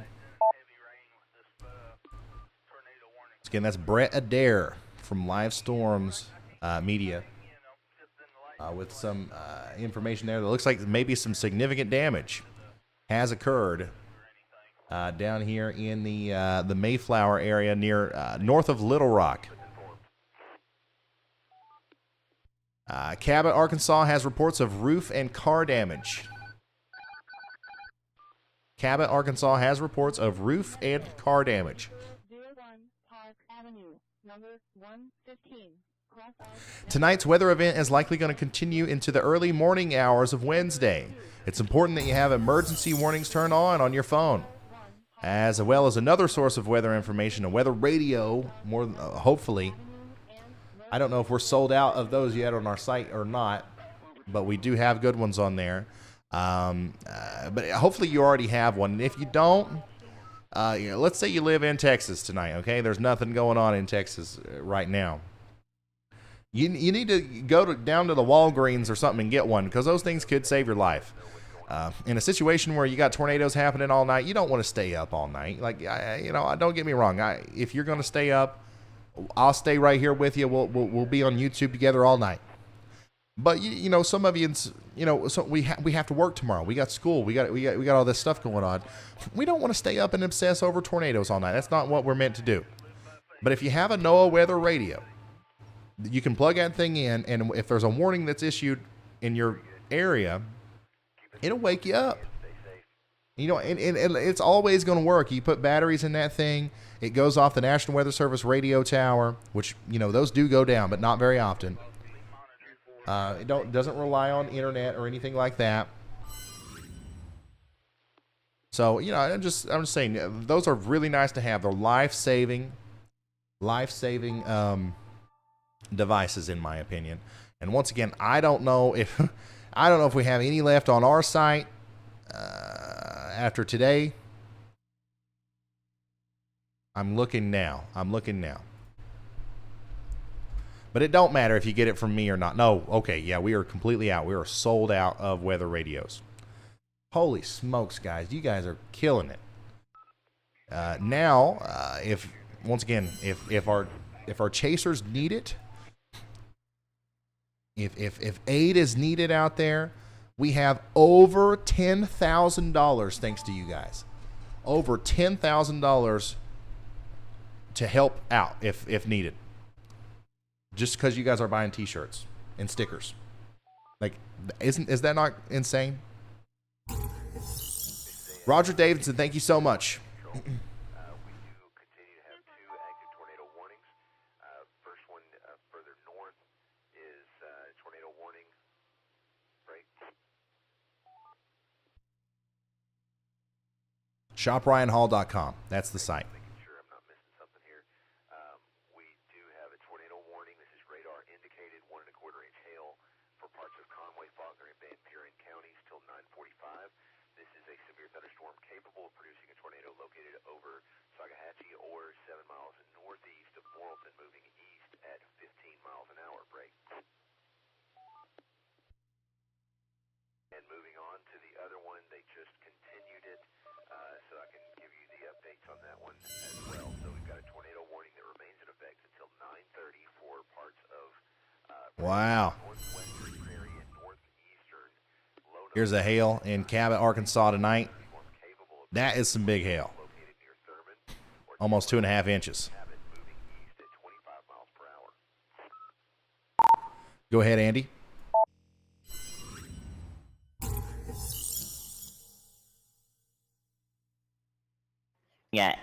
Again, that's Brett Adair from Live Storms Media with some information there that looks like maybe some significant damage has occurred down here in the Mayflower area near north of Little Rock. Cabot, Arkansas has reports of roof and car damage. Cabot, Arkansas has reports of roof and car damage. 01 Park Avenue, number 115. Tonight's weather event is likely going to continue into the early morning hours of Wednesday. It's important that you have emergency warnings turned on your phone, as well as another source of weather information, a weather radio, more hopefully. I don't know if we're sold out of those yet on our site or not, but we do have good ones on there. But hopefully you already have one. And if you don't, let's say you live in Texas tonight, okay? There's nothing going on in Texas right now. You need to go down to the Walgreens or something and get one, because those things could save your life. In a situation where you got tornadoes happening all night, you don't want to stay up all night. Like, don't get me wrong. If you're going to stay up, I'll stay right here with you. We'll be on YouTube together all night. But some of you, so we have to work tomorrow. We got school. We got all this stuff going on. We don't want to stay up and obsess over tornadoes all night. That's not what we're meant to do. But if you have a NOAA weather radio, you can plug that thing in, and if there's a warning that's issued in your area, it'll wake you up. And it's always going to work. You put batteries in that thing, it goes off the National Weather Service radio tower, which, those do go down, but not very often. It doesn't rely on internet or anything like that. So, I'm just saying, those are really nice to have. They're life-saving devices, in my opinion. And once again, I don't know if we have any left on our site after today. I'm looking now. But it don't matter if you get it from me or not. No, okay, yeah, we are completely out. We are sold out of weather radios. Holy smokes, guys, you guys are killing it. Now, if our chasers need it, if aid is needed out there, we have over $10,000 thanks to you guys. Over $10,000 to help out if needed. Just because you guys are buying t-shirts and stickers. Like, is that not insane? Roger Davidson, thank you so much. ShopRyanHall.com. That's the site. Thunderstorm capable of producing a tornado located over Sagahatchee or 7 miles northeast of Morrilton, moving east at 15 miles an hour. Break. And moving on to the other one, they just continued it, so I can give you the updates on that one as well. So we've got a tornado warning that remains in effect until 9:30 for parts of wow. northwestern prairie and northeastern. Here's a hail in Cabot, Arkansas tonight. That is some big hail. Almost 2.5 inches. Go ahead, Andy. Yeah,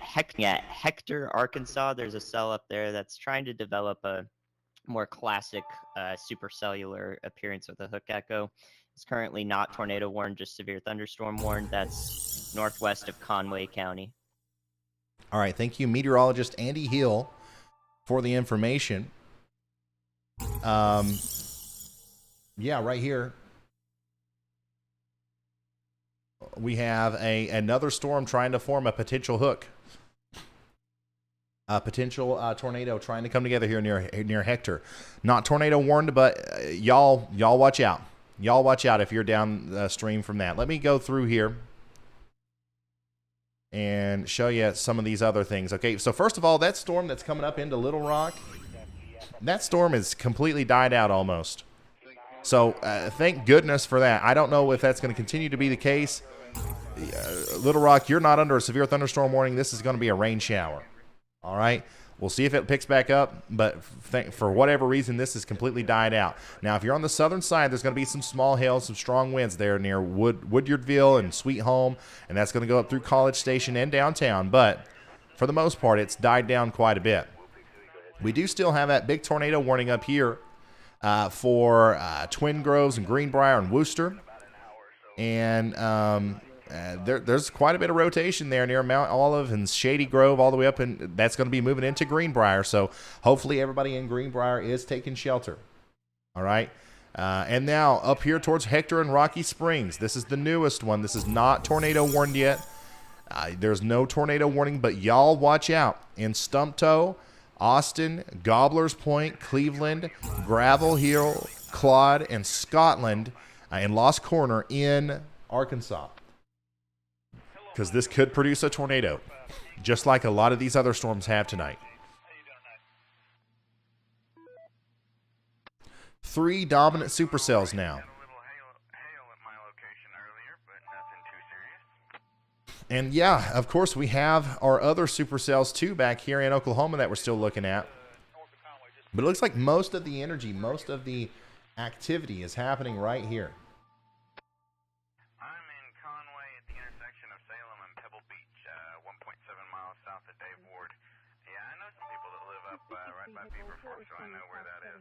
Hector, Arkansas, there's a cell up there that's trying to develop a more classic supercellular appearance with a hook echo. It's currently not tornado warned, just severe thunderstorm warned. That's northwest of Conway County. All right, thank you, meteorologist Andy Hill, for the information. Yeah, right here we have another storm trying to form a potential hook. A potential tornado trying to come together here near Hector. Not tornado warned, but y'all watch out. Y'all watch out if you're downstream from that. Let me go through here and show you some of these other things. Okay, so first of all, that storm that's coming up into Little Rock, that storm is completely died out almost. So thank goodness for that. I don't know if that's going to continue to be the case. Little Rock, you're not under a severe thunderstorm warning. This is going to be a rain shower. All right? We'll see if it picks back up, but for whatever reason, this has completely died out. Now, if you're on the southern side, there's going to be some small hail, some strong winds there near Woodyardville and Sweet Home, and that's going to go up through College Station and downtown. But for the most part, it's died down quite a bit. We do still have that big tornado warning up here for Twin Groves and Greenbrier and Worcester. And there's quite a bit of rotation there near Mount Olive and Shady Grove all the way up, and that's going to be moving into Greenbrier. So hopefully everybody in Greenbrier is taking shelter. All right. And now up here towards Hector and Rocky Springs. This is the newest one. This is not tornado warned yet. There's no tornado warning, but y'all watch out. In Stumptoe, Austin, Gobbler's Point, Cleveland, Gravel Hill, Claude, and Scotland, and Lost Corner in Arkansas. Because this could produce a tornado, just like a lot of these other storms have tonight. 3 dominant supercells now. And yeah, of course, we have our other supercells too back here in Oklahoma that we're still looking at. But it looks like most of the energy, most of the activity is happening right here. Right by Beaver Fork, so I know where that is.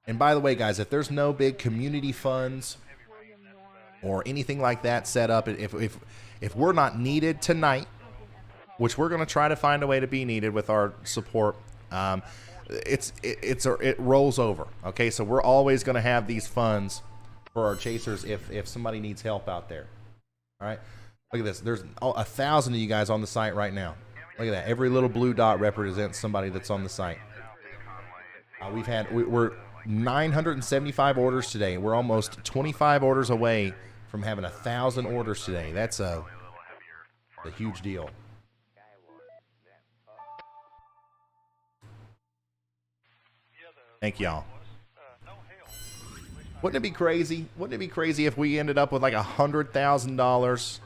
And by the way, guys, if there's no big community funds or anything like that set up, if we're not needed tonight, which we're going to try to find a way to be needed with our support, it rolls over. Okay, so we're always going to have these funds for our chasers if somebody needs help out there. All right. Look at this. There's 1,000 of you guys on the site right now. Look at that. Every little blue dot represents somebody that's on the site. We're 975 orders today. We're almost 25 orders away from having 1,000 orders today. That's a huge deal. Thank y'all. Wouldn't it be crazy? Wouldn't it be crazy if we ended up with like $100,000?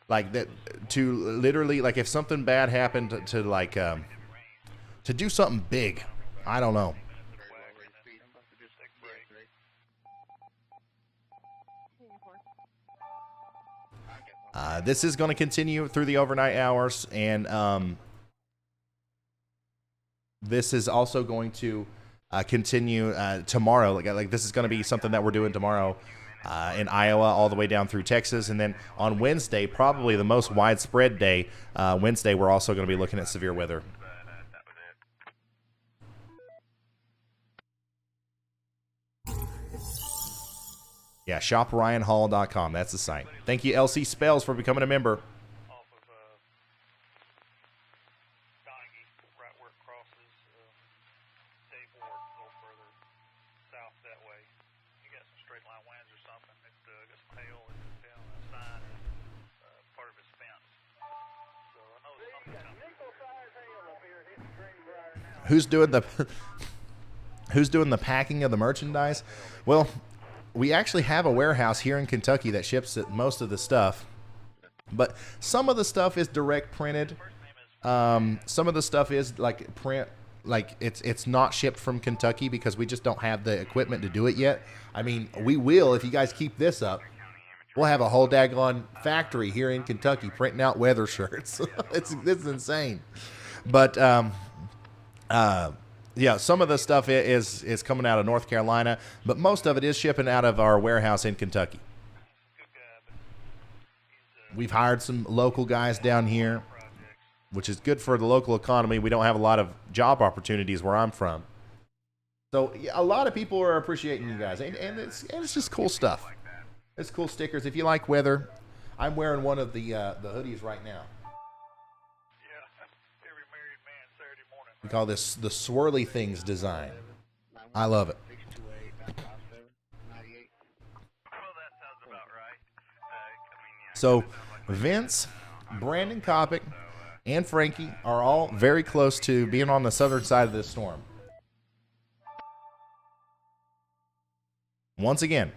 Like that, to literally, like, if something bad happened to do something big. I don't know. This is going to continue through the overnight hours, and this is also going to continue tomorrow. Like this is going to be something that we're doing tomorrow. In Iowa all the way down through Texas. And then on Wednesday, probably the most widespread day, Wednesday, we're also going to be looking at severe weather. Yeah, shopryanhall.com. That's the site. Thank you, LC Spells, for becoming a member. Who's doing the packing of the merchandise? Well, we actually have a warehouse here in Kentucky that ships most of the stuff, but some of the stuff is direct printed. Some of the stuff is like print, like it's not shipped from Kentucky because we just don't have the equipment to do it yet. I mean, we will if you guys keep this up. We'll have a whole daggone factory here in Kentucky printing out weather shirts. It's insane, but yeah, some of the stuff is coming out of North Carolina, but most of it is shipping out of our warehouse in Kentucky. We've hired some local guys down here, which is good for the local economy. We don't have a lot of job opportunities where I'm from. So yeah, a lot of people are appreciating you guys, and it's just cool stuff. It's cool stickers. If you like weather, I'm wearing one of the hoodies right now. We call this the Swirly Things design. I love it. So Vince, Brandon Kopic, and Frankie are all very close to being on the southern side of this storm. Once again,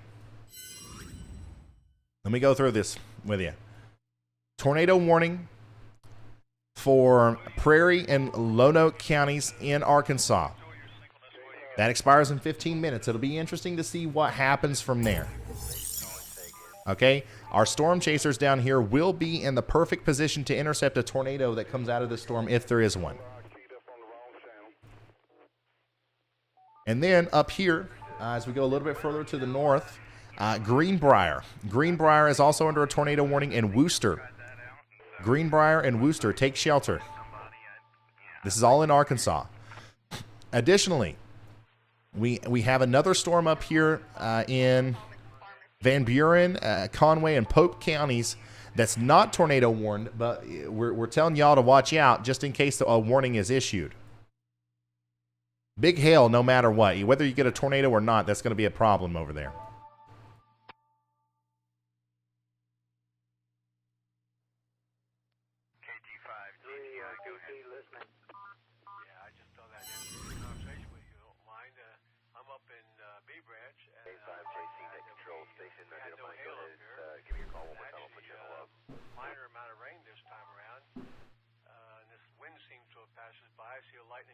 let me go through this with you. Tornado warning for Prairie and Lonoke counties in Arkansas. That expires in 15 minutes. It'll be interesting to see what happens from there. Okay, our storm chasers down here will be in the perfect position to intercept a tornado that comes out of the storm if there is one. And then up here, as we go a little bit further to the north, Greenbrier. Greenbrier is also under a tornado warning in Wooster. Greenbrier and Wooster, take shelter. This is all in Arkansas. Additionally, we have another storm up here in Van Buren, Conway, and Pope counties that's not tornado warned, but we're telling y'all to watch out just in case a warning is issued. Big hail no matter what. Whether you get a tornado or not, that's going to be a problem over there.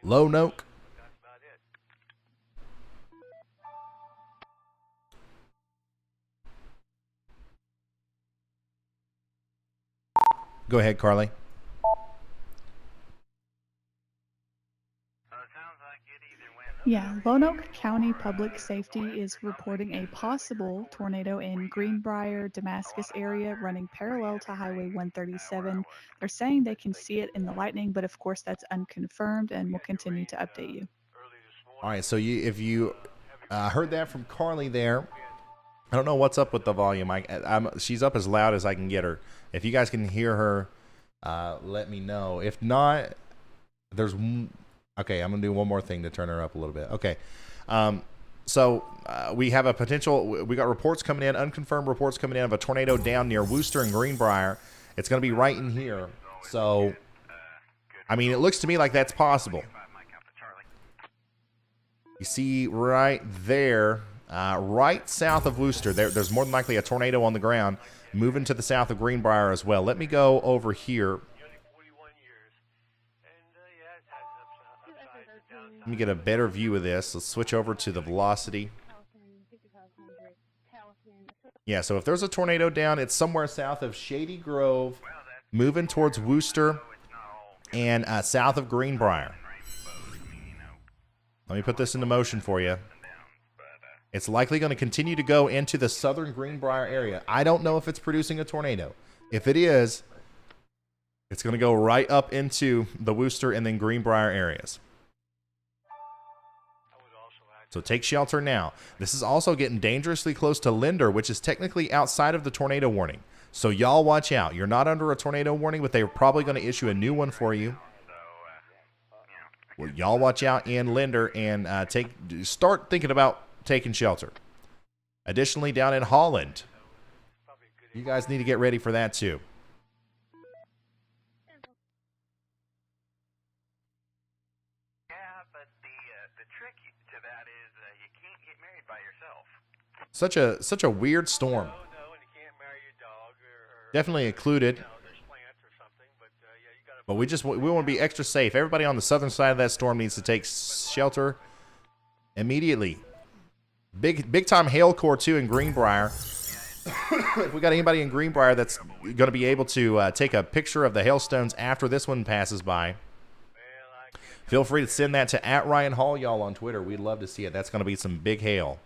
Lonoke. Go ahead, Carly. Yeah, Lonoke County Public Safety is reporting a possible tornado in Greenbrier, Damascus area running parallel to Highway 137. They're saying they can see it in the lightning, but of course that's unconfirmed, and we'll continue to update you. All right, so if you heard that from Carly there, I don't know what's up with the volume. She's up as loud as I can get her. If you guys can hear her, let me know. If not, there's... Okay, I'm going to do one more thing to turn her up a little bit. Okay. So we have a potential... We got reports coming in, unconfirmed reports coming in of a tornado down near Wooster and Greenbrier. It's going to be right in here. So, I mean, it looks to me like that's possible. You see right there, right south of Wooster, there's more than likely a tornado on the ground moving to the south of Greenbrier as well. Let me go over here. Let me get a better view of this. Let's switch over to the velocity. Yeah, so if there's a tornado down, it's somewhere south of Shady Grove, moving towards Wooster, and south of Greenbrier. Let me put this into motion for you. It's likely going to continue to go into the southern Greenbrier area. I don't know if it's producing a tornado. If it is, it's going to go right up into the Wooster and then Greenbrier areas. So take shelter now. This is also getting dangerously close to Linder, which is technically outside of the tornado warning. So y'all watch out. You're not under a tornado warning, but they're probably going to issue a new one for you. Well, y'all watch out in Linder and start thinking about taking shelter. Additionally, down in Holland, you guys need to get ready for that too. Such a weird storm. Definitely occluded. But we want to be extra safe. Everybody on the southern side of that storm needs to take shelter immediately. Big time hail core too in Greenbrier. If we got anybody in Greenbrier that's going to be able to take a picture of the hailstones after this one passes by, feel free to send that to @RyanHall, y'all, on Twitter. We'd love to see it. That's going to be some big hail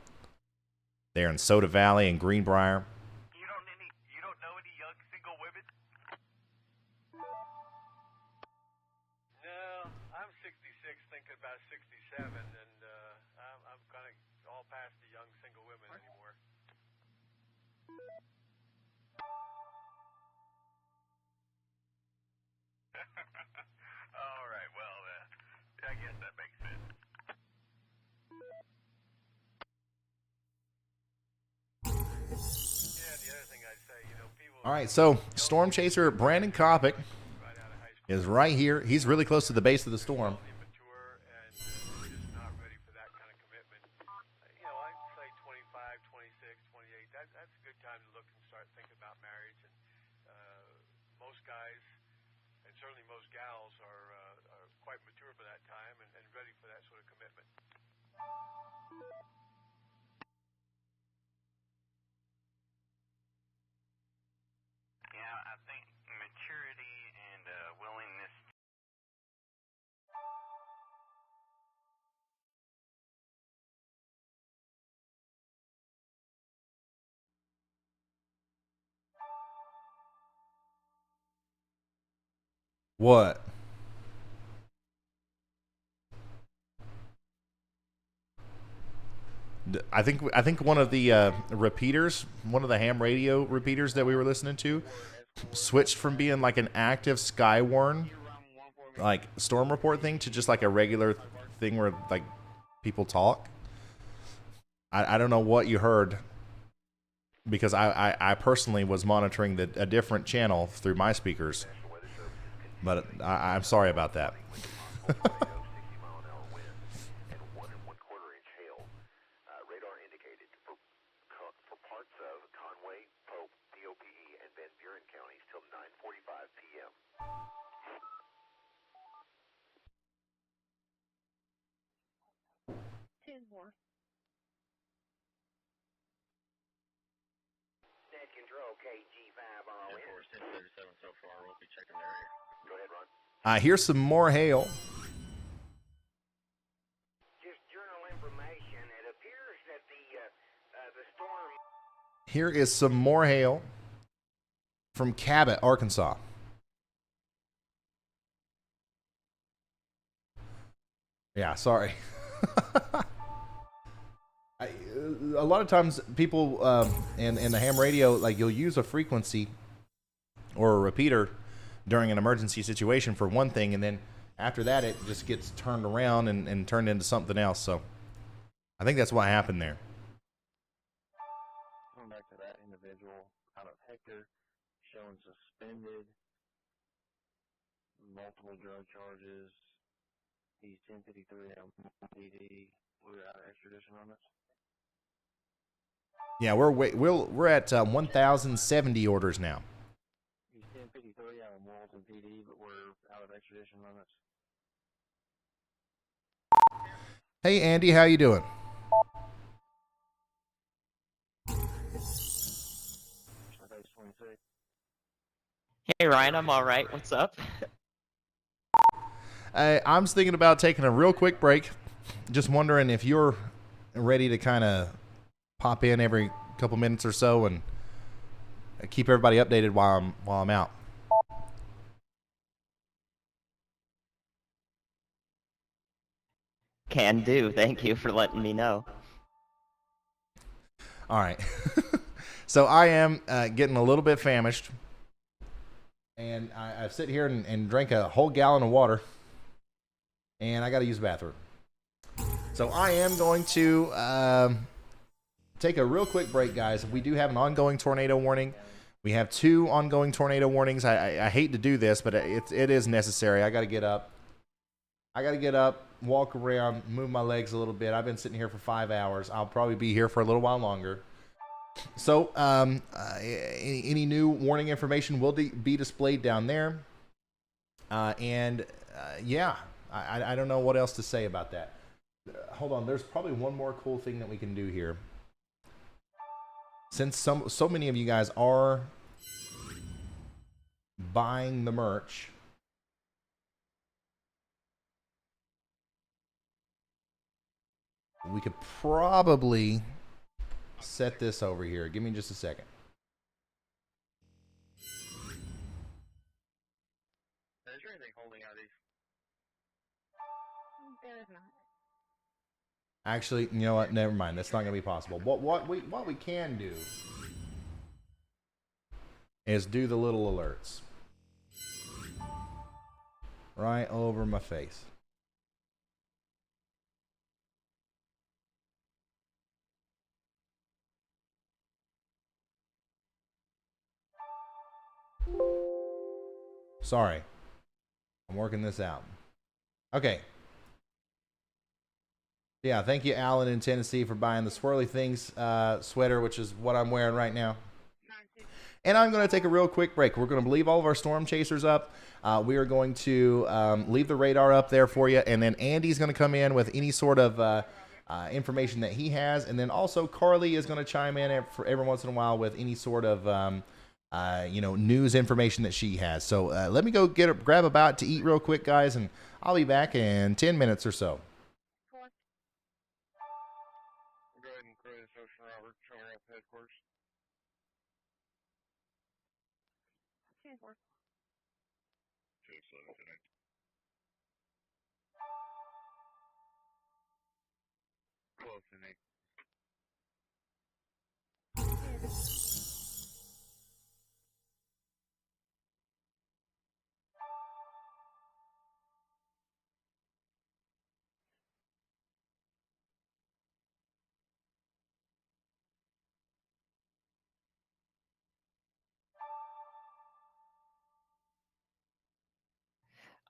there in Soda Valley and Greenbrier. You don't know any young single women? No, I'm 66, thinking about 67, and I'm kind of all past the young single women anymore. All right, well, I guess that makes sense. All right, so storm chaser Brandon Kopic is right here. He's really close to the base of the storm. Yeah, I think maturity and willingness. What? I think one of the repeaters, one of the ham radio repeaters that we were listening to, switched from being like an active Skywarn, like storm report thing, to just like a regular thing where like people talk. I don't know what you heard, because I personally was monitoring a different channel through my speakers, but I'm sorry about that. Two more. Net control KG5RON. Air Force 1037 so far. We'll be checking their area. Go ahead, Ron. Here's some more hail. Just journal information. It appears that the storm. Here is some more hail from Cabot, Arkansas. Yeah, sorry. A lot of times people in the ham radio, like, you'll use a frequency or a repeater during an emergency situation for one thing, and then after that it just gets turned around and turned into something else. So I think that's what happened there. Coming back to that individual out of Hector, showing suspended, multiple drug charges. He's 1053 on PD. We're out of extradition on this. Yeah, we're at 1,070 orders now. He's 1053 out of Walton PD, but we're out of extradition on this. Hey Andy, how you doing? Hey Ryan, I'm all right. What's up? I'm just thinking about taking a real quick break. Just wondering if you're ready to kind of pop in every couple minutes or so and keep everybody updated while I'm out. Can do. Thank you for letting me know. All right. So I am getting a little bit famished, and I sit here and drank a whole gallon of water, and I got to use the bathroom. So I am going to take a real quick break, guys. We do have an ongoing tornado warning. We have 2 ongoing tornado warnings. I hate to do this, but it is necessary. I got to get up. Walk around, move my legs a little bit. I've been sitting here for 5 hours. I'll probably be here for a little while longer. So any new warning information will be displayed down there. Yeah, I don't know what else to say about that. Hold on, there's probably one more cool thing that we can do here. Since so many of you guys are buying the merch, we could probably set this over here. Give me just a second. Is there anything holding out these? There is not. Actually, you know what? Never mind. That's not going to be possible. What we can do is do the little alerts right over my face. Sorry. I'm working this out. Okay. Yeah, thank you, Alan in Tennessee, for buying the Swirly Things sweater, which is what I'm wearing right now. And I'm going to take a real quick break. We're going to leave all of our storm chasers up. We are going to leave the radar up there for you. And then Andy's going to come in with any sort of information that he has. And then also Carly is going to chime in every once in a while with any sort of news information that she has. So let me go grab a bite to eat real quick, guys. And I'll be back in 10 minutes or so. Go ahead and create a social Robert, showing up headquarters. 2-4. 2-7 tonight. Close tonight.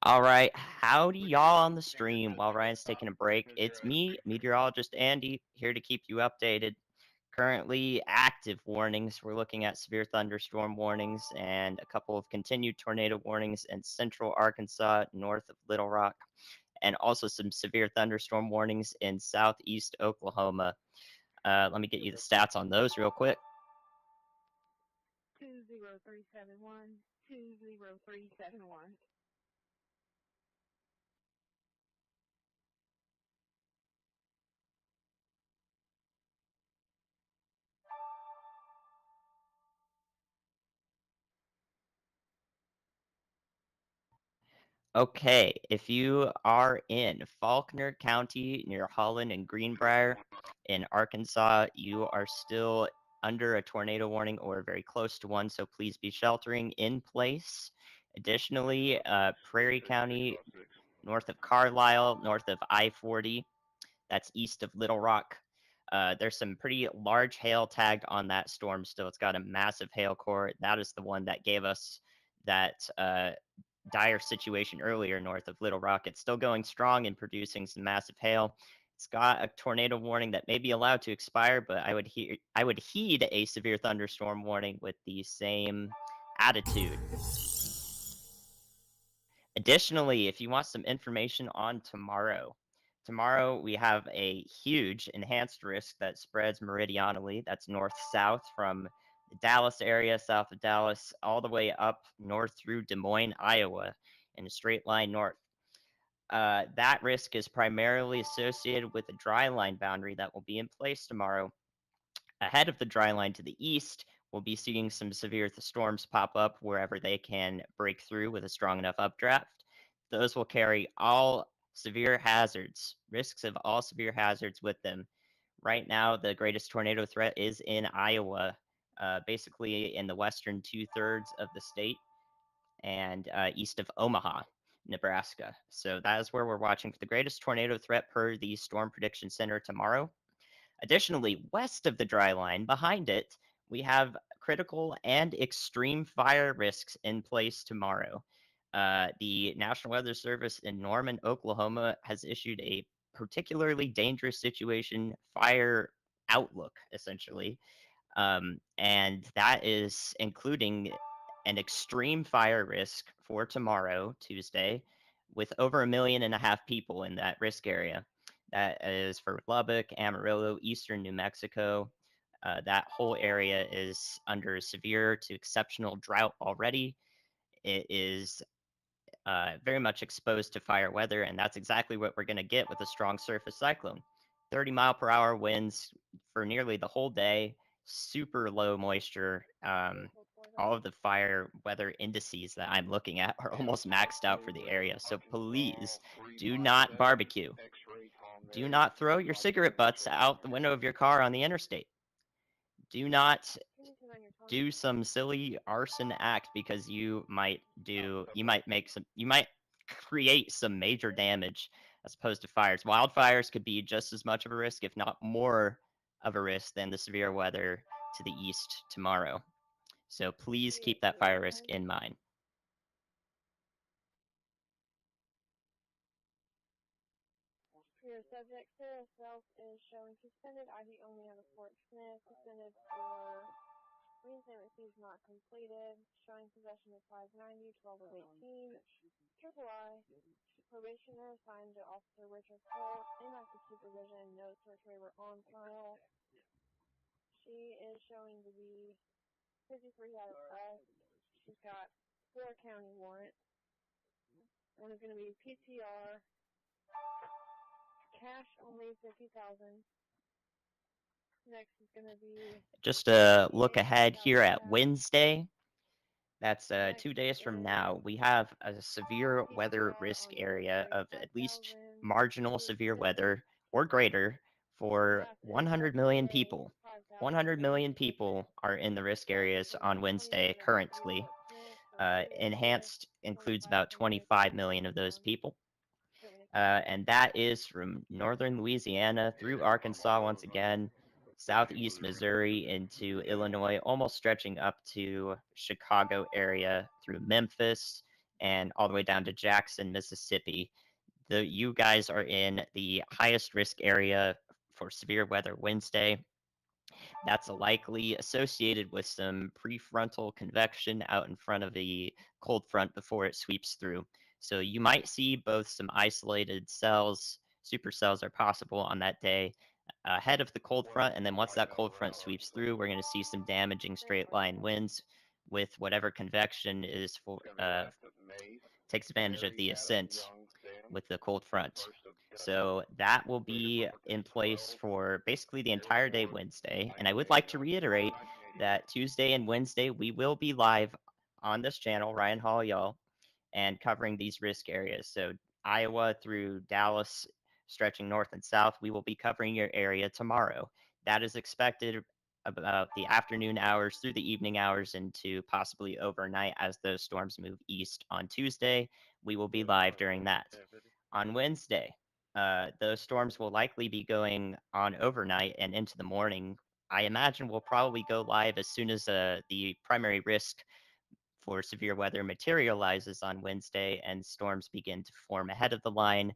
All right, howdy y'all on the stream while Ryan's taking a break. It's me, meteorologist Andy, here to keep you updated. Currently active warnings. We're looking at severe thunderstorm warnings and a couple of continued tornado warnings in central Arkansas, north of Little Rock, and also some severe thunderstorm warnings in southeast Oklahoma. Let me get you the stats on those real quick. 20371. 20371. Okay, if you are in Faulkner County near Holland and Greenbrier in Arkansas, you are still under a tornado warning or very close to one, so please be sheltering in place. Additionally, Prairie County, north of Carlisle, north of I-40, that's east of Little Rock. There's some pretty large hail tagged on that storm still. It's got a massive hail core. That is the one that gave us that dire situation earlier north of Little Rock. It's still going strong and producing some massive hail. It's got a tornado warning that may be allowed to expire, but I would heed a severe thunderstorm warning with the same attitude. Additionally, if you want some information on tomorrow we have a huge enhanced risk that spreads meridionally. That's north-south from the Dallas area, south of Dallas, all the way up north through Des Moines, Iowa, in a straight line north. That risk is primarily associated with a dry line boundary that will be in place tomorrow. Ahead of the dry line to the east, we'll be seeing some severe storms pop up wherever they can break through with a strong enough updraft. Those will carry all severe hazards, risks of all severe hazards with them. Right now, the greatest tornado threat is in Iowa, basically in the western 2/3 of the state and east of Omaha, Nebraska. So that is where we're watching for the greatest tornado threat per the Storm Prediction Center tomorrow. Additionally, west of the dry line, behind it, we have critical and extreme fire risks in place tomorrow. The National Weather Service in Norman, Oklahoma, has issued a particularly dangerous situation fire outlook, essentially. And that is including an extreme fire risk for tomorrow, Tuesday, with over 1.5 million people in that risk area. That is for Lubbock, Amarillo, eastern New Mexico. That whole area is under severe to exceptional drought already. It is very much exposed to fire weather, and that's exactly what we're going to get with a strong surface cyclone. 30-mile-per-hour winds for nearly the whole day, super low moisture. All of the fire weather indices that I'm looking at are almost maxed out for the area. So please do not barbecue. Do not throw your cigarette butts out the window of your car on the interstate. Do not do some silly arson act because you might create some major damage as opposed to fires. Wildfires could be just as much of a risk, if not more of a risk, than the severe weather to the east tomorrow. So please keep that fire risk in mind. Your subject Sarah Self is showing suspended ID only out of Fort Smith, suspended for reinstatement fees not completed, showing possession of 590, 12 of 18, triple I, probationer assigned to Officer Richard Holt, inactive supervision, no search waiver on file. She is showing to be 53 out of arrest. She's got 4 county warrants. One is going to be PTR, cash only 50,000. Next is going to be Just a look ahead here at Wednesday. That's 2 days from now. We have a severe weather risk area of at least marginal severe weather or greater for 100 million people. 100 million people are in the risk areas on Wednesday currently. Enhanced includes about 25 million of those people. And that is from northern Louisiana through Arkansas once again, southeast Missouri into Illinois, almost stretching up to Chicago area through Memphis and all the way down to Jackson, Mississippi. You guys are in the highest risk area for severe weather Wednesday. That's likely associated with some prefrontal convection out in front of the cold front before it sweeps through. So you might see both some isolated cells, supercells are possible on that day ahead of the cold front. And then once that cold front sweeps through, we're going to see some damaging straight line winds with whatever convection is for takes advantage of the ascent with the cold front. So that will be in place for basically the entire day Wednesday. And I would like to reiterate that Tuesday and Wednesday we will be live on this channel, Ryan Hall, y'all, and covering these risk areas. So Iowa through Dallas, stretching north and south, we will be covering your area tomorrow. That is expected about the afternoon hours through the evening hours into possibly overnight as those storms move east on Tuesday. We will be live during that. On Wednesday, those storms will likely be going on overnight and into the morning. I imagine we'll probably go live as soon as the primary risk for severe weather materializes on Wednesday and storms begin to form ahead of the line,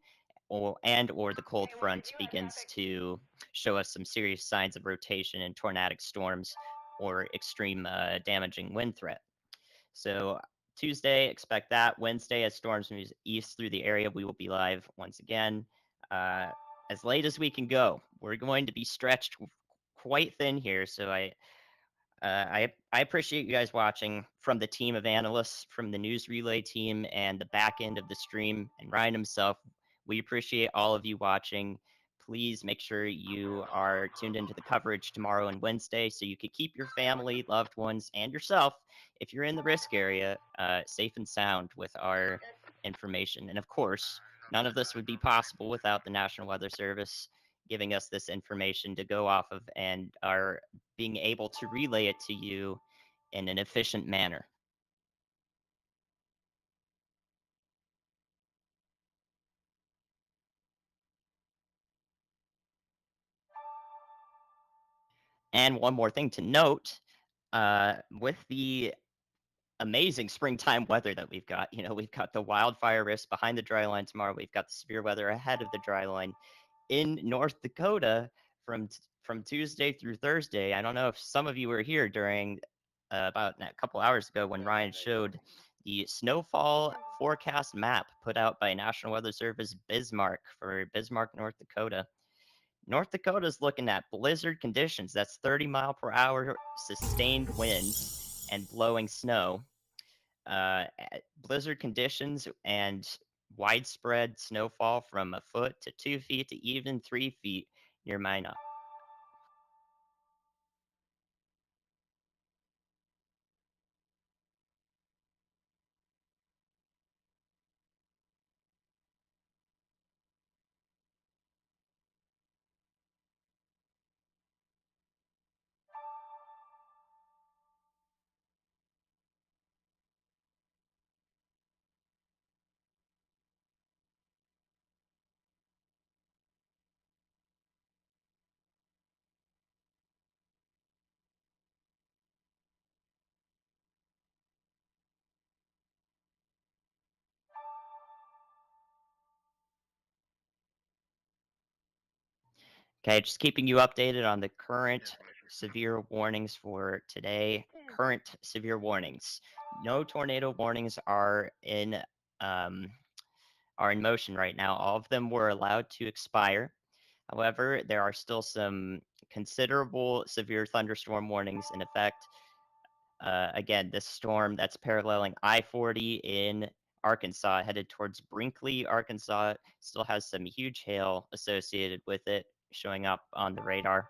or the cold front begins to show us some serious signs of rotation and tornadic storms or extreme damaging wind threat. So Tuesday, expect that. Wednesday, as storms move east through the area, we will be live once again. As late as we can go. We're going to be stretched quite thin here, so I appreciate you guys watching from the team of analysts, from the news relay team, and the back end of the stream, and Ryan himself. We appreciate all of you watching. Please make sure you are tuned into the coverage tomorrow and Wednesday so you could keep your family, loved ones, and yourself, if you're in the risk area, safe and sound with our information. And of course, none of this would be possible without the National Weather Service giving us this information to go off of and are being able to relay it to you in an efficient manner. And one more thing to note, with the amazing springtime weather that we've got, we've got the wildfire risk behind the dry line tomorrow. We've got the severe weather ahead of the dry line in North Dakota from Tuesday through Thursday. I don't know if some of you were here during about a couple hours ago when Ryan showed the snowfall forecast map put out by National Weather Service Bismarck for Bismarck, North Dakota. North Dakota is looking at blizzard conditions. That's 30-mile-per-hour sustained winds and blowing snow. Blizzard conditions and widespread snowfall from a foot to 2 feet to even 3 feet near Minot. Okay, just keeping you updated on the current severe warnings for today. Current severe warnings. No tornado warnings are in motion right now. All of them were allowed to expire. However, there are still some considerable severe thunderstorm warnings in effect. Again, this storm that's paralleling I-40 in Arkansas, headed towards Brinkley, Arkansas, still has some huge hail associated with it showing up on the radar.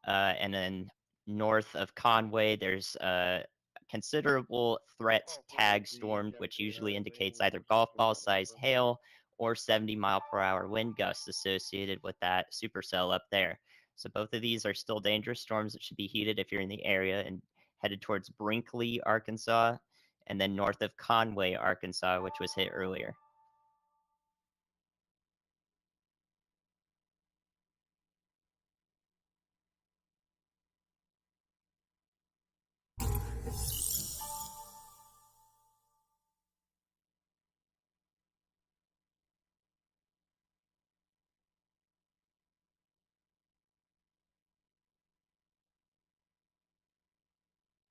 And then north of Conway, there's a considerable threat tag storm, which usually indicates either golf ball sized hail or 70-mile-per-hour wind gusts associated with that supercell up there. So both of these are still dangerous storms that should be heeded if you're in the area and headed towards Brinkley, Arkansas, and then north of Conway, Arkansas, which was hit earlier.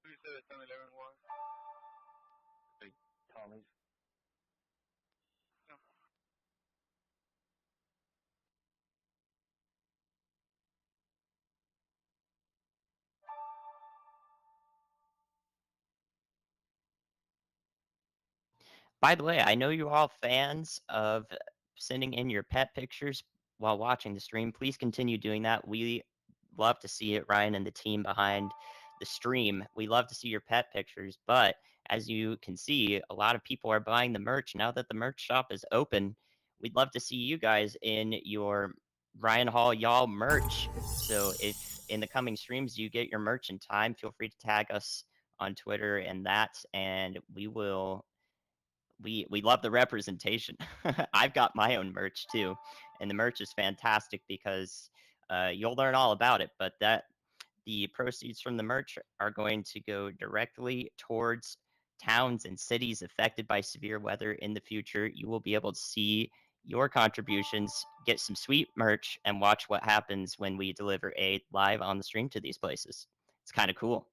Who said it's 11 was? Tommy's. By the way, I know you're all fans of sending in your pet pictures while watching the stream. Please continue doing that. We love to see it, Ryan and the team behind the stream. We love to see your pet pictures, but as you can see, a lot of people are buying the merch now that the merch shop is open. We'd love to see you guys in your Ryan Hall Y'all merch. So if in the coming streams you get your merch in time, feel free to tag us on Twitter and we love the representation. I've got my own merch too, and the merch is fantastic because you'll learn all about it. But the proceeds from the merch are going to go directly towards towns and cities affected by severe weather in the future. You will be able to see your contributions, get some sweet merch, and watch what happens when we deliver aid live on the stream to these places. It's kind of cool.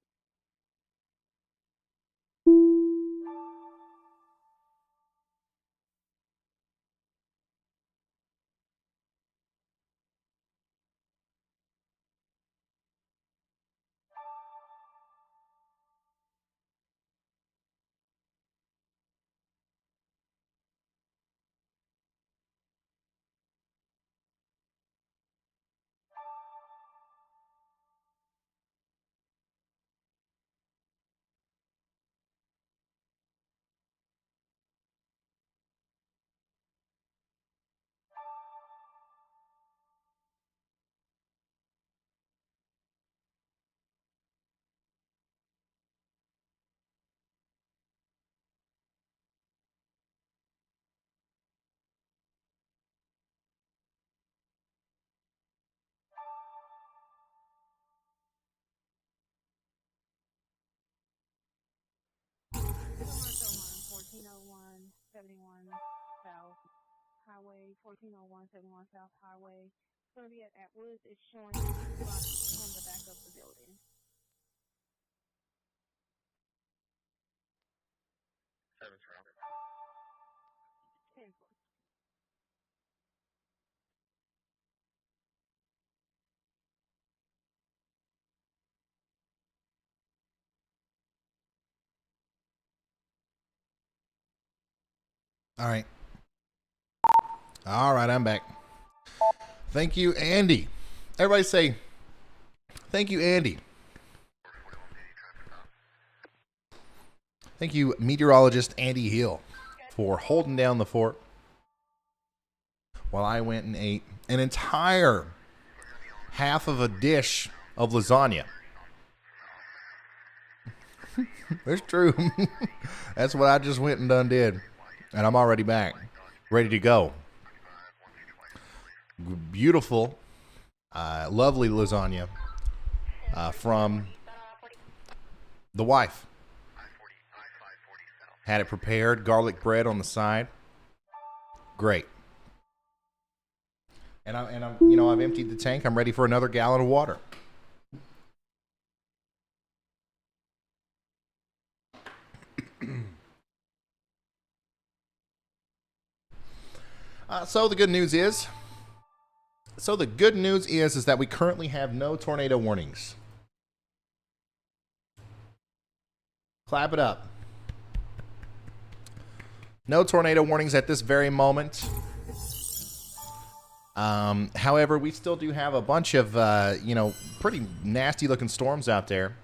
South Highway, 1401 71 South Highway. It's going to be at Atwoods. It's showing spots on the back of the building. All right. All right, I'm back. Thank you, Andy. Everybody say, thank you, Andy. Thank you, meteorologist Andy Hill, for holding down the fort while I went and ate an entire half of a dish of lasagna. It's true. That's what I just went and done did. And I'm already back, ready to go. Beautiful, lovely lasagna from the wife. Had it prepared, garlic bread on the side. Great. And I've emptied the tank. I'm ready for another gallon of water. So the good news is that we currently have no tornado warnings. Clap it up. No tornado warnings at this very moment. However, we still do have a bunch of, pretty nasty looking storms out there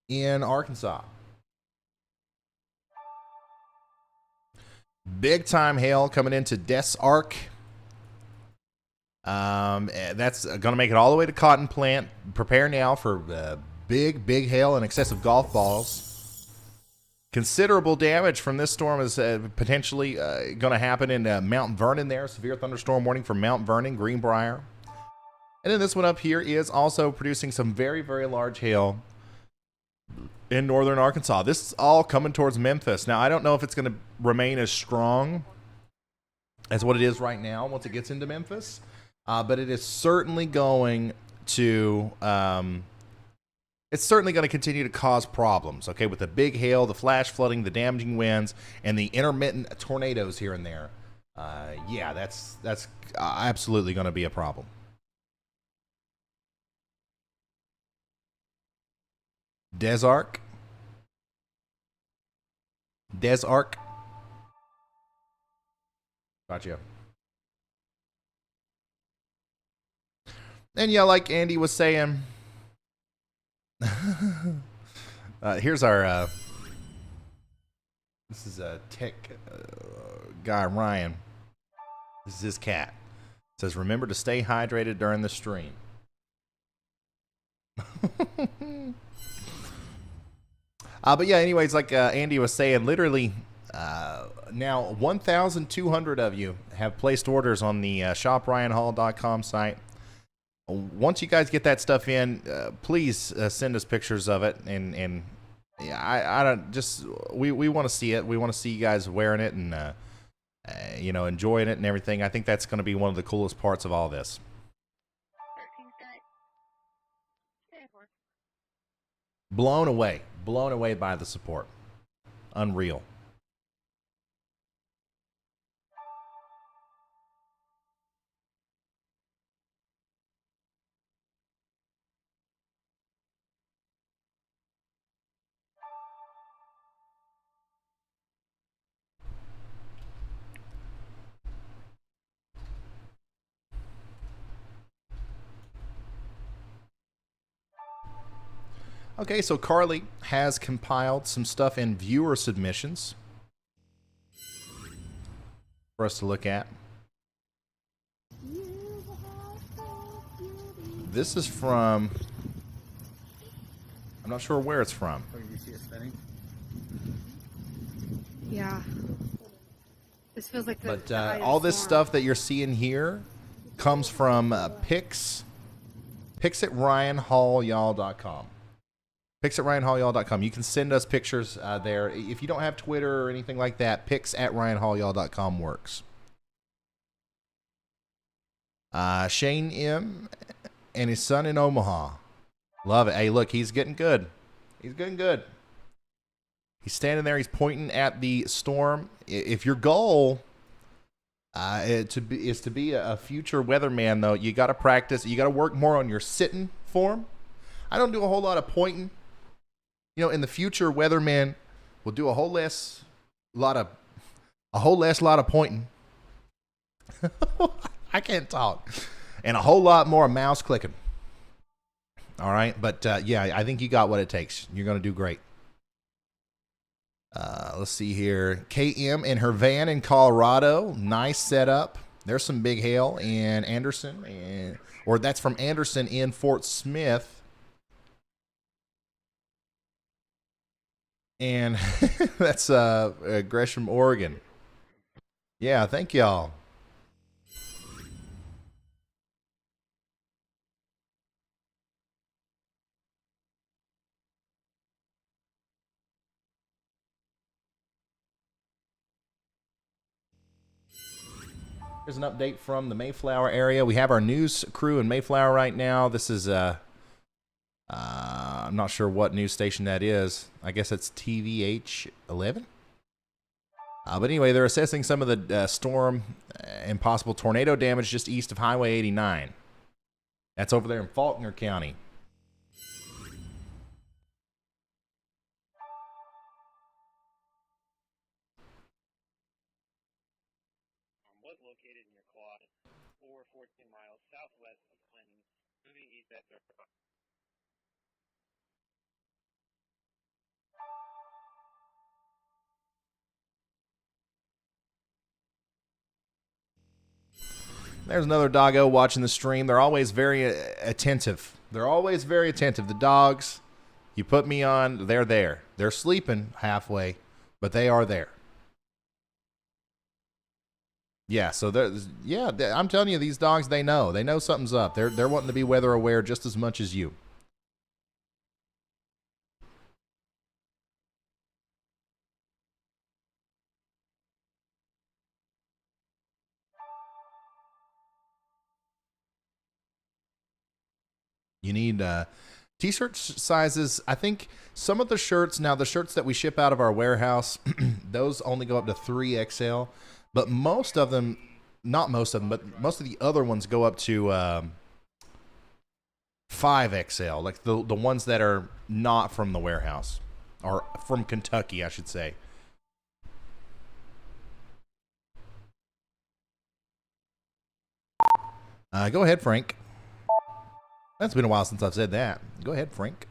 in Arkansas. Big time hail coming into Des Arc. That's going to make it all the way to Cotton Plant. Prepare now for big hail and excessive golf balls. Considerable damage from this storm is potentially going to happen in Mount Vernon there. Severe thunderstorm warning for Mount Vernon, Greenbrier. And then this one up here is also producing some very, very large hail in northern Arkansas. This is all coming towards Memphis. Now, I don't know if it's going to remain as strong as what it is right now once it gets into Memphis. But it is certainly going to... it's certainly going to continue to cause problems, okay, with the big hail, the flash flooding, the damaging winds, and the intermittent tornadoes here and there. Yeah, that's absolutely going to be a problem. Des Arc. Gotcha. And yeah, like Andy was saying, here's our this is a tech guy, Ryan. This is his cat. It says, remember to stay hydrated during the stream. But yeah, anyways, like Andy was saying, literally now 1,200 of you have placed orders on the shopryanhall.com site. Once you guys get that stuff in, please send us pictures of it, and yeah, I don't just we want to see it. We want to see you guys wearing it and enjoying it and everything. I think that's going to be one of the coolest parts of all this. Blown away by the support. Unreal. Okay, so Carly has compiled some stuff in viewer submissions for us to look at. This is from... I'm not sure where it's from. Oh, you see it spinning? Yeah. This feels like the... But all this stuff that you're seeing here comes from pics at ryanhallyall.com. Pics at ryanhallyall.com. You can send us pictures there. If you don't have Twitter or anything like that, pics at ryanhallyall.com works. Shane M. and his son in Omaha. Love it. Hey, look, he's getting good. He's getting good. He's standing there. He's pointing at the storm. If your goal is to be a future weatherman, though, you got to practice. You got to work more on your sitting form. I don't do a whole lot of pointing. In the future, weatherman will do a whole less lot of pointing. I can't talk. And a whole lot more mouse clicking. All right, but yeah, I think you got what it takes. You're going to do great. Let's see here. KM in her van in Colorado. Nice setup. There's some big hail in Anderson, or that's from Anderson in Fort Smith. And that's Gresham, Oregon. Yeah, thank y'all. Here's an update from the Mayflower area. We have our news crew in Mayflower right now. This is I'm not sure what news station that is. I guess it's TVH 11. But anyway, they're assessing some of the storm and possible tornado damage just east of Highway 89. That's over there in Faulkner County. Was located near Quad, or 14 miles southwest of Clinton, moving east after. There's another doggo watching the stream. They're always very attentive. They're always very attentive. The dogs, you put me on, they're there. They're sleeping halfway, but they are there. Yeah, so I'm telling you, these dogs, they know something's up. They're wanting to be weather aware just as much as you. You need t-shirt sizes. I think some of the shirts, now the shirts that we ship out of our warehouse, those only go up to 3XL, but most of them, not most of them, but most of the other ones go up to 5XL, like the ones that are not from the warehouse, or from Kentucky, I should say. Go ahead, Frank. That's been a while since I've said that. Go ahead, Frank.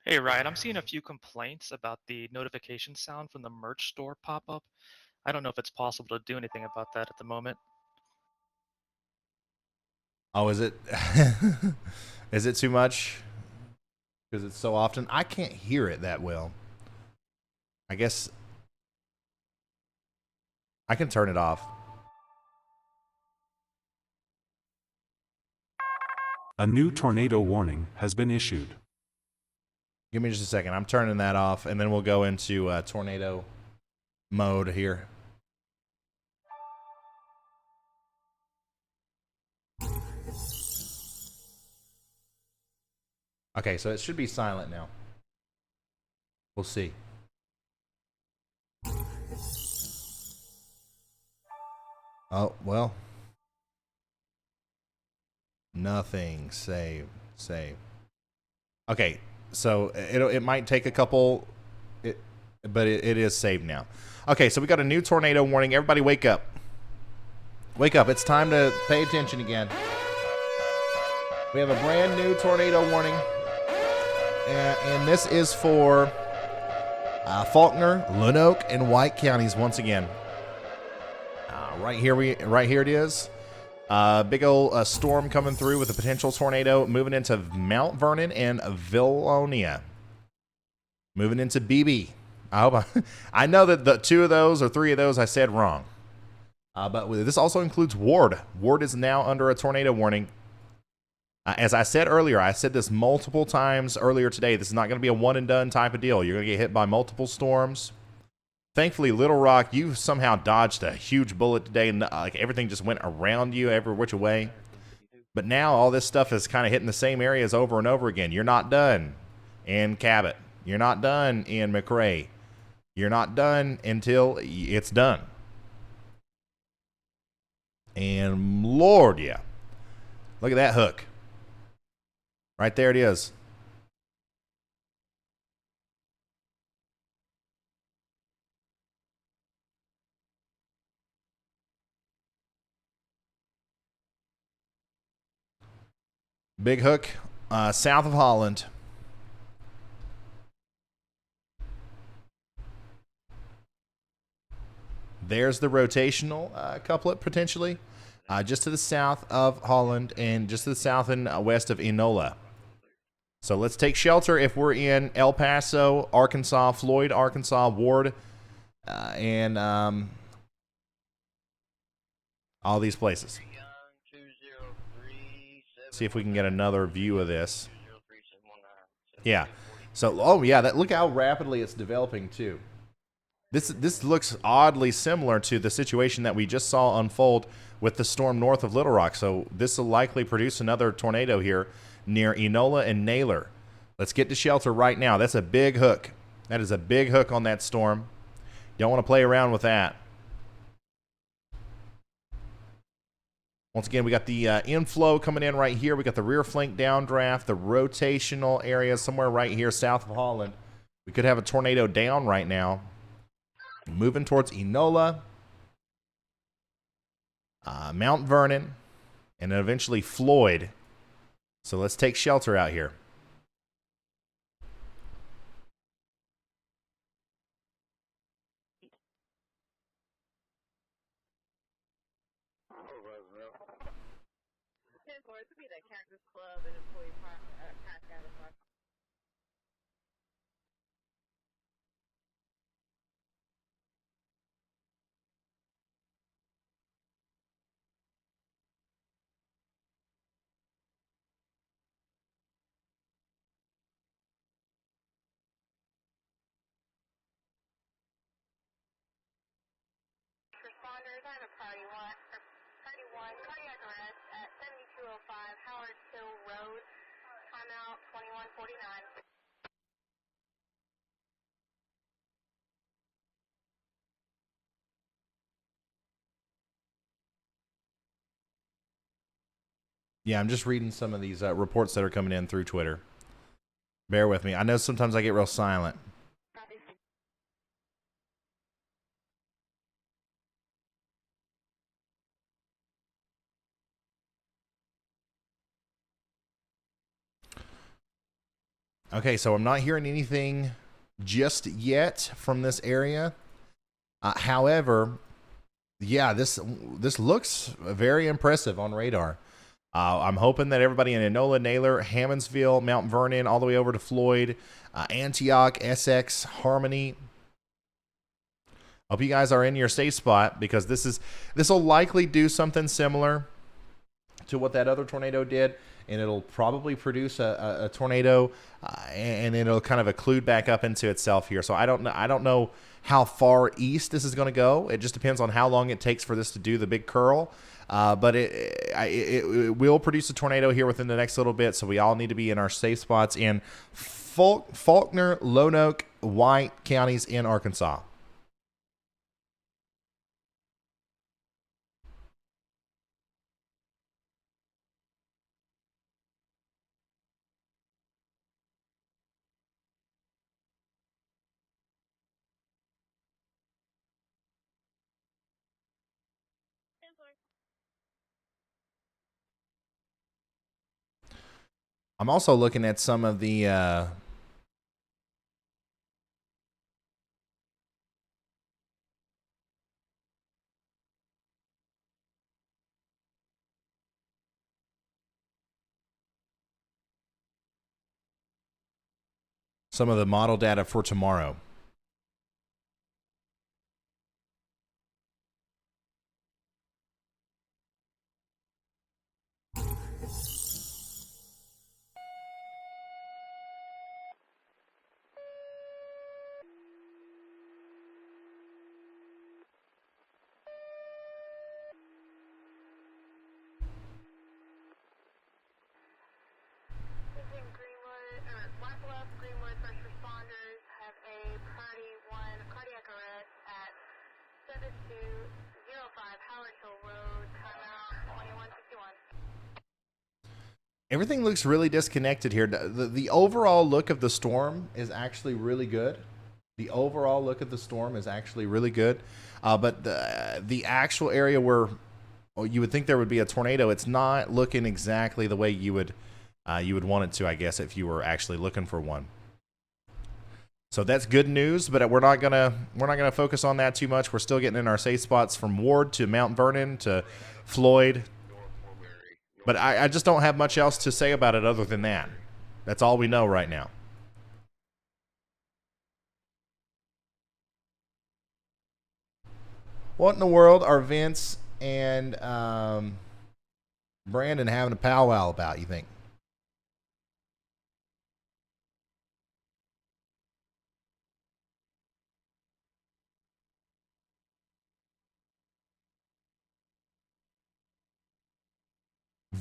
Hey, Ryan, I'm seeing a few complaints about the notification sound from the merch store pop-up. I don't know if it's possible to do anything about that at the moment. Oh, is it? Is it too much? Because it's so often? I can't hear it that well. I guess I can turn it off. A new tornado warning has been issued. Give me just a second. I'm turning that off, and then we'll go into tornado mode here. Okay, so it should be silent now. We'll see. Oh, well. Nothing. Save. Okay, so it might take a couple, but it is saved now. Okay, so we got a new tornado warning. Everybody wake up. Wake up. It's time to pay attention again. We have a brand new tornado warning. And this is for Faulkner, Lonoke, and White counties once again. Right here it is. Big old storm coming through with a potential tornado moving into Mount Vernon and Vilonia. Moving into BB. I know that the 2 of those or 3 of those I said wrong. But this also includes Ward. Ward is now under a tornado warning. As I said earlier, I said this multiple times earlier today. This is not going to be a one and done type of deal. You're going to get hit by multiple storms. Thankfully, Little Rock, you somehow dodged a huge bullet today, and like everything just went around you every which way. But now all this stuff is kind of hitting the same areas over and over again. You're not done in Cabot. You're not done in McRae. You're not done until it's done. And Lord, yeah. Look at that hook. Right there it is. Big hook, south of Holland. There's the rotational couplet, potentially. Just to the south of Holland and just to the south and west of Enola. So let's take shelter if we're in El Paso, Arkansas, Floyd, Arkansas, Ward, and all these places. See if we can get another view of this. Yeah. So, oh yeah, look how rapidly it's developing too. This looks oddly similar to the situation that we just saw unfold with the storm north of Little Rock. So this will likely produce another tornado here near Enola and Naylor. Let's get to shelter right now. That's a big hook. That is a big hook on that storm. Don't want to play around with that. Once again, we got the inflow coming in right here. We got the rear flank downdraft, the rotational area somewhere right here south of Holland. We could have a tornado down right now. Moving towards Enola, Mount Vernon, and then eventually Floyd. So let's take shelter out here. Responders, I have a party one, cardiac arrest at 7205 Howard Hill Road, timeout 2149. Yeah, I'm just reading some of these reports that are coming in through Twitter. Bear with me. I know sometimes I get real silent. Okay, so I'm not hearing anything just yet from this area. However, yeah, this looks very impressive on radar. I'm hoping that everybody in Enola, Naylor, Hammondsville, Mount Vernon, all the way over to Floyd, Antioch, Essex, Harmony. Hope you guys are in your safe spot, because this will likely do something similar to what that other tornado did, and it'll probably produce a tornado, and it'll kind of occlude back up into itself here. So I don't know how far east this is going to go. It just depends on how long it takes for this to do the big curl. But it will produce a tornado here within the next little bit, so we all need to be in our safe spots in Faulkner, Lonoke, White counties in Arkansas. I'm also looking at some of the model data for tomorrow. Greenwood first responders have a party one cardiac arrest at 7205 Howard Hill Road, timeout 2151. Everything looks really disconnected here. The overall look of the storm is actually really good. The overall look of the storm is actually really good. But the actual area where you would think there would be a tornado, it's not looking exactly the way you would want it to, I guess, if you were actually looking for one. So that's good news, but we're not gonna focus on that too much. We're still getting in our safe spots from Ward to Mount Vernon to Floyd. But I just don't have much else to say about it other than that. That's all we know right now. What in the world are Vince and Brandon having a powwow about, you think?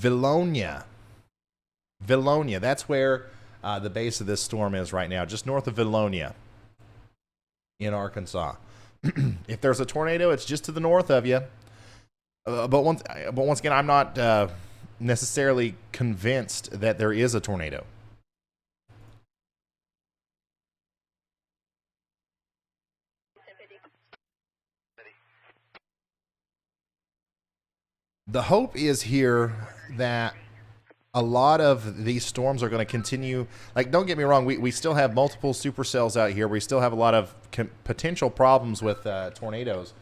Vilonia. Vilonia. That's where the base of this storm is right now, just north of Vilonia in Arkansas. If there's a tornado, it's just to the north of you. But once again, I'm not necessarily convinced that there is a tornado. The hope is here that a lot of these storms are going to continue. Like, don't get me wrong, we still have multiple supercells out here. We still have a lot of potential problems with tornadoes.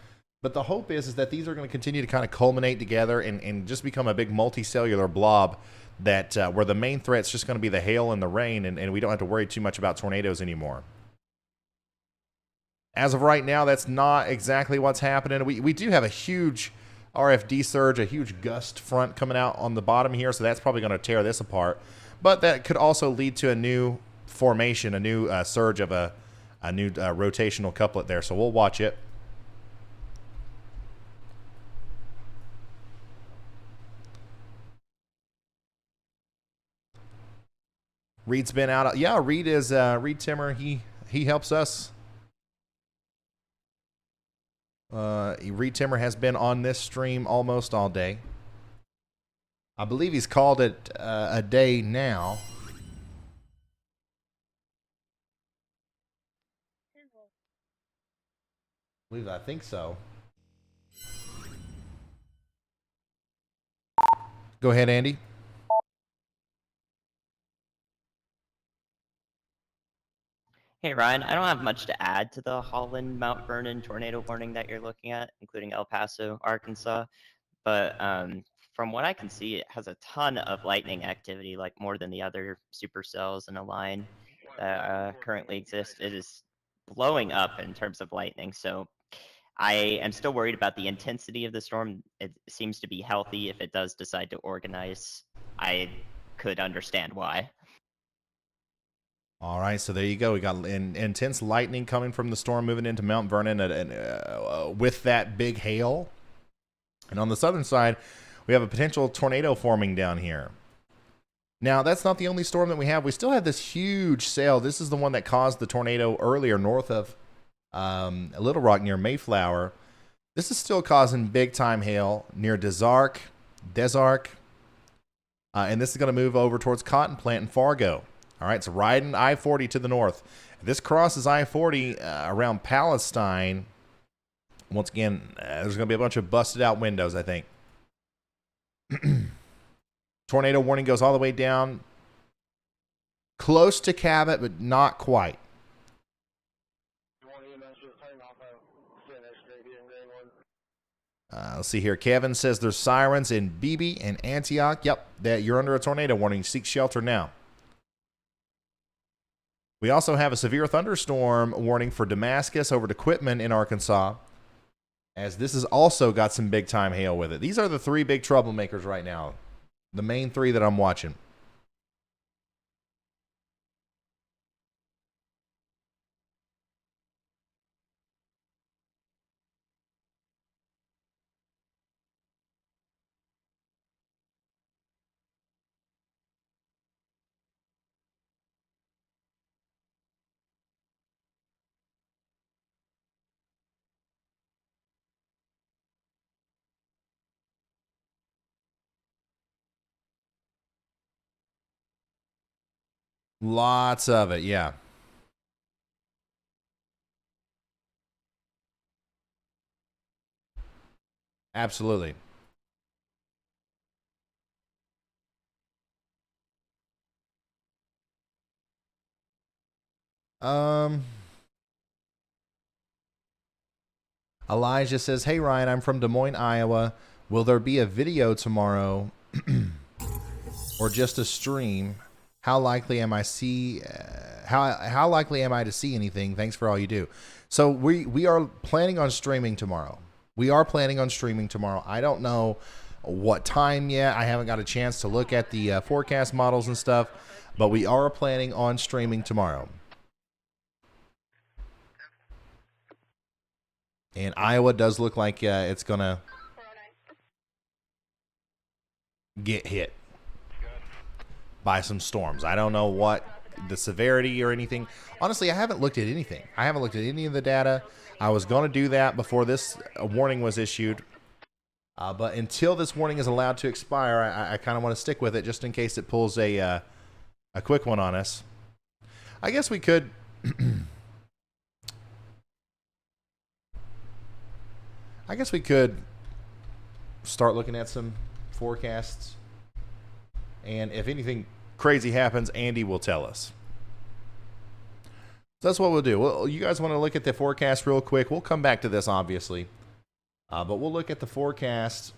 But the hope is that these are going to continue to kind of culminate together and just become a big multicellular blob that where the main threat's just going to be the hail and the rain, and we don't have to worry too much about tornadoes anymore. As of right now, that's not exactly what's happening. We do have a huge RFD surge, a huge gust front coming out on the bottom here, so that's probably going to tear this apart. But that could also lead to a new formation, a new surge of a new rotational couplet there, so we'll watch it. Reed's been out. Yeah, Reed is Reed Timmer. He helps us. Reed Timmer has been on this stream almost all day. I believe he's called it a day now. I think so. Go ahead, Andy. Hey Ryan, I don't have much to add to the Holland Mount Vernon tornado warning that you're looking at, including El Paso, Arkansas. But from what I can see, it has a ton of lightning activity, like more than the other supercells in a line that currently exist. It is blowing up in terms of lightning. So I am still worried about the intensity of the storm. It seems to be healthy. If it does decide to organize, I could understand why. All right, so there you go. We got intense lightning coming from the storm moving into Mount Vernon with that big hail. And on the southern side, we have a potential tornado forming down here. Now, that's not the only storm that we have. We still have this huge sail. This is the one that caused the tornado earlier north of Little Rock near Mayflower. This is still causing big-time hail near Desark, and this is going to move over towards Cotton Plant and Fargo. All right, it's riding I-40 to the north. This crosses I-40 around Palestine. Once again, there's going to be a bunch of busted out windows, I think. Tornado warning goes all the way down close to Cabot, but not quite. Let's see here. Kevin says there's sirens in Beebe and Antioch. Yep, that you're under a tornado warning. Seek shelter now. We also have a severe thunderstorm warning for Damascus over to Quitman in Arkansas, as this has also got some big-time hail with it. These are the three big troublemakers right now, the main three that I'm watching. Lots of it, yeah. Absolutely. Elijah says, "Hey Ryan, I'm from Des Moines, Iowa. Will there be a video tomorrow or just a stream? How likely am I to see anything? Thanks for all you do." So we are planning on streaming tomorrow. I don't know what time yet. I haven't got a chance to look at the forecast models and stuff, but we are planning on streaming tomorrow. And Iowa does look like it's gonna. get hit by some storms. I don't know what the severity or anything. Honestly, I haven't looked at anything. I haven't looked at any of the data. I was going to do that before this warning was issued. But until this warning is allowed to expire, I kind of want to stick with it just in case it pulls a quick one on us. I guess we could... I guess we could start looking at some forecasts. And if anything crazy happens, Andy will tell us. So that's what we'll do. Well, you guys want to look at the forecast real quick? We'll come back to this, obviously. But we'll look at the forecast,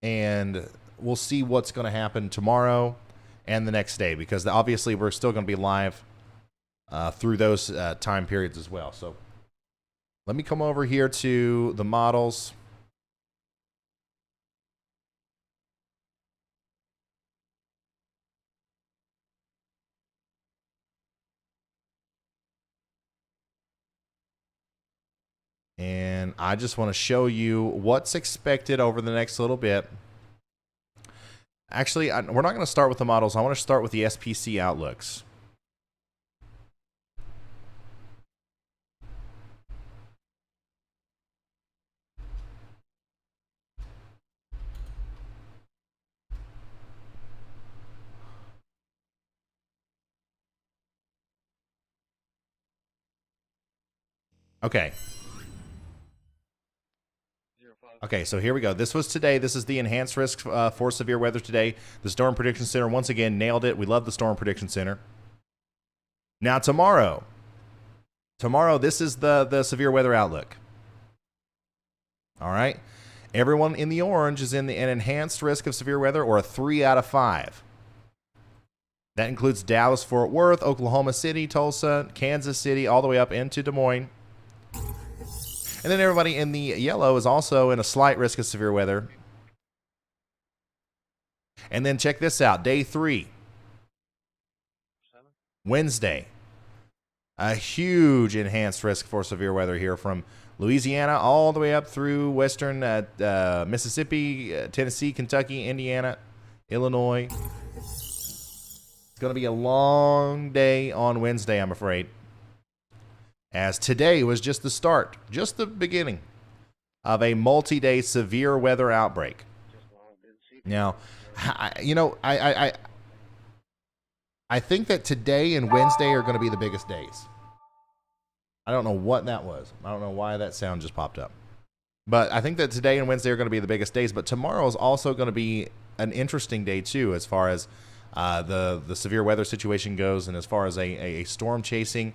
and we'll see what's going to happen tomorrow and the next day, because obviously we're still going to be live through those time periods as well. So let me come over here to the models. And I just want to show you what's expected over the next little bit. Actually, we're not going to start with the models. I want to start with the SPC outlooks. Okay. Okay, so here we go. This was today. This is the enhanced risk for severe weather today. The Storm Prediction Center once again nailed it. We love the Storm Prediction Center. Now tomorrow. Tomorrow, this is the severe weather outlook. All right. Everyone in the orange is in an enhanced risk of severe weather, or a 3 out of 5. That includes Dallas, Fort Worth, Oklahoma City, Tulsa, Kansas City, all the way up into Des Moines. And then everybody in the yellow is also in a slight risk of severe weather. And then check this out. Day 3. Wednesday. A huge enhanced risk for severe weather here from Louisiana all the way up through western Mississippi, Tennessee, Kentucky, Indiana, Illinois. It's going to be a long day on Wednesday, I'm afraid. As today was just the start, just the beginning of a multi-day severe weather outbreak. Now, I think that today and Wednesday are going to be the biggest days. I don't know what that was. I don't know why that sound just popped up. But I think that today and Wednesday are going to be the biggest days. But tomorrow is also going to be an interesting day, too, as far as the severe weather situation goes, and as far as a storm chasing.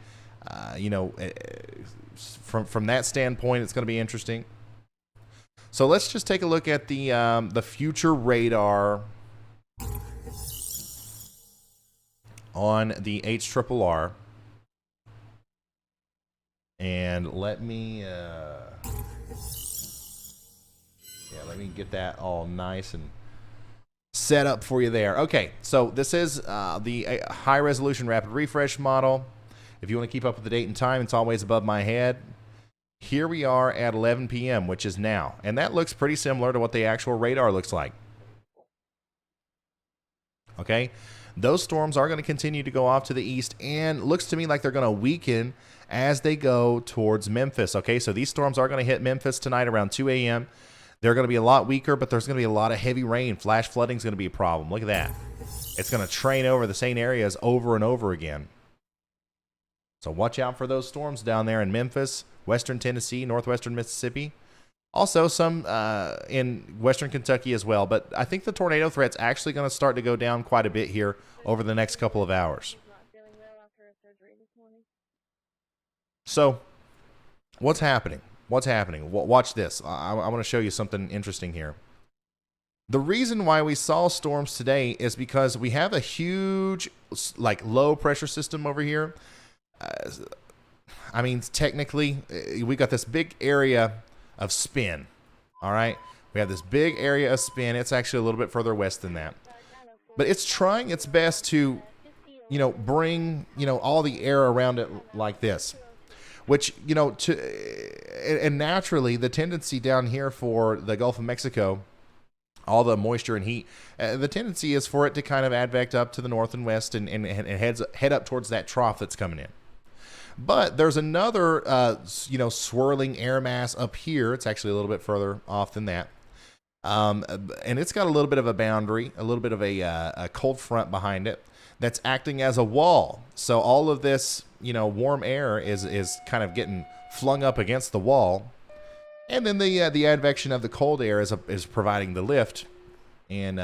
From that standpoint, it's going to be interesting. So let's just take a look at the future radar on the HRRR, and let me get that all nice and set up for you there. Okay, so this is the high resolution rapid refresh model. If you want to keep up with the date and time, it's always above my head. Here we are at 11 p.m., which is now. And that looks pretty similar to what the actual radar looks like. Okay? Those storms are going to continue to go off to the east, and looks to me like they're going to weaken as they go towards Memphis. Okay? So these storms are going to hit Memphis tonight around 2 a.m. They're going to be a lot weaker, but there's going to be a lot of heavy rain. Flash flooding is going to be a problem. Look at that. It's going to train over the same areas over and over again. So watch out for those storms down there in Memphis, western Tennessee, northwestern Mississippi. Also some in western Kentucky as well. But I think the tornado threat's actually going to start to go down quite a bit here over the next couple of hours. So what's happening? What's happening? Watch this. I want to show you something interesting here. The reason why we saw storms today is because we have a huge low pressure system over here. I mean, technically, we got this big area of spin. All right, we have this big area of spin. It's actually a little bit further west than that, but it's trying its best to, bring all the air around it like this, which and naturally the tendency down here for the Gulf of Mexico all the moisture and heat. The tendency is for it to kind of advect up to the north and west and head up towards that trough that's coming in. But there's another, swirling air mass up here. It's actually a little bit further off than that. And it's got a little bit of a boundary, a little bit of a cold front behind it that's acting as a wall. So all of this, warm air is kind of getting flung up against the wall. And then the advection of the cold air is providing the lift and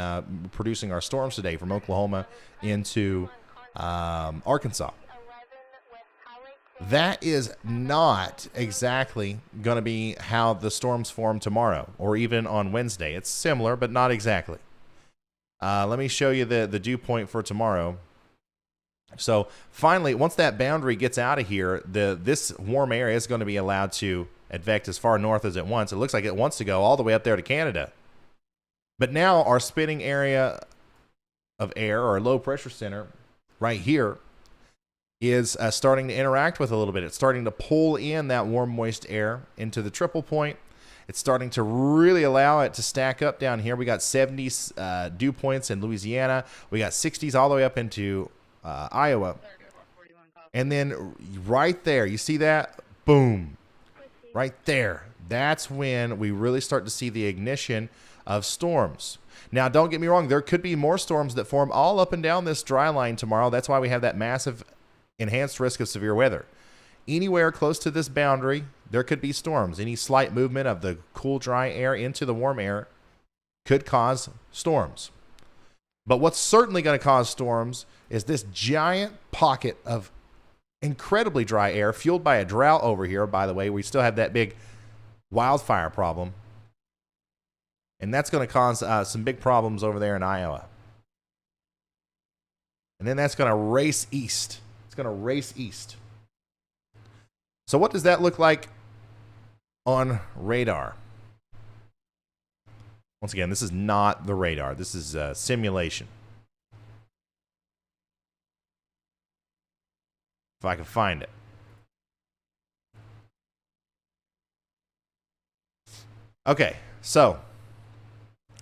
producing our storms today from Oklahoma into Arkansas. That is not exactly going to be how the storms form tomorrow or even on Wednesday. It's similar, but not exactly. Let me show you the dew point for tomorrow. So finally, once that boundary gets out of here, this warm air is going to be allowed to advect as far north as it wants. It looks like it wants to go all the way up there to Canada. But now our spinning area of air, or low pressure center right here, is starting to interact with a little bit. It's starting to pull in that warm, moist air into the triple point. It's starting to really allow it to stack up down here. We got 70s dew points in Louisiana. We got 60s all the way up into Iowa. And then right there, you see that? Boom. Right there. That's when we really start to see the ignition of storms. Now, don't get me wrong. There could be more storms that form all up and down this dry line tomorrow. That's why we have that massive enhanced risk of severe weather. Anywhere close to this boundary, there could be storms. Any slight movement of the cool, dry air into the warm air could cause storms. But what's certainly going to cause storms is this giant pocket of incredibly dry air fueled by a drought over here. By the way, we still have that big wildfire problem. And that's going to cause some big problems over there in Iowa. And then that's going to race east. Going to race east. So what does that look like on radar? Once again, this is not the radar. This is a simulation. If I can find it. Okay, so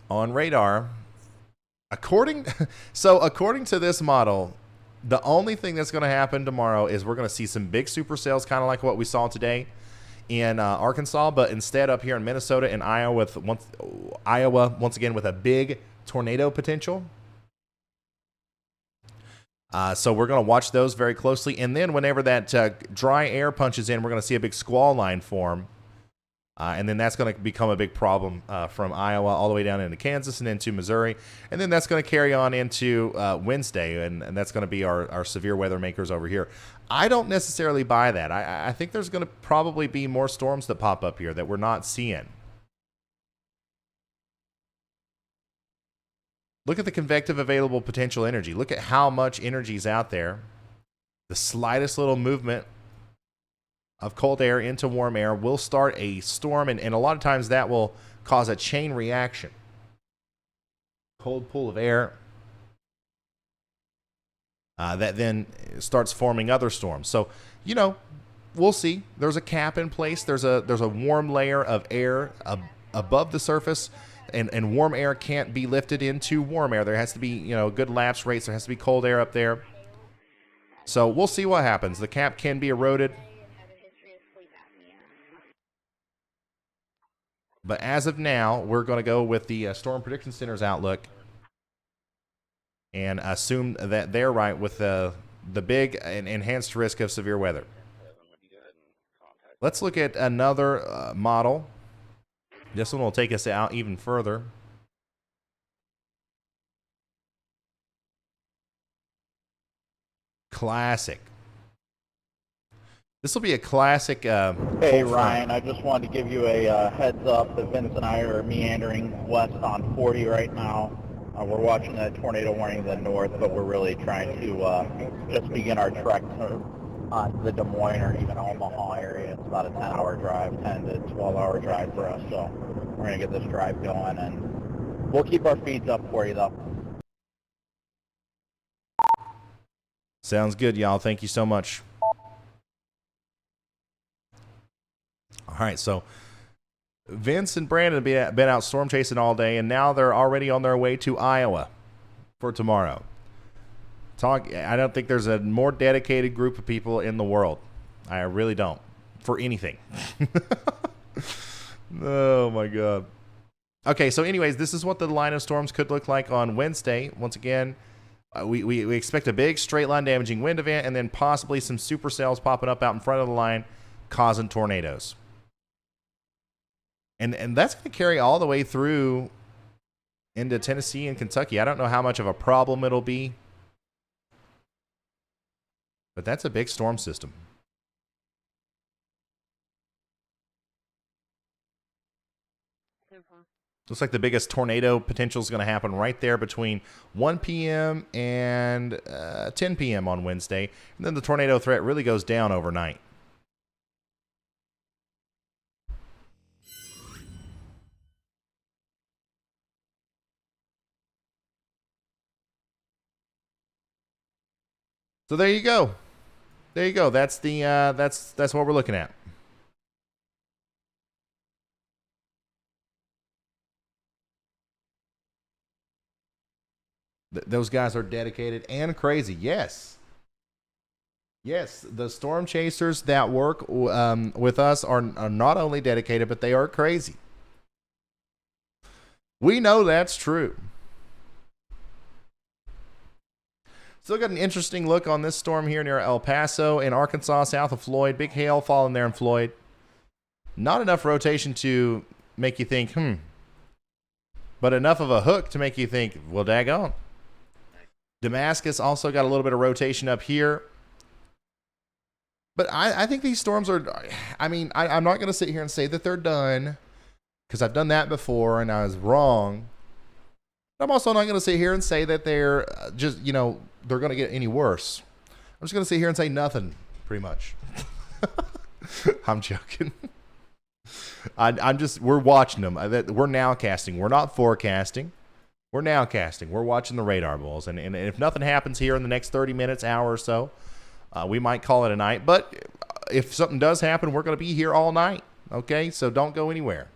on radar, according to this model, the only thing that's going to happen tomorrow is we're going to see some big supercells, kind of like what we saw today in Arkansas, but instead up here in Minnesota and Iowa, once again with a big tornado potential. So we're going to watch those very closely. And then whenever that dry air punches in, we're going to see a big squall line form. And then that's going to become a big problem from Iowa all the way down into Kansas and into Missouri. And then that's going to carry on into Wednesday, and that's going to be our severe weather makers over here. I don't necessarily buy that. I think there's going to probably be more storms that pop up here that we're not seeing. Look at the convective available potential energy. Look at how much energy is out there. The slightest little movement of cold air into warm air will start a storm, and a lot of times that will cause a chain reaction. Cold pool of air that then starts forming other storms. So, we'll see. There's a cap in place. There's a warm layer of air above the surface, and warm air can't be lifted into warm air. There has to be, good lapse rates. There has to be cold air up there. So we'll see what happens. The cap can be eroded. But as of now, we're going to go with the Storm Prediction Center's outlook and assume that they're right with the big and enhanced risk of severe weather. Let's look at another model. This one will take us out even further. Classic. This will be a classic. Hey Ryan, I just wanted to give you a heads up that Vince and I are meandering west on 40 right now. We're watching a tornado warning in the north, but we're really trying to just begin our trek on the Des Moines or even Omaha area. It's about a 10-hour drive, 10 to 12-hour drive for us. So we're going to get this drive going, and we'll keep our feeds up for you, though. Sounds good, y'all. Thank you so much. All right, so Vince and Brandon have been out storm chasing all day, and now they're already on their way to Iowa for tomorrow. I don't think there's a more dedicated group of people in the world. I really don't. For anything. Oh, my God. Okay, so anyways, this is what the line of storms could look like on Wednesday. Once again, we expect a big straight line damaging wind event and then possibly some supercells popping up out in front of the line causing tornadoes. And that's going to carry all the way through into Tennessee and Kentucky. I don't know how much of a problem it'll be, but that's a big storm system. Looks like the biggest tornado potential is going to happen right there between 1 p.m. and 10 p.m. on Wednesday. And then the tornado threat really goes down overnight. So there you go. There you go. That's the that's what we're looking at. Those guys are dedicated and crazy. Yes. Yes, the storm chasers that work with us are not only dedicated, but they are crazy. We know that's true. Still got an interesting look on this storm here near El Paso in Arkansas, south of Floyd. Big hail falling there in Floyd. Not enough rotation to make you think, but enough of a hook to make you think, well, daggone. Damascus also got a little bit of rotation up here. But I think these storms are, I'm not going to sit here and say that they're done, because I've done that before and I was wrong. I'm also not going to sit here and say that they're just, they're going to get any worse. I'm just going to sit here and say nothing, pretty much. I'm joking. We're watching them. We're nowcasting. We're not forecasting. We're nowcasting. We're watching the radar balls. And if nothing happens here in the next 30 minutes, hour or so, we might call it a night. But if something does happen, we're going to be here all night. Okay? So don't go anywhere.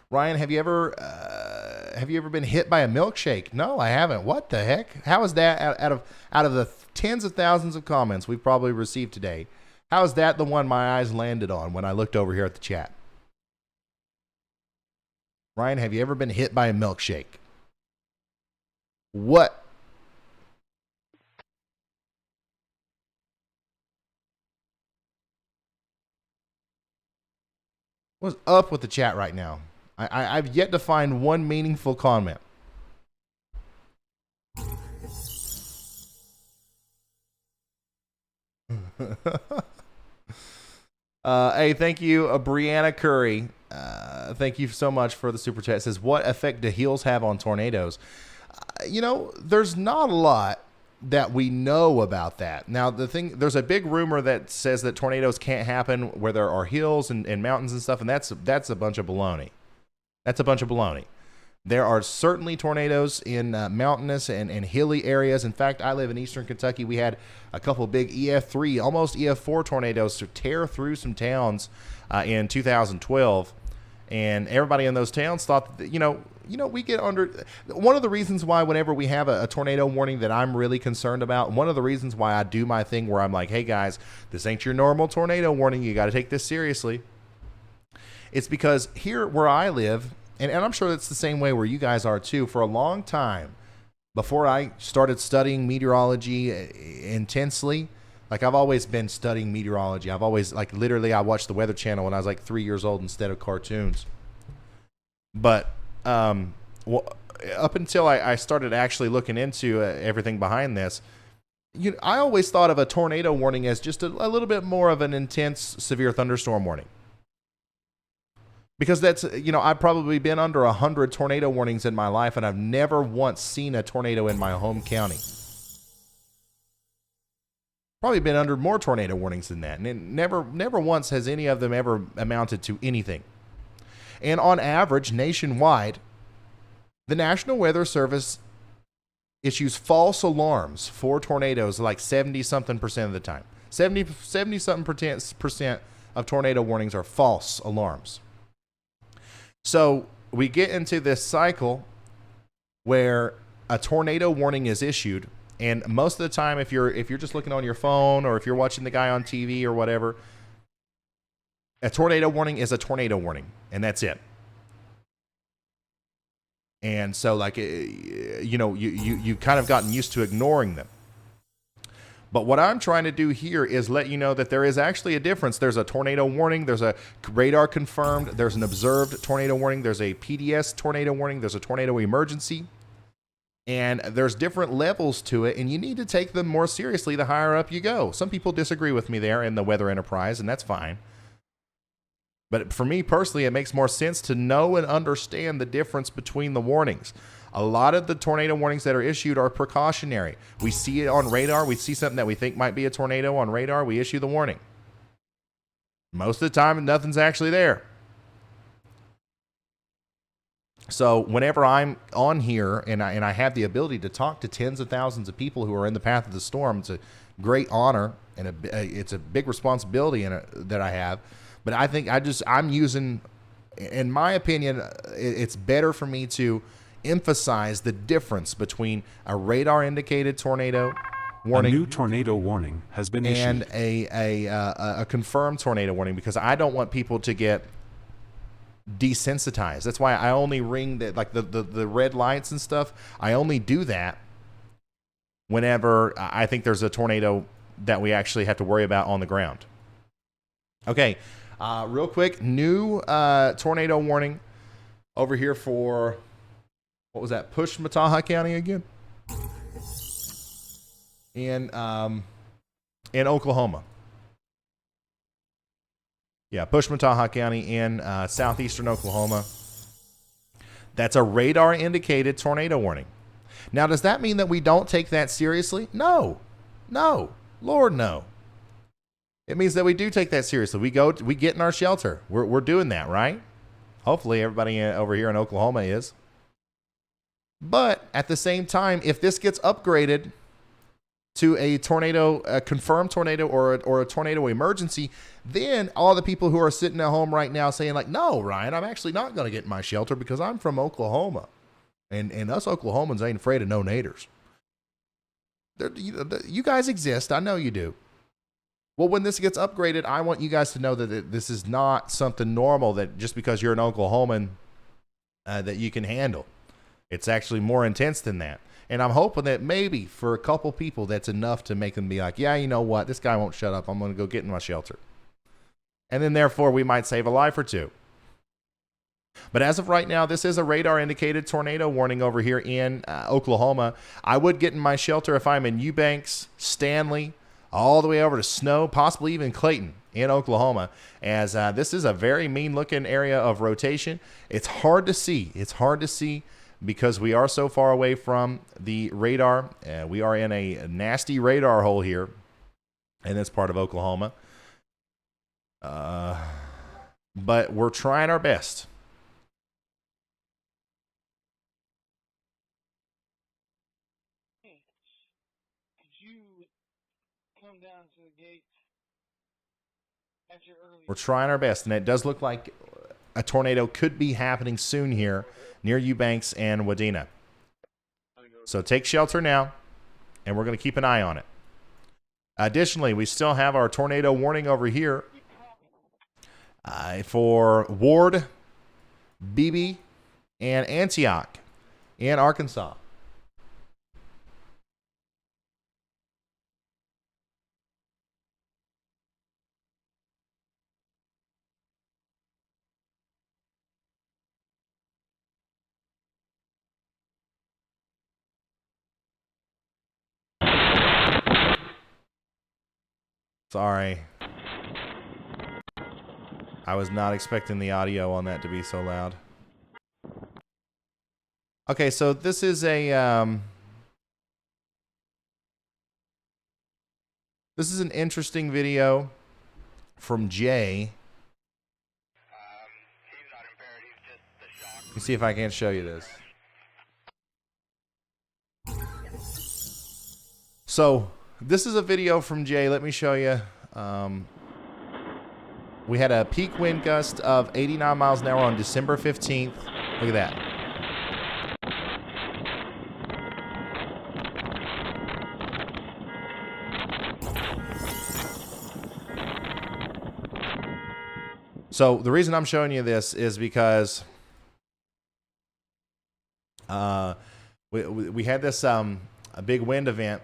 Ryan, have you ever been hit by a milkshake? No, I haven't. What the heck? How is that out of the tens of thousands of comments we've probably received today? How is that the one my eyes landed on when I looked over here at the chat? Ryan, have you ever been hit by a milkshake? What? What's up with the chat right now? I've yet to find one meaningful comment. Hey, thank you, Brianna Curry. Thank you so much for the super chat. It says, what effect do heels have on tornadoes? There's not a lot that we know about that. Now, there's a big rumor that says that tornadoes can't happen where there are hills and mountains and stuff, and that's a bunch of baloney. That's a bunch of baloney. There are certainly tornadoes in mountainous and hilly areas. In fact, I live in eastern Kentucky. We had a couple big EF3, almost EF4 tornadoes to tear through some towns in 2012. And everybody in those towns thought that, we get under. One of the reasons why whenever we have a tornado warning that I'm really concerned about, one of the reasons why I do my thing where I'm like, hey, guys, this ain't your normal tornado warning. You got to take this seriously. It's because here where I live, and I'm sure it's the same way where you guys are too, for a long time, before I started studying meteorology intensely, like I've always been studying meteorology. I've always, literally I watched the Weather Channel when I was 3 years old instead of cartoons. But up until I started actually looking into everything behind this, I always thought of a tornado warning as just a little bit more of an intense, severe thunderstorm warning. Because that's, I've probably been under 100 tornado warnings in my life, and I've never once seen a tornado in my home county. Probably been under more tornado warnings than that, and it never once has any of them ever amounted to anything. And on average, nationwide, the National Weather Service issues false alarms for tornadoes 70-something% of the time. 70-something% of tornado warnings are false alarms. So we get into this cycle where a tornado warning is issued, and most of the time, if you're just looking on your phone or if you're watching the guy on TV or whatever, a tornado warning is a tornado warning, and that's it. And so, like, you know, you kind of gotten used to ignoring them. But what I'm trying to do here is let you know that there is actually a difference. There's a tornado warning. There's a radar confirmed. There's an observed tornado warning. There's a PDS tornado warning. There's a tornado emergency. And there's different levels to it, and you need to take them more seriously the higher up you go. Some people disagree with me there in the Weather Enterprise, and that's fine. But for me personally, it makes more sense to know and understand the difference between the warnings. A lot of the tornado warnings that are issued are precautionary. We see it on radar. We see something that we think might be a tornado on radar. We issue the warning. Most of the time, nothing's actually there. So whenever I'm on here and I have the ability to talk to tens of thousands of people who are in the path of the storm, it's a great honor and it's a big responsibility that I have. But I think I'm using, in my opinion, it's better for me to emphasize the difference between a radar indicated tornado warning, a new tornado warning has been and issued, a confirmed tornado warning, because I don't want people to get desensitized. That's why I only ring the red lights and stuff. I only do that whenever I think there's a tornado that we actually have to worry about on the ground. Okay, real quick, new tornado warning over here for, what was that, Pushmataha County again? In Oklahoma. Yeah, Pushmataha County in southeastern Oklahoma. That's a radar indicated tornado warning. Now, does that mean that we don't take that seriously? No. Lord, no. It means that we do take that seriously. We get in our shelter. We're doing that, right? Hopefully everybody over here in Oklahoma is. But at the same time, if this gets upgraded to a tornado, a confirmed tornado or a tornado emergency, then all the people who are sitting at home right now saying like, no, Ryan, I'm actually not going to get in my shelter because I'm from Oklahoma. And us Oklahomans ain't afraid of no naders. You guys exist. I know you do. Well, when this gets upgraded, I want you guys to know that this is not something normal that just because you're an Oklahoman that you can handle. It's actually more intense than that. And I'm hoping that maybe for a couple people, that's enough to make them be like, yeah, you know what? This guy won't shut up. I'm going to go get in my shelter. And then therefore, we might save a life or two. But as of right now, this is a radar indicated tornado warning over here in Oklahoma. I would get in my shelter if I'm in Eubanks, Stanley, all the way over to Snow, possibly even Clayton in Oklahoma, as this is a very mean looking area of rotation. It's hard to see. Because we are so far away from the radar. We are in a nasty radar hole here in this part of Oklahoma. But we're trying our best. Hey, could you come down to the gate after early? We're trying our best, and it does look like a tornado could be happening soon here near Eubanks and Wadena. So take shelter now, and we're going to keep an eye on it. Additionally, we still have our tornado warning over here for Ward, Beebe, and Antioch in Arkansas. Sorry. I was not expecting the audio on that to be so loud. Okay, so this is an interesting video from Jay. Let me see if I can show you this. So this is a video from Jay. Let me show you. We had a peak wind gust of 89 miles an hour on December 15th. Look at that. So the reason I'm showing you this is because we had this a big wind event,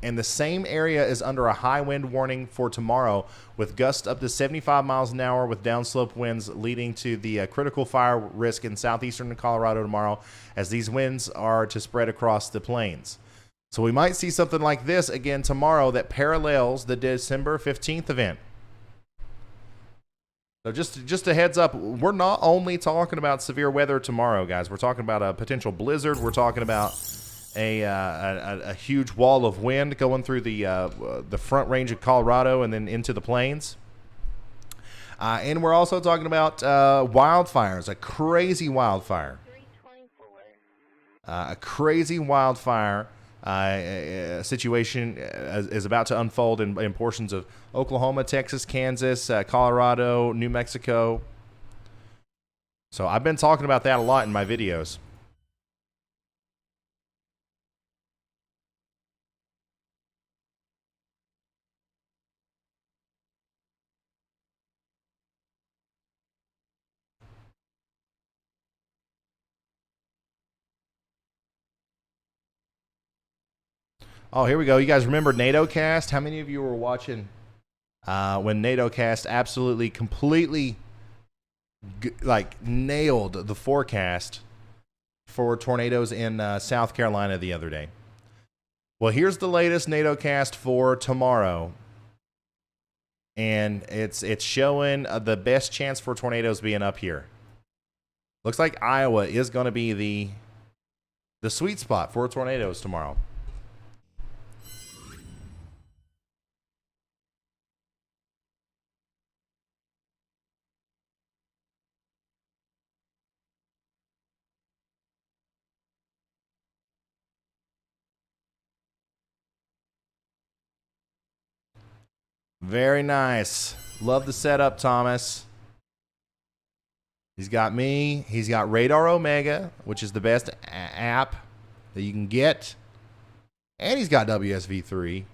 and the same area is under a high wind warning for tomorrow, with gusts up to 75 miles an hour with downslope winds, leading to the critical fire risk in southeastern Colorado tomorrow, as these winds are to spread across the plains. So we might see something like this again tomorrow that parallels the December 15th event. So just a heads up, we're not only talking about severe weather tomorrow, guys. We're talking about a potential blizzard. We're talking about a huge wall of wind going through the front range of Colorado and then into the plains. And we're also talking about wildfires, a crazy wildfire. A crazy wildfire situation is about to unfold in portions of Oklahoma, Texas, Kansas, Colorado, New Mexico. So I've been talking about that a lot in my videos. Oh, here we go. You guys remember NATO Cast? How many of you were watching when NATO Cast absolutely, completely, nailed the forecast for tornadoes in South Carolina the other day? Well, here's the latest NATO Cast for tomorrow, and it's showing the best chance for tornadoes being up here. Looks like Iowa is going to be the sweet spot for tornadoes tomorrow. Very nice. Love the setup, Thomas. He's got me. He's got Radar Omega, which is the best app that you can get. And he's got WSV3.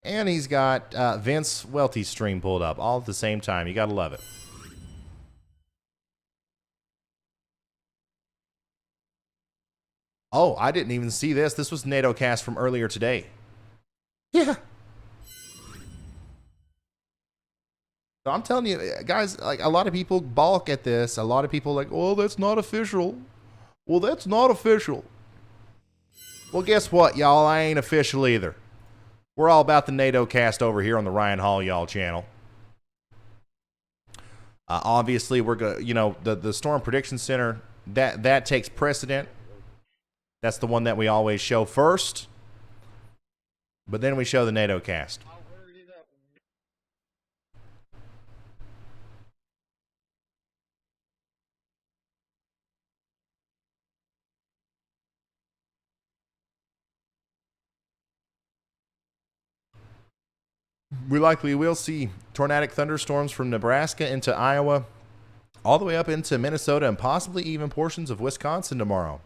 And he's got Vince Welty's stream pulled up all at the same time. You got to love it. Oh, I didn't even see this. This was NATO Cast from earlier today. Yeah. So I'm telling you, guys, like, a lot of people balk at this. A lot of people like, oh, that's not official. Well, that's not official. Well, guess what, y'all? I ain't official either. We're all about the NATO Cast over here on the Ryan Hall y'all channel. Obviously, we're going to, the Storm Prediction Center, that takes precedent. That's the one that we always show first. But then we show the NATO Cast. We likely will see tornadic thunderstorms from Nebraska into Iowa, all the way up into Minnesota, and possibly even portions of Wisconsin tomorrow.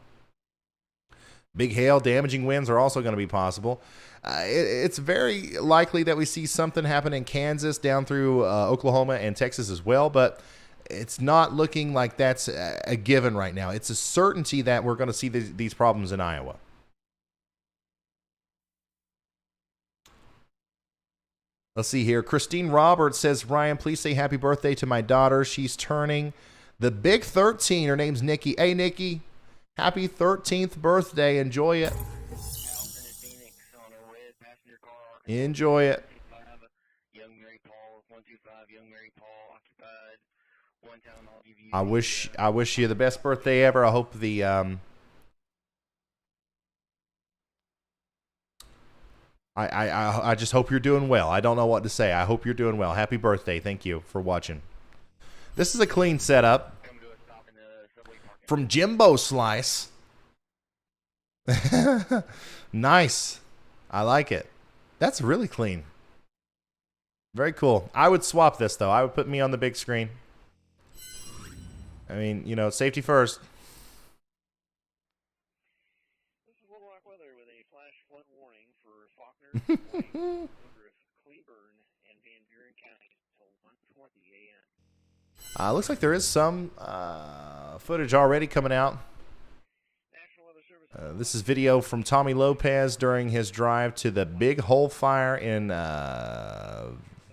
Big hail, damaging winds are also going to be possible. It's very likely that we see something happen in Kansas down through Oklahoma and Texas as well, but it's not looking like that's a given right now. It's a certainty that we're going to see these problems in Iowa. Let's see here. Christine Roberts says, Ryan, please say happy birthday to my daughter. She's turning the big 13. Her name's Nikki. Hey, Nikki, happy 13th birthday. Enjoy it. Enjoy it. I wish you the best birthday ever. I hope I just hope you're doing well. I don't know what to say. I hope you're doing well. Happy birthday. Thank you for watching. This is a clean setup from Jimbo Slice. Nice. I like it. That's really clean. Very cool. I would swap this, though. I would put me on the big screen. I mean, you know, safety first. This is Little Rock weather with a flash flood warning for Faulkner, Woodruff, Cleburne, and Van Buren counties until 1:20 a.m. Looks like there is some footage already coming out. This is video from Tommy Lopez during his drive to the Big Hole Fire in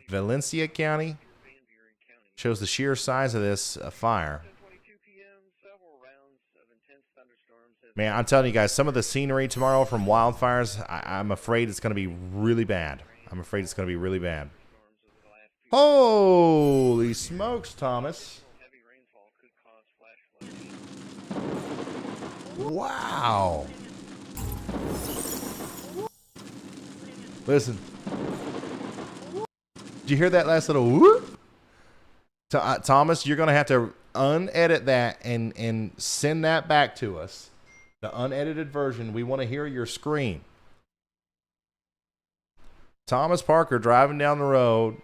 Valencia County. Shows the sheer size of this fire. Man, I'm telling you guys, some of the scenery tomorrow from wildfires, I'm afraid it's going to be really bad. I'm afraid it's going to be really bad. Holy smokes, Thomas. Wow. Listen. Did you hear that last little whoop? Thomas, you're going to have to unedit that and send that back to us. The unedited version. We want to hear your scream. Thomas Parker driving down the road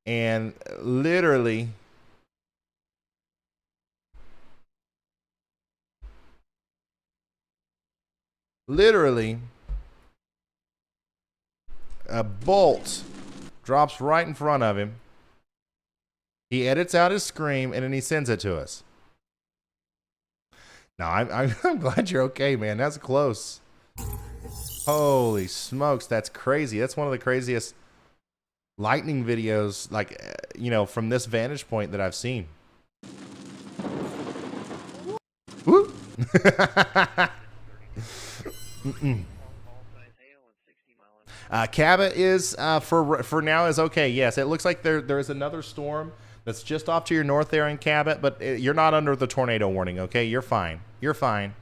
and literally a bolt drops right in front of him. He edits out his scream and then he sends it to us. No, I'm glad you're okay, man. That's close. Holy smokes, that's crazy. That's one of the craziest lightning videos, like, you know, from this vantage point that I've seen. Woo! Cabot is for now is okay. Yes, it looks like there is another storm that's just off to your north there in Cabot, but you're not under the tornado warning. Okay, you're fine. You're fine.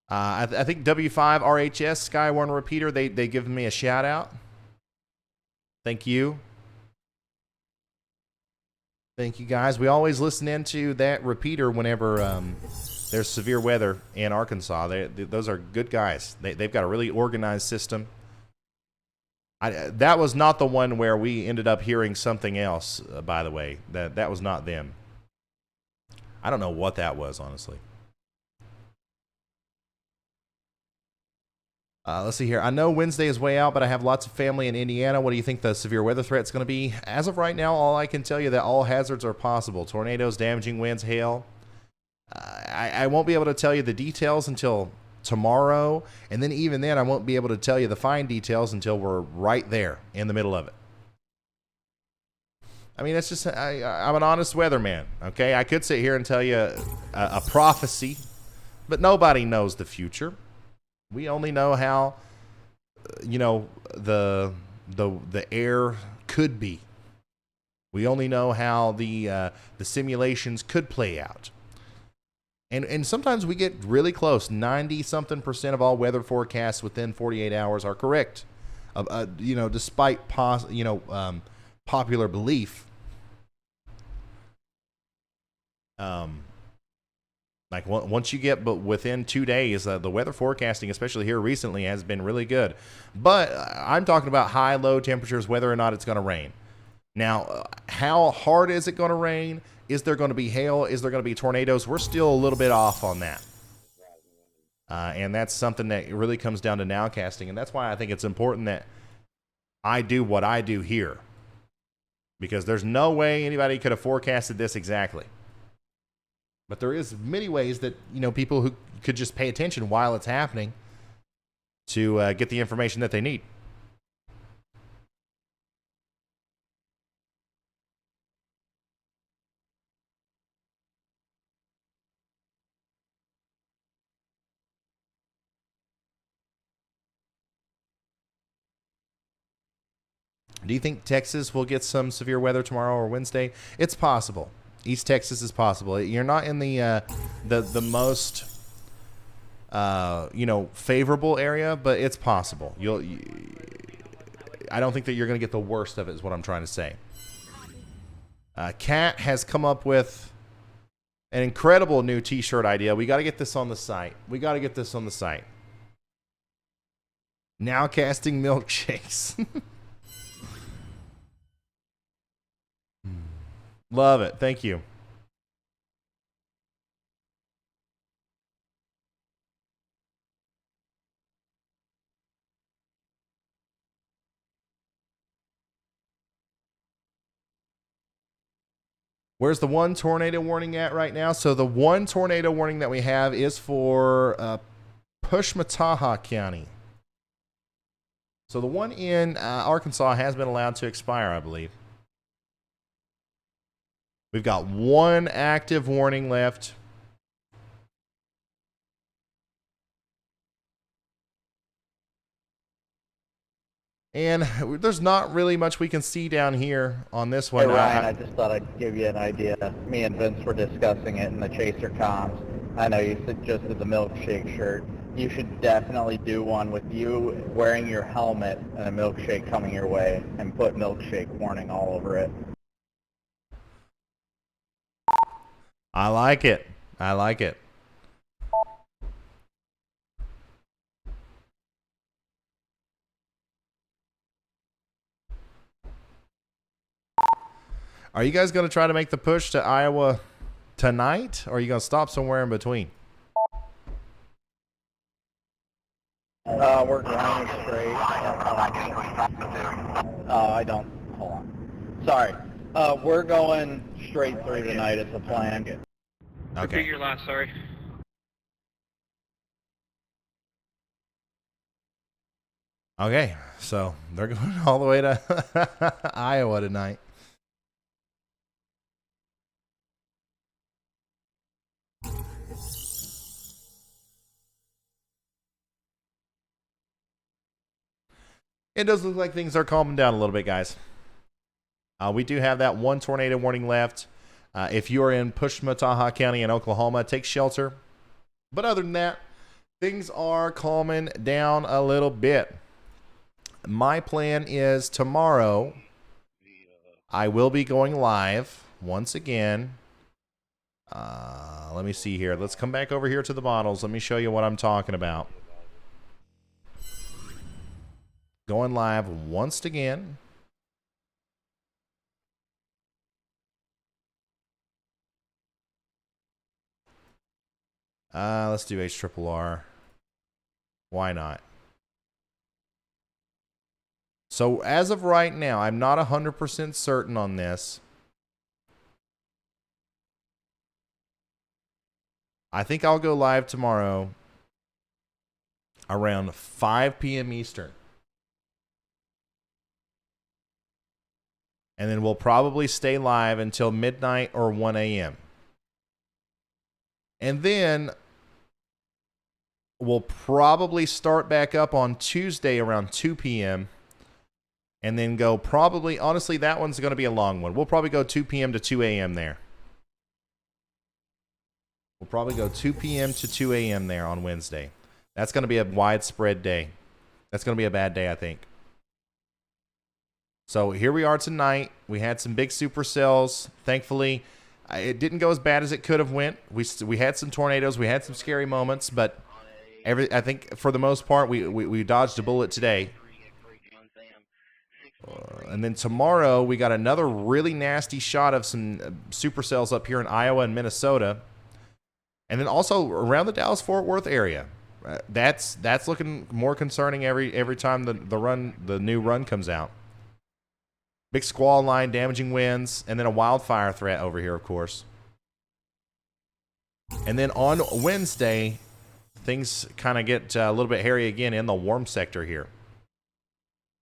I think W5 RHS Skywarn Repeater, they give me a shout out. Thank you. Thank you guys. We always listen into that repeater whenever there's severe weather in Arkansas. Those are good guys. They've got a really organized system. That was not the one where we ended up hearing something else, by the way. That was not them. I don't know what that was, honestly. Let's see here. I know Wednesday is way out, but I have lots of family in Indiana. What do you think the severe weather threat's going to be? As of right now, all I can tell you that all hazards are possible. Tornadoes, damaging winds, hail. I won't be able to tell you the details until tomorrow, and then even then I won't be able to tell you the fine details until we're right there in the middle of it. I mean, it's just I'm an honest weatherman, okay? I could sit here and tell you a prophecy, but nobody knows the future. We only know how, you know, the air could be. We only know how the simulations could play out. And sometimes we get really close. 90-something% of all weather forecasts within 48 hours are correct. You know, despite popular belief. Like once you get, but within 2 days, the weather forecasting, especially here recently, has been really good. But I'm talking about high, low temperatures, whether or not it's going to rain. Now, how hard is it going to rain? Is there going to be hail? Is there going to be tornadoes? We're still a little bit off on that. And that's something that really comes down to nowcasting. And that's why I think it's important that I do what I do here. Because there's no way anybody could have forecasted this exactly. But there is many ways that, you know, people who could just pay attention while it's happening to get the information that they need. Do you think Texas will get some severe weather tomorrow or Wednesday? It's possible. East Texas is possible. You're not in the most favorable area, but it's possible. I don't think that you're going to get the worst of it, is what I'm trying to say. Kat has come up with an incredible new T-shirt idea. We got to get this on the site. Now casting milkshakes. Love it. Thank you. Where's the one tornado warning at right now? So the one tornado warning that we have is for Pushmataha County. So the one in Arkansas has been allowed to expire, I believe. We've got one active warning left. And there's not really much we can see down here on this one. Hey Ryan, I just thought I'd give you an idea. Me and Vince were discussing it in the Chaser comms. I know you suggested the milkshake shirt. You should definitely do one with you wearing your helmet and a milkshake coming your way, and put milkshake warning all over it. I like it. I like it. Are you guys going to try to make the push to Iowa tonight, or are you going to stop somewhere in between? We're going straight. I don't. Hold on. Sorry. We're going straight through tonight as the plan. Repeat your last, sorry. Okay, so they're going all the way to Iowa tonight. It does look like things are calming down a little bit, guys. We do have that one tornado warning left. If you are in Pushmataha County in Oklahoma, take shelter. But other than that, things are calming down a little bit. My plan is tomorrow, I will be going live once again. Let me see here. Let's come back over here to the models. Let me show you what I'm talking about. Going live once again. Let's do HRRR. Why not? So as of right now, I'm not 100% certain on this. I think I'll go live tomorrow around 5 p.m. Eastern. And then we'll probably stay live until midnight or 1 a.m. And then we'll probably start back up on Tuesday around 2 p.m. And then go probably, honestly, that one's going to be a long one. We'll probably go 2 p.m. to 2 a.m. there. We'll probably go 2 p.m. to 2 a.m. there on Wednesday. That's going to be a widespread day. That's going to be a bad day, I think. So here we are tonight. We had some big supercells. Thankfully, it didn't go as bad as it could have went. We had some tornadoes. We had some scary moments, but I think for the most part, we dodged a bullet today. And then tomorrow, we got another really nasty shot of some supercells up here in Iowa and Minnesota. And then also around the Dallas-Fort Worth area. That's looking more concerning every time the new run comes out. Big squall line, damaging winds, and then a wildfire threat over here, of course. And then on Wednesday, things kind of get a little bit hairy again in the warm sector here.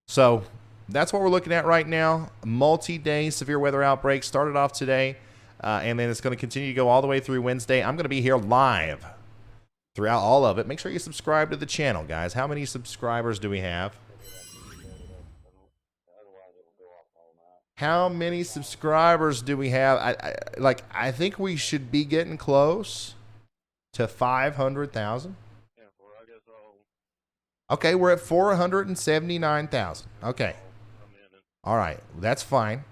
So that's what we're looking at right now. Multi-day severe weather outbreak started off today, and then it's going to continue to go all the way through Wednesday. I'm going to be here live throughout all of it. Make sure you subscribe to the channel, guys. How many subscribers do we have? How many subscribers do we have? I think we should be getting close to 500,000. Okay, we're at 479,000. Okay. All right, that's fine.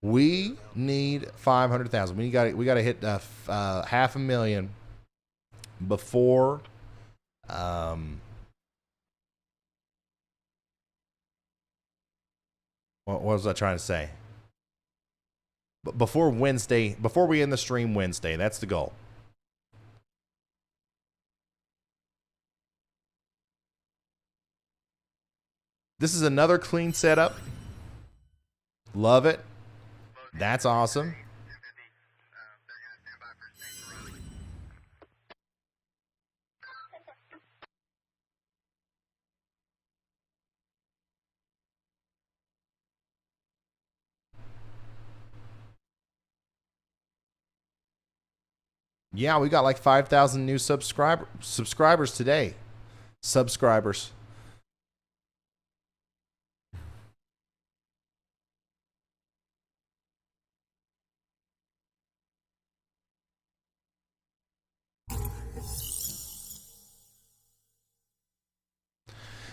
We need 500,000. We got to hit 500,000 before What was I trying to say? Before Wednesday, before we end the stream Wednesday, that's the goal. This is another clean setup. Love it. That's awesome. Yeah, we got like 5,000 new subscribers today. Subscribers.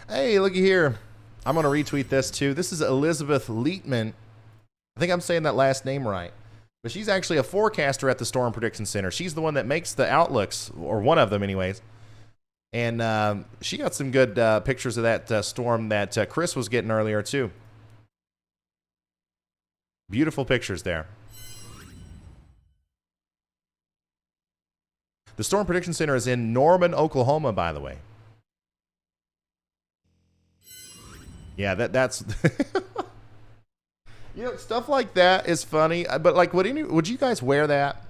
Hey, looky here. I'm going to retweet this too. This is Elizabeth Leitman. I think I'm saying that last name right. But she's actually a forecaster at the Storm Prediction Center. She's the one that makes the outlooks, or one of them anyways. And she got some good pictures of that storm that Chris was getting earlier too. Beautiful pictures there. The Storm Prediction Center is in Norman, Oklahoma, by the way. Yeah, that's you know, stuff like that is funny. But like, would you guys wear that?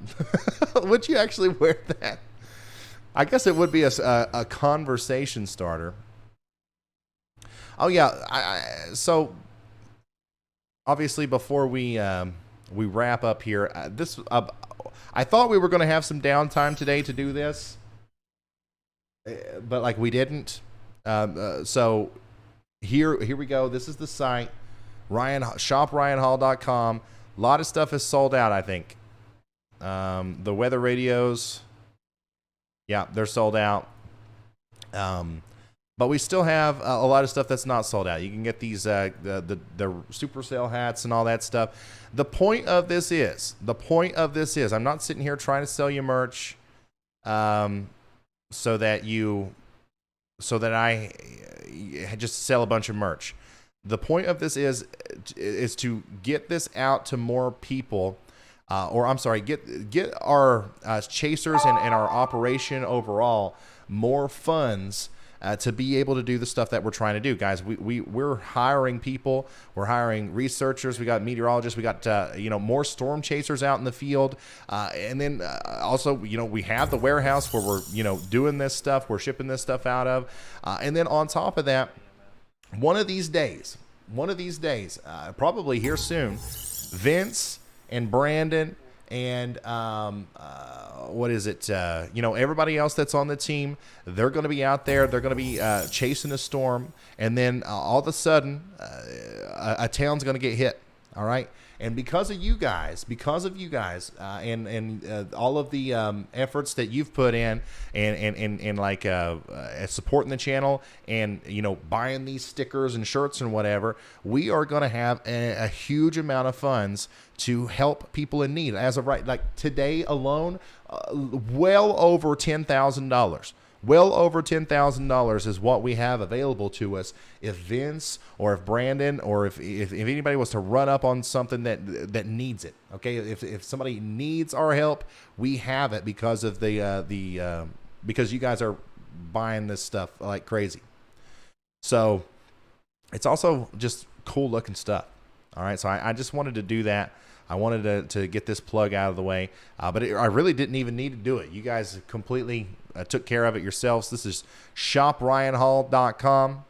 Would you actually wear that? I guess it would be a conversation starter. Oh yeah, so obviously before we wrap up here, I thought we were going to have some downtime today to do this, but like we didn't. So here we go. This is the site, shopryanhall.com. A lot of stuff is sold out, I think. The weather radios, yeah, they're sold out. But we still have a lot of stuff that's not sold out. You can get these the Supercell hats and all that stuff. The point of this is, I'm not sitting here trying to sell you merch, so that I just sell a bunch of merch. The point of this is to get this out to more people, get our chasers and our operation overall more funds to be able to do the stuff that we're trying to do. Guys, we're hiring people. We're hiring researchers. We got meteorologists. We got more storm chasers out in the field. And then also, we have the warehouse where we're, doing this stuff. We're shipping this stuff out of. And then on top of that, one of these days, probably here soon, Vince and Brandon and everybody else that's on the team, they're going to be out there. They're going to be chasing a storm, and then all of a sudden, a town's going to get hit. All right, and because of you guys, and all of the efforts that you've put in, and supporting the channel, and buying these stickers and shirts and whatever, we are going to have a huge amount of funds to help people in need. As of right, like today alone, well over $10,000. Well over $10,000 is what we have available to us. If Vince or if Brandon or if anybody was to run up on something that needs it, okay. If somebody needs our help, we have it because of because you guys are buying this stuff like crazy. So it's also just cool looking stuff. All right, so I just wanted to do that. I wanted to get this plug out of the way, but I really didn't even need to do it. You guys completely took care of it yourselves. This is shopryanhall.com,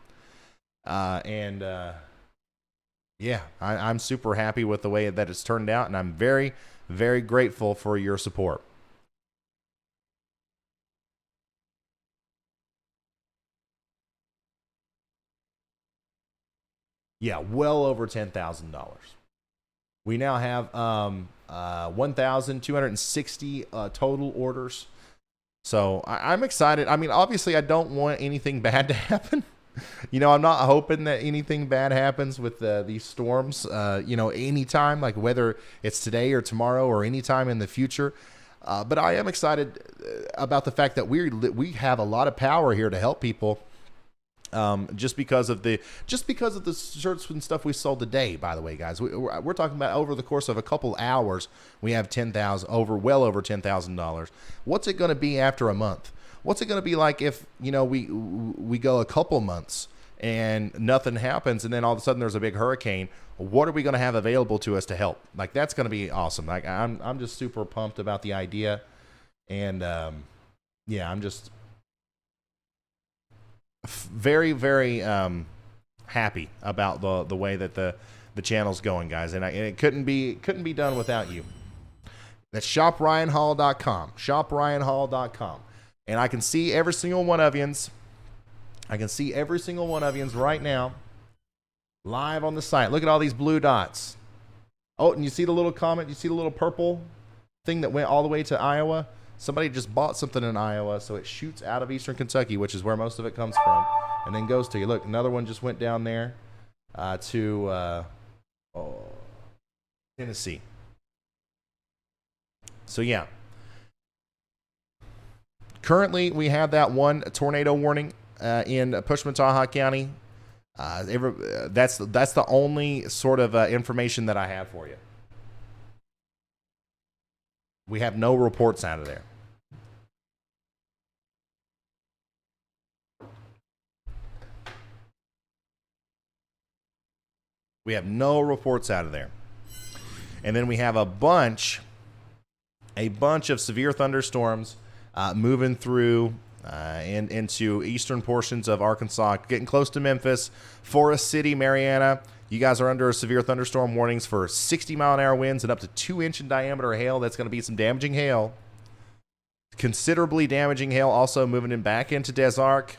yeah, I'm super happy with the way that it's turned out, and I'm very, very grateful for your support. Yeah, well over $10,000. We now have 1,260 total orders. So I'm excited. I mean, obviously, I don't want anything bad to happen. I'm not hoping that anything bad happens with these storms, anytime, like whether it's today or tomorrow or anytime in the future. But I am excited about the fact that we have a lot of power here to help people. Just because of the shirts and stuff we sold today. By the way, guys, we're talking about over the course of a couple hours, we have well over $10,000. What's it going to be after a month? What's it going to be like if we go a couple months and nothing happens, and then all of a sudden there's a big hurricane? What are we going to have available to us to help? Like, that's going to be awesome. Like, I'm just super pumped about the idea, and yeah, I'm just very, very happy about the way that the channel's going, guys, and it couldn't be done without you. That's shopryanhall.com, shopryanhall.com, and I can see every single one of yous. I can see every single one of yous right now, live on the site. Look at all these blue dots. Oh, and you see the little comment? You see the little purple thing that went all the way to Iowa? Somebody just bought something in Iowa, so it shoots out of eastern Kentucky, which is where most of it comes from, and then goes to you. Look, another one just went down there to Tennessee. So, yeah. Currently, we have that one tornado warning in Pushmataha County. That's the only sort of information that I have for you. We have no reports out of there. We have no reports out of there. And then we have a bunch of severe thunderstorms moving through and into eastern portions of Arkansas, getting close to Memphis, Forest City, Marianna. You guys are under severe thunderstorm warnings for 60-mile-an-hour winds and up to 2-inch in diameter hail. That's going to be some damaging hail. Considerably damaging hail also moving in back into Des Arc.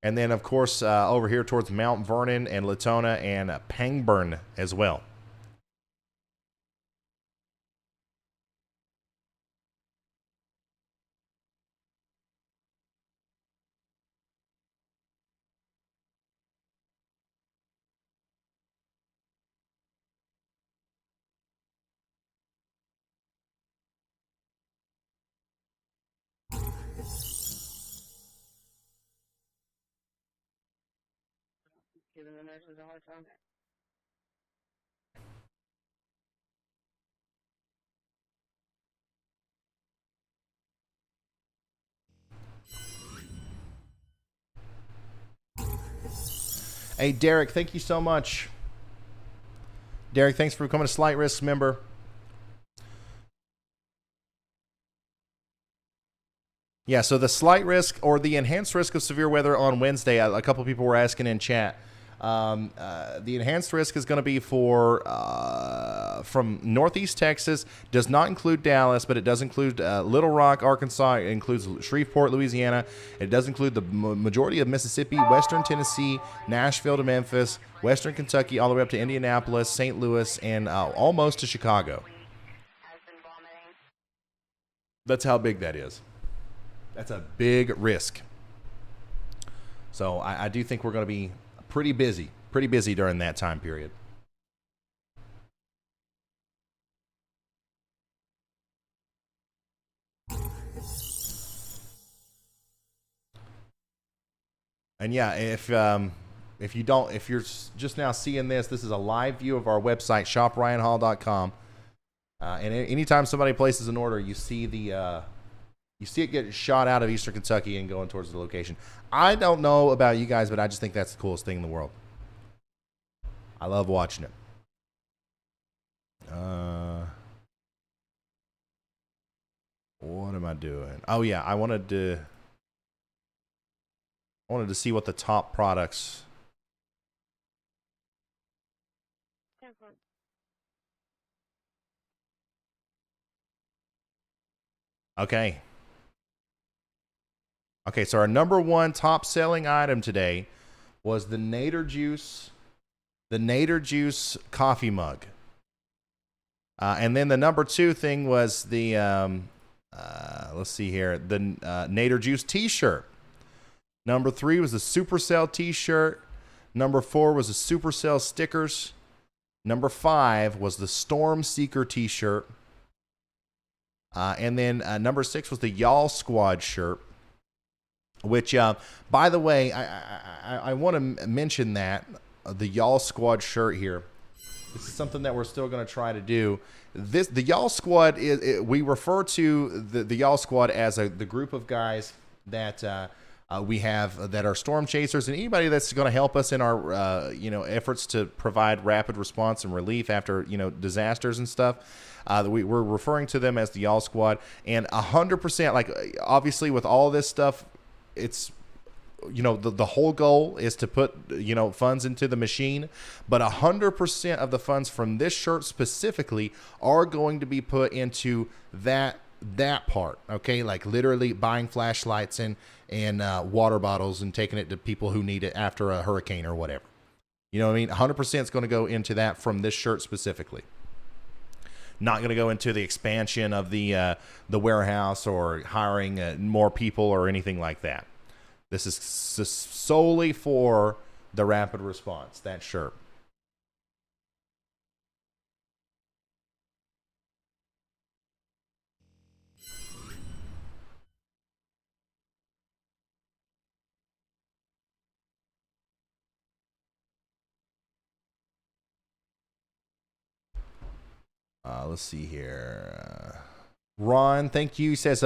And then, of course, over here towards Mount Vernon and Latona and Pangburn as well. Giving the nurses a hard time. Hey, Derek, thank you so much. Derek, thanks for becoming a Slight Risks member. Yeah, so the slight risk or the enhanced risk of severe weather on Wednesday, a couple people were asking in chat. The enhanced risk is going to be for from northeast Texas, does not include Dallas, but it does include Little Rock, Arkansas. It includes Shreveport, Louisiana. It does include the majority of Mississippi, western Tennessee, Nashville to Memphis, western Kentucky, all the way up to Indianapolis, St. Louis, and almost to Chicago. That's how big that is. That's a big risk. So I do think we're going to be pretty busy during that time period. And yeah, if you're just now seeing this is a live view of our website, shopryanhall.com. And anytime somebody places an order, you see it get shot out of eastern Kentucky and going towards the location. I don't know about you guys, but I just think that's the coolest thing in the world. I love watching it. What am I doing? Oh yeah, I wanted to see what the top products. Okay. Okay, so our number one top selling item today was the Nader Juice coffee mug. And then the number two thing was the, let's see here, the Nader Juice t-shirt. Number three was the Supercell t-shirt. Number four was the Supercell stickers. Number five was the Storm Seeker t-shirt. And then number six was the Y'all Squad shirt. Which, by the way, I want to mention that the Y'all Squad shirt here. This is something that we're still going to try to do. The Y'all Squad we refer to the Y'all Squad as the group of guys that we have that are storm chasers, and anybody that's going to help us in our efforts to provide rapid response and relief after disasters and stuff. We're referring to them as the Y'all Squad, and 100%, like, obviously with all this stuff, it's the whole goal is to put funds into the machine, but 100% of the funds from this shirt specifically are going to be put into that part. Okay, like literally buying flashlights and water bottles and taking it to people who need it after a hurricane or whatever. You know what I mean? 100% is going to go into that from this shirt specifically. Not going to go into the expansion of the warehouse or hiring more people or anything like that. This is solely for the rapid response, that shirt. Let's see here. Ron, thank you. He says,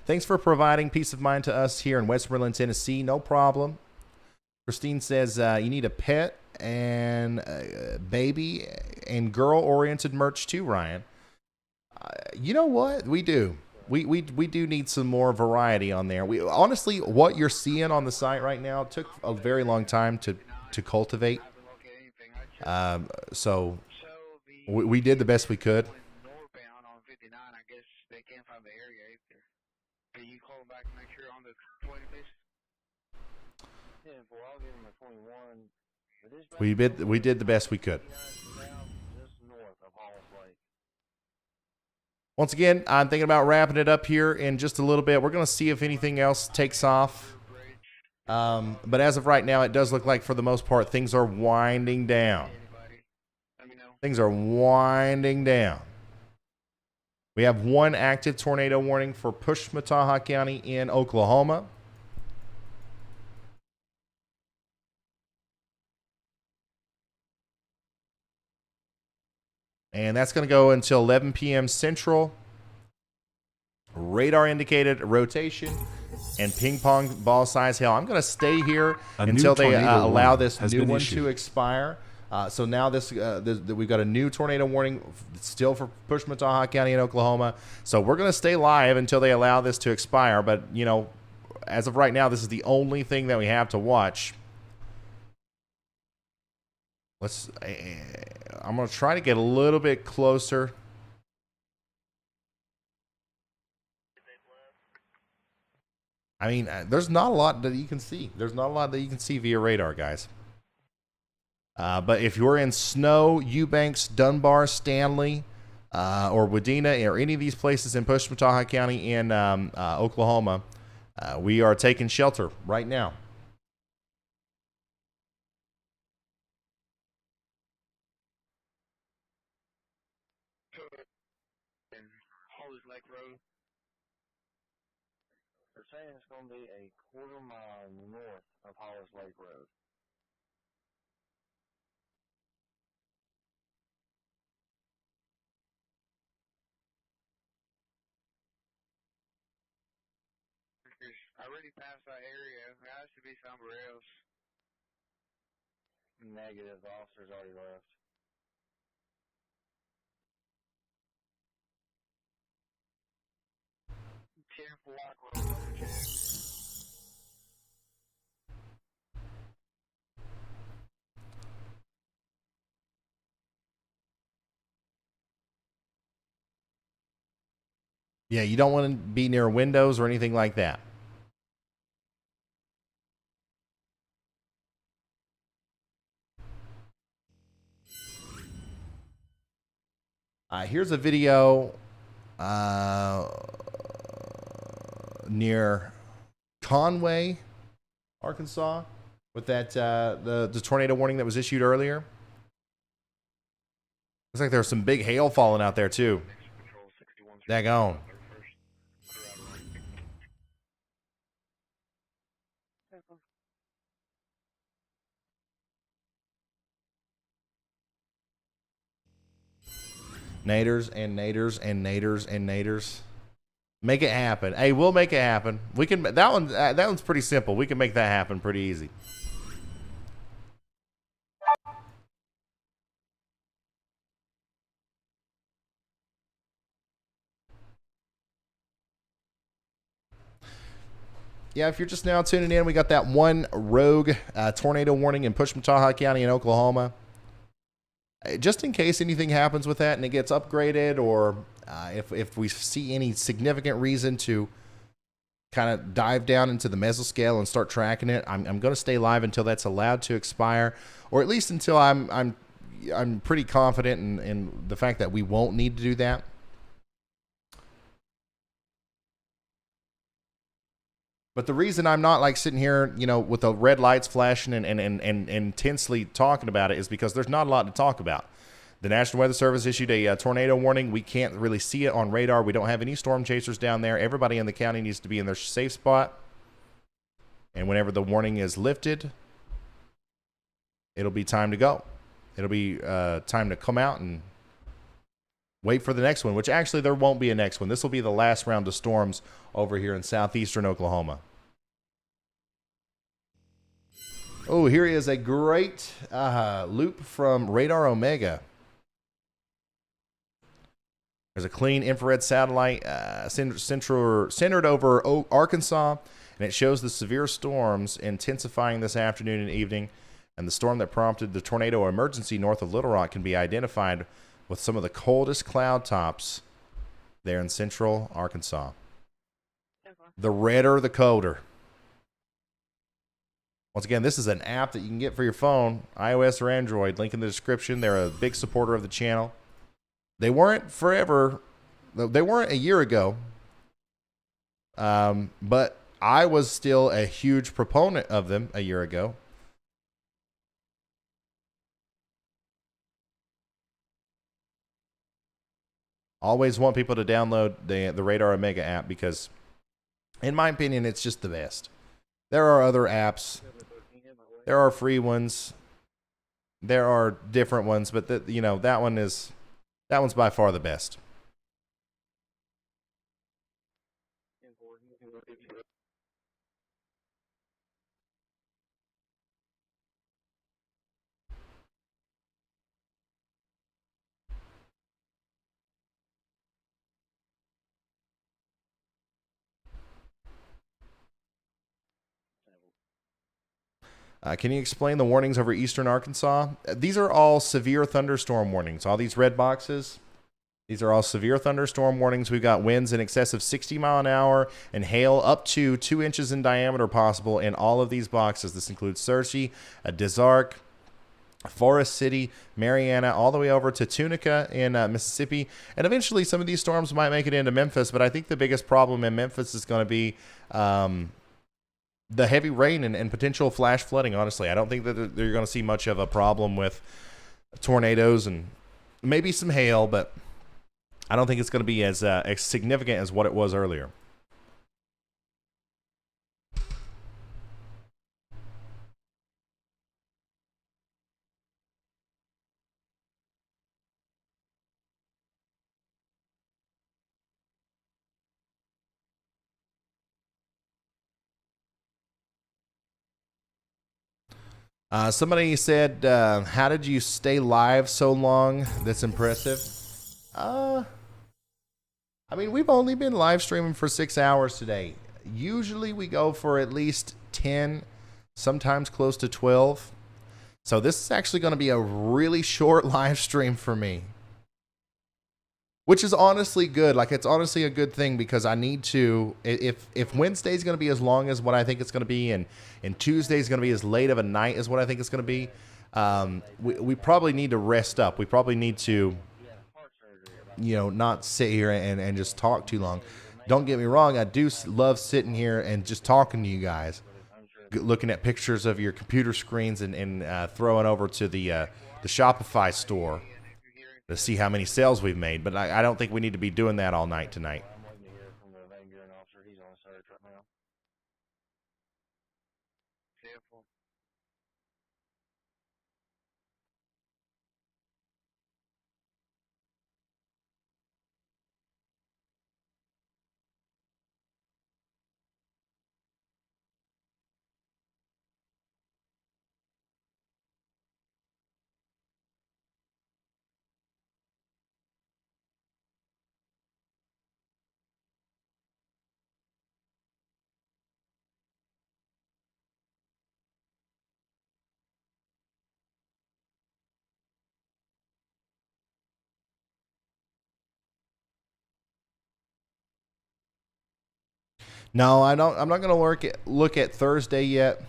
thanks for providing peace of mind to us here in Westmoreland, Tennessee. No problem. Christine says, you need a pet and baby and girl-oriented merch too, Ryan. You know what? We do. We do need some more variety on there. We honestly, what you're seeing on the site right now took a very long time to cultivate. So we did the best we could. We did the best we could. Once again, I'm thinking about wrapping it up here in just a little bit. We're going to see if anything else takes off. But as of right now, it does look like, for the most part, things are winding down. Things are winding down. We have one active tornado warning for Pushmataha County in Oklahoma. And that's going to go until 11 p.m. Central. Radar indicated rotation and ping pong ball size hail. I'm going to stay here until they allow this new one to expire. So now we've got a new tornado warning still for Pushmataha County in Oklahoma. So we're going to stay live until they allow this to expire. But, as of right now, this is the only thing that we have to watch. I'm going to try to get a little bit closer. I mean, there's not a lot that you can see. There's not a lot that you can see via radar, guys. But if you're in Snow, Eubanks, Dunbar, Stanley, or Wadena, or any of these places in Pushmataha County in Oklahoma, we are taking shelter right now. They're saying it's going to be a quarter-mile north of Hollis Lake Road. I already passed that area. It has to be somewhere else. Negative. The officer's already left. Yeah, you don't want to be near windows or anything like that. Here's a video near Conway, Arkansas, with that the tornado warning that was issued earlier. Looks like there's some big hail falling out there too. Daggone. Naders and naders and naders and naders. Make it happen. Hey, we'll make it happen. We can. That one's pretty simple. We can make that happen pretty easy. Yeah, if you're just now tuning in, we got that one rogue tornado warning in Pushmataha County in Oklahoma. Just in case anything happens with that and it gets upgraded, or if we see any significant reason to kind of dive down into the mesoscale and start tracking it, I'm going to stay live until that's allowed to expire, or at least until I'm pretty confident in the fact that we won't need to do that. But the reason I'm not like sitting here, with the red lights flashing and intensely talking about it is because there's not a lot to talk about. The National Weather Service issued a tornado warning. We can't really see it on radar. We don't have any storm chasers down there. Everybody in the county needs to be in their safe spot. And whenever the warning is lifted, it'll be time to go. It'll be time to come out and wait for the next one, which actually there won't be a next one. This will be the last round of storms over here in southeastern Oklahoma. Oh, here is a great loop from Radar Omega. There's a clean infrared satellite centered over Arkansas, and it shows the severe storms intensifying this afternoon and evening, and the storm that prompted the tornado emergency north of Little Rock can be identified with some of the coldest cloud tops there in central Arkansas. The redder, the colder. Once again, this is an app that you can get for your phone, iOS or Android. Link in the description. They're a big supporter of the channel. They weren't forever. They weren't a year ago. But I was still a huge proponent of them a year ago. Always want people to download the Radar Omega app because, in my opinion, it's just the best. There are other apps. There are free ones. There are different ones, but that one's by far the best. Can you explain the warnings over eastern Arkansas? These are all severe thunderstorm warnings. All these red boxes, these are all severe thunderstorm warnings. We've got winds in excess of 60 mile an hour and hail up to 2 inches in diameter possible in all of these boxes. This includes Searcy, Dizark, Forest City, Marianna, all the way over to Tunica in Mississippi. And eventually some of these storms might make it into Memphis, but I think the biggest problem in Memphis is going to be the heavy rain and potential flash flooding. Honestly, I don't think that they're going to see much of a problem with tornadoes and maybe some hail, but I don't think it's going to be as significant as what it was earlier. Somebody said, how did you stay live so long? That's impressive. I mean, we've only been live streaming for 6 hours today. Usually we go for at least 10, sometimes close to 12. So this is actually going to be a really short live stream for me, which is honestly good. Like, it's honestly a good thing because I need to, if Wednesday's going to be as long as what I think it's going to be, and Tuesday's going to be as late of a night as what I think it's going to be, we probably need to rest up. We probably need to, not sit here and just talk too long. Don't get me wrong. I do love sitting here and just talking to you guys, looking at pictures of your computer screens and throwing over to the Shopify store to see how many sales we've made. But I don't think we need to be doing that all night tonight. No, I don't. I'm not going to look at Thursday yet.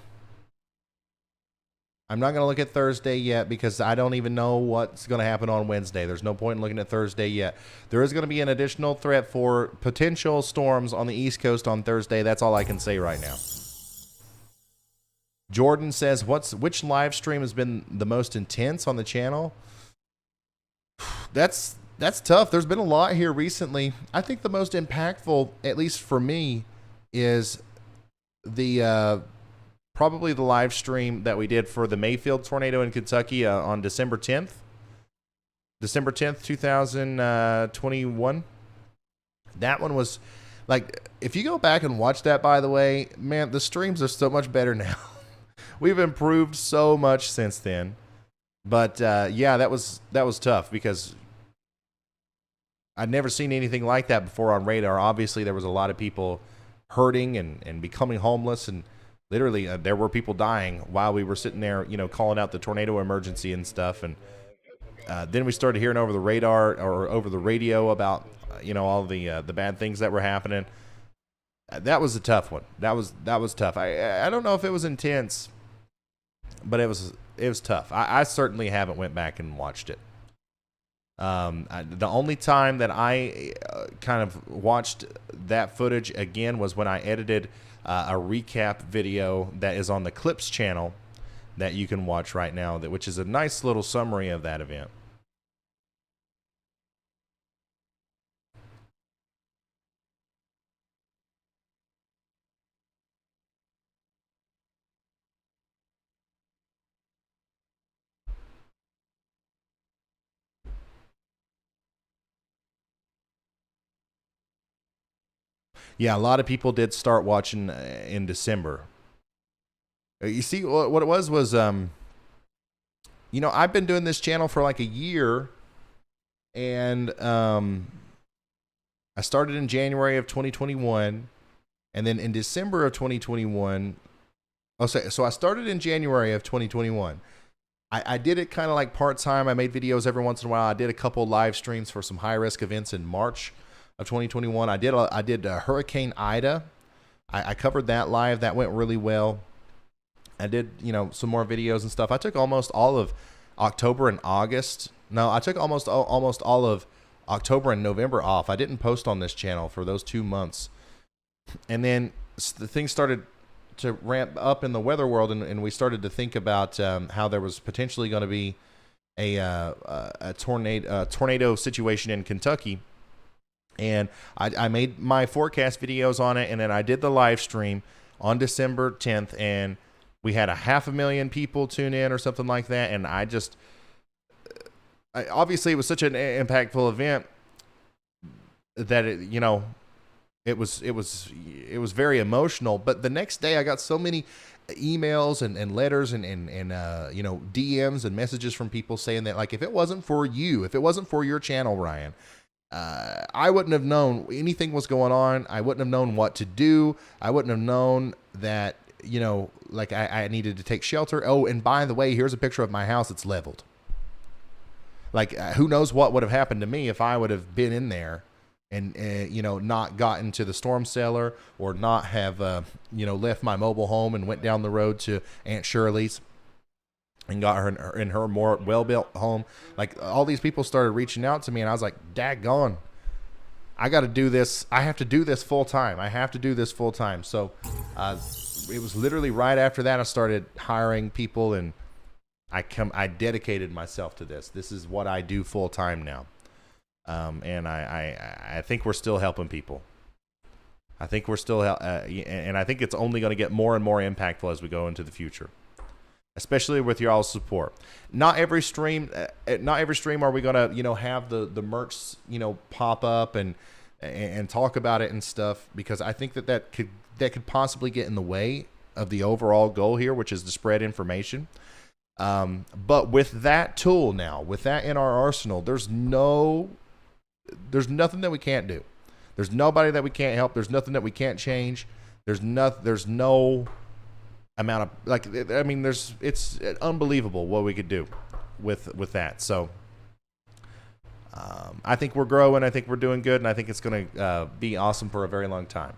I'm not going to look at Thursday yet because I don't even know what's going to happen on Wednesday. There's no point in looking at Thursday yet. There is going to be an additional threat for potential storms on the East Coast on Thursday. That's all I can say right now. Jordan says, which live stream has been the most intense on the channel? That's tough. There's been a lot here recently. I think the most impactful, at least for me, is the probably the live stream that we did for the Mayfield tornado in Kentucky on December 10th. December 10th, 2021. That one was like, if you go back and watch that, by the way, man, the streams are so much better now. We've improved so much since then. But yeah, that was tough because I'd never seen anything like that before on radar. Obviously, there was a lot of people hurting and becoming homeless, and literally there were people dying while we were sitting there, calling out the tornado emergency and stuff. And then we started hearing over the radar or over the radio about all the bad things that were happening. That was a tough one. That was tough. I don't know if it was intense, but it was tough. I certainly haven't went back and watched it. The only time that I kind of watched that footage again was when I edited a recap video that is on the Clips channel that you can watch right now, which is a nice little summary of that event. Yeah, a lot of people did start watching in December. You see, what it was, I've been doing this channel for like a year, and I started in January of 2021, and then in December of 2021, so I started in January of 2021. I did it kind of like part-time. I made videos every once in a while. I did a couple live streams for some high-risk events in March of 2021. I did Hurricane Ida. I covered that live. That went really well. I did, some more videos and stuff. I took almost all of October and August. No, I took almost all of October and November off. I didn't post on this channel for those 2 months. And then the things started to ramp up in the weather world, and we started to think about how there was potentially going to be a tornado situation in Kentucky. And I made my forecast videos on it, and then I did the live stream on December 10th, and we had 500,000 people tune in or something like that. And obviously it was such an impactful event that it was very emotional. But the next day I got so many emails and letters and DMs and messages from people saying that, like, if it wasn't for you, if it wasn't for your channel, Ryan, I wouldn't have known anything was going on. I wouldn't have known what to do. I wouldn't have known that, like I needed to take shelter. Oh, and by the way, here's a picture of my house. It's leveled. Like, who knows what would have happened to me if I would have been in there and, not gotten to the storm cellar, or not have, left my mobile home and went down the road to Aunt Shirley's and got her in her more well-built home. Like, all these people started reaching out to me, and I was like, daggone, I got to do this. I have to do this full time. I have to do this full time. So it was literally right after that I started hiring people, and I dedicated myself to this. This is what I do full time now. And I think we're still helping people. I think we're still, and I think it's only going to get more and more impactful as we go into the future, especially with your all's support. Not every stream are we going to, have the merch, pop up and talk about it and stuff, because I think that could possibly get in the way of the overall goal here, which is to spread information. But with that tool now, with that in our arsenal, there's nothing that we can't do. There's nobody that we can't help. There's nothing that we can't change. There's no amount of, like, I mean, it's unbelievable what we could do with that. So I think we're growing. I think we're doing good, and I think it's going to be awesome for a very long time.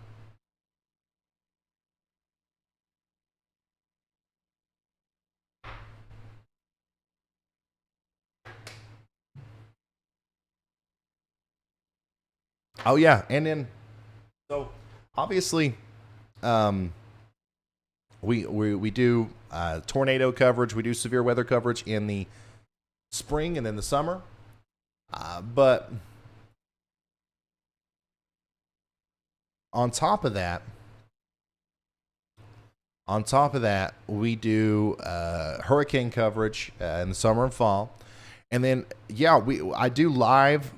Oh yeah, and then so obviously, we do tornado coverage. We do severe weather coverage in the spring and then the summer. But on top of that, we do hurricane coverage in the summer and fall, and then I do live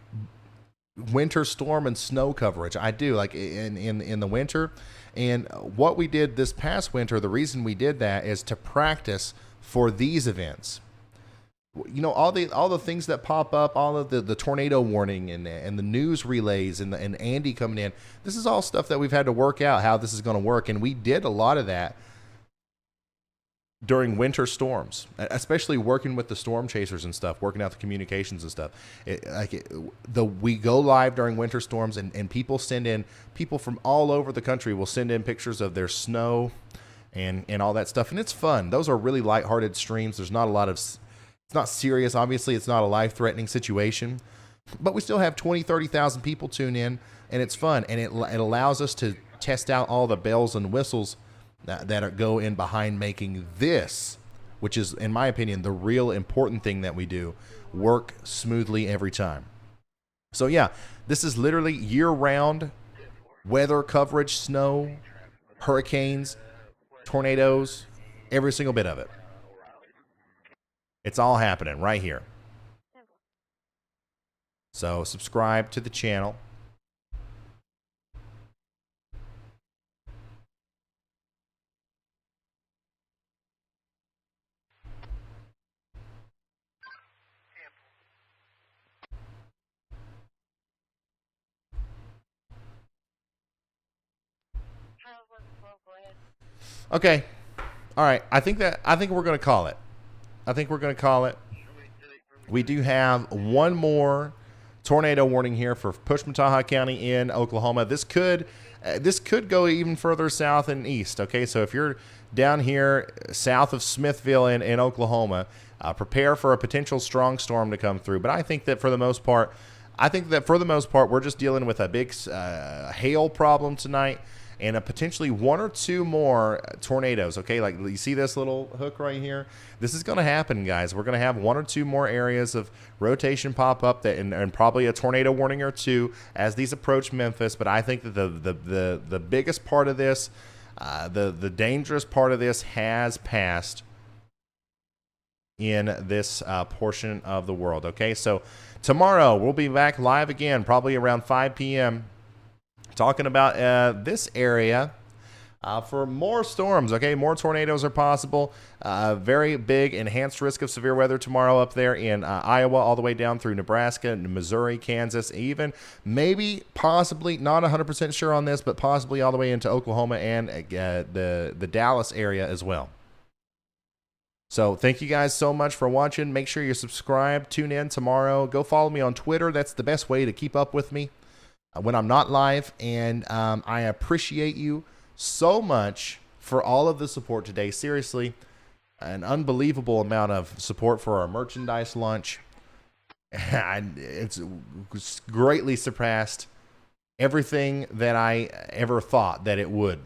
winter storm and snow coverage. I do, like in the winter. And what we did this past winter, the reason we did that is to practice for these events. You know, all the things that pop up, all of the tornado warning and the news relays and Andy coming in. This is all stuff that we've had to work out how this is going to work, and we did a lot of that during winter storms, especially working with the storm chasers and stuff, working out the communications and stuff. We go live during winter storms, and people from all over the country will send in pictures of their snow and all that stuff, and it's fun. Those are really lighthearted streams. There's not a lot of, it's not serious. Obviously, it's not a life-threatening situation, but we still have 20, 30,000 people tune in, and it's fun, and it allows us to test out all the bells and whistles that go in behind making this, which is, in my opinion, the real important thing that we do, work smoothly every time. So yeah, this is literally year-round weather coverage, snow, hurricanes, tornadoes, every single bit of it. It's all happening right here. So subscribe to the channel. Okay. All right. I think we're going to call it. We do have one more tornado warning here for Pushmataha County in Oklahoma. This could go even further south and east. Okay. So if you're down here south of Smithville in Oklahoma, prepare for a potential strong storm to come through. But I think that for the most part, we're just dealing with a big hail problem tonight. And a potentially one or two more tornadoes, okay? Like, you see this little hook right here? This is going to happen, guys. We're going to have one or two more areas of rotation pop up, and probably a tornado warning or two as these approach Memphis. But I think that the biggest part of this, the dangerous part of this, has passed in this portion of the world, okay? So tomorrow we'll be back live again, probably around 5 p.m., talking about this area for more storms, okay? More tornadoes are possible. Very big enhanced risk of severe weather tomorrow up there in Iowa, all the way down through Nebraska, Missouri, Kansas, even maybe, possibly, not 100% sure on this, but possibly all the way into Oklahoma and the Dallas area as well. So thank you guys so much for watching. Make sure you're subscribed. Tune in tomorrow. Go follow me on Twitter. That's the best way to keep up with me when I'm not live, and I appreciate you so much for all of the support today. Seriously, an unbelievable amount of support for our merchandise launch. It's greatly surpassed everything that I ever thought that it would.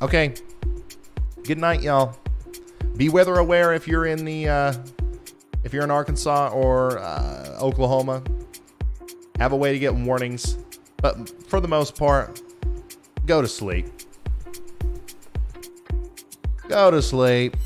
Okay, good night, y'all. Be weather aware if you're in Arkansas or Oklahoma. Have a way to get warnings, but for the most part, go to sleep. Go to sleep.